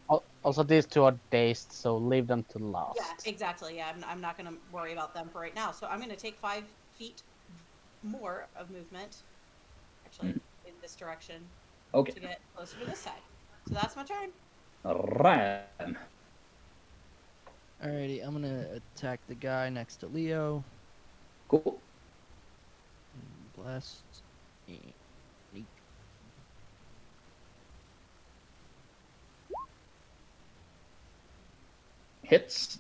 Also, these two are dazed, so leave them to last. Yeah, exactly. Yeah, I'm not going to worry about them for right now. So I'm going to take 5 feet more of movement, actually, in this direction, okay. to get closer to this side. So that's my turn. Ram. Alrighty, I'm gonna attack the guy next to Leo. Cool. Blast. Neat. Hits.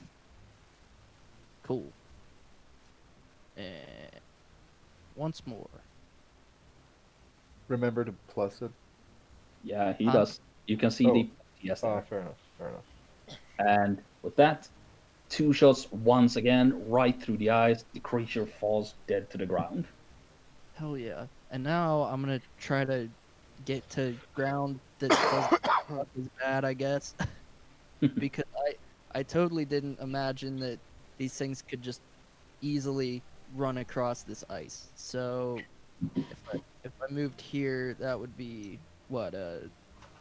Cool. And once more. Remember to plus it. Yeah, he does. You can see the yes there. Fair enough. Fair enough. And with that, 2 shots once again right through the eyes. The creature falls dead to the ground. Hell yeah. And now I'm gonna try to get to ground that doesn't look as bad, I guess. Because I totally didn't imagine that these things could just easily run across this ice. So if I moved here, that would be what,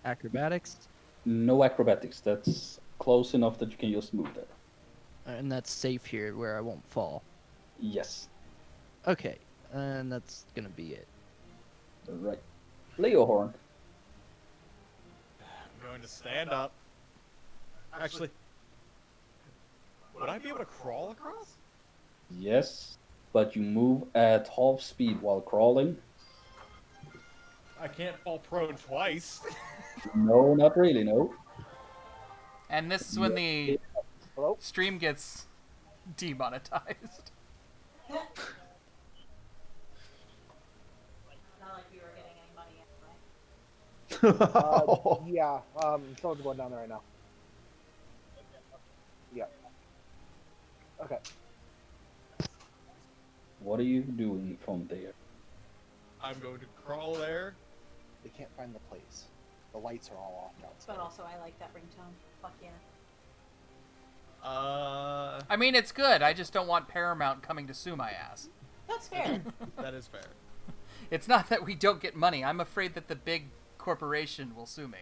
acrobatics? No acrobatics. That's close enough that you can just move there. And that's safe here where I won't fall. Yes. Okay, and that's gonna be it. Right. Leo Horn. I'm going to stand up. Actually, would I be able to crawl across? Yes. But you move at half speed while crawling. I can't fall prone twice. No, not really, no. And this is when the Hello? stream gets demonetized. Not like we were getting any money anyway. Yeah, someone's going down there right now. Yeah. Okay. What are you doing from there? I'm going to crawl there. They can't find the place. The lights are all off outside. But also, I like that ringtone. Fuck yeah. I mean, it's good. I just don't want Paramount coming to sue my ass. That's fair. That is fair. It's not that we don't get money. I'm afraid that the big corporation will sue me.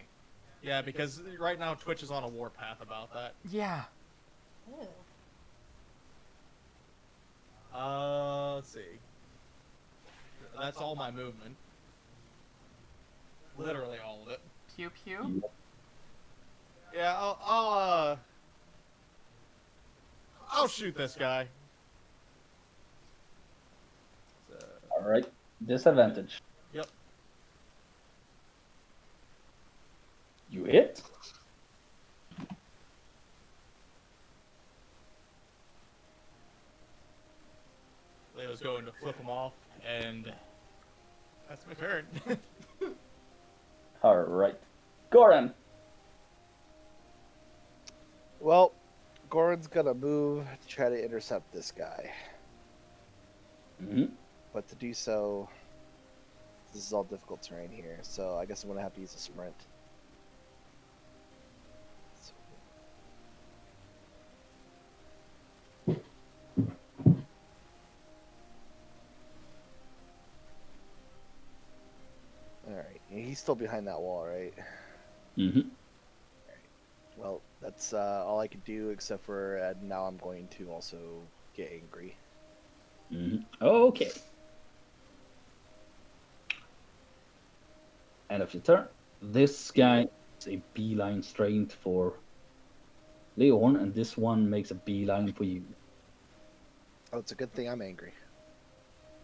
Yeah, because right now Twitch is on a warpath about that. Yeah. Ew. Let's see. That's all my movement. Literally all of it. Pew pew. Yeah, I'll shoot this guy. All right. Disadvantage. Yep. You hit. Leo's going to flip him off, and that's my turn. All right. Goran. Well, Goran's gonna move to try to intercept this guy. Mm-hmm. But to do so, this is all difficult terrain here, so I guess I'm gonna have to use a sprint. Alright, he's still behind that wall, right? Mm-hmm. Well, that's all I can do, except for now I'm going to also get angry. Mm-hmm. Okay. End of your turn. This guy is a beeline straight for Leon, and this one makes a beeline for you. Oh, it's a good thing I'm angry.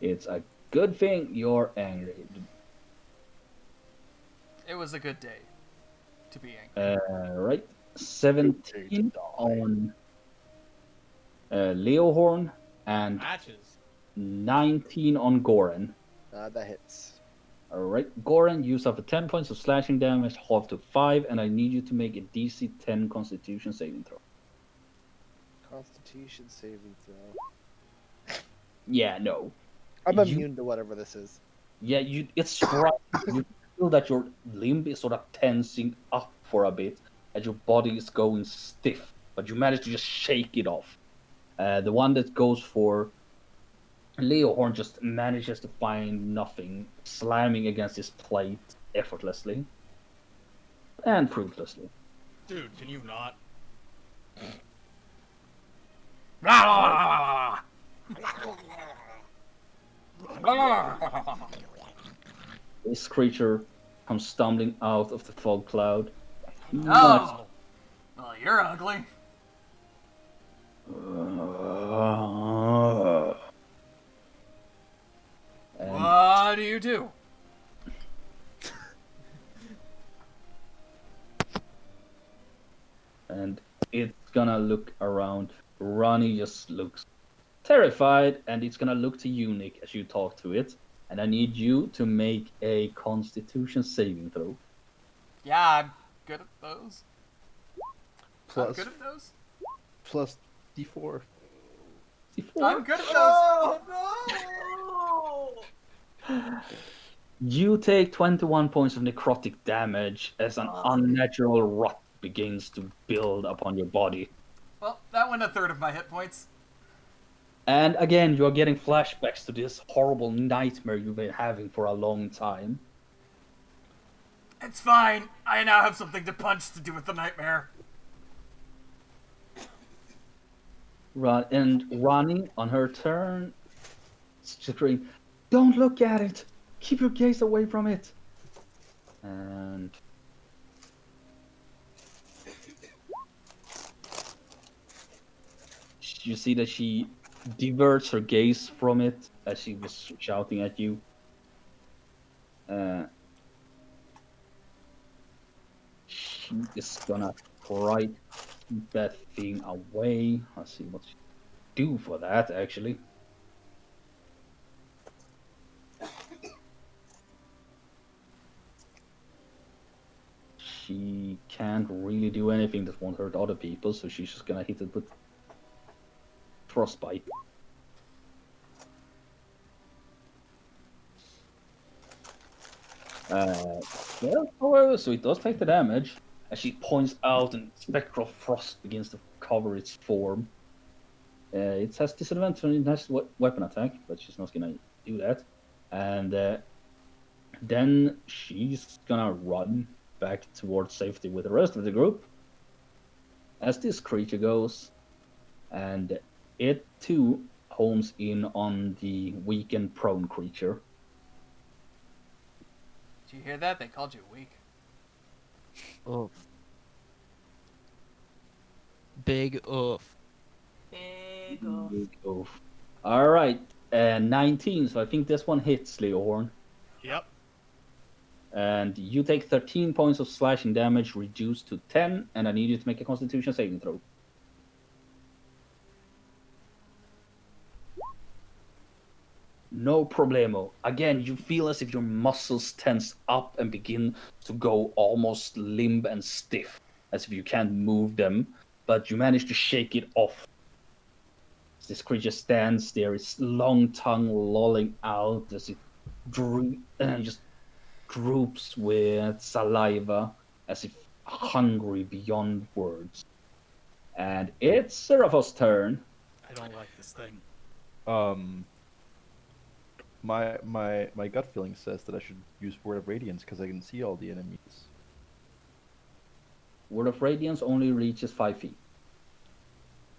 It's a good thing you're angry. It was a good day to be angry. Right. 17 on Leohorn and Matches. 19 on Goran. That hits. Alright, Goran, you suffer 10 points of slashing damage, half to 5, and I need you to make a DC 10 Constitution saving throw. Constitution saving throw. Yeah, no. I'm You- immune to whatever this is. Yeah, it's striking. You feel that your limb is sort of tensing up for a bit, and your body is going stiff, but you manage to just shake it off. The one that goes for Leohorn just manages to find nothing, slamming against his plate effortlessly and fruitlessly. Dude, can you not? This creature comes stumbling out of the fog cloud. Oh! Well, you're ugly. And What do you do? and it's gonna look around. Ronnie just looks terrified, and it's gonna look to you, Nick, as you talk to it. And I need you to make a Constitution saving throw. Yeah, I'm good at those. I'm Plus, good at those. plus D4. I'm good at those. Oh no! You take 21 points of necrotic damage as an unnatural rot begins to build upon your body. Well, that went a third of my hit points. And again, you are getting flashbacks to this horrible nightmare you've been having for a long time. It's fine. I now have something to punch to do with the nightmare. And Ronnie, on her turn, scream, "Don't look at it! Keep your gaze away from it!" And you see that she diverts her gaze from it as she was shouting at you. She is gonna try to keep that thing away. Let's see what she do for that, actually. She can't really do anything that won't hurt other people, so she's just gonna hit it with frostbite. Well, however, so it does take the damage. As she points out and spectral frost begins to cover its form. It has disadvantage on its weapon attack, but she's not gonna do that. And then she's gonna run back towards safety with the rest of the group as this creature goes, and it too homes in on the weakened prone creature. Did you hear that? They called you weak. Oof. Big oof. Big off. Oof. All right, 19. So I think this one hits Leohorn. Yep. And you take 13 points of slashing damage, reduced to 10, and I need you to make a Constitution saving throw. No problemo. Again, you feel as if your muscles tense up and begin to go almost limp and stiff, as if you can't move them, but you manage to shake it off. As this creature stands there, its long tongue lolling out as it just droops with saliva, as if hungry beyond words. And it's Seraphos' turn. I don't like this thing. My gut feeling says that I should use Word of Radiance because I can see all the enemies. Word of Radiance only reaches 5 feet.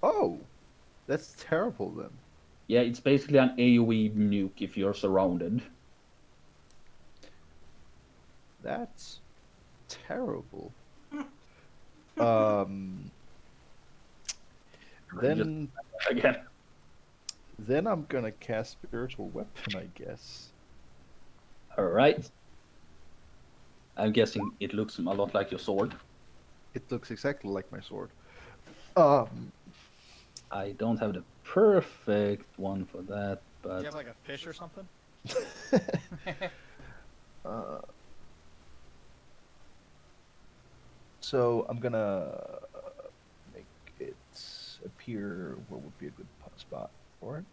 Oh, that's terrible then. Yeah, it's basically an AoE nuke if you're surrounded. That's terrible. Then Again. then I'm gonna cast Spiritual Weapon, I guess. Alright. I'm guessing it looks a lot like your sword. It looks exactly like my sword. I don't have the perfect one for that, Do but you have like a fish or something? So I'm gonna make it appear what would be a good spot for it.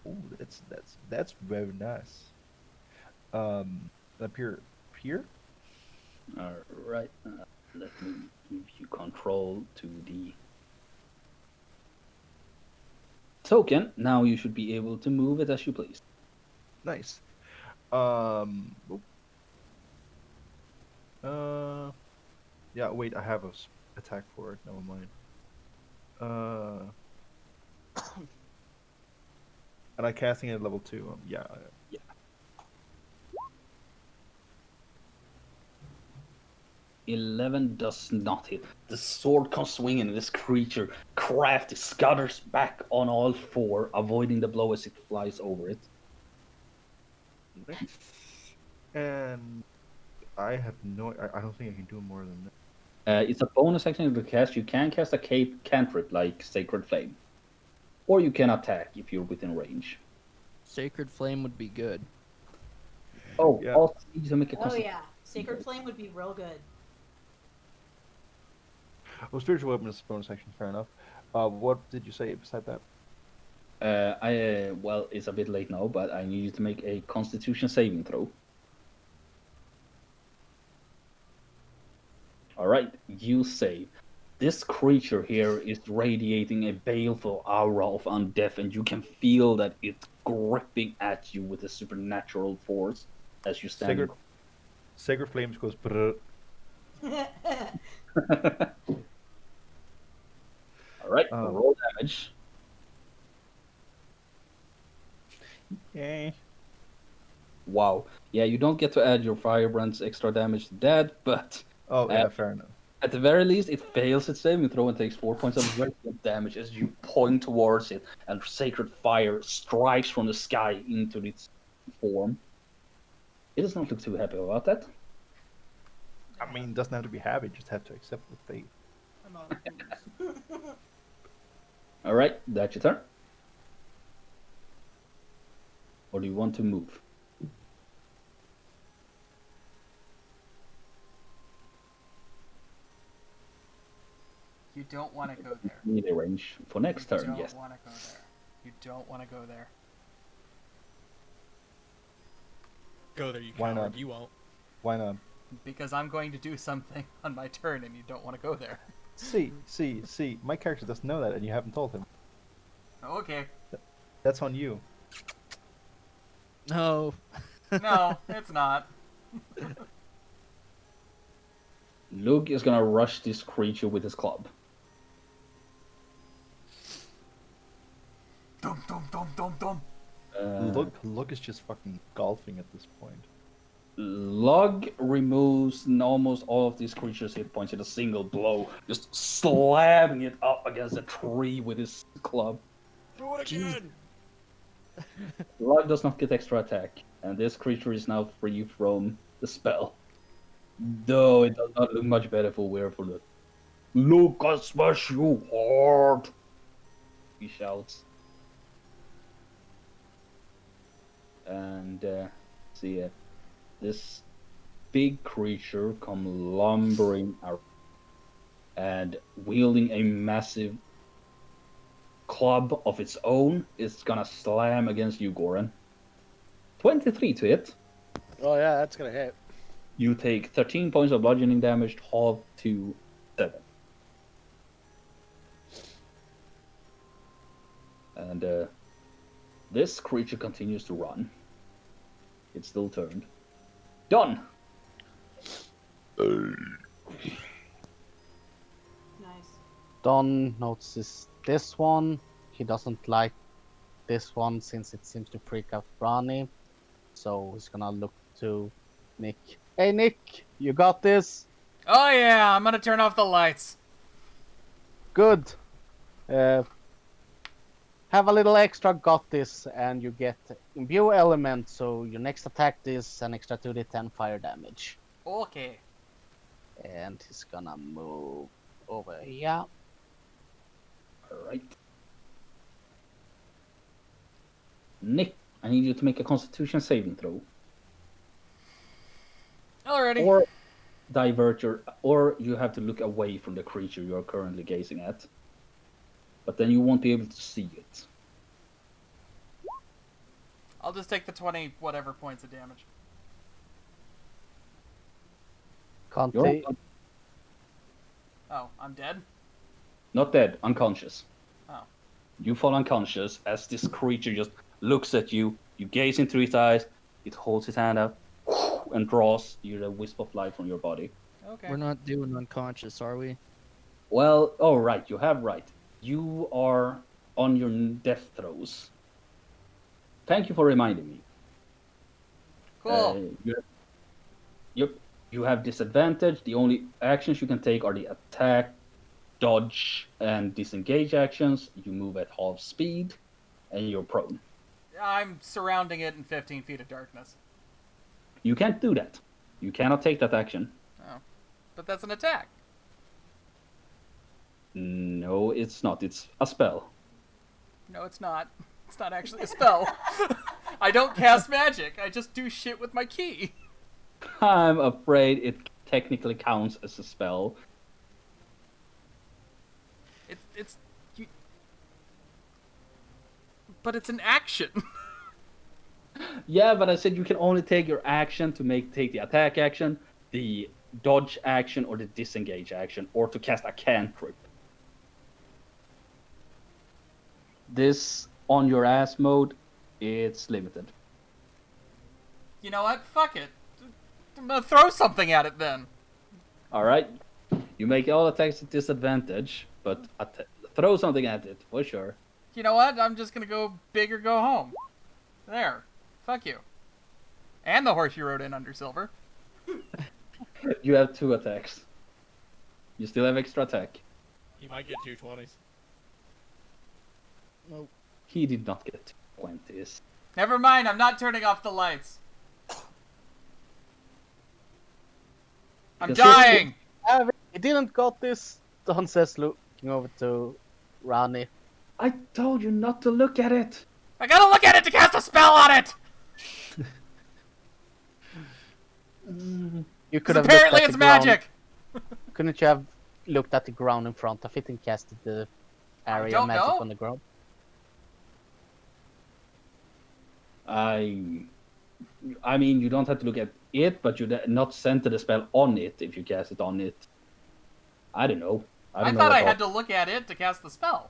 Oh, that's very nice. Appear here. alright. Let me give you control to the token. Now you should be able to move it as you please. Nice. Yeah. Wait, I have a attack for it. Never mind. And I'm casting it at level 2. Yeah. Yeah. $11 does not hit. The sword comes swinging, and this creature, crafty, scutters back on all four, avoiding the blow as it flies over it. And I have no. I don't think I can do more than that. It's a bonus action to cast. You can cast a cantrip like Sacred Flame. Or you can attack if you're within range. Sacred Flame would be good. Oh, Yeah. also need to make a Oh constitution. yeah, Sacred Flame would be real good. Well, spiritual weapon is a bonus action. Fair enough. What did you say beside that? Well, it's a bit late now, but I need you to make a Constitution saving throw. All right, you save. This creature here is radiating a baleful aura of undeath, and you can feel that it's gripping at you with a supernatural force as you stand. Sacred Flames goes. Brr. All right, roll damage. Yay. Wow. Yeah, you don't get to add your Firebrand's extra damage to that, but Oh yeah, fair enough. at the very least, it fails its saving throw and takes 4 points of radiant damage as you point towards it, and sacred fire strikes from the sky into its form. It does not look too happy about that. I mean, it doesn't have to be happy. Just have to accept the fate. I'm not confused. All right, that's your turn. Or do you want to move? You don't want to go there. Need a range for next You turn, don't yes. want to go there. You don't want to go there. Go there, you Why coward. not? You won't. Why not? Because I'm going to do something on my turn and you don't want to go there. See. My character doesn't know that, and you haven't told him. Okay. That's on you. No. No, it's not. Luke is gonna rush this creature with his club. Dum dum dum dum dum. Look is just fucking golfing at this point. Lug removes almost all of these creatures' hit points in a single blow, just slamming it up against a tree with his club. Do it again! Lug does not get extra attack, and this creature is now free from the spell. Though it does not look much better for wear for the Look, I smash you hard! He shouts. And see this big creature come lumbering out and wielding a massive club of its own is gonna slam against you, Goran. 23 to hit. Oh yeah, that's gonna hit. You take 13 points of bludgeoning damage, halved to 7. And this creature continues to run. It's still turned. Done! Nice. Don notices this one. He doesn't like this one since it seems to freak out Ronnie. So he's gonna look to Nick. Hey Nick, you got this? Oh yeah, I'm gonna turn off the lights. Good. Have a little extra got this, and you get imbue element, so your next attack is an extra 2d10 fire damage. Okay. And he's gonna move over here. Alright. Nick, I need you to make a constitution saving throw. Alrighty. Or divert your... Or you have to look away from the creature you are currently gazing at. But then you won't be able to see it. I'll just take the 20 whatever points of damage. Can't You're they? Oh, I'm dead? not dead, unconscious. Oh. You fall unconscious as this creature just looks at you. You gaze into its eyes. It holds its hand out and draws you a wisp of light from your body. Okay. We're not doing unconscious, are we? Well, oh right, you have right. You are on your death throes. Thank you for reminding me. Cool. You have disadvantage. The only actions you can take are the attack, dodge, and disengage actions. You move at half speed, and you're prone. I'm surrounding it in 15 feet of darkness. You can't do that. You cannot take that action. Oh. But that's an attack. No, it's not. It's a spell. No, it's not. It's not actually a spell. I don't cast magic. I just do shit with my key. I'm afraid it technically counts as a spell. It's you... But it's an action. Yeah, but I said you can only take your action to take the attack action, the dodge action, or the disengage action, or to cast a cantrip. This on your ass mode, it's limited. You know what? Fuck it. I'm gonna throw something at it then. All right, you make all attacks at disadvantage, but throw something at it for sure. You know what? I'm just gonna go big or go home. There. Fuck you. And the horse you rode in under silver. You have 2 attacks. You still have extra attack. He might get 220s. Nope. He did not get 20s. Never mind, I'm not turning off the lights. I'm Because dying! He didn't got this. Don says, looking over to Ronnie. I told you not to look at it. I gotta look at it to cast a spell on it! You could 'Cause have apparently looked at it's the ground. magic! Couldn't you have looked at the ground in front of it and casted the area don't magic know. on the ground? I mean, you don't have to look at it, but you not center the spell on it if you cast it on it. I don't know. I thought I had to look at it to cast the spell.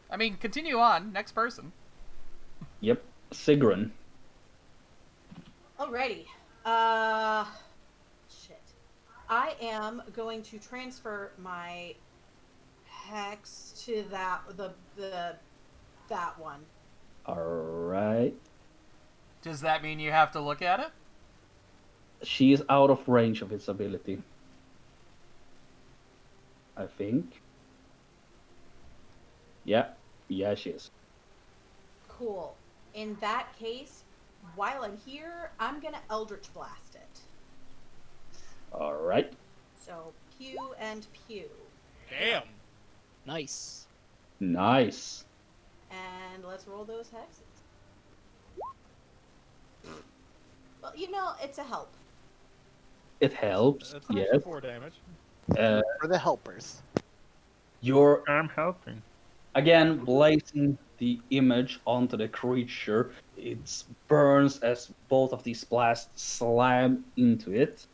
I mean, continue on. Next person. Yep, Sigrun. Alrighty. Shit. I am going to transfer my hex to that one. Alright. Does that mean you have to look at it? She is out of range of its ability. I think. Yeah, she is. Cool. In that case, while I'm here, I'm gonna Eldritch Blast it. Alright. So pew and pew. Damn. Nice. Nice. And let's roll those hexes. Well, you know, it's a help. It helps. That's an Yes. extra 4 damage. For the helpers. You're I'm helping. again blazing the image onto the creature. It burns as both of these blasts slam into it.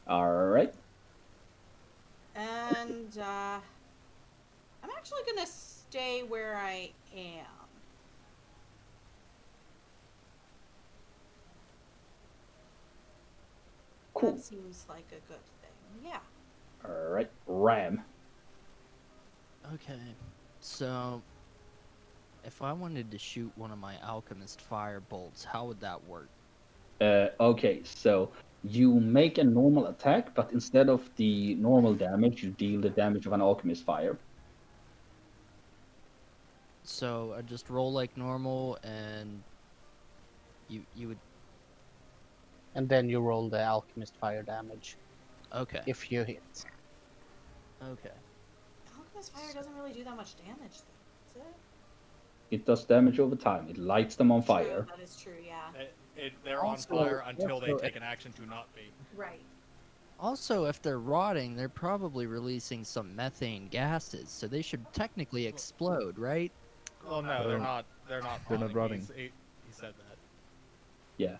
Alright. And I'm actually gonna stay where I am. Cool. That seems like a good thing. Yeah. Alright. Ram. Okay. So, if I wanted to shoot one of my alchemist fire bolts, how would that work? Okay, so you make a normal attack, but instead of the normal damage, you deal the damage of an alchemist fire. So I just roll like normal, and you would And then you roll the alchemist fire damage okay. if you hit. Okay. Alchemist Fire doesn't really do that much damage, though, does it? It does damage over time. It lights them on True, fire. that is true, yeah. They're on Also- fire until they also- take an action to not be. Right. Also, if they're rotting, they're probably releasing some methane gases, so they should technically explode, right? Oh no, they're not. They're not. They're not rotting. rotting. He said that. Yeah.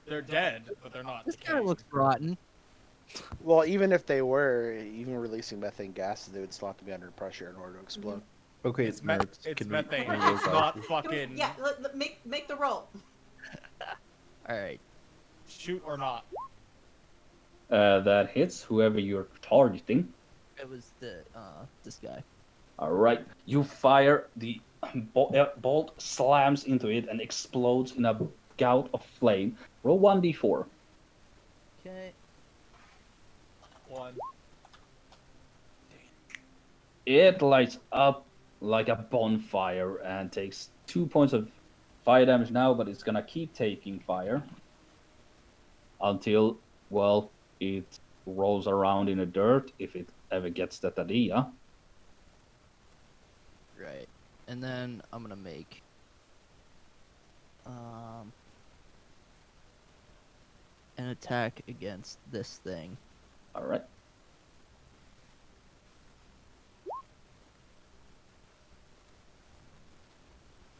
They're dead, but they're not. This guy decaying. looks rotten. Well, even if they were, even releasing methane gases, they would still have to be under pressure in order to explode. Okay, It's, nerds. it's Can we- methane. can we roll It's fast? not Can we- fucking yeah, make the roll. All right. shoot or not. That hits whoever you're targeting. It was the this guy. Alright. You fire, the bolt slams into it and explodes in a gout of flame. Roll 1d4. Okay. 1. It lights up like a bonfire and takes 2 points of fire damage now, but it's gonna keep taking fire until, well, it rolls around in the dirt if it ever gets that idea. Right. And then I'm gonna make an attack against this thing. Alright.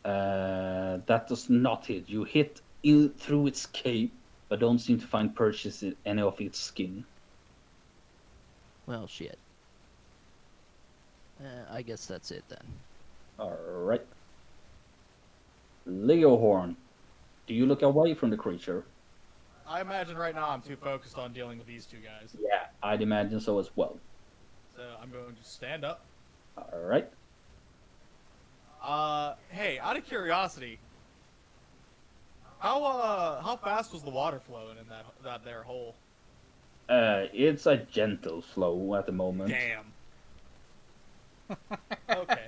That does not hit. You hit in through its cape, but don't seem to find purchase in any of its skin. Well, shit. I guess that's it then. Alright. Leohorn, do you look away from the creature? I imagine right now I'm too focused on dealing with these two guys. Yeah, I'd imagine so as well. So I'm going to stand up. Alright. Hey, out of curiosity, how fast was the water flowing in that there hole? It's a gentle flow at the moment. Damn. Okay.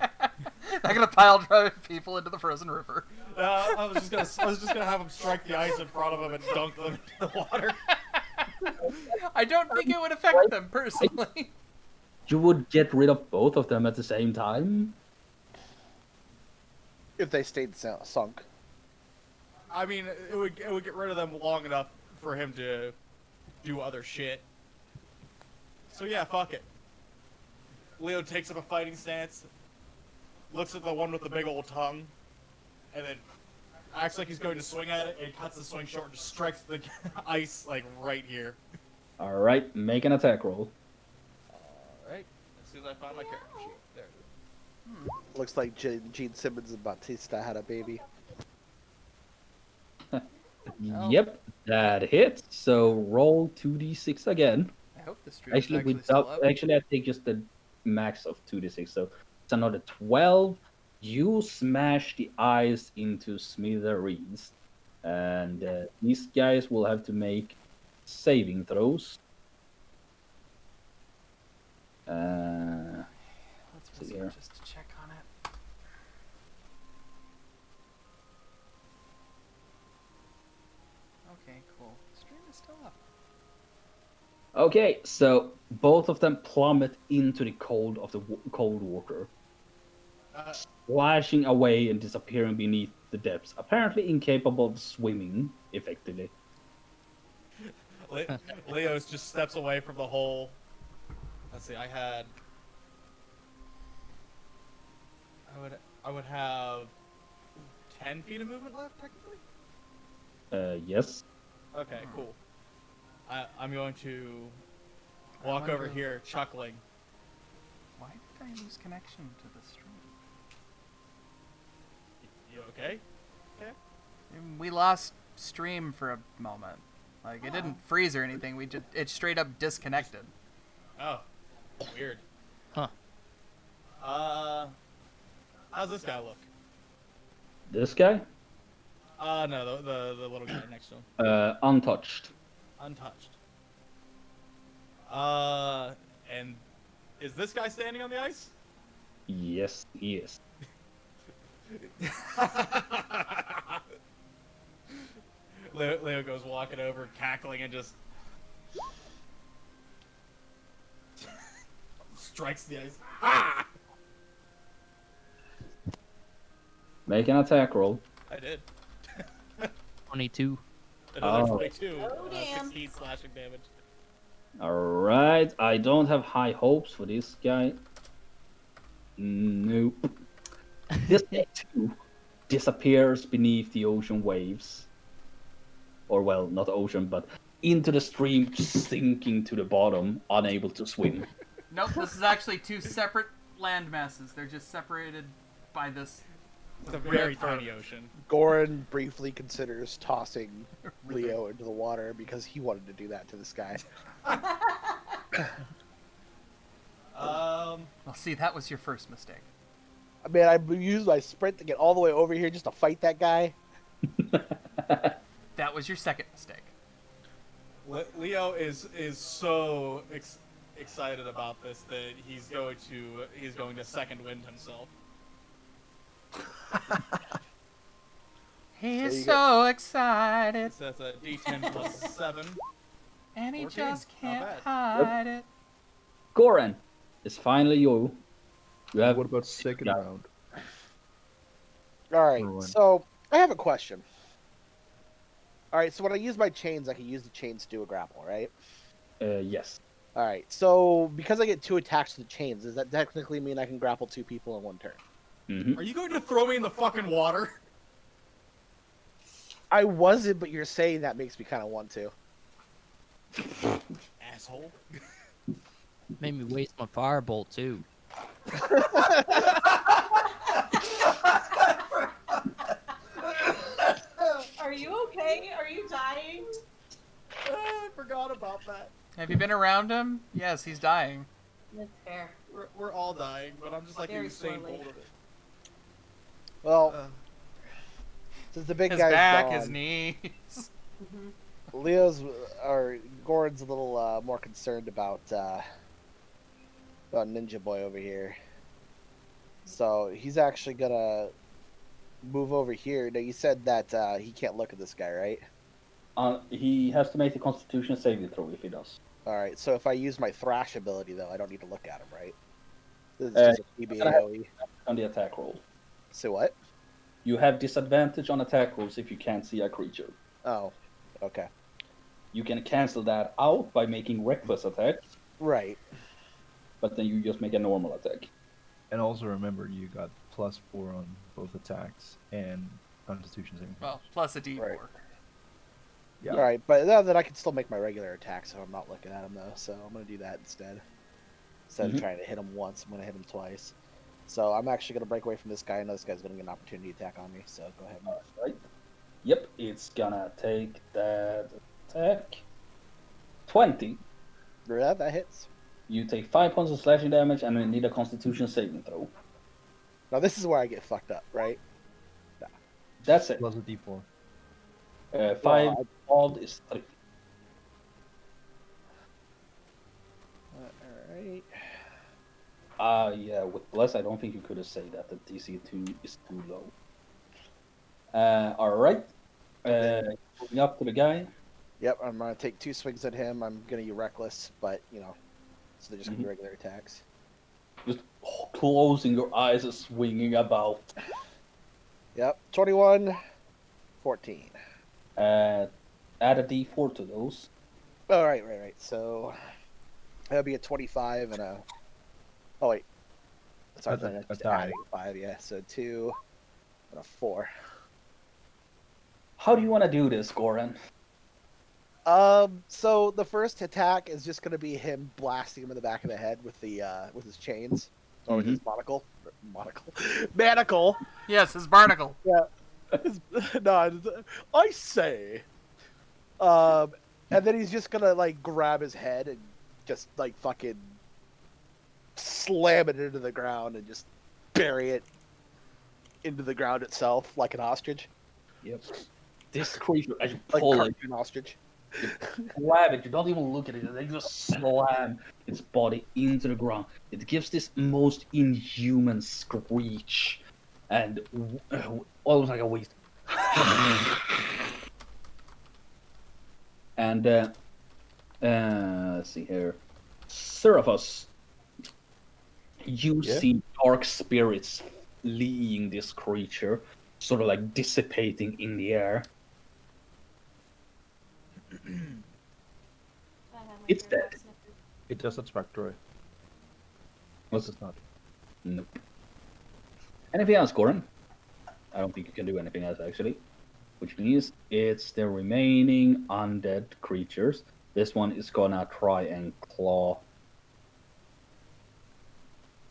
Not gonna pile drive people into the frozen river. I was just gonna have him strike the ice in front of him and dunk them into the water. I don't think it would affect them personally. You would get rid of both of them at the same time? If they stayed sunk. I mean, it would get rid of them long enough for him to do other shit. So yeah, fuck it. Leo takes up a fighting stance, looks at the one with the big old tongue, and then acts like he's going to swing at it, and cuts the swing short and just strikes the ice, like, right here. Alright, make an attack roll. Right. As soon as I find my character sheet. There it is. Looks like Gene Simmons and Batista had a baby. Yep, that hits. So roll 2d6 again. I hope the stream is Actually, actually still without up. actually, I think just the max of 2d6. So it's another 12. You smash the eyes into smithereens, and these guys will have to make saving throws. Let's see see here. just to check on it. Okay, cool. Stream is still up. Okay, so both of them plummet into the cold of the cold water, splashing away and disappearing beneath the depths, apparently incapable of swimming effectively. Leos just steps away from the hole. Let's see. I would have 10 feet of movement left, technically. Yes. Okay, cool. I'm going to walk over here, chuckling. Why did I lose connection to the stream? You okay? Okay. We lost stream for a moment. Like, it didn't freeze or anything. It straight up disconnected. Oh, weird. Huh. How's this guy look? This guy? No, the little guy next to him. Untouched. Untouched. And is this guy standing on the ice? Yes, he is. Leo goes walking over, cackling, and just strikes the ice. Ah! Make an attack roll. I did. 22. Another Oh. 22. Oh, damn. 16 slashing damage. Alright, I don't have high hopes for this guy. Nope. This guy too disappears beneath the ocean waves. Or, well, not ocean, but into the stream, sinking to the bottom, unable to swim. Nope, this is actually two separate land masses. They're just separated by this. It's a very tiny ocean. Goran briefly considers tossing Leo into the water because he wanted to do that to this guy. Well, see, that was your first mistake. I mean, I used my sprint to get all the way over here just to fight that guy. That was your second mistake. Leo is so excited about this that he's going to second wind himself. He's you so excited, So that's a D10 plus 7. and he 14, just not can't bad. hide it. Goran, it's finally you. You have What about second Yeah. round? All right, Ruin. so I have a question. All right, so when I use my chains, I can use the chains to do a grapple, right? yes. All right, so because I get 2 attacks to the chains, does that technically mean I can grapple 2 people in one turn? Mm-hmm. Are you going to throw me in the fucking water? I wasn't, but you're saying that makes me kind of want to. Asshole. Made me waste my firebolt too. Are you okay? Are you dying? I forgot about that. Have you been around him? Yes, he's dying. That's fair. We're all dying, but I'm just like Very Usain slowly. Bolt of it. Well, Uh, since the big His guy's back, gone, his knees. Leo's or Goran's a little more concerned about Ninja Boy over here. So he's actually gonna move over here. Now you said that he can't look at this guy, right? He has to make the Constitution saving throw if he does. All right. So if I use my thrash ability, though, I don't need to look at him, right? This is Uh, just a PBAOE. On the attack roll. Say what? You have disadvantage on attack rolls if you can't see a creature. Oh, okay. You can cancel that out by making reckless attacks, Right. but then you just make a normal attack. And also remember, you got +4 on both attacks and Constitution saving. Well, plus a D4. Right. Yeah. All right, but then I can still make my regular attack, so I'm not looking at him though. So I'm gonna do that instead. Instead of Mhm. trying to hit him once, I'm going to hit him twice. So I'm actually going to break away from this guy. I know this guy's going to get an opportunity attack on me. So go ahead. Right. Yep, it's gonna take that attack. 20. Yeah, that hits. You take 5 points of slashing damage and you need a Constitution saving throw. Now this is where I get fucked up, right? That's it. Plus a d4. 5 odd is 3. Alright. Yeah, with Bless, I don't think you could have said that the DC 2 is too low. Alright. Moving up to the guy. Yep, I'm going to take 2 swings at him. I'm going to use Reckless, but, you know, so they're just going to be regular attacks. Just closing your eyes and swinging about. Yep, 21, 14. Add a d4 to those. Oh, right. So that'll be a 25 and a. Oh wait, sorry, A just die. adding 5. Yeah, so 2 and a 4. How do you want to do this, Goran? So the first attack is just going to be him blasting him in the back of the head with the with his chains or with his manacle. Yes, his barnacle. No, I say. And then he's just gonna like grab his head and just like fucking slam it into the ground and just bury it into the ground itself like an ostrich, Yep. This creature, as you like pull it, cartoon ostrich. grab it, you don't even look at it, they just slam its body into the ground. It gives this most inhuman screech and almost like a waste. And let's see here. Seraphos, you see dark spirits fleeing this creature, sort of like dissipating in the air. It's dead. It does attract Troy. What's It's not. Nope. Anything else, Goran? I don't think you can do anything else, actually. Which means it's the remaining undead creatures. This one is gonna try and claw,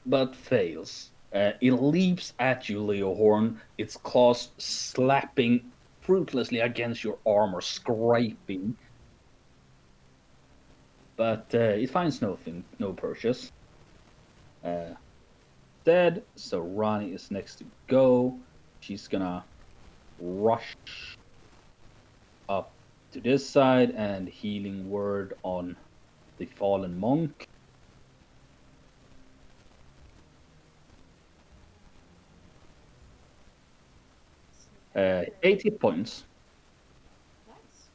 but fails. It leaps at you, Leohorn, its claws slapping fruitlessly against your armor, scraping. But it finds nothing, no purchase. Dead, so Ronnie is next to go. She's gonna rush up to this side and healing word on the fallen monk. 80 points. Nice.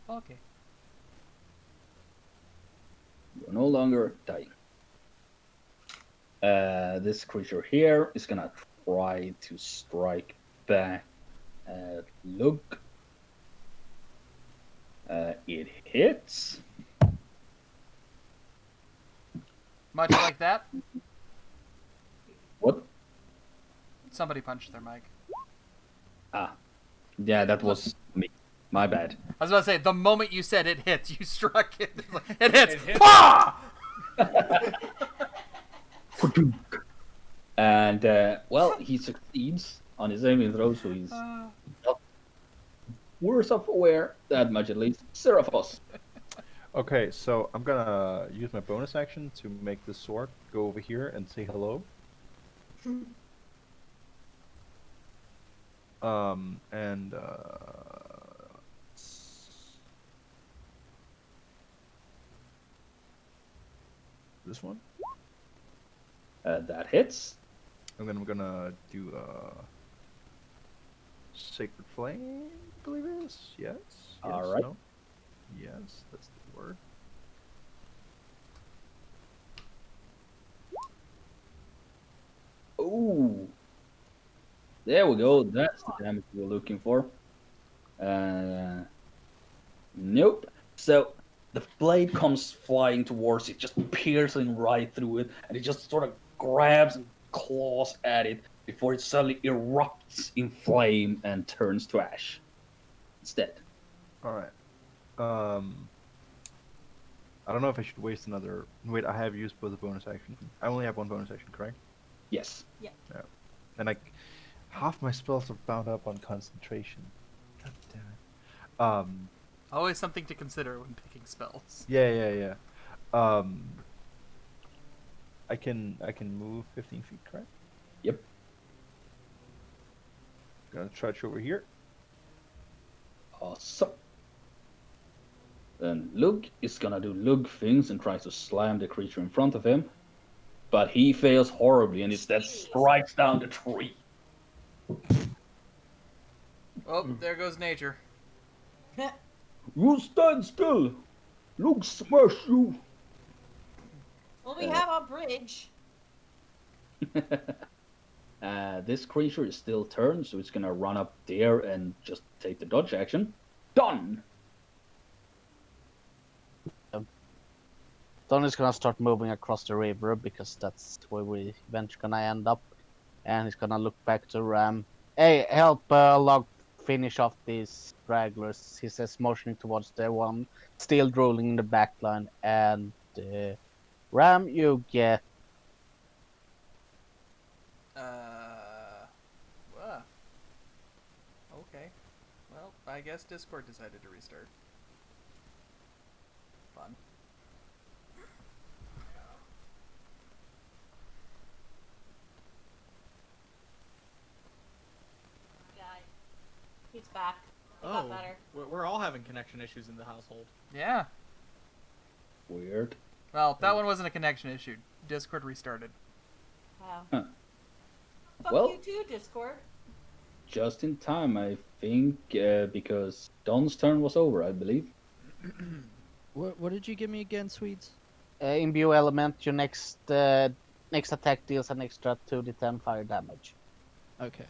Okay. You're no longer dying. This creature here is gonna try to strike back at Lug. It hits. Much like that. What? Somebody punched their mic. Ah. Yeah, that was me. My bad. I was about to say, the moment you said it hits, you struck it. It hits. It hits. Pah! And, well, he succeeds on his aiming throw, so he's not worse off aware, that much at least. Seraphos. Okay, so I'm gonna use my bonus action to make the sword go over here and say hello. And this one, That hits. and then I'm gonna do Sacred Flame, I believe it is. Yes. Alright. No? Yes, that's the word. Ooh. There we go. That's the damage we were looking for. Nope. So the blade comes flying towards it, just piercing right through it, and it just sort of grabs and claws at it before it suddenly erupts in flame and turns to ash. It's dead. All right. I don't know if I should waste another. Wait, I have used both the bonus action. I only have one bonus action, correct? Yes. Yeah. And half my spells are bound up on concentration. God damn it. Always something to consider when picking spells. Yeah. I can move 15 feet, correct? Yep. Gonna trudge over here. Awesome. Then Lug is gonna do Lug things and try to slam the creature in front of him. But he fails horribly and instead strikes down the tree. Oh, there goes nature. You stand still! Lug smash you! Well, we have our bridge. This creature is still turned, so it's gonna run up there and just take the dodge action. Done! Don is gonna start moving across the river because that's where we eventually gonna end up. And he's gonna look back to Ram. Hey, help Log finish off these stragglers. He says, motioning towards the one still drooling in the back line. And Ram, you get Okay. Well, I guess Discord decided to restart. Fun. Guy. He's back. He got better. We're all having connection issues in the household. Yeah. Weird. Well, that one wasn't a connection issue. Discord restarted. Wow. Huh. Fuck Well- you too, Discord. Just in time, I think, because Don's turn was over, I believe. What did you give me again, Swedes? imbue element. Your next attack deals an extra 2d10 fire damage. Okay.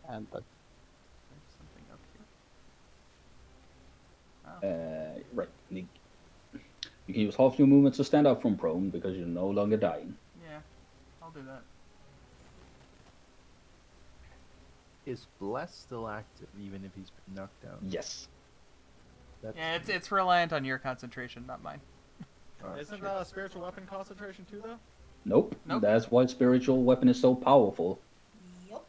And There's something up here. Right. You can use half your movement to stand up from prone because you're no longer dying. Yeah, I'll do that. Is Bless still active even if he's been knocked down? Yes. That's Yeah, it's reliant on your concentration, not mine. alright, Isn't sure. spiritual weapon concentration too, though? Nope. Nope. That's why spiritual weapon is so powerful. Yup.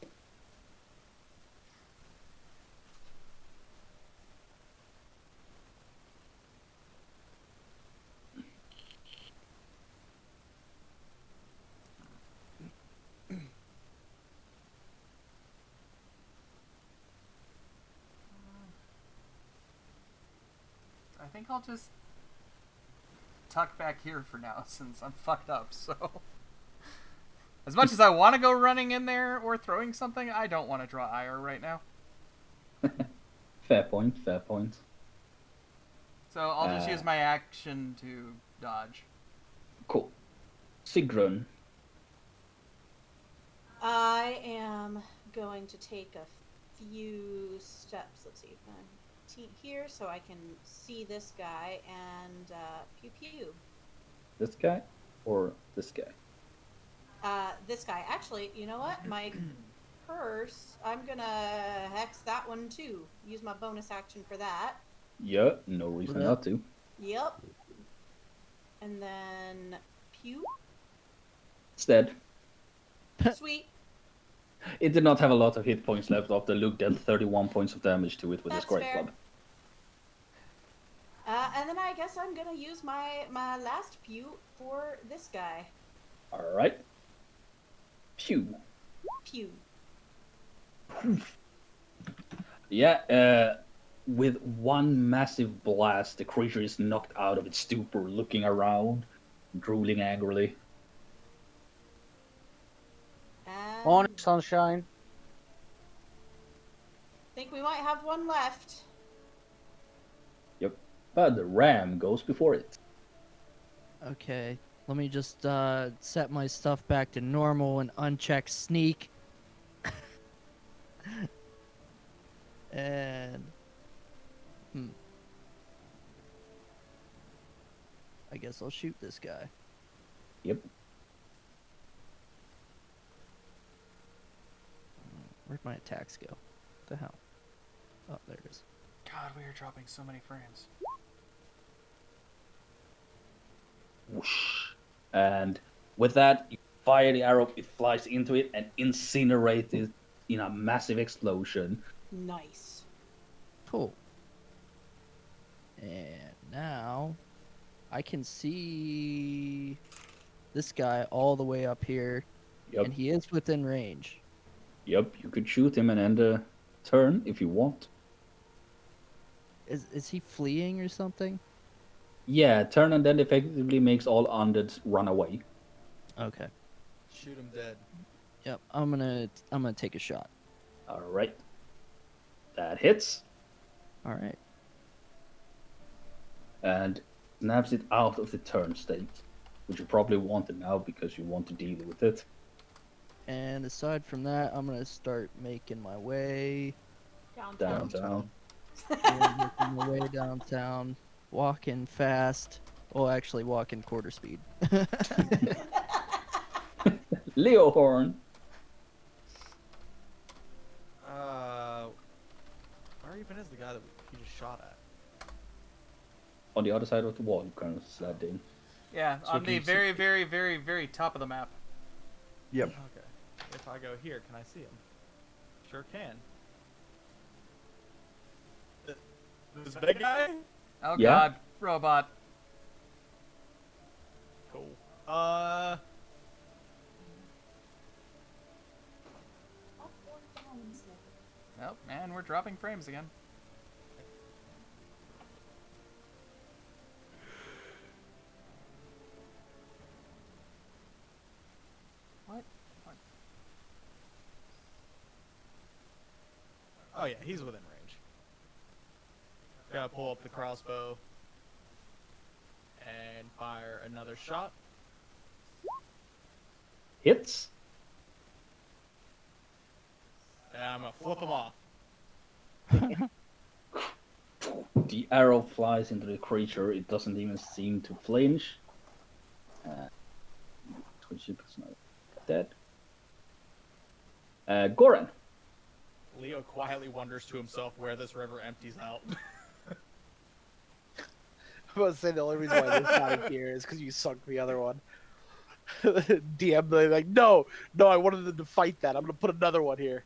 I think I'll just tuck back here for now since I'm fucked up, so. As much as I want to go running in there or throwing something, I don't want to draw ire right now. Fair point, fair point. So I'll just use my action to dodge. Cool. Sigrun. I am going to take a few steps. Let's see if I'm here so I can see this guy and pew pew. This guy? Or this guy? This guy. Actually, you know what? My purse, I'm gonna hex that one too. Use my bonus action for that. Yeah, no reason not to. Yep. And then pew. It's dead. Sweet. It did not have a lot of hit points left after Luke dealt 31 points of damage to it with his That's great fair. club. And then I guess I'm gonna use my last pew for this guy. Alright. Pew. Pew. Yeah, with one massive blast, the creature is knocked out of its stupor, looking around, drooling angrily. And morning, sunshine. think we might have one left. Yep. But the ram goes before it. Okay. Let me just set my stuff back to normal and uncheck sneak. And I guess I'll shoot this guy. Yep. Where'd my attacks go? What the hell? Oh, there it is. God, we are dropping so many frames. whoosh. And with that, you fire the arrow, it flies into it and incinerates it in a massive explosion. Nice. Cool. And now I can see this guy all the way up here, Yep, and he is within range. yep, you could shoot him and end the turn if you want. Is he fleeing or something? Yeah, turn and then effectively makes all undeads run away. Okay. Shoot him dead. Yep. I'm gonna take a shot. Alright. That hits. All right. And snaps it out of the turn state, which you probably want it now because you want to deal with it. And aside from that, I'm gonna start making my way Downtown. making my way downtown, walking fast. Well, actually, walking quarter speed. Leo Horn. Where even is the guy that he just shot at? On the other side of the wall, you kind of slid in. Yeah, So on can the you see- very, very, very, very top of the map. Yep. Okay. If I go here, can I see him? Sure can. This big guy? Oh Yeah. god, robot. Cool. Oh man, we're dropping frames again. What? Oh yeah, he's within range. Gotta pull up the crossbow and fire another shot. Hits. And I'm gonna flip him off. The arrow flies into the creature. It doesn't even seem to flinch. Twitch is not dead. Goran. Leo quietly wonders to himself where this river empties out. I was saying the only reason why this guy here is because you sunk the other one. DM like, no, I wanted them to fight that. I'm gonna put another one here.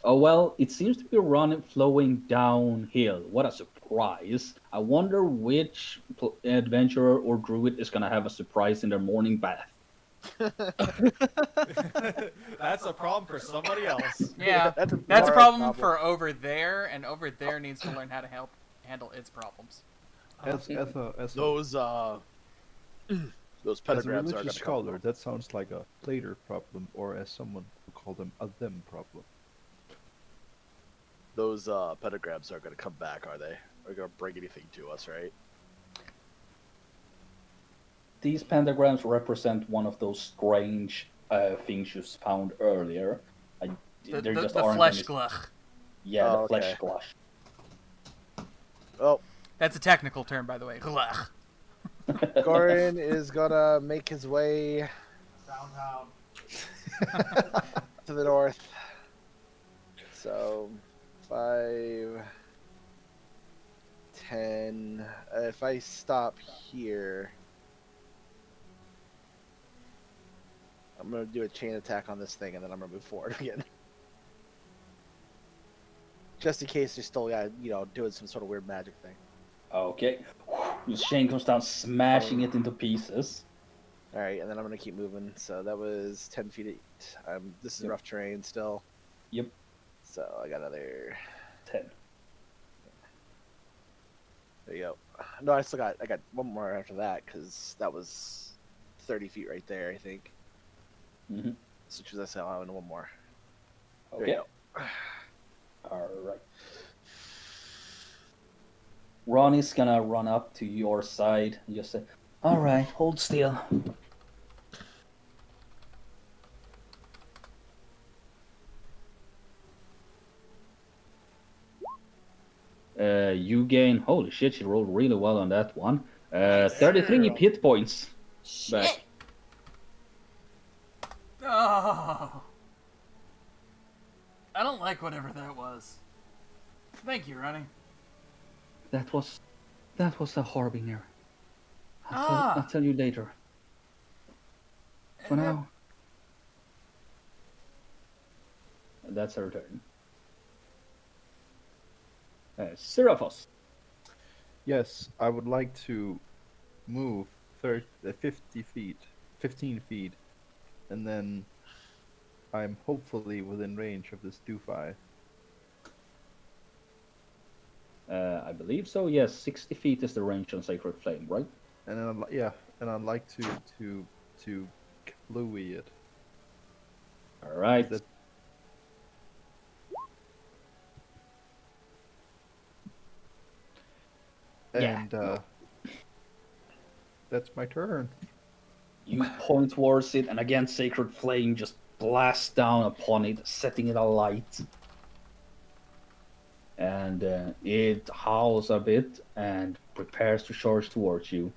Oh well, it seems to be running, flowing downhill. What a surprise! I wonder which adventurer or druid is gonna have a surprise in their morning bath. That's a problem for somebody else. Yeah, That's a that's a tomorrow problem for over there, and over there needs to learn how to handle its problems. As a those as a pentagrams are religious gonna scholar, come. that sounds like a later problem, or as someone would call them, a them problem. Those pentagrams aren't gonna come back, are they? Are gonna bring anything to us, right? These pentagrams represent one of those strange things you found earlier. The There just the aren't flesh any- glach. Yeah, Oh, the flesh okay. glush. Oh, That's a technical term, by the way. Glach. Gorin is gonna make his way Downtown. to the north. So, 5, 10. If I stop here, I'm gonna do a chain attack on this thing, and then I'm gonna move forward again. Just in case they're still, doing some sort of weird magic thing. Okay. The chain comes down, smashing it into pieces. All right, and then I'm gonna keep moving. So that was 10 feet. This is rough terrain still. Yep. So I got another. 10. There you go. No, I got one more after that because that was 30 feet right there, I think. Mm-hmm. So choose that cell and one more. There Okay. you go. Alright. Ronnie's gonna run up to your side and just say, alright, hold still. You gain, holy shit, she rolled really well on that one. 33 hit points back. Oh. I don't like whatever that was. Thank you, Ronnie. That was That was a harbinger. Ah! I'll tell you later. For And now. That's her turn. Seraphos. Yes, I would like to move 50 feet, 15 feet, and then I'm hopefully within range of this doofi. I believe so. Yes, 60 feet is the range on Sacred Flame, right? And then and I'd like to Louis it. All right. Is that Yeah. and that's my turn. You point towards it, and again, Sacred Flame just blasts down upon it, setting it alight. And it howls a bit and prepares to charge towards you.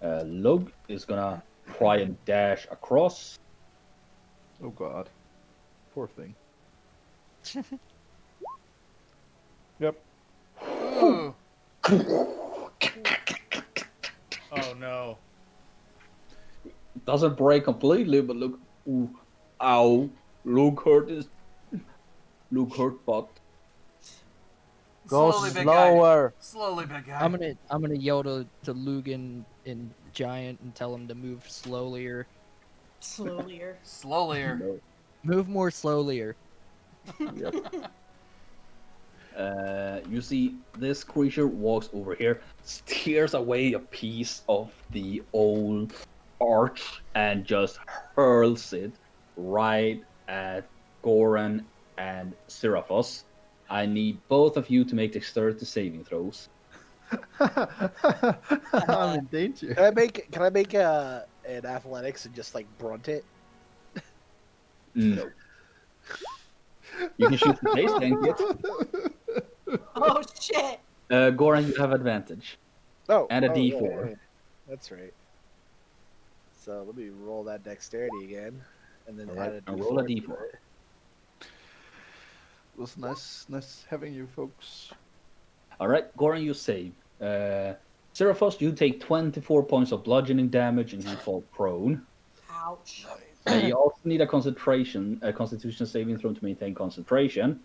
Lug is gonna try and dash across. Oh God, poor thing. Yep. Ooh. Oh no. It doesn't break completely, but look, ooh, ow, Lug hurt butt. Go Slowly, big guy. slower. Slowly, big guy. I'm gonna yell to Lugan in Giant and tell him to move slowlier. Slowlier. Slowlier. No. Move more slowlier. Yep. You see, this creature walks over here, steers away a piece of the old arch, and just hurls it right at Goran and Seraphos. I need both of you to make dexterity saving throws. I'm in danger. Can I make an athletics and just like brunt it? No. You can shoot the base tank it. Oh shit! Goran, you have advantage. Oh, And a oh, D4. yeah. That's right. So let me roll that dexterity again, and then Alright, add a and D4. roll a to D4. it. It was nice having you folks. Alright, Goran, you save. Seraphos, you take 24 points of bludgeoning damage and you fall prone. Ouch. You also need a constitution saving throw to maintain concentration.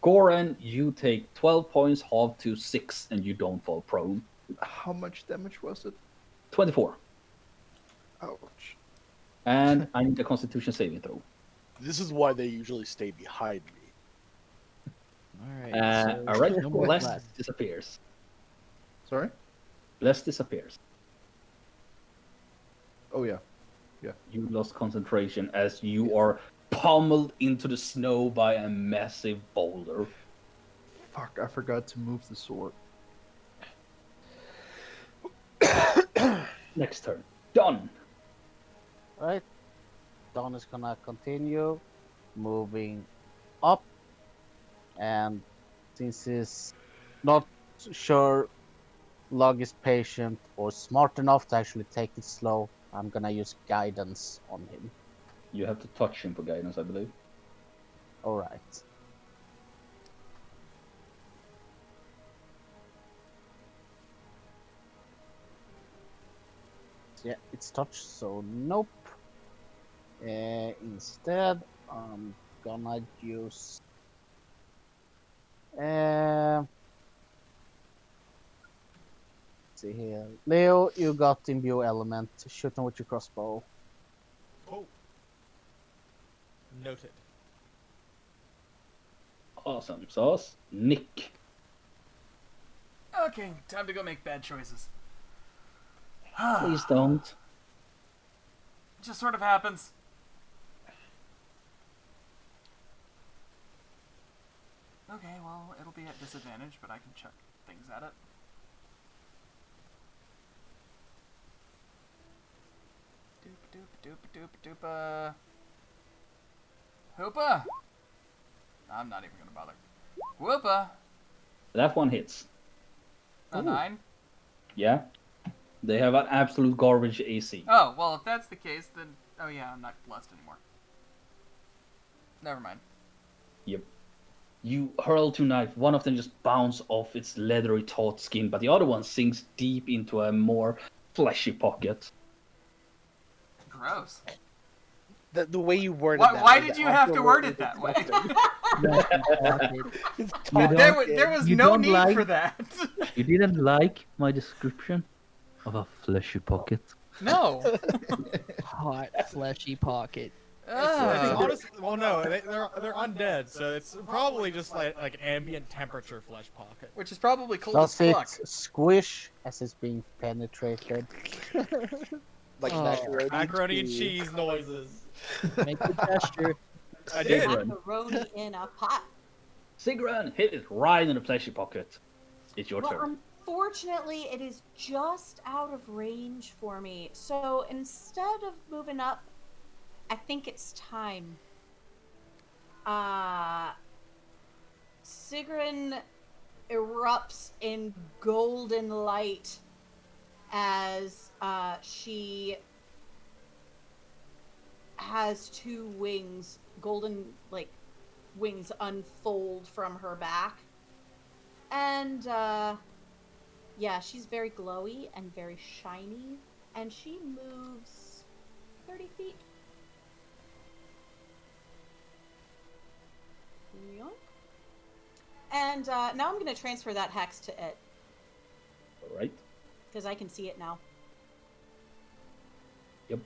Goran, you take 12 points, halved to 6, and you don't fall prone. How much damage was it? 24. Ouch. And I need a constitution saving throw. This is why they usually stay behind me. Alright, so Alright, no more Bless blast. disappears. Sorry? Bless disappears. Oh yeah. You lost concentration as you are pummeled into the snow by a massive boulder. Fuck, I forgot to move the sword. Next turn. Done. Right. Don is gonna continue moving up, and since he's not sure Lug is patient or smart enough to actually take it slow, I'm gonna use guidance on him. You have to touch him for guidance, I believe. Alright. Yeah, it's touch, so nope. Instead, I'm gonna use. Let's see here. Leo, you got imbue element. Shoot him with your crossbow. Oh. Noted. Awesome sauce. Nick. Okay, time to go make bad choices. Please don't. It just sort of happens. Okay, well, it'll be at disadvantage, but I can check things at it. Doop, doop, doop, doop, Hoopa! I'm not even gonna bother. Whoopa! That one hits. A 9? Yeah. They have an absolute garbage AC. Oh, well, if that's the case, then... Oh yeah, I'm not blessed anymore. Never mind. Yep. You hurl two knives. One of them just bounces off its leathery taut skin, but the other one sinks deep into a more fleshy pocket. Gross. The way you worded Why, that. why was did you have to word absolutely it that way? disgusting. It's You taut There, skin. there was you no don't need like- for that. You didn't like my description of a fleshy pocket? No. Hot, fleshy pocket. Ugh. Honestly, well, no, they're undead, so it's probably just like ambient temperature flesh pocket. Which is probably cold Does as it fuck. squish as it's being penetrated? Like Oh, Macaroni and cheese noises. Make the gesture. I did. Sigrun. Macaroni in a pot. Sigrun, hit it right in the fleshy pocket. It's your Well, turn. unfortunately, it is just out of range for me. So instead of moving up, I think it's time. Sigrun erupts in golden light as she has two wings, golden wings unfold from her back. And yeah, she's very glowy and very shiny, and she moves 30 feet. Yoink. And now I'm going to transfer that hex to it, All right. because I can see it now. Yep.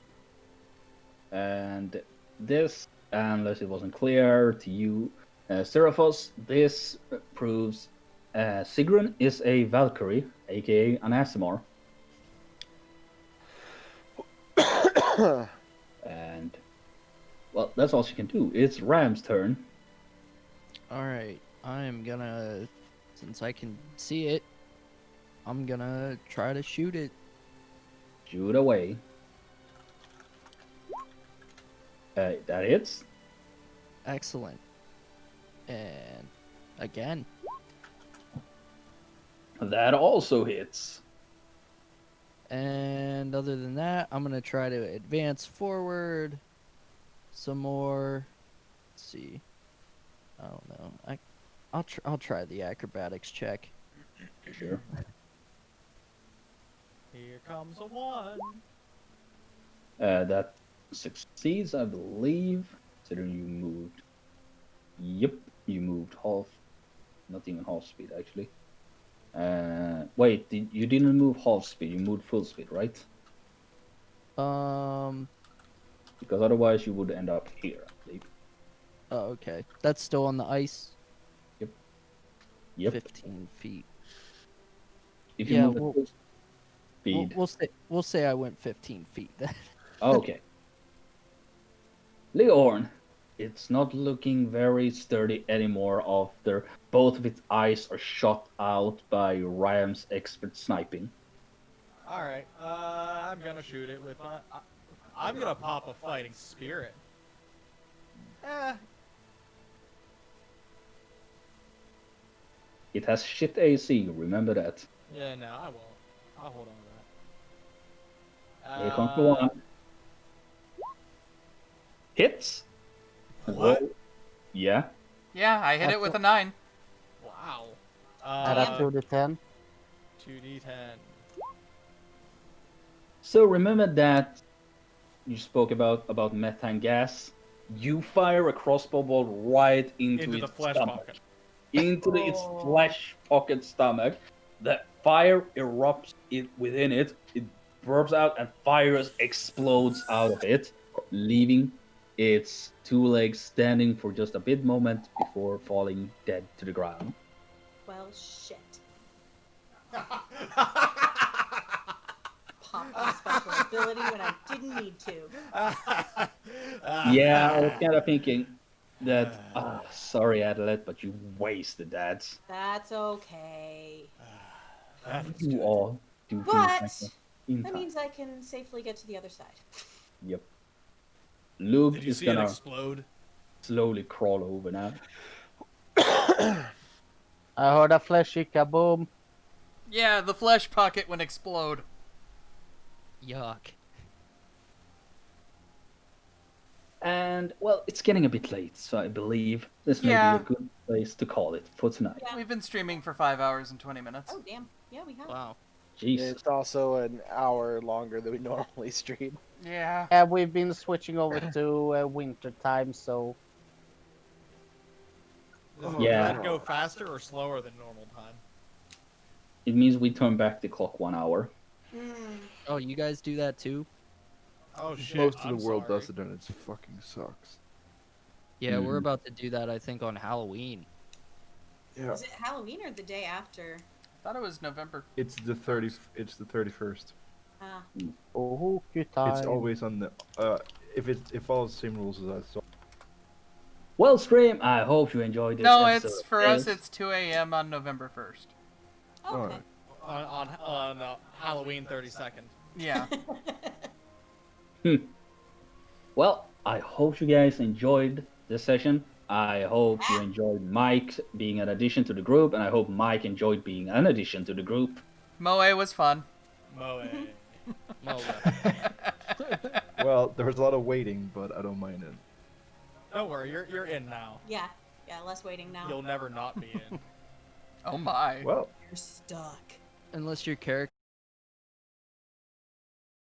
And this, unless it wasn't clear to you, Seraphos, this proves Sigrun is a Valkyrie, aka an Asimar. And, well, that's all she can do. It's Ram's turn. Alright, I'm gonna, since I can see it, I'm gonna try to shoot it. Shoot away. That hits. Excellent. And again. That also hits. And other than that, I'm gonna try to advance forward some more. Let's see. I don't know. I'll try the acrobatics check. Sure. Here comes a one. That succeeds, I believe. Considering you moved. Yep, you moved half. Not even half speed, actually. Wait, you didn't move half speed. You moved full speed, right? Because otherwise you would end up here, I believe. Oh, okay. That's still on the ice. Yep. 15 feet. If you Yeah, move at full speed. We'll say I went 15 feet then. Okay. Leorn, it's not looking very sturdy anymore after both of its eyes are shot out by Ryam's expert sniping. All right, I'm gonna shoot it with my. I'm gonna pop a fighting spirit. It has shit AC, remember that. Yeah, no, I won't. I'll hold on to that. Here comes the one. Hits. What? Roll. Yeah. Yeah, I hit it with a 9. Wow. Add up to the 10. 2d10. So remember that you spoke about methane gas. You fire a crossbow bolt right into Into its the flesh stomach. pocket. Into its flesh pocket stomach. The fire erupts within it. It burps out and fire explodes out of it, leaving its two legs standing for just a bit moment before falling dead to the ground. Well, shit. Pop a special ability when I didn't need to. Yeah, I was kind of thinking that. Sorry, Adelaide, but you wasted that. That's okay. You all do things But like that in that time. means I can safely get to the other side. Yep. Luke Did you is see it gonna explode? slowly crawl over now. I heard a fleshy kaboom. Yeah, the flesh pocket would explode. Yuck. And well, it's getting a bit late, so I believe this may Yeah. be a good place to call it for tonight. Yeah. We've been streaming for 5 hours and 20 minutes. Oh damn. Yeah, we have. Wow. Jesus. It's also an hour longer than we normally stream. Yeah. Yeah, we've been switching over to winter time, so Does Yeah. that go faster or slower than normal time? It means we turn back the clock 1 hour. Oh, you guys do that too? Oh shit! Most of I'm the world sorry. does it, and it fucking sucks. Yeah, we're Mhm. about to do that. I think on Halloween. Yeah. Is it Halloween or the day after? I thought it was November. It's the 30. It's the 31st. Ah, oh, good time. It's always on the. If it follows the same rules as us. So Well, stream, I hope you enjoyed this No, episode. it's for us. It's 2 a.m. on November 1st. okay. Alright. On Halloween 32nd. Yeah. Well, I hope you guys enjoyed this session. I hope you enjoyed Mike being an addition to the group, and I hope Mike enjoyed being an addition to the group. Moe was fun. Moe. Moe. well, there was a lot of waiting, but I don't mind it. Don't worry, you're in now. Yeah. Yeah. Less waiting now. You'll never not be in. Oh my. Well, You're stuck. Unless your character